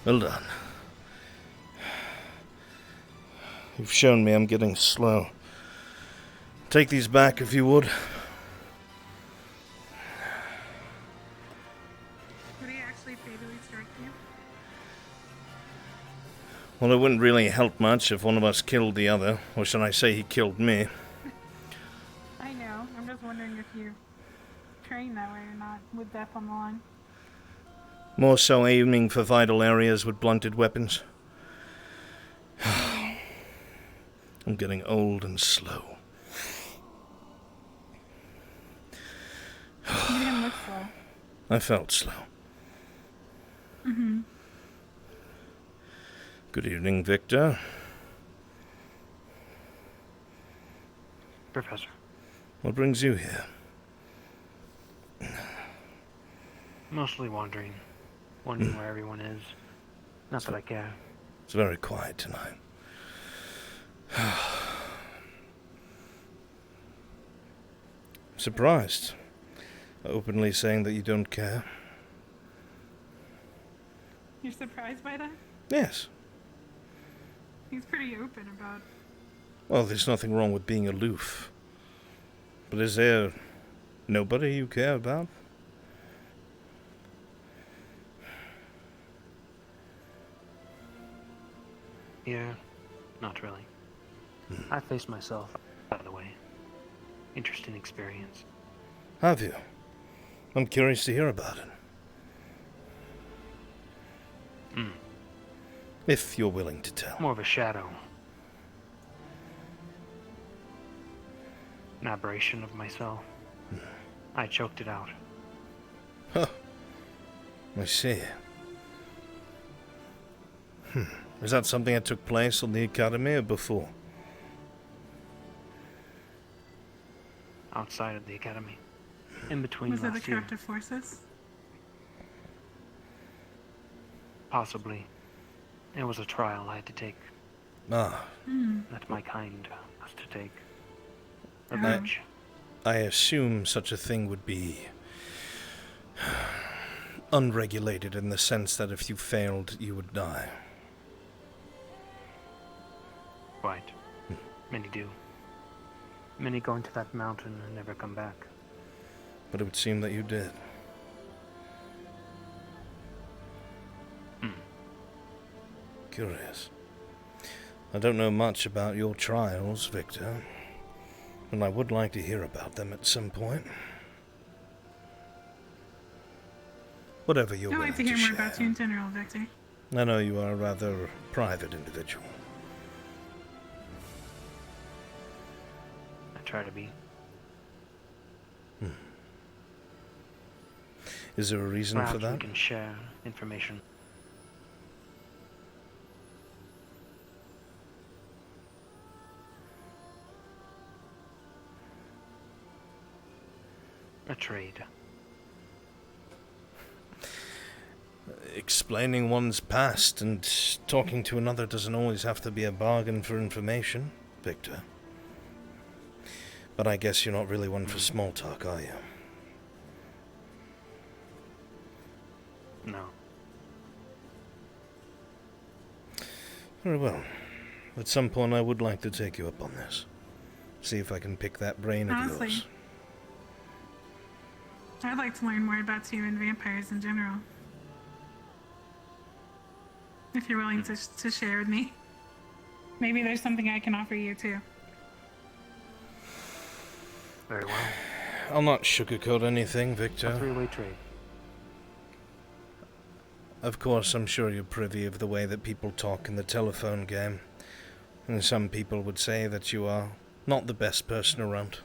[SPEAKER 1] Well done. You've shown me I'm getting slow. Take these back if you would.
[SPEAKER 11] Would he actually fatally strike you?
[SPEAKER 1] Well, it wouldn't really help much if one of us killed the other. Or should I say he killed me.
[SPEAKER 11] I know. I'm just wondering if you train that way or not, with death on the line.
[SPEAKER 1] More so aiming for vital areas with blunted weapons. I'm getting old and slow.
[SPEAKER 11] You didn't look slow.
[SPEAKER 1] I felt slow.
[SPEAKER 11] Mm-hmm.
[SPEAKER 1] Good evening, Victor.
[SPEAKER 19] Professor.
[SPEAKER 1] What brings you here?
[SPEAKER 19] Mostly wandering where everyone is. Not that I care.
[SPEAKER 1] It's very quiet tonight. Surprised. Openly saying that you don't care?
[SPEAKER 11] You're surprised by that?
[SPEAKER 1] Yes.
[SPEAKER 11] He's pretty open about.
[SPEAKER 1] Well, there's nothing wrong with being aloof. But is there nobody you care about?
[SPEAKER 19] Yeah, not really. I faced myself, by the way. Interesting experience.
[SPEAKER 1] Have you? I'm curious to hear about it. If you're willing to tell.
[SPEAKER 19] More of a shadow. An aberration of myself. I choked it out.
[SPEAKER 1] Huh. I see. Is that something that took place on the Academy or before?
[SPEAKER 19] Outside of the Academy. In between
[SPEAKER 11] Was it the
[SPEAKER 19] last year.
[SPEAKER 11] corruptive forces?
[SPEAKER 19] Possibly. It was a trial I had to take.
[SPEAKER 1] Ah.
[SPEAKER 19] That my kind has to take. A bitch.
[SPEAKER 1] I assume such a thing would be unregulated in the sense that if you failed, you would die.
[SPEAKER 19] Right. Many do. Many go into that mountain and never come back.
[SPEAKER 1] But it would seem that you did. Curious. I don't know much about your trials, Victor, and I would like to hear about them at some point. Whatever you're
[SPEAKER 11] I'd
[SPEAKER 1] willing
[SPEAKER 11] like to hear more
[SPEAKER 1] share.
[SPEAKER 11] about you in general, Victor.
[SPEAKER 1] I know you are a rather private individual.
[SPEAKER 19] I try to be.
[SPEAKER 1] Is there a reason
[SPEAKER 19] Perhaps
[SPEAKER 1] for that?
[SPEAKER 19] we can share information. A trade.
[SPEAKER 1] Explaining one's past and talking to another doesn't always have to be a bargain for information, Victor. But I guess you're not really one for small talk, are you?
[SPEAKER 19] No.
[SPEAKER 1] Very well. At some point I would like to take you up on this. See if I can pick that brain of
[SPEAKER 11] Honestly,
[SPEAKER 1] yours.
[SPEAKER 11] I'd like to learn more about you and vampires in general. If you're willing to share with me. Maybe there's something I can offer you too.
[SPEAKER 19] Very well.
[SPEAKER 1] I'll not sugarcoat anything, Victor.
[SPEAKER 19] A three-way trade.
[SPEAKER 1] Of course, I'm sure you're privy of the way that people talk in the telephone game. And some people would say that you are not the best person around.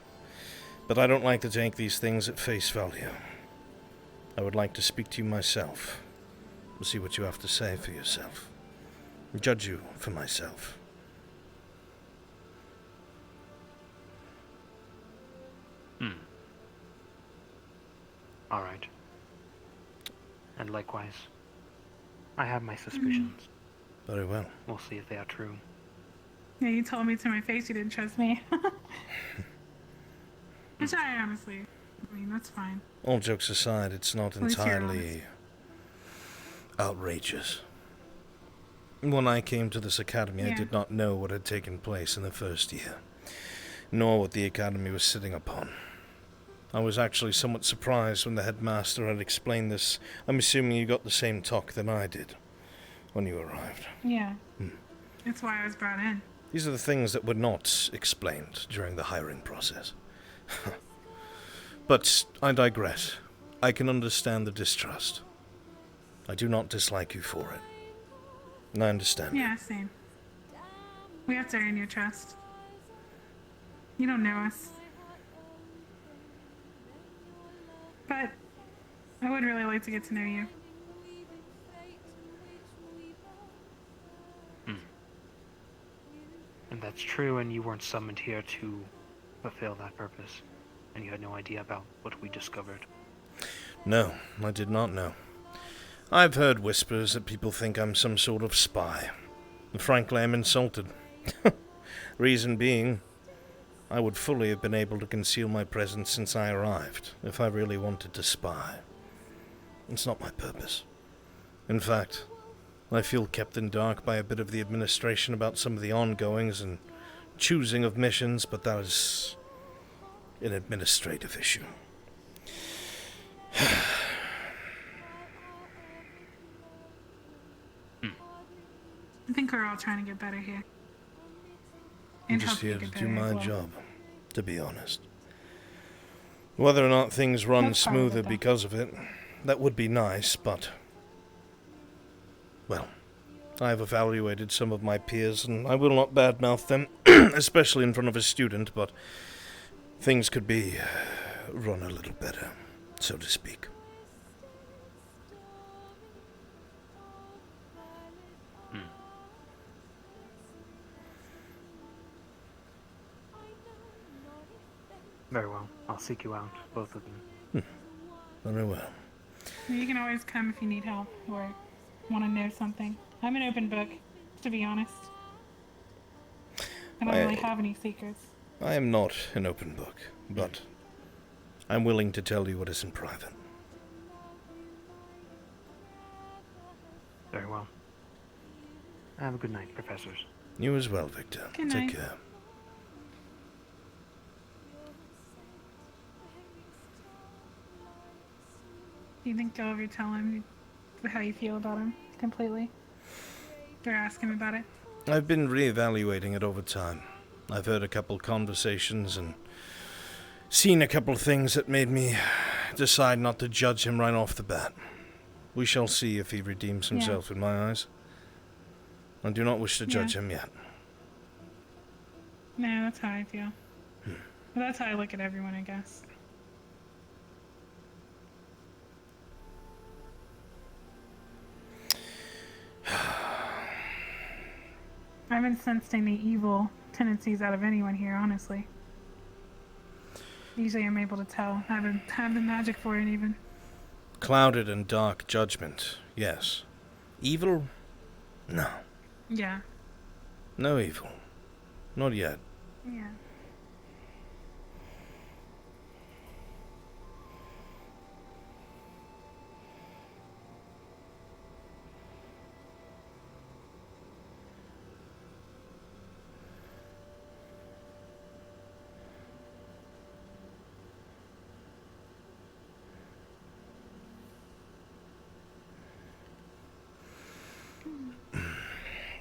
[SPEAKER 1] But I don't like to take these things at face value. I would like to speak to you myself. See what you have to say for yourself. Judge you for myself.
[SPEAKER 19] All right. And likewise, I have my suspicions.
[SPEAKER 1] Very well.
[SPEAKER 19] We'll see if they are true.
[SPEAKER 11] Yeah, you told me to my face you didn't trust me. Which I honestly, I mean, that's fine.
[SPEAKER 1] All jokes aside, it's not
[SPEAKER 11] At least you're
[SPEAKER 1] entirely outrageous. When I came to this academy, I
[SPEAKER 11] Yeah.
[SPEAKER 1] did not know what had taken place in the first year, nor what the academy was sitting upon. I was actually somewhat surprised when the headmaster had explained this. I'm assuming you got the same talk that I did when you arrived.
[SPEAKER 11] Yeah. That's why I was brought in.
[SPEAKER 1] These are the things that were not explained during the hiring process. But I digress. I can understand the distrust. I do not dislike you for it. And I understand.
[SPEAKER 11] Yeah, same. We have to earn your trust. You don't know us. But I would really like to get to know you.
[SPEAKER 19] And that's true, and you weren't summoned here to fulfill that purpose. And you had no idea about what we discovered.
[SPEAKER 1] No, I did not know. I've heard whispers that people think I'm some sort of spy. And frankly, I'm insulted. Reason being, I would fully have been able to conceal my presence since I arrived, if I really wanted to spy. It's not my purpose. In fact, I feel kept in dark by a bit of the administration about some of the ongoings and choosing of missions, but that is an administrative issue.
[SPEAKER 11] I think we're all trying to get better here.
[SPEAKER 1] I'm
[SPEAKER 11] And
[SPEAKER 1] just
[SPEAKER 11] help you
[SPEAKER 1] here to
[SPEAKER 11] get
[SPEAKER 1] do
[SPEAKER 11] better as
[SPEAKER 1] my
[SPEAKER 11] well.
[SPEAKER 1] job, to be honest. Whether or not things run
[SPEAKER 11] That's part of it,
[SPEAKER 1] smoother
[SPEAKER 11] though.
[SPEAKER 1] because of it, that would be nice, but... well, I have evaluated some of my peers, and I will not badmouth them, especially in front of a student, but things could be run a little better, so to speak.
[SPEAKER 19] Very well. I'll seek you out, both of them.
[SPEAKER 1] Very well.
[SPEAKER 11] You can always come if you need help or want to know something. I'm an open book, to be honest. I don't really have any secrets.
[SPEAKER 1] I am not an open book, but I'm willing to tell you what is in private.
[SPEAKER 19] Very well. Have a good night, professors.
[SPEAKER 1] You as well, Victor.
[SPEAKER 11] Good
[SPEAKER 1] Take
[SPEAKER 11] night.
[SPEAKER 1] care.
[SPEAKER 11] Do you think you'll ever tell him how you feel about him completely? Or ask him about it?
[SPEAKER 1] I've been reevaluating it over time. I've heard a couple conversations and seen a couple things that made me decide not to judge him right off the bat. We shall see if he redeems himself in my eyes. I do not wish to judge him yet.
[SPEAKER 11] No, that's how I feel. Well, that's how I look at everyone, I guess. I haven't sensed any evil tendencies out of anyone here, honestly. Usually I'm able to tell. I haven't had the magic for it, even.
[SPEAKER 1] Clouded and dark judgment, yes. Evil? No.
[SPEAKER 11] Yeah.
[SPEAKER 1] No evil. Not yet.
[SPEAKER 11] Yeah.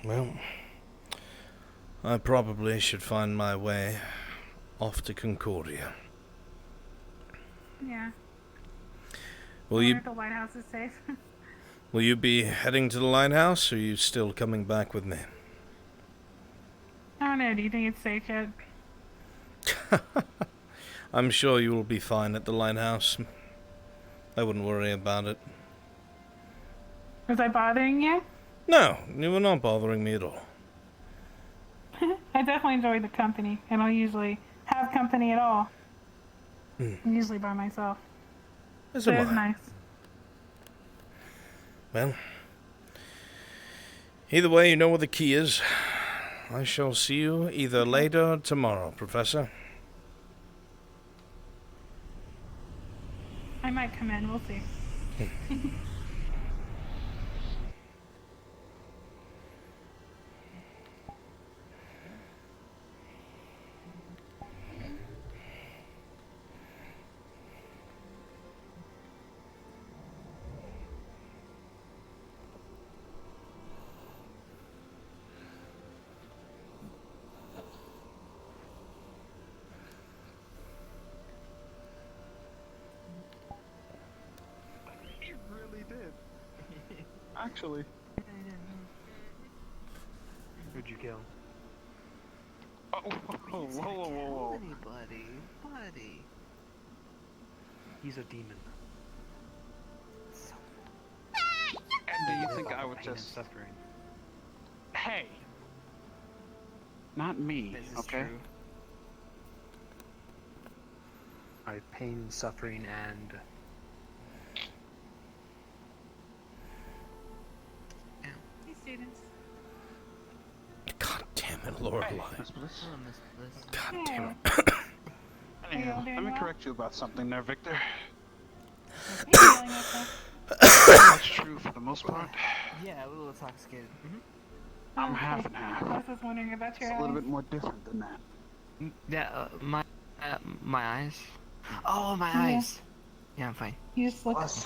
[SPEAKER 1] Well, I probably should find my way off to Concordia.
[SPEAKER 11] Yeah.
[SPEAKER 1] Will
[SPEAKER 11] I wonder
[SPEAKER 1] you
[SPEAKER 11] if the lighthouse is safe?
[SPEAKER 1] will you be heading to the lighthouse, or are you still coming back with me?
[SPEAKER 11] I don't know. Do you think it's safe yet?
[SPEAKER 1] I'm sure you will be fine at the lighthouse. I wouldn't worry about it.
[SPEAKER 11] Was I bothering you?
[SPEAKER 1] No, you were not bothering me at all.
[SPEAKER 11] I definitely enjoy the company. I don't usually have company at all. I'm usually by myself.
[SPEAKER 1] As
[SPEAKER 11] So
[SPEAKER 1] am
[SPEAKER 11] it was
[SPEAKER 1] I.
[SPEAKER 11] nice.
[SPEAKER 1] Well, either way, you know where the key is. I shall see you either later or tomorrow, Professor.
[SPEAKER 11] I might come in. We'll see.
[SPEAKER 12] You really did. Actually.
[SPEAKER 19] Who'd you kill?
[SPEAKER 12] Oh, whoa, whoa, whoa, whoa.
[SPEAKER 19] Anybody, buddy. He's a demon.
[SPEAKER 12] And do you think I would
[SPEAKER 19] Pain and
[SPEAKER 12] just...
[SPEAKER 19] suffering.
[SPEAKER 12] Hey! Not me,
[SPEAKER 19] This is
[SPEAKER 12] okay?
[SPEAKER 19] true. I pain, suffering, and
[SPEAKER 11] Hey, students.
[SPEAKER 1] God damn And Lorelei.
[SPEAKER 3] Miss Bliss.
[SPEAKER 16] Hello, Miss Bliss.
[SPEAKER 1] God damn it.
[SPEAKER 3] Anyhow,
[SPEAKER 11] doing
[SPEAKER 3] let me
[SPEAKER 11] well?
[SPEAKER 3] correct you about something there, Victor.
[SPEAKER 11] Are you feeling okay?
[SPEAKER 3] That's true for the most part.
[SPEAKER 16] Yeah, a little intoxicated.
[SPEAKER 3] I'm half and half.
[SPEAKER 11] I was just wondering about your
[SPEAKER 3] It's a little
[SPEAKER 11] eyes.
[SPEAKER 3] bit more different than that.
[SPEAKER 16] Yeah, my eyes. Oh, my
[SPEAKER 11] Yeah.
[SPEAKER 16] eyes. Yeah, I'm fine.
[SPEAKER 11] You just look.
[SPEAKER 3] Plus,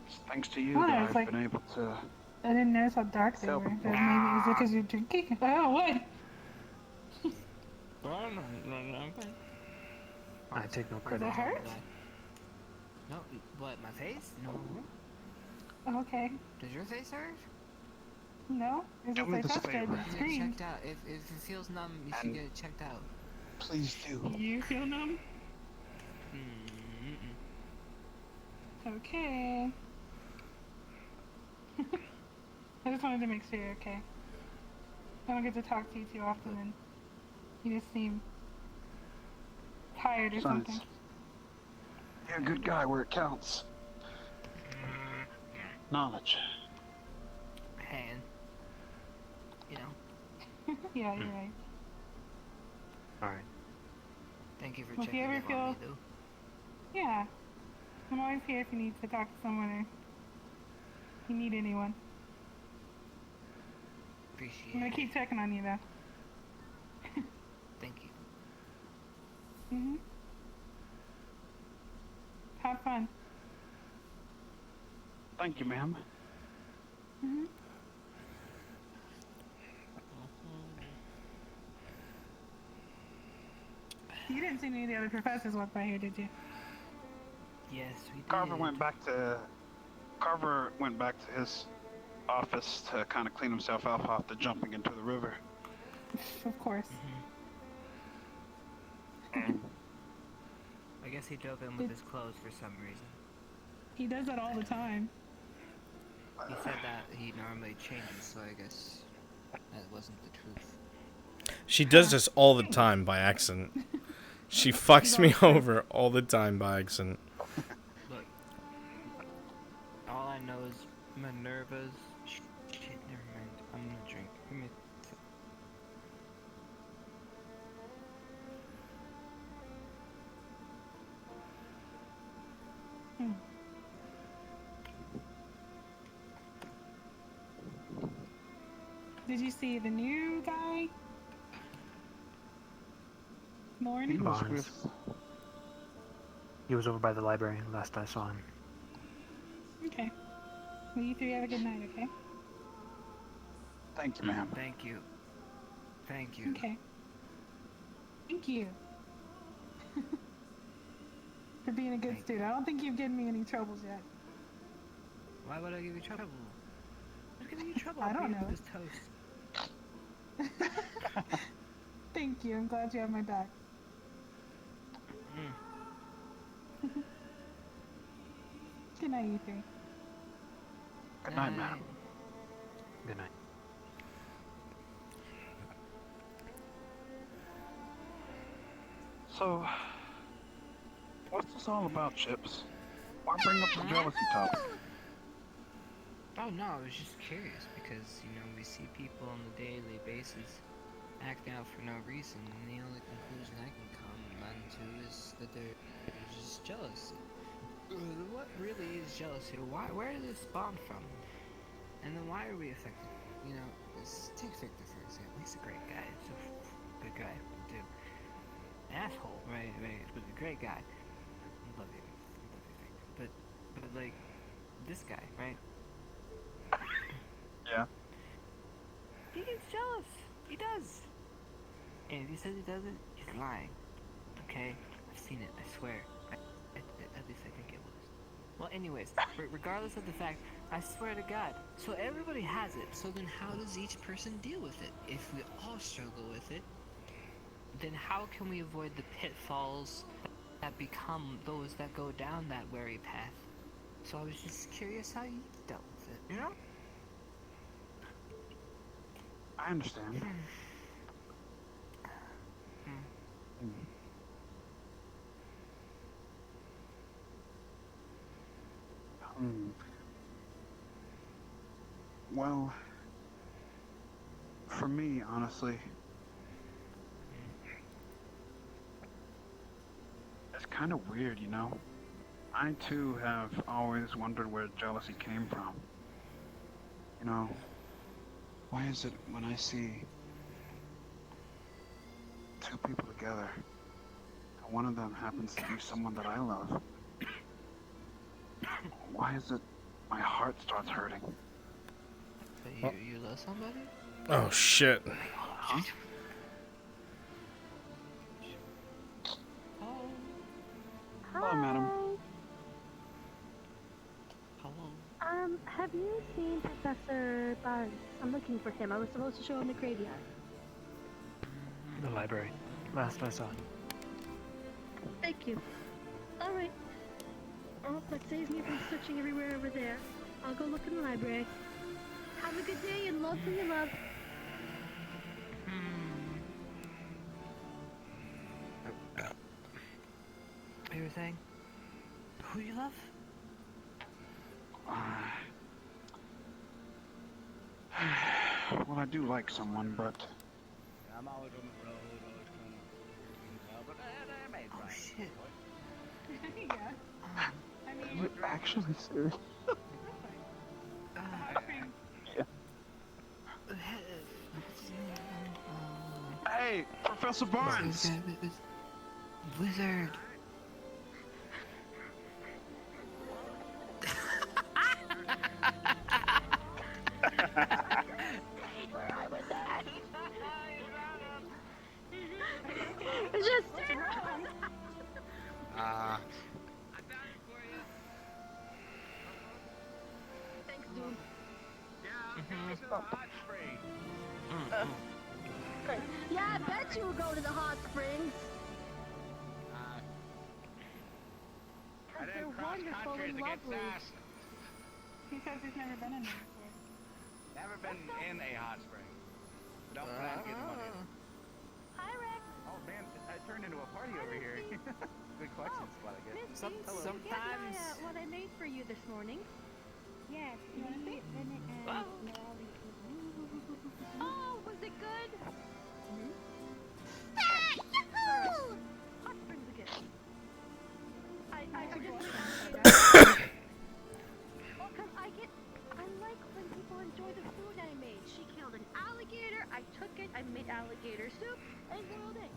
[SPEAKER 3] it's thanks to you
[SPEAKER 11] Oh,
[SPEAKER 3] that
[SPEAKER 11] it's
[SPEAKER 3] I've
[SPEAKER 11] like-
[SPEAKER 3] been able to.
[SPEAKER 11] I didn't notice how dark they
[SPEAKER 3] So-
[SPEAKER 11] were. But maybe is it because you're drinking? Oh, what?
[SPEAKER 16] I'm fine.
[SPEAKER 19] I take no
[SPEAKER 11] Does
[SPEAKER 19] credit.
[SPEAKER 11] it hurt?
[SPEAKER 16] No, what, my face? No.
[SPEAKER 11] Oh, okay.
[SPEAKER 16] Does your face hurt?
[SPEAKER 11] No? Is
[SPEAKER 3] Do
[SPEAKER 11] it
[SPEAKER 3] me
[SPEAKER 11] I
[SPEAKER 3] this
[SPEAKER 11] touched it
[SPEAKER 3] favor.
[SPEAKER 11] and
[SPEAKER 16] Get it
[SPEAKER 11] screamed.
[SPEAKER 16] checked out. If it feels numb, you should
[SPEAKER 3] And-
[SPEAKER 16] get it checked out.
[SPEAKER 3] Please do.
[SPEAKER 11] You feel numb? Okay. I just wanted to make sure you're okay. I don't get to talk to you too often, and you just seem tired or
[SPEAKER 3] Besides,
[SPEAKER 11] something.
[SPEAKER 3] you're a good guy where it counts. Knowledge.
[SPEAKER 16] And, you know,
[SPEAKER 11] Yeah, you're right.
[SPEAKER 19] Alright.
[SPEAKER 16] thank you for
[SPEAKER 11] Well, if you
[SPEAKER 16] checking
[SPEAKER 11] ever
[SPEAKER 16] in on me,
[SPEAKER 11] feel-
[SPEAKER 16] though.
[SPEAKER 11] Yeah. I'm always here if you need to talk to someone or you need anyone.
[SPEAKER 16] Appreciate
[SPEAKER 11] I'm gonna
[SPEAKER 16] it.
[SPEAKER 11] keep checking on you though.
[SPEAKER 16] Thank you.
[SPEAKER 11] Mhm. Have fun.
[SPEAKER 3] Thank you, ma'am.
[SPEAKER 11] Mhm. You didn't see any of the other professors walk by here, did you?
[SPEAKER 16] Yes, we did.
[SPEAKER 3] Carver went back to his office to kind of clean himself up after jumping into the river.
[SPEAKER 11] Of course.
[SPEAKER 16] I guess he dove in with his clothes for some reason.
[SPEAKER 11] He does that all the time.
[SPEAKER 16] He said that he normally changes, so I guess that wasn't the truth.
[SPEAKER 1] She does this all the time by accident. She fucks me over all the time by accident.
[SPEAKER 16] Look, all I know is Minerva's. Shit, never mind. I'm gonna drink. Give me.
[SPEAKER 11] Did you see the new guy? Lauren?
[SPEAKER 19] Barnes. He was over by the library last I saw him.
[SPEAKER 11] Okay. Well, you three have a good night, okay?
[SPEAKER 3] Thank you, ma'am.
[SPEAKER 16] Thank you. Thank you.
[SPEAKER 11] Okay. Thank you. For being a good student. I don't think you've given me any troubles yet.
[SPEAKER 16] Why would I give you trouble? Who's giving you trouble?
[SPEAKER 11] I don't know.
[SPEAKER 16] This toast.
[SPEAKER 11] Thank you. I'm glad you have my back. Good night, you three.
[SPEAKER 3] Good night, madam.
[SPEAKER 19] Good night.
[SPEAKER 3] So, what's this all about, Chips? Why bring up the jealousy topic?
[SPEAKER 16] Oh no, I was just curious because, you know, we see people on a daily basis acting out for no reason, and the only conclusion I can come to is that they're just jealous. What really is jealousy? Where did it spawn from? And then why are we affected? You know, take Victor for example. He's a great guy. He's a good guy. Dude. Asshole, right? But a great guy. I love you, Victor. But like, this guy, right?
[SPEAKER 3] Yeah.
[SPEAKER 16] He gets jealous. He does. And if he says he doesn't, he's lying. Okay? I've seen it, I swear. At least I think it was. Well, anyways, regardless of the fact, I swear to God. So everybody has it. So then how does each person deal with it? If we all struggle with it, then how can we avoid the pitfalls that become those that go down that wary path? So I was just curious how you dealt with it, you know?
[SPEAKER 3] I understand. Well, for me, honestly. It's kind of weird, you know? I too have always wondered where jealousy came from. You know, why is it when I see two people together, and one of them happens to be someone that I love, why is it my heart starts hurting?
[SPEAKER 16] You love somebody?
[SPEAKER 1] Oh shit.
[SPEAKER 3] Huh? Hello, madam.
[SPEAKER 18] Have you seen Professor Barnes? I'm looking for him. I was supposed to show him the graveyard.
[SPEAKER 19] The library. Last I saw him.
[SPEAKER 18] Thank you. Alright. Oh, that saves me from searching everywhere over there. I'll go look in the library. Have a good day and love for your love.
[SPEAKER 16] You were saying? Who you love?
[SPEAKER 3] Well, I do like someone, but
[SPEAKER 9] I'm always on the road, always coming.
[SPEAKER 16] Oh shit.
[SPEAKER 11] Yeah. I mean,
[SPEAKER 3] you're actually serious? Yeah. Hey, Professor Barnes!
[SPEAKER 16] Wizard.
[SPEAKER 18] Just thanks, dude. Yeah, I bet you will go to the hot springs.
[SPEAKER 9] I
[SPEAKER 18] They're
[SPEAKER 9] didn't cross
[SPEAKER 18] wonderful
[SPEAKER 9] country
[SPEAKER 18] and
[SPEAKER 9] to get
[SPEAKER 18] lovely.
[SPEAKER 9] sass.
[SPEAKER 11] he says he's never been in there before.
[SPEAKER 9] Never been in a hot spring. Don't plan to get money.
[SPEAKER 18] Hi, Rick.
[SPEAKER 5] Oh man, I turned into a party over here. Good collection spot, I guess.
[SPEAKER 16] Sometimes.
[SPEAKER 18] What I made for you this morning.
[SPEAKER 14] Yes.
[SPEAKER 11] You want to see?
[SPEAKER 18] Oh, was it good? Hot springs again. I like when people enjoy the food I made. She killed an alligator, I took it, I made alligator soup, and boiled eggs.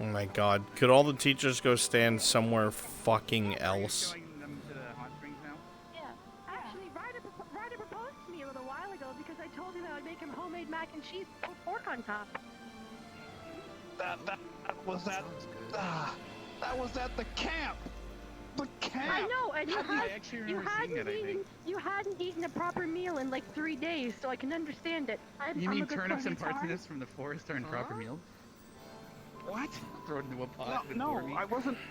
[SPEAKER 1] Oh my god. Could all the teachers go stand somewhere fucking else?
[SPEAKER 5] Showing them to the hot springs now?
[SPEAKER 18] Yeah. Actually, Ryder proposed to me a little while ago because I told him I would make him homemade mac and cheese with pork on top.
[SPEAKER 3] That was at the camp. The camp.
[SPEAKER 18] I know, and
[SPEAKER 5] actually remember seeing that, I think.
[SPEAKER 18] you hadn't eaten a proper meal in like 3 days, so I can understand it.
[SPEAKER 5] You
[SPEAKER 18] I'm
[SPEAKER 5] mean
[SPEAKER 18] a good
[SPEAKER 5] turnips and
[SPEAKER 18] cook.
[SPEAKER 5] parsnips from the forest aren't proper meals?
[SPEAKER 3] What?
[SPEAKER 5] Thrown into a pot with
[SPEAKER 3] No,
[SPEAKER 5] pork meat?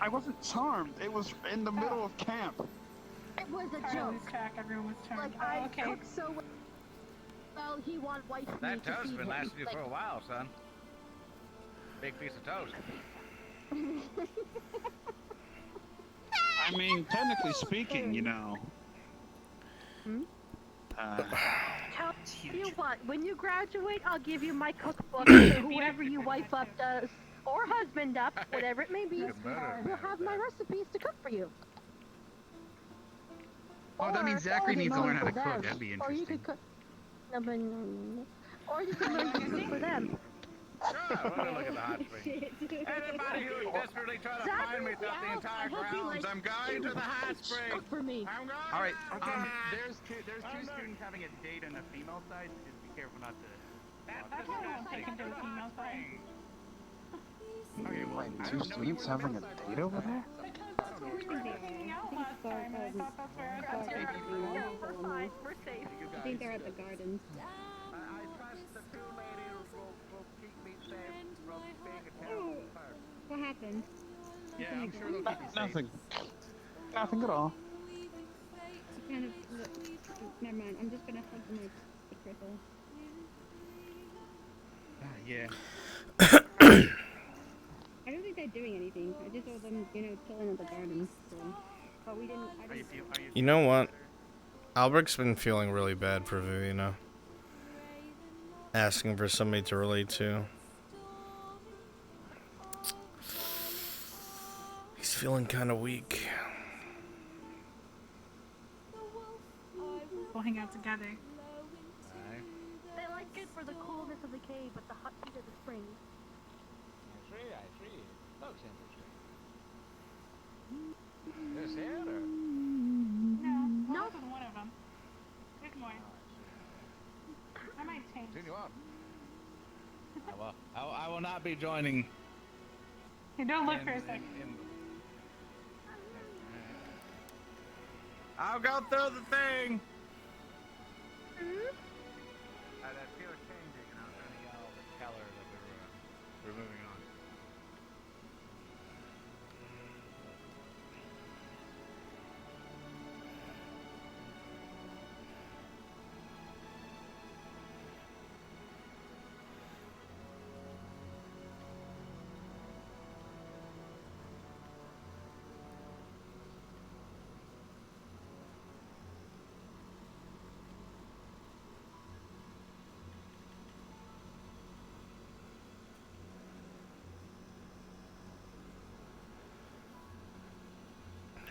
[SPEAKER 3] I wasn't charmed. It was in the middle of camp.
[SPEAKER 18] It was a
[SPEAKER 11] Alright,
[SPEAKER 18] joke.
[SPEAKER 11] lose track. Everyone was turned.
[SPEAKER 18] Like,
[SPEAKER 11] Oh,
[SPEAKER 18] I
[SPEAKER 11] okay.
[SPEAKER 18] cook so well, he wanted wife me
[SPEAKER 9] That
[SPEAKER 18] to
[SPEAKER 9] toast's
[SPEAKER 18] feed
[SPEAKER 9] been
[SPEAKER 18] him.
[SPEAKER 9] lasting you
[SPEAKER 18] Like,
[SPEAKER 9] for a while, son. Big piece of toast.
[SPEAKER 3] I mean, technically speaking, you know.
[SPEAKER 18] Tell you what, when you graduate, I'll give you my cookbook, so whoever you wife up does, or husband up, whatever it may be, will have my recipes to cook for you.
[SPEAKER 5] Oh, that means Zachary needs to learn how to cook.
[SPEAKER 18] them.
[SPEAKER 5] That'd be
[SPEAKER 18] Or you
[SPEAKER 5] interesting.
[SPEAKER 18] could cook. No, but no. Or you can learn to cook for them.
[SPEAKER 9] Sure, we'll look at the hot spring. Anybody who's desperately trying to find me throughout the entire grounds, I'm going to the hot spring.
[SPEAKER 18] Cook for me.
[SPEAKER 9] I'm going.
[SPEAKER 5] All right.
[SPEAKER 9] Okay.
[SPEAKER 5] There's two students having a date on the female side. So just be careful not to.
[SPEAKER 11] That's what I was taken to the female side.
[SPEAKER 5] Okay, well,
[SPEAKER 3] Wait, two students having a date over there?
[SPEAKER 11] That's where we were hanging out last time, and I thought that's where I was
[SPEAKER 18] Yeah, we're fine. We're safe.
[SPEAKER 14] I think they're at the gardens.
[SPEAKER 9] I trust the two ladies will keep me safe from being attacked first.
[SPEAKER 14] What happened?
[SPEAKER 5] Yeah, I'm sure they'll keep you safe.
[SPEAKER 3] Nothing at all.
[SPEAKER 14] Kind of. Never mind. I'm just gonna hug them with Crystal.
[SPEAKER 5] Yeah.
[SPEAKER 14] I don't think they're doing anything. I just saw them, chilling at the gardens. So. But we didn't.
[SPEAKER 5] Are you
[SPEAKER 1] You know what? Albrecht's been feeling really bad for Vivina. Asking for somebody to relate to. He's feeling kind of weak.
[SPEAKER 11] We'll hang out together.
[SPEAKER 18] They like it for the coolness of the cave, but the hot heat of the spring.
[SPEAKER 6] I see. Looks interesting. This here, or?
[SPEAKER 11] No, I'll open one of them. There's more. I might change.
[SPEAKER 6] Continue on. I will not be joining.
[SPEAKER 11] Hey, don't look for a second.
[SPEAKER 6] I'll go through the thing.
[SPEAKER 10] That feels changing, and I was trying to yell the color that we're moving on.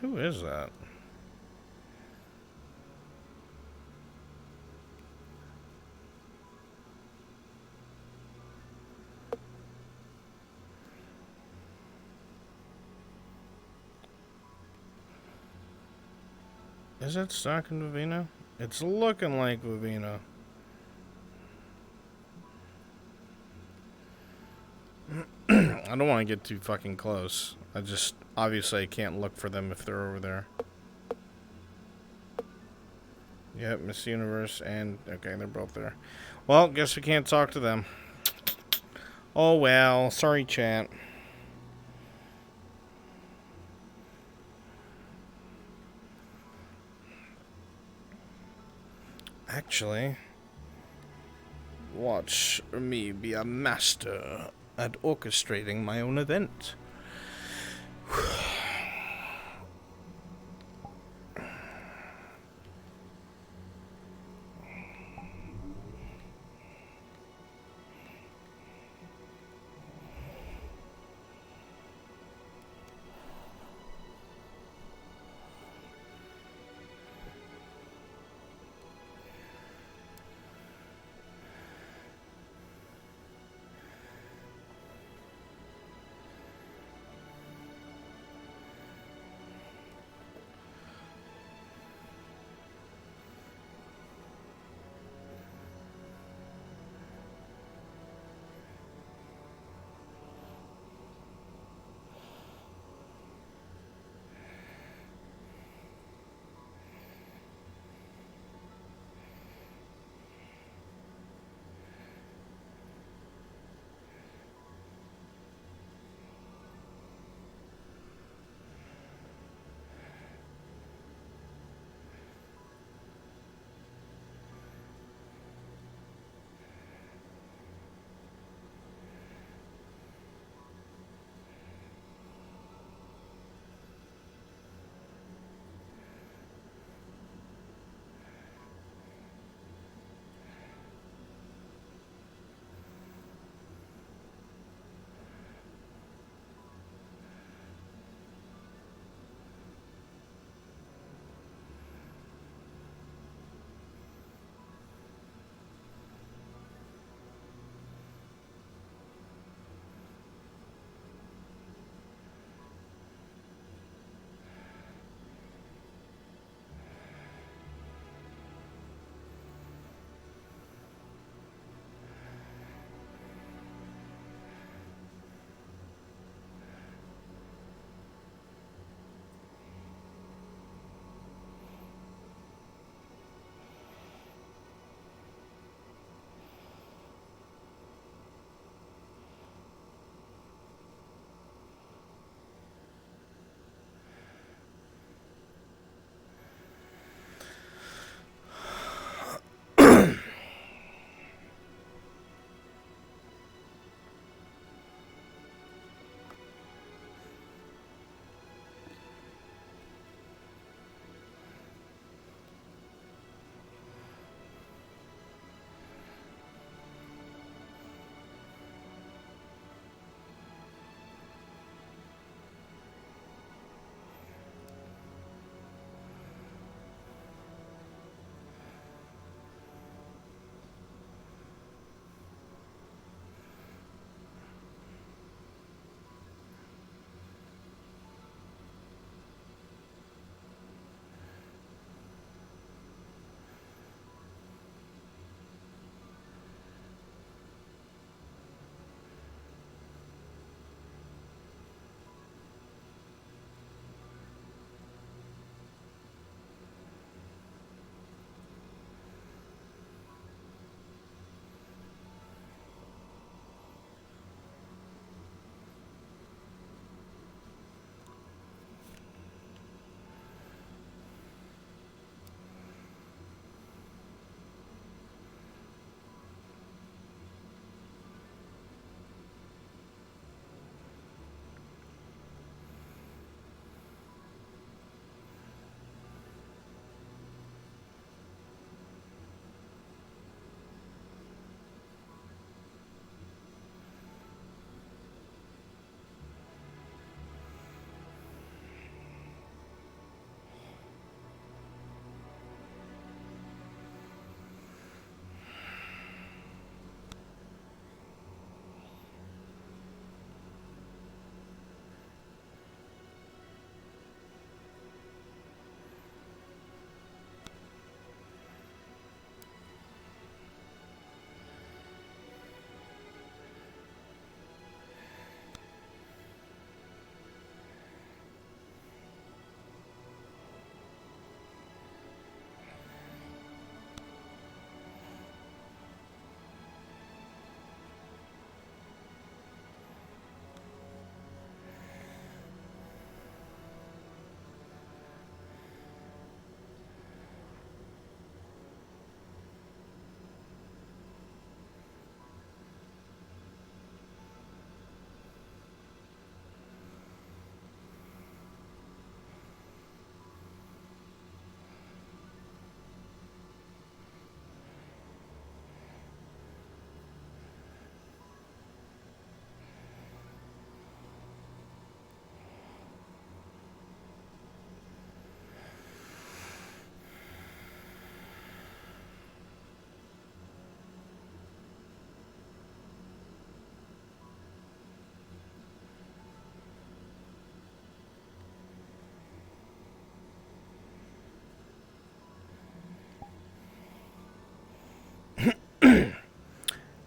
[SPEAKER 1] Who is that? Is that stalking Vivina? It's looking like Vivina. I don't want to get too fucking close. Obviously I can't look for them if they're over there. Yep, Miss Universe and, okay, they're both there. Well, guess we can't talk to them. Oh well, sorry chat. Actually, watch me be a master at orchestrating my own event.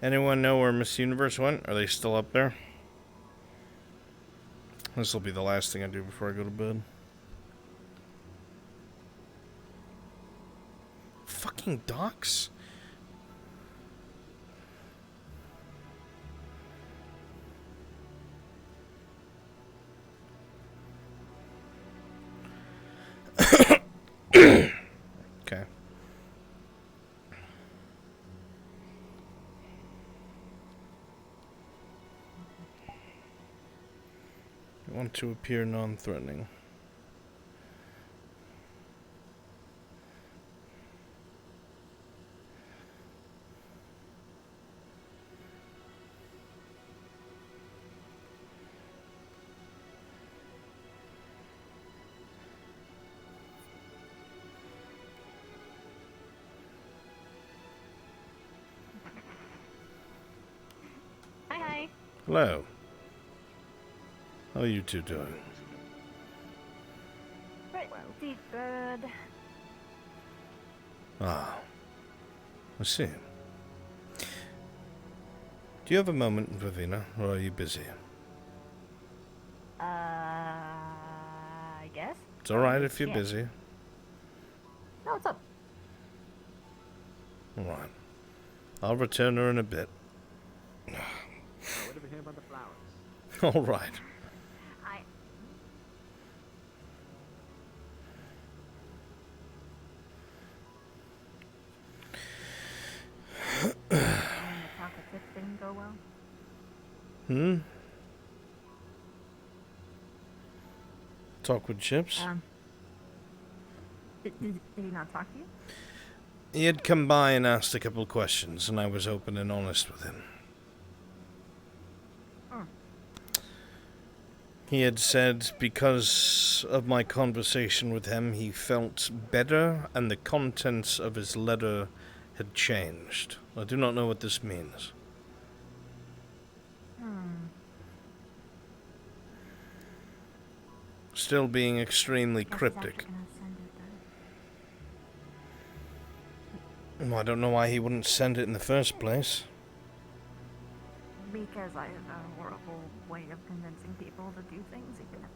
[SPEAKER 1] Anyone know where Miss Universe went? Are they still up there? This will be the last thing I do before I go to bed. Fucking docs? Okay. I want to appear non-threatening.
[SPEAKER 4] Hi.
[SPEAKER 1] Hello. How are you two doing?
[SPEAKER 4] Pretty good.
[SPEAKER 1] Ah. I see. Do you have a moment, Vivina, or are you busy?
[SPEAKER 4] I guess.
[SPEAKER 1] It's alright if you're
[SPEAKER 4] Yeah.
[SPEAKER 1] busy.
[SPEAKER 4] No, what's up?
[SPEAKER 1] Alright. I'll return her in a bit.
[SPEAKER 10] What did we hear about the flowers?
[SPEAKER 1] Alright.
[SPEAKER 4] Chocolate chips didn't go well.
[SPEAKER 1] Talk with Chips?
[SPEAKER 4] Did he not talk to you?
[SPEAKER 1] He had come by and asked a couple questions, and I was open and honest with him.
[SPEAKER 4] Oh.
[SPEAKER 1] He had said because of my conversation with him, he felt better, and the contents of his letter had changed. I do not know what this means. Still being extremely cryptic. Well, I don't know why he wouldn't send it in the first place.
[SPEAKER 4] Because I have a horrible way of convincing people to do things, even if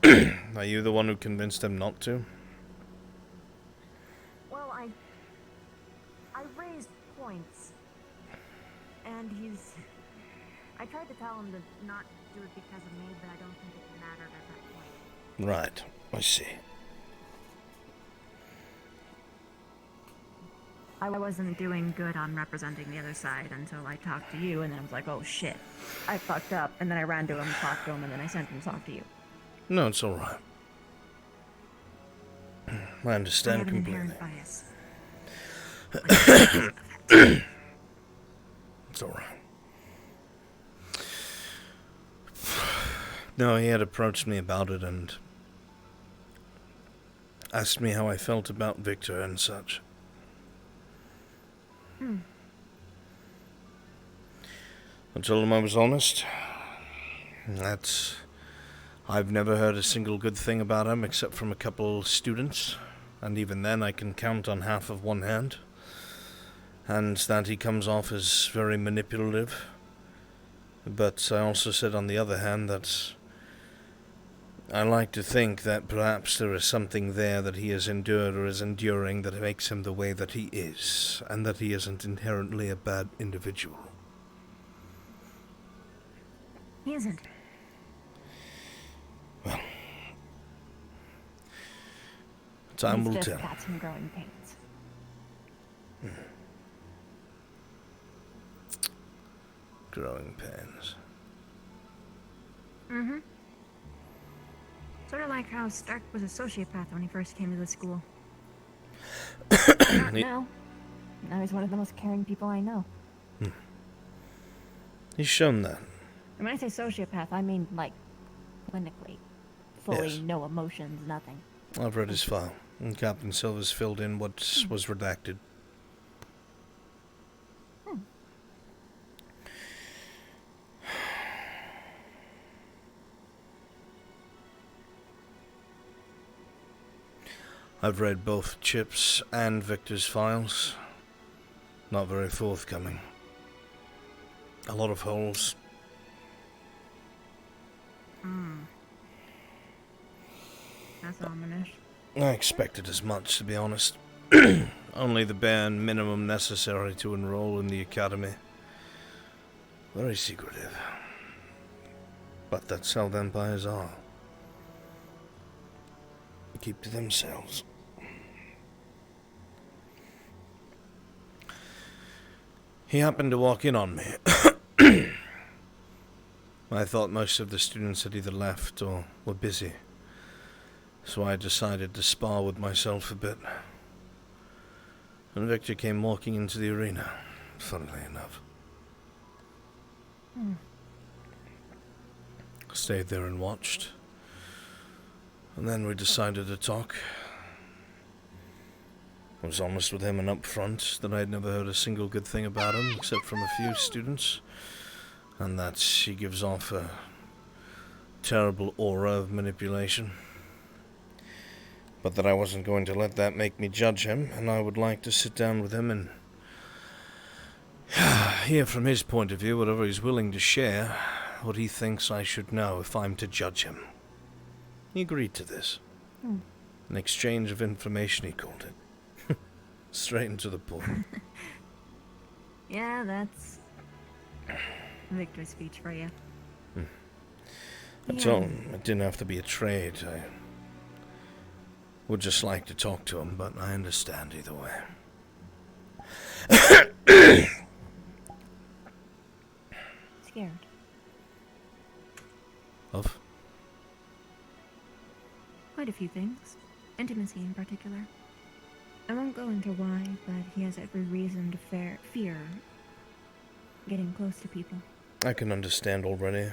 [SPEAKER 4] they're not.
[SPEAKER 1] Are you the one who convinced him not to?
[SPEAKER 4] Well, I raised points, and I tried to tell him to not do it because of me, but I don't think it mattered at that point.
[SPEAKER 1] Right, I see.
[SPEAKER 4] I wasn't doing good on representing the other side until I talked to you, and then I was like, oh shit, I fucked up, and then I ran to him, talked to him, and then I sent him to talk to you.
[SPEAKER 1] No, it's alright. I understand completely. It's alright. No, he had approached me about it and asked me how I felt about Victor and such. I told him I was honest. I've never heard a single good thing about him except from a couple students, and even then I can count on half of one hand. And that he comes off as very manipulative. But I also said on the other hand that I like to think that perhaps there is something there that he has endured or is enduring that makes him the way that he is, and that he isn't inherently a bad individual.
[SPEAKER 4] He isn't.
[SPEAKER 1] Well, time will
[SPEAKER 4] He's
[SPEAKER 1] tell.
[SPEAKER 4] just got some growing pains.
[SPEAKER 1] Growing pains.
[SPEAKER 4] Mm-hmm. Sort of like how Stark was a sociopath when he first came to the school. Not now. Now he's one of the most caring people I know.
[SPEAKER 1] He's shown that.
[SPEAKER 4] And when I say sociopath, I mean, like, clinically. Fully
[SPEAKER 1] Yes.
[SPEAKER 4] no emotions, nothing.
[SPEAKER 1] I've read his file, and Captain Silver's filled in what was redacted. I've read both Chip's and Victor's files. not very forthcoming. A lot of holes.
[SPEAKER 20] That's ominous.
[SPEAKER 1] I expected as much, to be honest. Only the bare minimum necessary to enroll in the academy. Very secretive. But that's how vampires are. They keep to themselves. He happened to walk in on me. I thought most of the students had either left or were busy, so I decided to spar with myself a bit. And Victor came walking into the arena, funnily enough. Stayed there and watched. And then we decided to talk. I was honest with him and up front that I had never heard a single good thing about him, except from a few students. And that he gives off a terrible aura of manipulation. But that I wasn't going to let that make me judge him, and I would like to sit down with him and hear from his point of view whatever he's willing to share, what he thinks I should know if I'm to judge him. He agreed to this. An exchange of information, he called it. Straight and to the point.
[SPEAKER 20] Yeah, that's Victor's speech for you.
[SPEAKER 1] I told him it didn't have to be a trade. I would just like to talk to him, but I understand either way.
[SPEAKER 20] Scared.
[SPEAKER 1] Of?
[SPEAKER 20] Quite a few things. Intimacy in particular. I won't go into why, but he has every reason to fear getting close to people.
[SPEAKER 1] I can understand already,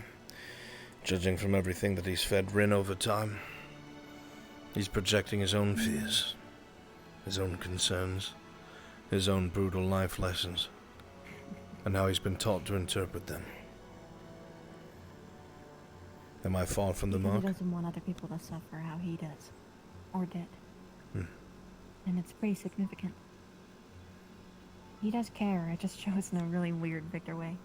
[SPEAKER 1] judging from everything that he's fed Rin over time. He's projecting his own fears, his own concerns, his own brutal life lessons, and how he's been taught to interpret them. Am I far from the mark?
[SPEAKER 20] He doesn't want other people to suffer how he does, or did. And it's pretty significant. He does care, it just shows in a really weird Victor way.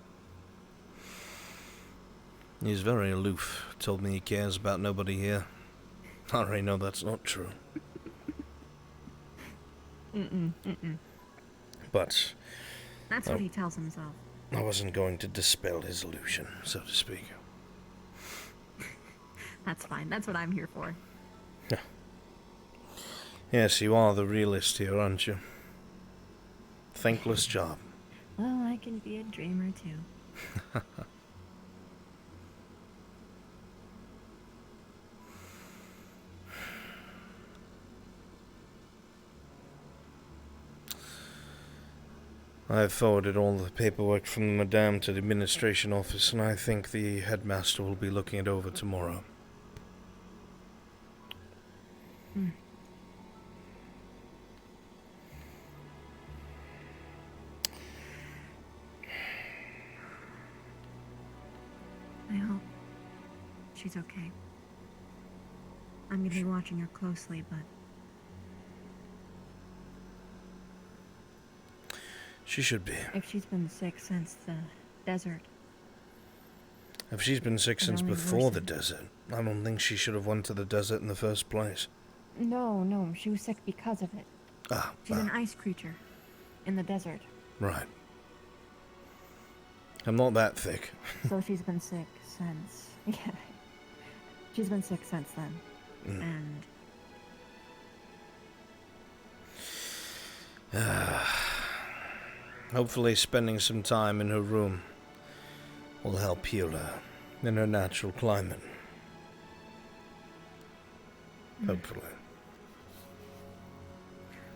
[SPEAKER 1] He's very aloof. Told me he cares about nobody here. I already know that's not true. But
[SPEAKER 20] that's what he tells himself.
[SPEAKER 1] I wasn't going to dispel his illusion, so to speak.
[SPEAKER 20] That's fine. That's what I'm here for.
[SPEAKER 1] Yes, you are the realist here, aren't you? Thankless job.
[SPEAKER 20] Well, I can be a dreamer too.
[SPEAKER 1] I've forwarded all the paperwork from the Madame to the administration office, and I think the headmaster will be looking it over tomorrow.
[SPEAKER 20] I hope she's okay. I'm going to be watching her closely, but
[SPEAKER 1] she should be.
[SPEAKER 20] If she's been sick since the desert.
[SPEAKER 1] If she's been sick since before the desert, I don't think she should have went to the desert in the first place.
[SPEAKER 20] No, she was sick because of it. She's an ice creature in the desert.
[SPEAKER 1] Right. I'm not that thick.
[SPEAKER 20] So she's been sick since... Yeah. She's been sick since then. And...
[SPEAKER 1] Hopefully spending some time in her room will help heal her in her natural climate. Hopefully.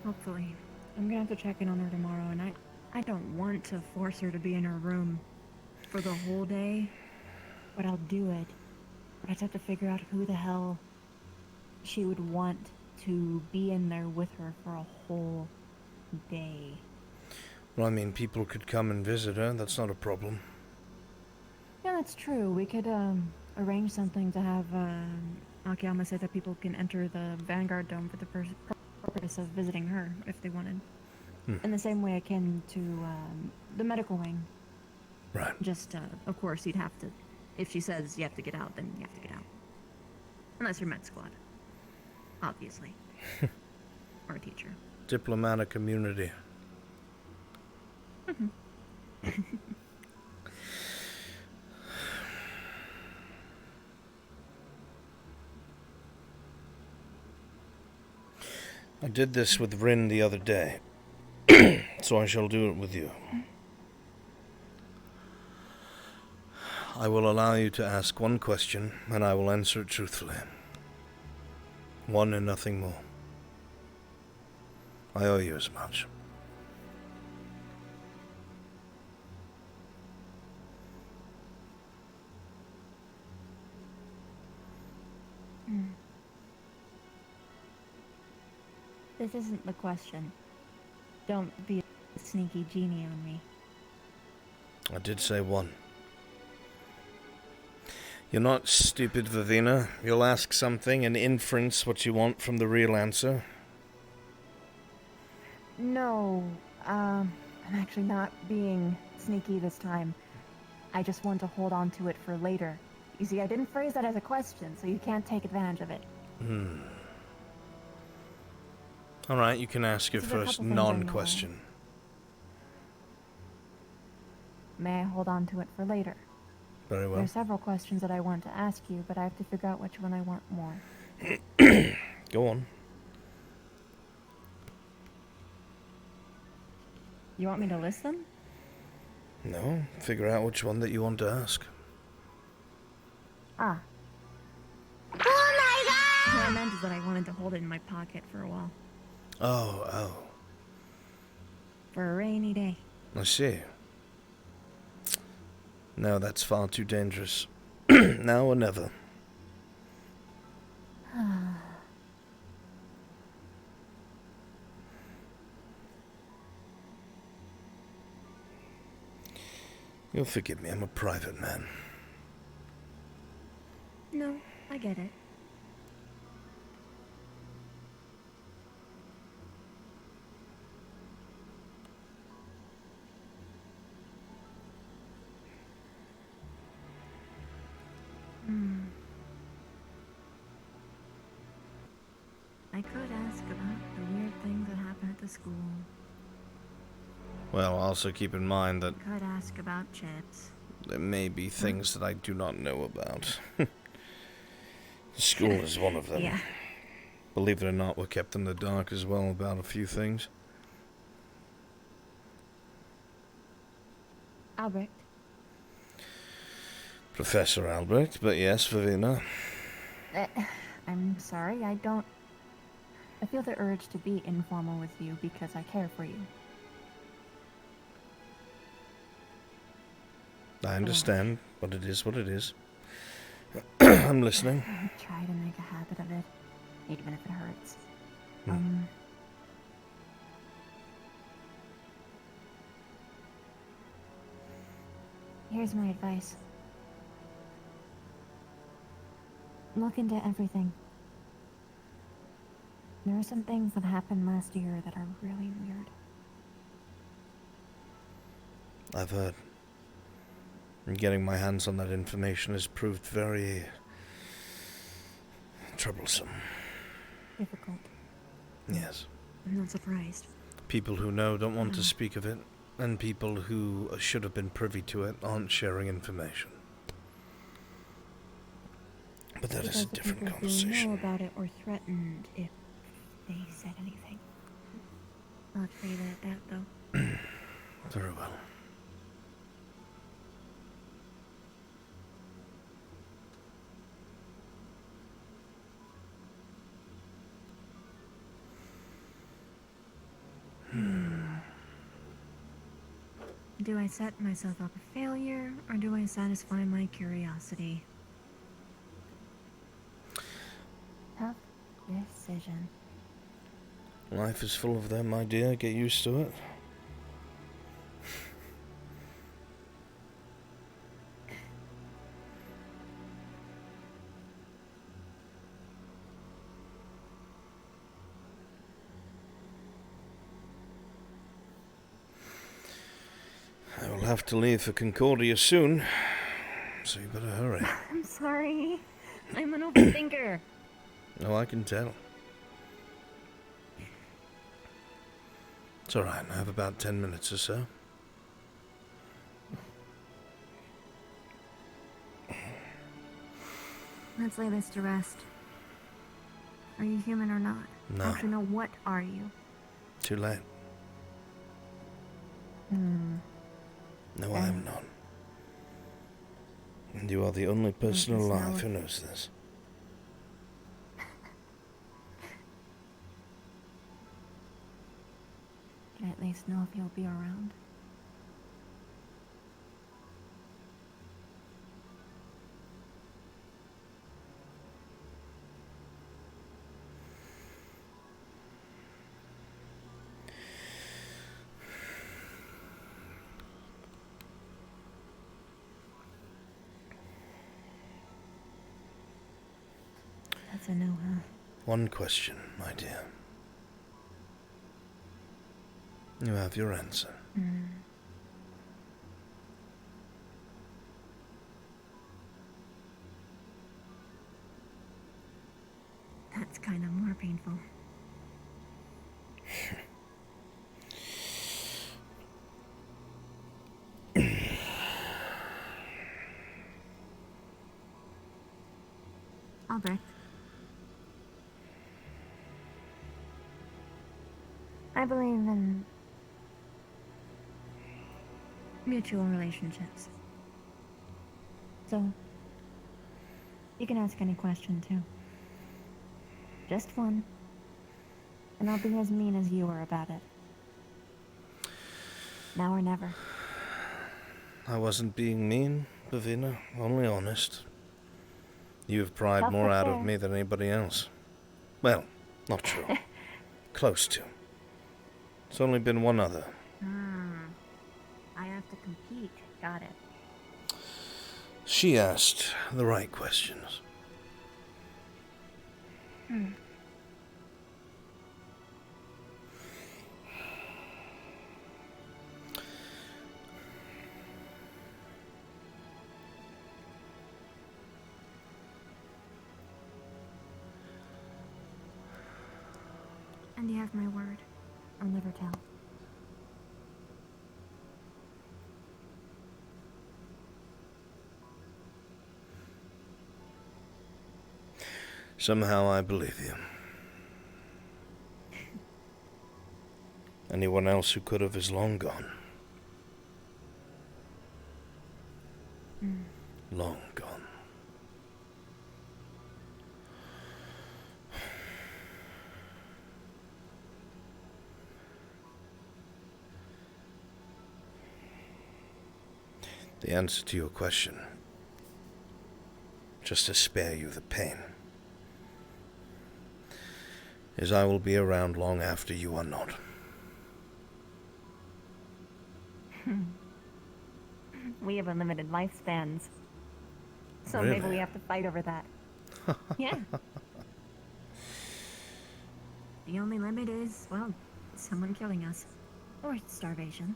[SPEAKER 20] Hopefully. I'm gonna have to check in on her tomorrow, and I don't want to force her to be in her room for the whole day, but I'll do it. But I just have to figure out who the hell she would want to be in there with her for a whole day.
[SPEAKER 1] Well, I mean, people could come and visit her. That's not a problem.
[SPEAKER 20] Yeah, that's true. We could arrange something to have Akiyama say that people can enter the Vanguard Dome for the purpose of visiting her if they wanted. In the same way akin to the medical wing.
[SPEAKER 1] Right.
[SPEAKER 20] Just, of course, you'd have to... If she says you have to get out, then you have to get out. Unless you're med squad. Obviously. Or a teacher.
[SPEAKER 1] Diplomatic immunity. I did this with Rin the other day, so I shall do it with you. I will allow you to ask one question, and I will answer it truthfully. One and nothing more. I owe you as much.
[SPEAKER 20] This isn't the question. Don't be a sneaky genie on me.
[SPEAKER 1] I did say one. You're not stupid, Vivina. You'll ask something and inference what you want from the real answer.
[SPEAKER 20] No, I'm actually not being sneaky this time. I just want to hold on to it for later. You see, I didn't phrase that as a question, so you can't take advantage of it.
[SPEAKER 1] Alright, you can ask your first non-question.
[SPEAKER 20] May I hold on to it for later?
[SPEAKER 1] Very well.
[SPEAKER 20] There are several questions that I want to ask you, but I have to figure out which one I want more.
[SPEAKER 1] Go on.
[SPEAKER 20] You want me to list them?
[SPEAKER 1] No, figure out which one that you want to ask.
[SPEAKER 20] Ah. Oh my god! What I meant is that I wanted to hold it in my pocket for a while.
[SPEAKER 1] Oh.
[SPEAKER 20] For a rainy day.
[SPEAKER 1] I see. No, that's far too dangerous. Now or never. You'll forgive me, I'm a private man.
[SPEAKER 20] No, I get it. I could ask about the weird things that happen at the school.
[SPEAKER 1] Well, also keep in mind that
[SPEAKER 20] Could ask about chips.
[SPEAKER 1] there may be things that I do not know about. The school is one of them.
[SPEAKER 20] Yeah.
[SPEAKER 1] Believe it or not, we're kept in the dark as well about a few things.
[SPEAKER 20] Albrecht.
[SPEAKER 1] Professor Albrecht, but yes, Vivina.
[SPEAKER 20] I'm sorry, I feel the urge to be informal with you because I care for you.
[SPEAKER 1] I understand, but it is what it is. I'm listening.
[SPEAKER 20] I try to make a habit of it, even if it hurts. Here's my advice. Look into everything. There are some things that happened last year that are really weird.
[SPEAKER 1] I've heard. And getting my hands on that information has proved very troublesome.
[SPEAKER 20] Difficult.
[SPEAKER 1] Yes.
[SPEAKER 20] I'm not surprised.
[SPEAKER 1] People who know don't want to speak of it, and people who should have been privy to it aren't sharing information. But that is a different conversation.
[SPEAKER 20] Who know about it or threatened if they said anything. I'll have to leave it at that, though.
[SPEAKER 1] Very well.
[SPEAKER 20] Do I set myself up a failure, or do I satisfy my curiosity? Tough decision.
[SPEAKER 1] Life is full of them, my dear. Get used to it. have to leave for Concordia soon, so you better hurry.
[SPEAKER 20] I'm sorry. I'm an overthinker.
[SPEAKER 1] Oh, I can tell. It's alright, I have about 10 minutes or so.
[SPEAKER 20] Let's lay this to rest. Are you human or not?
[SPEAKER 1] No.
[SPEAKER 20] Actually, no, what are you?
[SPEAKER 1] Too late. No, I am not. And you are the only person alive who knows this.
[SPEAKER 20] Can I at least know if you'll be around? That's a no, huh?
[SPEAKER 1] One question, my dear. You have your answer.
[SPEAKER 20] That's kind of more painful. Albrecht. I believe in mutual relationships. So, you can ask any question too. Just one. And I'll be as mean as you are about it. Now or never.
[SPEAKER 1] I wasn't being mean, Bavina, only honest. You have pried more out of me than anybody else. Well, not true. Close to. It's only been one other.
[SPEAKER 20] I have to compete. Got it.
[SPEAKER 1] She asked the right questions.
[SPEAKER 20] And you have my word. I'll never tell.
[SPEAKER 1] Somehow I believe you. Anyone else who could have is long gone. Long gone. The answer to your question, just to spare you the pain, is I will be around long after you are not.
[SPEAKER 20] We have unlimited lifespans. So
[SPEAKER 1] Really?
[SPEAKER 20] maybe we have to fight over that. Yeah. The only limit is, well, someone killing us. Or starvation.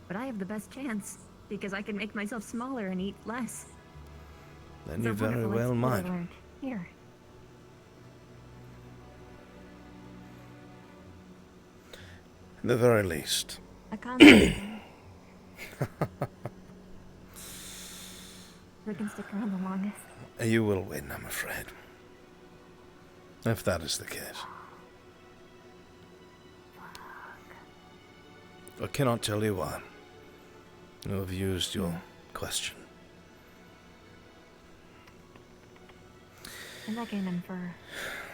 [SPEAKER 20] But I have the best chance, because I can make myself smaller and eat less.
[SPEAKER 1] Then you very well might.
[SPEAKER 20] Here.
[SPEAKER 1] At the very least.
[SPEAKER 20] A constant. We can stick around the longest.
[SPEAKER 1] You will win, I'm afraid. If that is the case. I cannot tell you why. You have used your question.
[SPEAKER 20] And I can infer.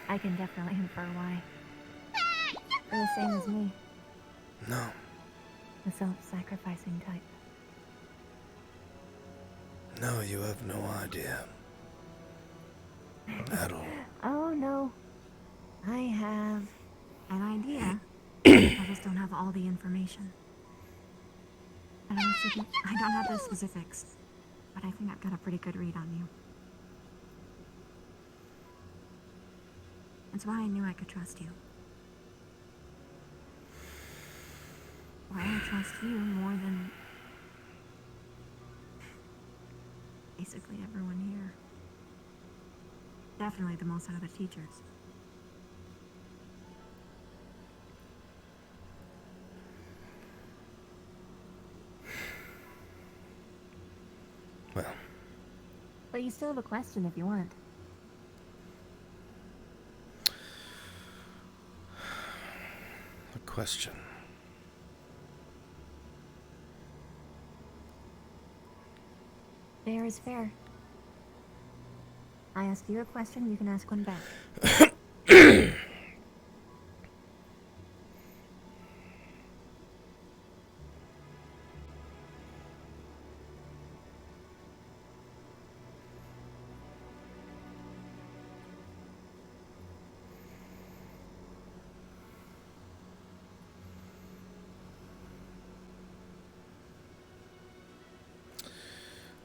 [SPEAKER 20] I can definitely infer why. You're the same as me.
[SPEAKER 1] No.
[SPEAKER 20] The self-sacrificing type.
[SPEAKER 1] No, you have no idea. At all.
[SPEAKER 20] Oh, no. I have an idea. I just don't have all the information. I don't have the specifics, but I think I've got a pretty good read on you. That's why I knew I could trust you. Why I trust you more than basically everyone here. Definitely the most out of the teachers.
[SPEAKER 1] Well.
[SPEAKER 20] But you still have a question if you want.
[SPEAKER 1] A question.
[SPEAKER 20] Fair is fair. I ask you a question, you can ask one back.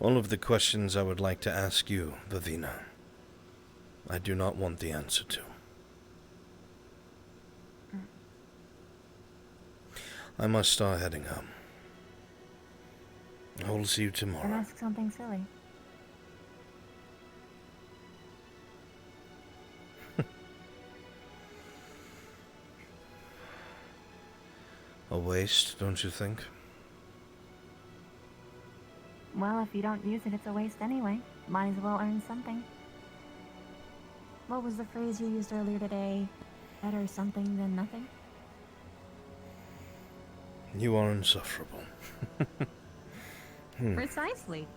[SPEAKER 1] All of the questions I would like to ask you, Vivina, I do not want the answer to. I must start heading home. I will see you
[SPEAKER 20] Then
[SPEAKER 1] tomorrow.
[SPEAKER 20] ask something silly.
[SPEAKER 1] A waste, don't you think?
[SPEAKER 20] Well, if you don't use it, it's a waste anyway. Might as well earn something. What was the phrase you used earlier today? Better something than nothing?
[SPEAKER 1] You are insufferable.
[SPEAKER 20] Precisely.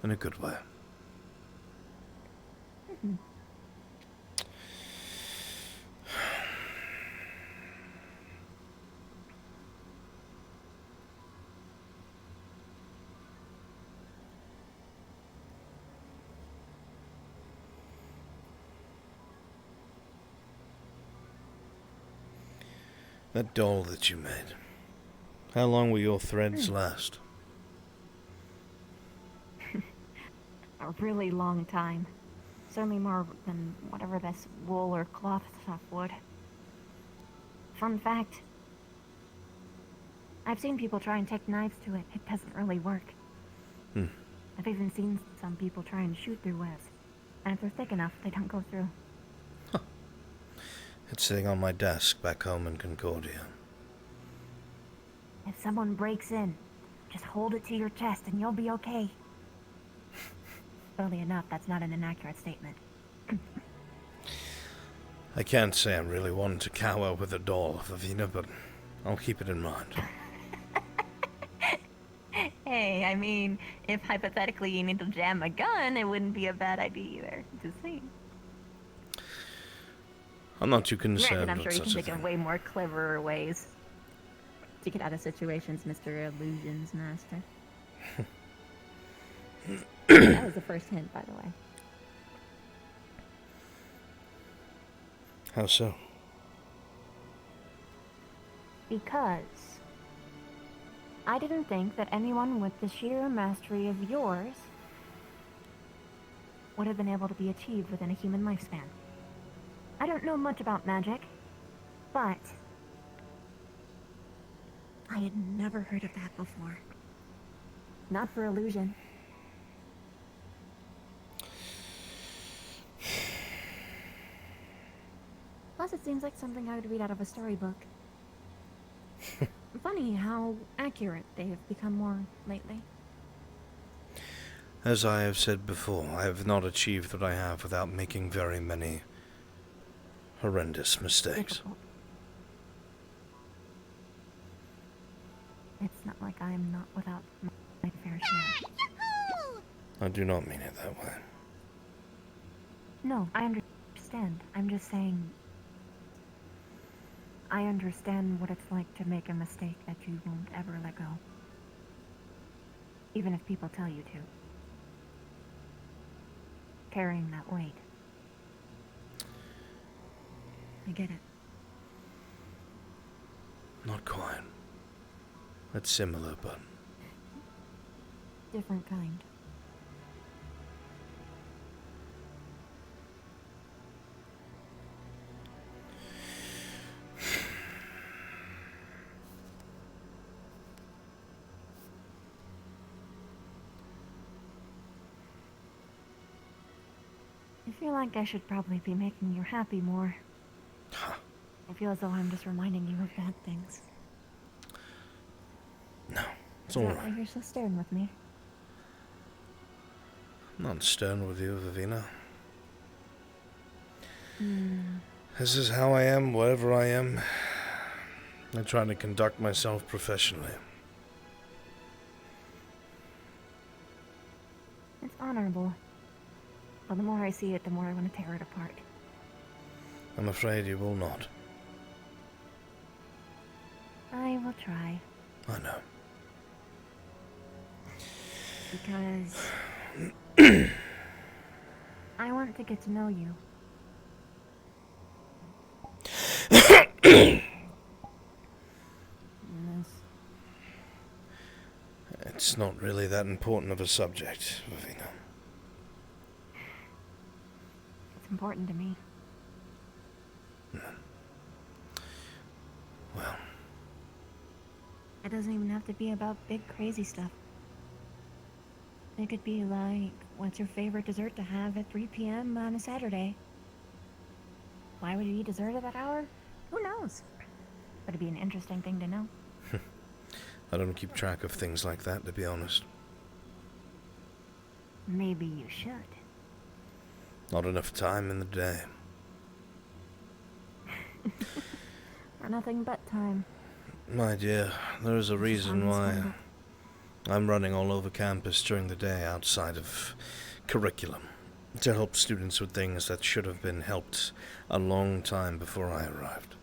[SPEAKER 1] In a good way. That doll that you made. How long will your threads last?
[SPEAKER 20] A really long time. Certainly more than whatever this wool or cloth stuff would. Fun fact. I've seen people try and take knives to it. It doesn't really work. I've even seen some people try and shoot through webs. And if they're thick enough, they don't go through.
[SPEAKER 1] It's sitting on my desk back home in Concordia.
[SPEAKER 20] If someone breaks in, just hold it to your chest and you'll be okay. Funnily enough, that's not an inaccurate statement.
[SPEAKER 1] I can't say I really wanted to cower with a doll, Vivina, but I'll keep it in mind.
[SPEAKER 20] Hey, I mean, if hypothetically you need to jam a gun, it wouldn't be a bad idea either. Just saying.
[SPEAKER 1] I'm not too
[SPEAKER 20] Granted,
[SPEAKER 1] concerned
[SPEAKER 20] I'm
[SPEAKER 1] with
[SPEAKER 20] sure you
[SPEAKER 1] such
[SPEAKER 20] can
[SPEAKER 1] a
[SPEAKER 20] think of
[SPEAKER 1] thing.
[SPEAKER 20] way more cleverer ways to get out of situations, Mr. Illusions Master. That was the first hint, by the way.
[SPEAKER 1] How so?
[SPEAKER 20] Because I didn't think that anyone with the sheer mastery of yours would have been able to be achieved within a human lifespan. I don't know much about magic, but I had never heard of that before. Not for illusion. Plus, it seems like something I would read out of a storybook. Funny how accurate they have become more lately.
[SPEAKER 1] As I have said before, I have not achieved what I have without making very many horrendous mistakes.
[SPEAKER 20] Difficult. It's not like I'm not without my fair share.
[SPEAKER 1] I do not mean it that way.
[SPEAKER 20] No, I understand. I'm just saying I understand what it's like to make a mistake that you won't ever let go. Even if people tell you to. Carrying that weight. I get it.
[SPEAKER 1] Not quite. It's similar, but
[SPEAKER 20] Different kind. feel like I should probably be making you happy more. I feel as though I'm just reminding you of bad things.
[SPEAKER 1] No, it's
[SPEAKER 20] Is that
[SPEAKER 1] alright.
[SPEAKER 20] why you're so stern with me?
[SPEAKER 1] I'm not stern with you, Vivina.
[SPEAKER 20] Hmm.
[SPEAKER 1] This is how I am, wherever I am. I try to conduct myself professionally.
[SPEAKER 20] It's honorable. But the more I see it, the more I want to tear it apart.
[SPEAKER 1] I'm afraid you will not.
[SPEAKER 20] I will try.
[SPEAKER 1] I know.
[SPEAKER 20] Because I want to get to know you.
[SPEAKER 1] It's not really that important of a subject, Vivina.
[SPEAKER 20] It's important to me.
[SPEAKER 1] Well.
[SPEAKER 20] It doesn't even have to be about big crazy stuff. It could be like, what's your favorite dessert to have at 3 p.m. on a Saturday? Why would you eat dessert at that hour? Who knows? But it'd be an interesting thing to know.
[SPEAKER 1] I don't keep track of things like that, to be honest.
[SPEAKER 20] Maybe you should.
[SPEAKER 1] Not enough time in the day.
[SPEAKER 20] For nothing but time.
[SPEAKER 1] My dear, there is a reason why I'm running all over campus during the day outside of curriculum. To help students with things that should have been helped a long time before I arrived.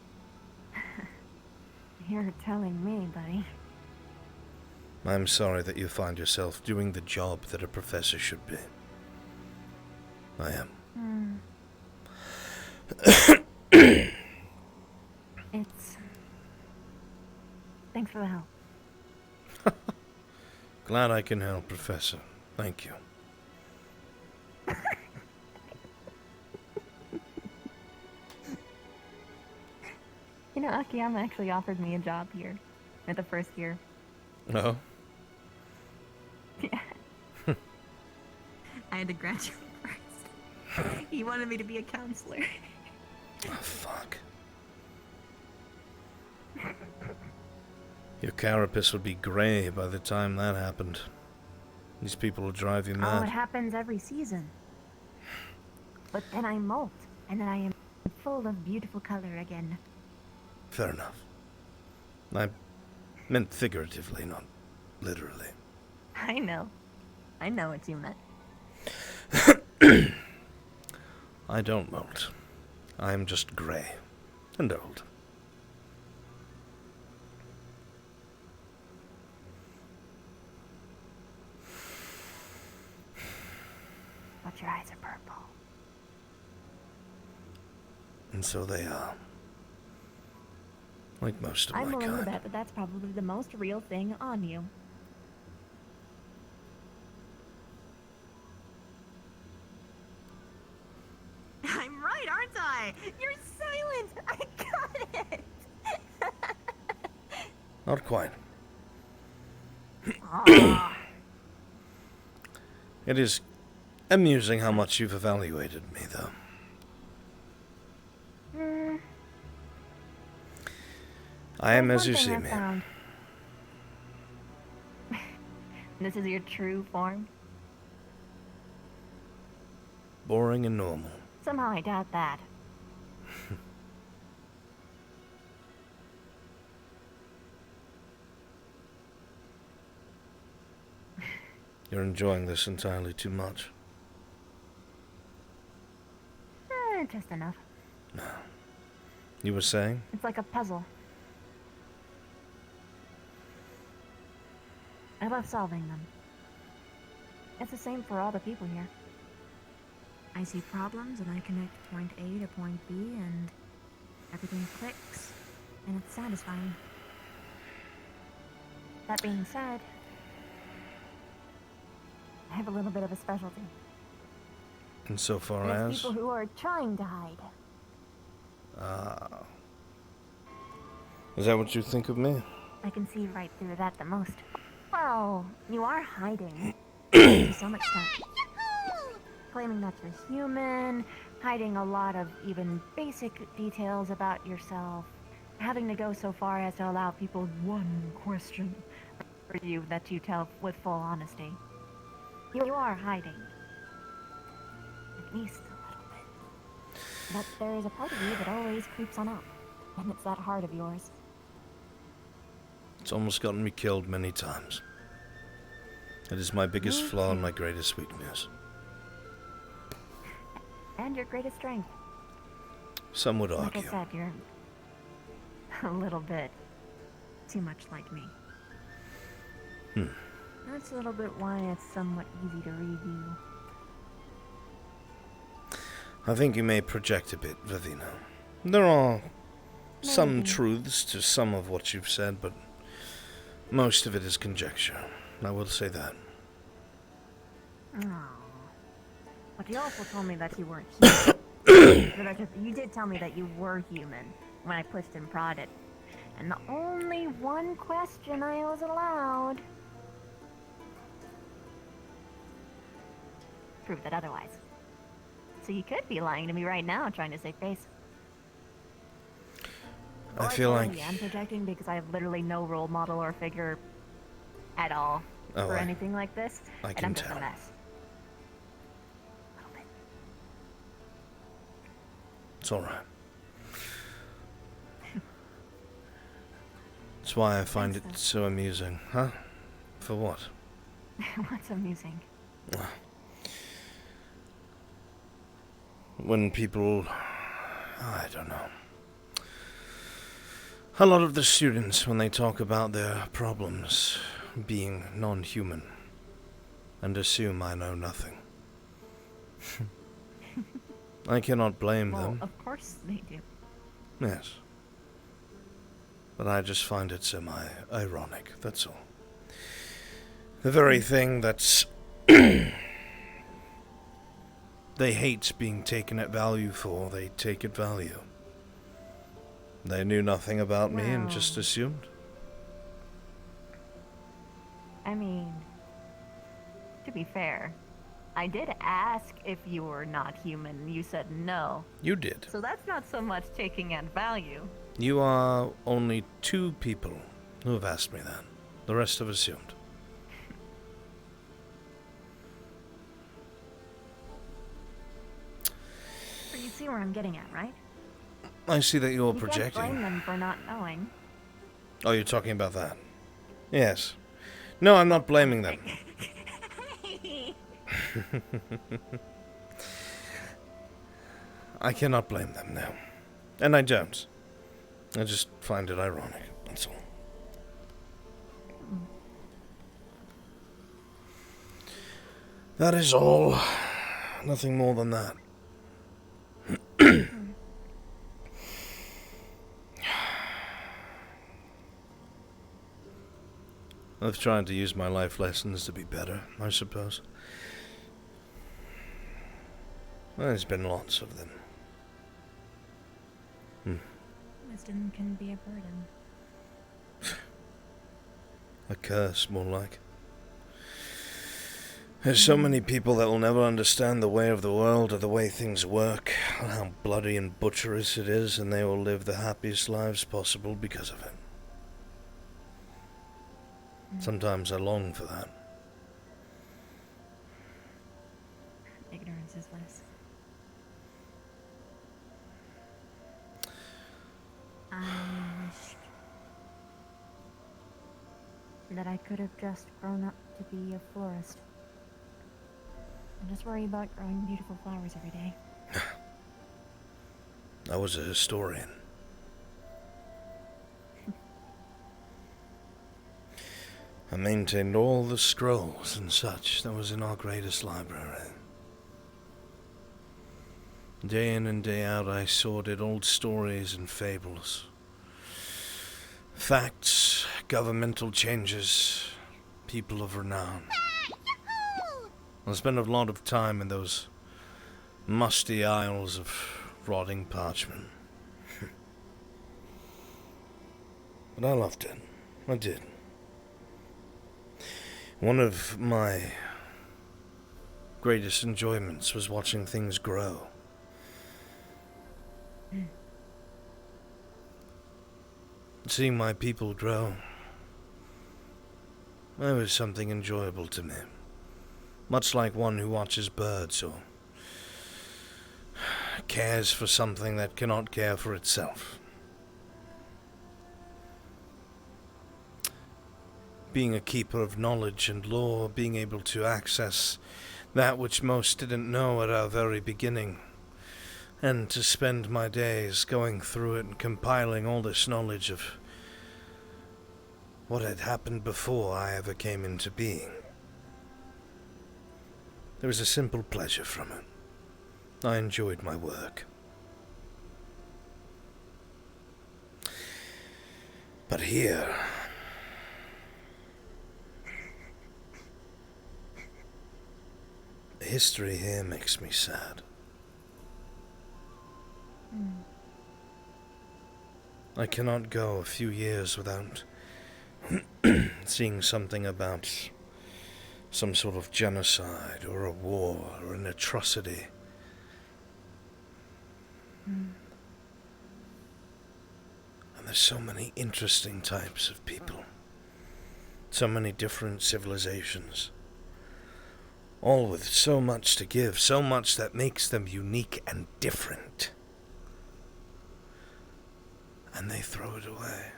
[SPEAKER 20] You're telling me, buddy.
[SPEAKER 1] I'm sorry that you find yourself doing the job that a professor should be. I am.
[SPEAKER 20] It's... Thanks for the help.
[SPEAKER 1] Glad I can help, Professor. Thank you.
[SPEAKER 20] You know, Akiyama actually offered me a job here at the first year.
[SPEAKER 1] No?
[SPEAKER 20] Yeah. I had to graduate first. He wanted me to be a counselor.
[SPEAKER 1] Oh, fuck. Your carapace would be grey by the time that happened. These people will drive you
[SPEAKER 20] Oh, it
[SPEAKER 1] mad.
[SPEAKER 20] happens every season. But then I molt, and then I am full of beautiful color again.
[SPEAKER 1] Fair enough. I meant figuratively, not literally.
[SPEAKER 20] I know. I know what you meant.
[SPEAKER 1] I don't molt. I'm just grey and old.
[SPEAKER 20] But your eyes are purple.
[SPEAKER 1] And so they are. Like most of
[SPEAKER 20] I'm
[SPEAKER 1] my
[SPEAKER 20] willing to
[SPEAKER 1] kind.
[SPEAKER 20] bet that that's probably the most real thing on you. I'm right, aren't I? You're silent! I got it!
[SPEAKER 1] Not quite.
[SPEAKER 20] Aw.
[SPEAKER 1] It is amusing how much you've evaluated me, though. I am as you see me.
[SPEAKER 20] This is your true form?
[SPEAKER 1] Boring and normal.
[SPEAKER 20] Somehow I doubt that.
[SPEAKER 1] You're enjoying this entirely too much.
[SPEAKER 20] Just enough.
[SPEAKER 1] You were saying?
[SPEAKER 20] It's like a puzzle. I love solving them. It's the same for all the people here. I see problems and I connect point A to point B and everything clicks and it's satisfying. That being said, I have a little bit of a specialty.
[SPEAKER 1] Insofar
[SPEAKER 20] There's
[SPEAKER 1] as?
[SPEAKER 20] people who are trying to hide.
[SPEAKER 1] Is that what you think of me?
[SPEAKER 20] I can see right through that the most. Well, you are hiding. To some extent. claiming that you're human, hiding a lot of even basic details about yourself, having to go so far as to allow people one question for you that you tell with full honesty. You are hiding. At least a little bit. But there is a part of you that always creeps on up, and it's that heart of yours.
[SPEAKER 1] It's almost gotten me killed many times. It is my biggest flaw and my greatest weakness.
[SPEAKER 20] And your greatest strength.
[SPEAKER 1] Some would
[SPEAKER 20] Like
[SPEAKER 1] argue.
[SPEAKER 20] I said, you're a little bit too much like me. That's a little bit why it's somewhat easy to read you.
[SPEAKER 1] I think you may project a bit, Vivina. There are some
[SPEAKER 20] Maybe.
[SPEAKER 1] truths to some of what you've said, but most of it is conjecture. I will say that.
[SPEAKER 20] Oh. But you also told me that you weren't human. You did tell me that you were human when I pushed and prodded. And the only one question I was allowed proved that otherwise. So you could be lying to me right now, trying to save face.
[SPEAKER 1] I feel like...
[SPEAKER 20] I'm projecting because I have literally no role model or figure at all
[SPEAKER 1] Oh,
[SPEAKER 20] for anything like this,
[SPEAKER 1] I
[SPEAKER 20] and
[SPEAKER 1] can
[SPEAKER 20] I'm just
[SPEAKER 1] tell.
[SPEAKER 20] a mess.
[SPEAKER 1] It's alright. That's why I find it so amusing, huh? For what?
[SPEAKER 20] What's amusing?
[SPEAKER 1] When people... I don't know. A lot of the students, when they talk about their problems being non-human, and assume I know nothing. I cannot blame
[SPEAKER 20] Well,
[SPEAKER 1] them.
[SPEAKER 20] of course they do.
[SPEAKER 1] Yes. But I just find it semi-ironic, that's all. The very thing that's... they hate being taken at value for, they take at value. They knew nothing about me and just assumed.
[SPEAKER 20] I mean, to be fair, I did ask if you were not human, and you said no.
[SPEAKER 1] You did.
[SPEAKER 20] So that's not so much taking at value.
[SPEAKER 1] You are only 2 people who have asked me that. The rest have assumed.
[SPEAKER 20] So you see where I'm getting at, right?
[SPEAKER 1] I see that you're
[SPEAKER 20] You
[SPEAKER 1] projecting.
[SPEAKER 20] can't blame them for not knowing.
[SPEAKER 1] Oh, you're talking about that? Yes. No, I'm not blaming them. I cannot blame them now. And I don't. I just find it ironic, that's all. That is all. Nothing more than that. I've tried to use my life lessons to be better, I suppose. There's been lots of them.
[SPEAKER 20] Wisdom can be a burden.
[SPEAKER 1] A curse, more like. There's so many people that will never understand the way of the world or the way things work, and how bloody and butcherous it is, and they will live the happiest lives possible because of it. Sometimes I long for that.
[SPEAKER 20] Ignorance is bliss. I wished that I could have just grown up to be a florist. And just worry about growing beautiful flowers every day.
[SPEAKER 1] I was a historian. I maintained all the scrolls and such that was in our greatest library. Day in and day out I sorted old stories and fables. Facts, governmental changes, people of renown. I spent a lot of time in those musty aisles of rotting parchment. But I loved it. I did. One of my greatest enjoyments was watching things grow. Seeing my people grow, that was something enjoyable to me. Much like one who watches birds or cares for something that cannot care for itself. Being a keeper of knowledge and lore, being able to access that which most didn't know at our very beginning, and to spend my days going through it and compiling all this knowledge of what had happened before I ever came into being. There was a simple pleasure from it. I enjoyed my work. But here, the history here makes me sad. I cannot go a few years without seeing something about some sort of genocide or a war or an atrocity. And there's so many interesting types of people, so many different civilizations, all with so much to give, so much that makes them unique and different. And they throw it away.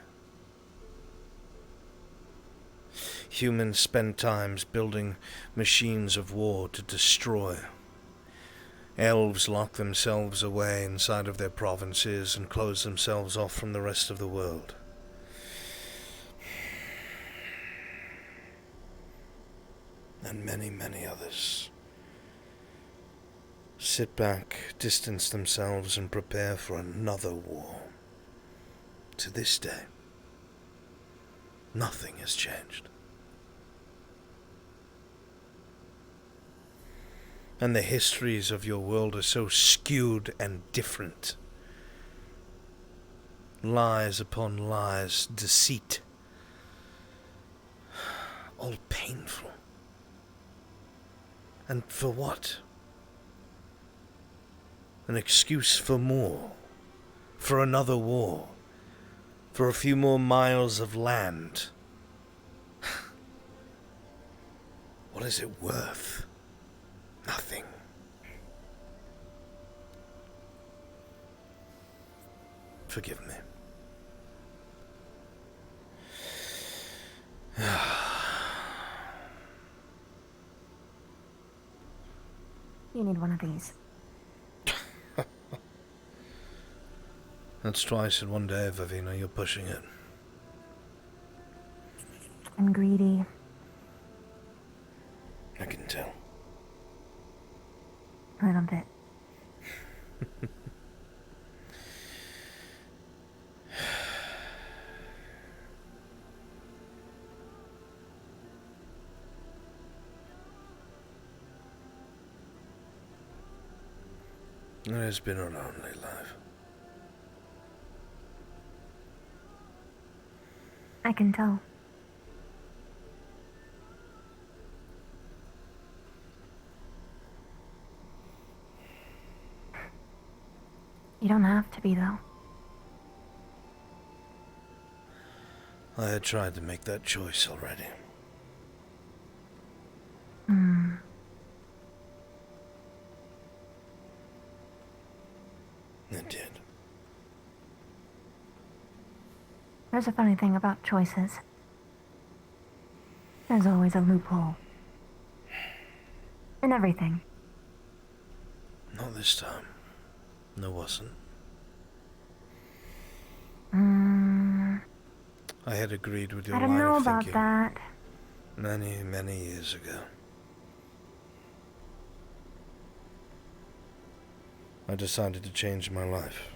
[SPEAKER 1] Humans spend times building machines of war to destroy. Elves lock themselves away inside of their provinces and close themselves off from the rest of the world. And many, many others sit back, distance themselves, and prepare for another war. To this day, nothing has changed. And the histories of your world are so skewed and different. Lies upon lies, deceit. All painful. And for what? An excuse for more. For another war. For a few more miles of land. What is it worth? Nothing. Forgive me.
[SPEAKER 20] You need one of these.
[SPEAKER 1] That's twice in one day, Vivina. You're pushing it.
[SPEAKER 20] I'm greedy.
[SPEAKER 1] I can tell.
[SPEAKER 20] A little bit.
[SPEAKER 1] It has been a lonely life.
[SPEAKER 20] I can tell. You don't have to be, though.
[SPEAKER 1] I had tried to make that choice already. It did.
[SPEAKER 20] There's a funny thing about choices. There's always a loophole. In everything.
[SPEAKER 1] Not this time. There wasn't. I had agreed with your
[SPEAKER 20] I don't
[SPEAKER 1] line
[SPEAKER 20] know
[SPEAKER 1] of
[SPEAKER 20] about
[SPEAKER 1] thinking
[SPEAKER 20] that.
[SPEAKER 1] many, many years ago. I decided to change my life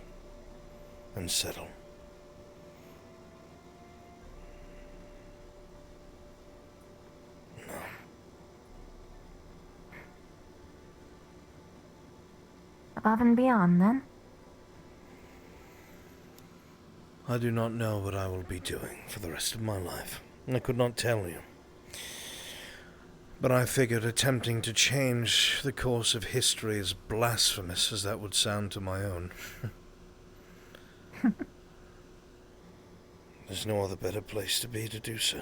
[SPEAKER 1] and settle. No.
[SPEAKER 20] Above and beyond, then?
[SPEAKER 1] I do not know what I will be doing for the rest of my life. I could not tell you. But I figured attempting to change the course of history, as blasphemous as that would sound to my own. There's no other better place to be to do so.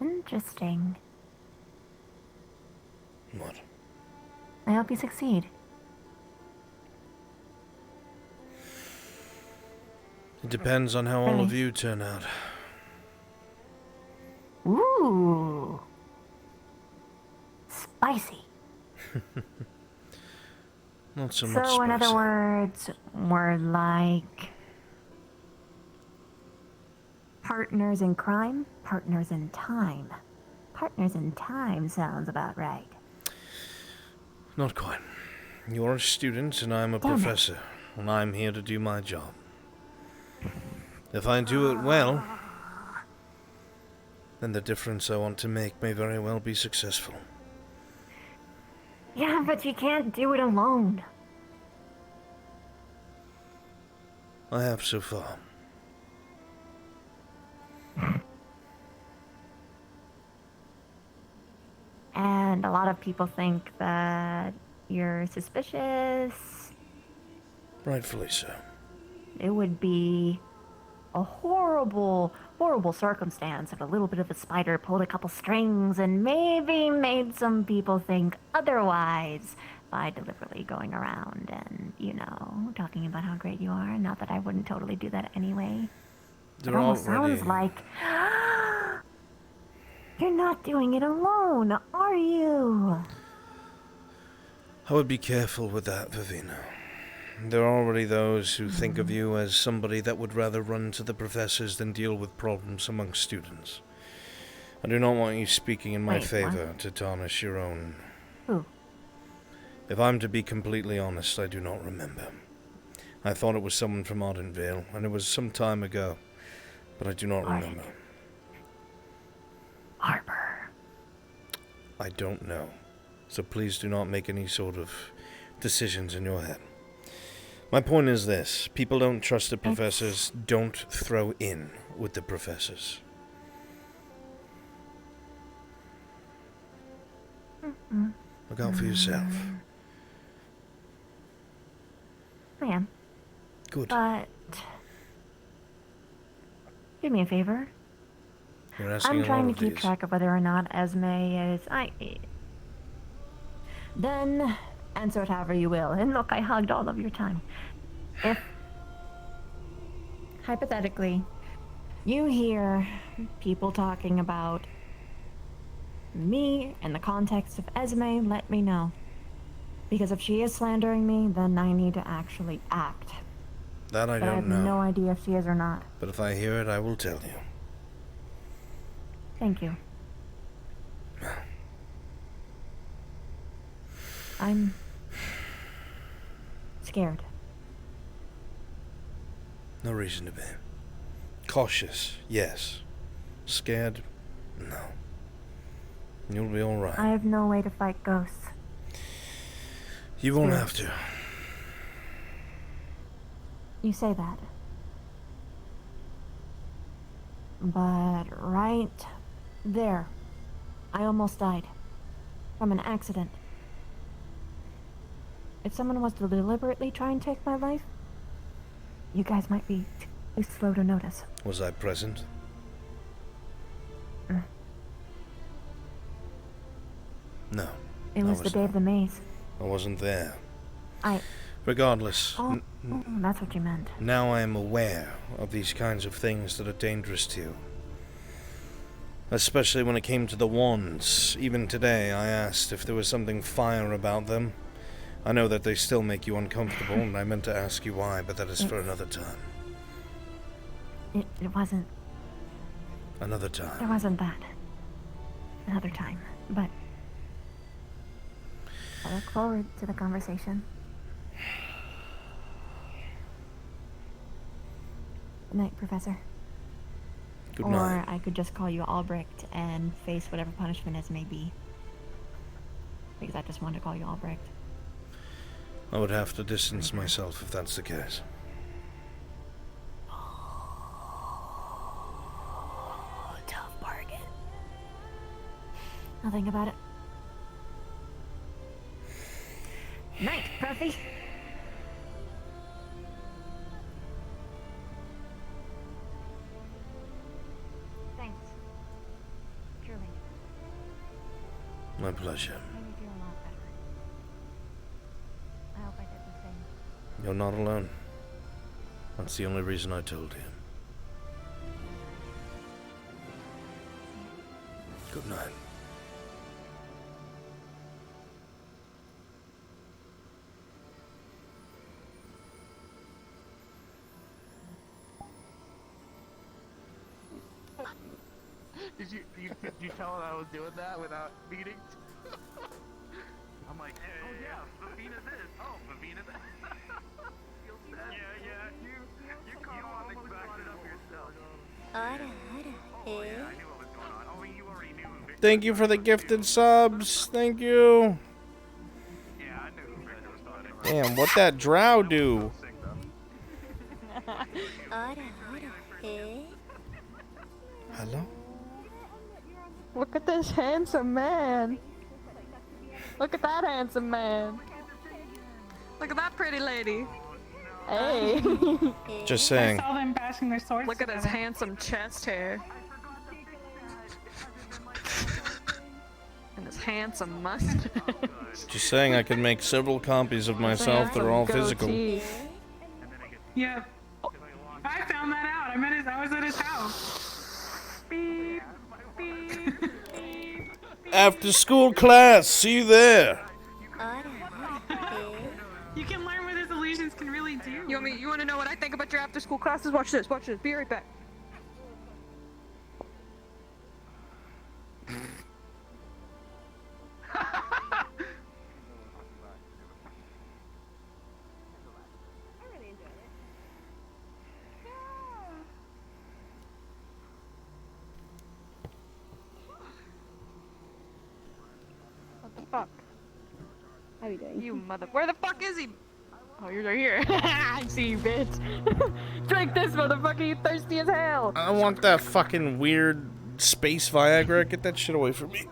[SPEAKER 20] Interesting.
[SPEAKER 1] What?
[SPEAKER 20] I hope you succeed.
[SPEAKER 1] It depends on how all of you turn out.
[SPEAKER 20] Ooh. Spicy.
[SPEAKER 1] Not so much
[SPEAKER 20] So, in
[SPEAKER 1] spicy.
[SPEAKER 20] other words, we're like partners in crime, partners in time. Partners in time sounds about right.
[SPEAKER 1] Not quite. You're a student and I'm a professor, and I'm here to do my job. If I do it well, then the difference I want to make may very well be successful.
[SPEAKER 20] Yeah, but you can't do it alone.
[SPEAKER 1] I have so far.
[SPEAKER 20] And a lot of people think that you're suspicious.
[SPEAKER 1] Rightfully so.
[SPEAKER 20] It would be a horrible, horrible circumstance if a little bit of a spider pulled a couple strings and maybe made some people think otherwise by deliberately going around and, you know, talking about how great you are. Not that I wouldn't totally do that anyway. It almost sounds like you're not doing it alone, are you?
[SPEAKER 1] I would be careful with that, Vivina. There are already those who think of you as somebody that would rather run to the professors than deal with problems among students. I do not want you speaking in my favor to tarnish your own.
[SPEAKER 20] Who?
[SPEAKER 1] If I'm to be completely honest, I do not remember. I thought it was someone from Ardenvale, and it was some time ago, but I do not remember.
[SPEAKER 20] Harbor.
[SPEAKER 1] I don't know, so please do not make any sort of decisions in your head. My point is this: people don't trust the professors, don't throw in with the professors. Look out for yourself.
[SPEAKER 20] I am.
[SPEAKER 1] Good.
[SPEAKER 20] But do me a favor.
[SPEAKER 1] You're asking
[SPEAKER 20] I'm
[SPEAKER 1] a
[SPEAKER 20] trying
[SPEAKER 1] lot
[SPEAKER 20] to
[SPEAKER 1] of
[SPEAKER 20] keep
[SPEAKER 1] these.
[SPEAKER 20] track of whether or not Esme is Then answer it however you will. And look, I hugged all of your time. If hypothetically you hear people talking about me in the context of Esme, let me know. Because if she is slandering me, then I need to actually act.
[SPEAKER 1] That I
[SPEAKER 20] But I
[SPEAKER 1] don't
[SPEAKER 20] have
[SPEAKER 1] know.
[SPEAKER 20] no idea if she is or not.
[SPEAKER 1] But if I hear it, I will tell you.
[SPEAKER 20] Thank you. I'm scared.
[SPEAKER 1] No reason to be. Cautious, yes. Scared, no. You'll be alright.
[SPEAKER 20] I have no way to fight ghosts.
[SPEAKER 1] You won't have to.
[SPEAKER 20] You say that. But right there, I almost died. From an accident. If someone was to deliberately try and take my life, you guys might be too slow to notice.
[SPEAKER 1] Was I present? No.
[SPEAKER 20] It was the day of the maze.
[SPEAKER 1] I wasn't there.
[SPEAKER 20] I...
[SPEAKER 1] Regardless,
[SPEAKER 20] Oh, that's what you meant.
[SPEAKER 1] now I am aware of these kinds of things that are dangerous to you. Especially when it came to the wands. Even today, I asked if there was something fire about them. I know that they still make you uncomfortable, and I meant to ask you why, but that is for another time.
[SPEAKER 20] It wasn't...
[SPEAKER 1] Another time.
[SPEAKER 20] It wasn't that. Another time. But I look forward to the conversation. Good night, Professor.
[SPEAKER 1] Good
[SPEAKER 20] or
[SPEAKER 1] night.
[SPEAKER 20] I could just call you Albrecht and face whatever punishment as may be. Because I just wanted to call you Albrecht.
[SPEAKER 1] I would have to distance myself if that's the case.
[SPEAKER 20] Tough party. Nothing about it. Night, Buffy. Thanks. Truly.
[SPEAKER 1] My pleasure.
[SPEAKER 20] Made me feel a lot better. I hope I did the same.
[SPEAKER 1] You're not alone. That's the only reason I told him. Good night.
[SPEAKER 10] Did you tell her I was doing that without meeting? I'm like, oh yeah, Vavina this. Oh, Vavina that. Yeah, you caught on the back it up yourself. Oh yeah, I knew what was going on. Oh, you already knew.
[SPEAKER 1] Thank you for the gifted subs. Thank you.
[SPEAKER 10] Yeah, I knew who Victor was talking about.
[SPEAKER 1] Damn, what that drow do? Hello?
[SPEAKER 15] Look at this handsome man. Look at that handsome man. Look at that pretty lady. Hey.
[SPEAKER 1] Just saying.
[SPEAKER 11] I saw them bashing their swords.
[SPEAKER 15] Look at his handsome chest hair. And his handsome mustache.
[SPEAKER 1] Just saying, I can make several copies of myself that are all physical.
[SPEAKER 11] Yeah. I found that out. I was at his house. Beep, beep, beep.
[SPEAKER 1] After school class, see you there.
[SPEAKER 11] You can learn what his illusions can really do.
[SPEAKER 15] You want to know what I think about your after school classes? Watch this. Be right back. What the fuck?
[SPEAKER 22] How are you doing?
[SPEAKER 15] You mother. Where the fuck is he? Oh, you're right here. I see you, bitch. Drink this, motherfucker. You thirsty as hell.
[SPEAKER 1] I don't want that fucking weird space Viagra. Get that shit away from me.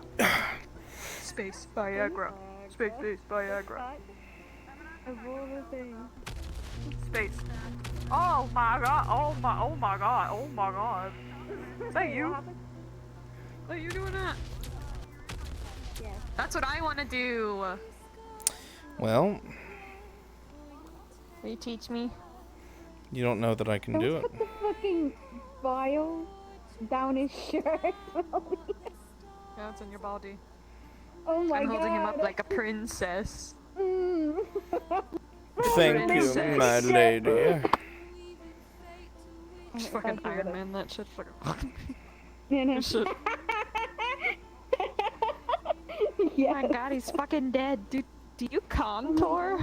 [SPEAKER 15] Space Viagra. Space Viagra.
[SPEAKER 22] Of all the things.
[SPEAKER 15] Space. Oh my god. Oh my god. Oh my god. Is that you? Are you doing that?
[SPEAKER 22] Yes.
[SPEAKER 15] That's what I want to do.
[SPEAKER 1] Well,
[SPEAKER 15] Will you teach me?
[SPEAKER 1] you don't know that I can do it.
[SPEAKER 22] Put the fucking vial down his shirt.
[SPEAKER 15] Yeah, it's in your body.
[SPEAKER 22] Oh my
[SPEAKER 15] I'm
[SPEAKER 22] god.
[SPEAKER 15] holding him up like a princess.
[SPEAKER 1] Thank you, my lady.
[SPEAKER 15] Just fucking Iron Man that shit. Fucking.
[SPEAKER 22] No.
[SPEAKER 15] Shit.
[SPEAKER 22] Yes.
[SPEAKER 15] Oh my god, he's fucking dead. Do you contour?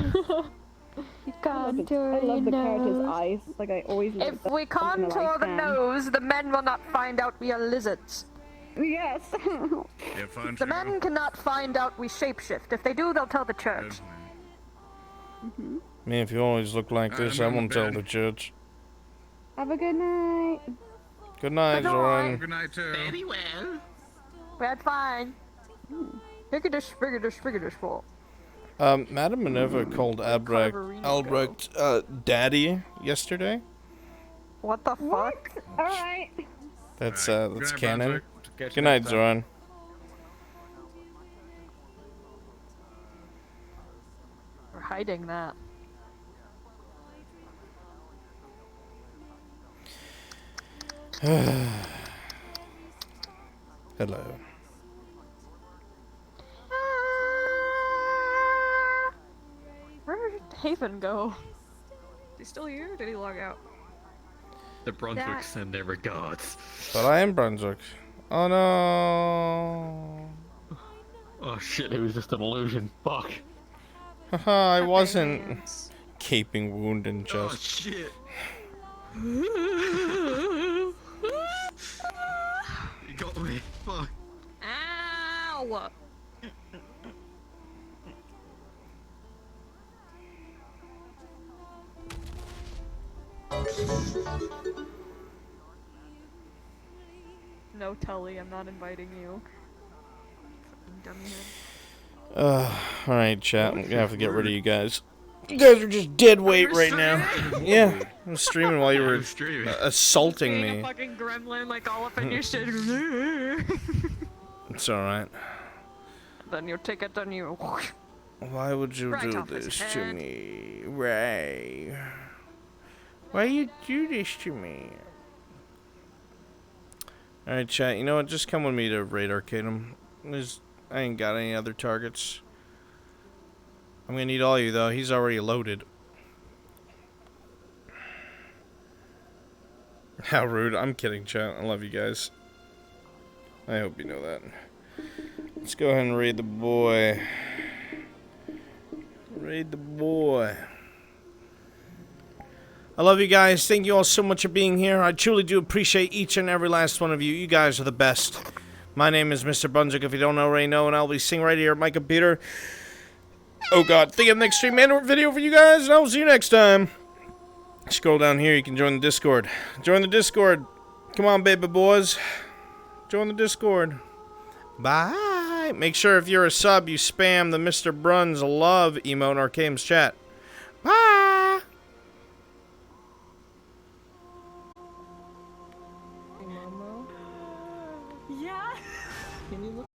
[SPEAKER 15] You contour
[SPEAKER 22] I love the
[SPEAKER 15] your
[SPEAKER 22] character's
[SPEAKER 15] nose.
[SPEAKER 22] eyes. Like I always love
[SPEAKER 15] If
[SPEAKER 22] that
[SPEAKER 15] we
[SPEAKER 22] in the
[SPEAKER 15] contour the
[SPEAKER 22] lifespan.
[SPEAKER 15] nose, the men will not find out we are lizards.
[SPEAKER 22] Yes.
[SPEAKER 15] The men cannot find out we shapeshift. If they do, they'll tell the church.
[SPEAKER 1] I mean, if you always look like this, I won't tell the church.
[SPEAKER 22] Have a good night.
[SPEAKER 1] Good night, Zoran.
[SPEAKER 9] Good night, too.
[SPEAKER 10] Very well.
[SPEAKER 15] We're fine. Friggedish full.
[SPEAKER 1] Madam Minerva called Albrecht daddy yesterday.
[SPEAKER 15] What the fuck?
[SPEAKER 22] Alright.
[SPEAKER 1] That's
[SPEAKER 6] Good
[SPEAKER 1] that's
[SPEAKER 6] night,
[SPEAKER 1] canon.
[SPEAKER 6] Brunswick. Catch
[SPEAKER 1] Good
[SPEAKER 6] you
[SPEAKER 1] night,
[SPEAKER 6] next time.
[SPEAKER 1] Zoran.
[SPEAKER 15] We're hiding that.
[SPEAKER 1] Hello.
[SPEAKER 15] Where did Haven go? Is he still here? Did he log out?
[SPEAKER 23] The Brunswick
[SPEAKER 15] That-
[SPEAKER 23] send their regards.
[SPEAKER 1] But I am Brunswick. Oh no.
[SPEAKER 23] Oh shit, it was just an illusion. Fuck.
[SPEAKER 1] Haha, I wasn't. Gaping wound in
[SPEAKER 23] Oh
[SPEAKER 1] chest.
[SPEAKER 23] shit. You got me. Fuck.
[SPEAKER 15] Ow! No, Tully, I'm not inviting you.
[SPEAKER 1] Alright, chat. I'm gonna have to get rid of you guys. You guys are just dead weight right now. Yeah, I'm streaming while you were assaulting
[SPEAKER 15] Being
[SPEAKER 1] me.
[SPEAKER 15] a fucking gremlin, like all up in your shit.
[SPEAKER 1] It's alright.
[SPEAKER 15] Then you take it and you.
[SPEAKER 1] Why would you
[SPEAKER 15] Right
[SPEAKER 1] do
[SPEAKER 15] off his
[SPEAKER 1] this to
[SPEAKER 15] head.
[SPEAKER 1] me, Ray? Why you do this to me? Alright, chat. You know what? Just come with me to Raid Arcadum. I ain't got any other targets. I'm gonna need all you, though. He's already loaded. How rude. I'm kidding, chat. I love you guys. I hope you know that. Let's go ahead and raid the boy. Raid the boy. I love you guys. Thank you all so much for being here. I truly do appreciate each and every last one of you. You guys are the best. My name is Mr. Brunswick, if you don't already know, and I'll be sitting right here at my computer. Oh god, think of the next stream and video for you guys, and I will see you next time. Scroll down here, you can join the Discord. Join the Discord. Come on, baby boys. Join the Discord. Bye. Make sure if you're a sub, you spam the Mr. Bruns love emote in Arcane's chat. Bye.
[SPEAKER 15] Yeah.
[SPEAKER 8] Can you look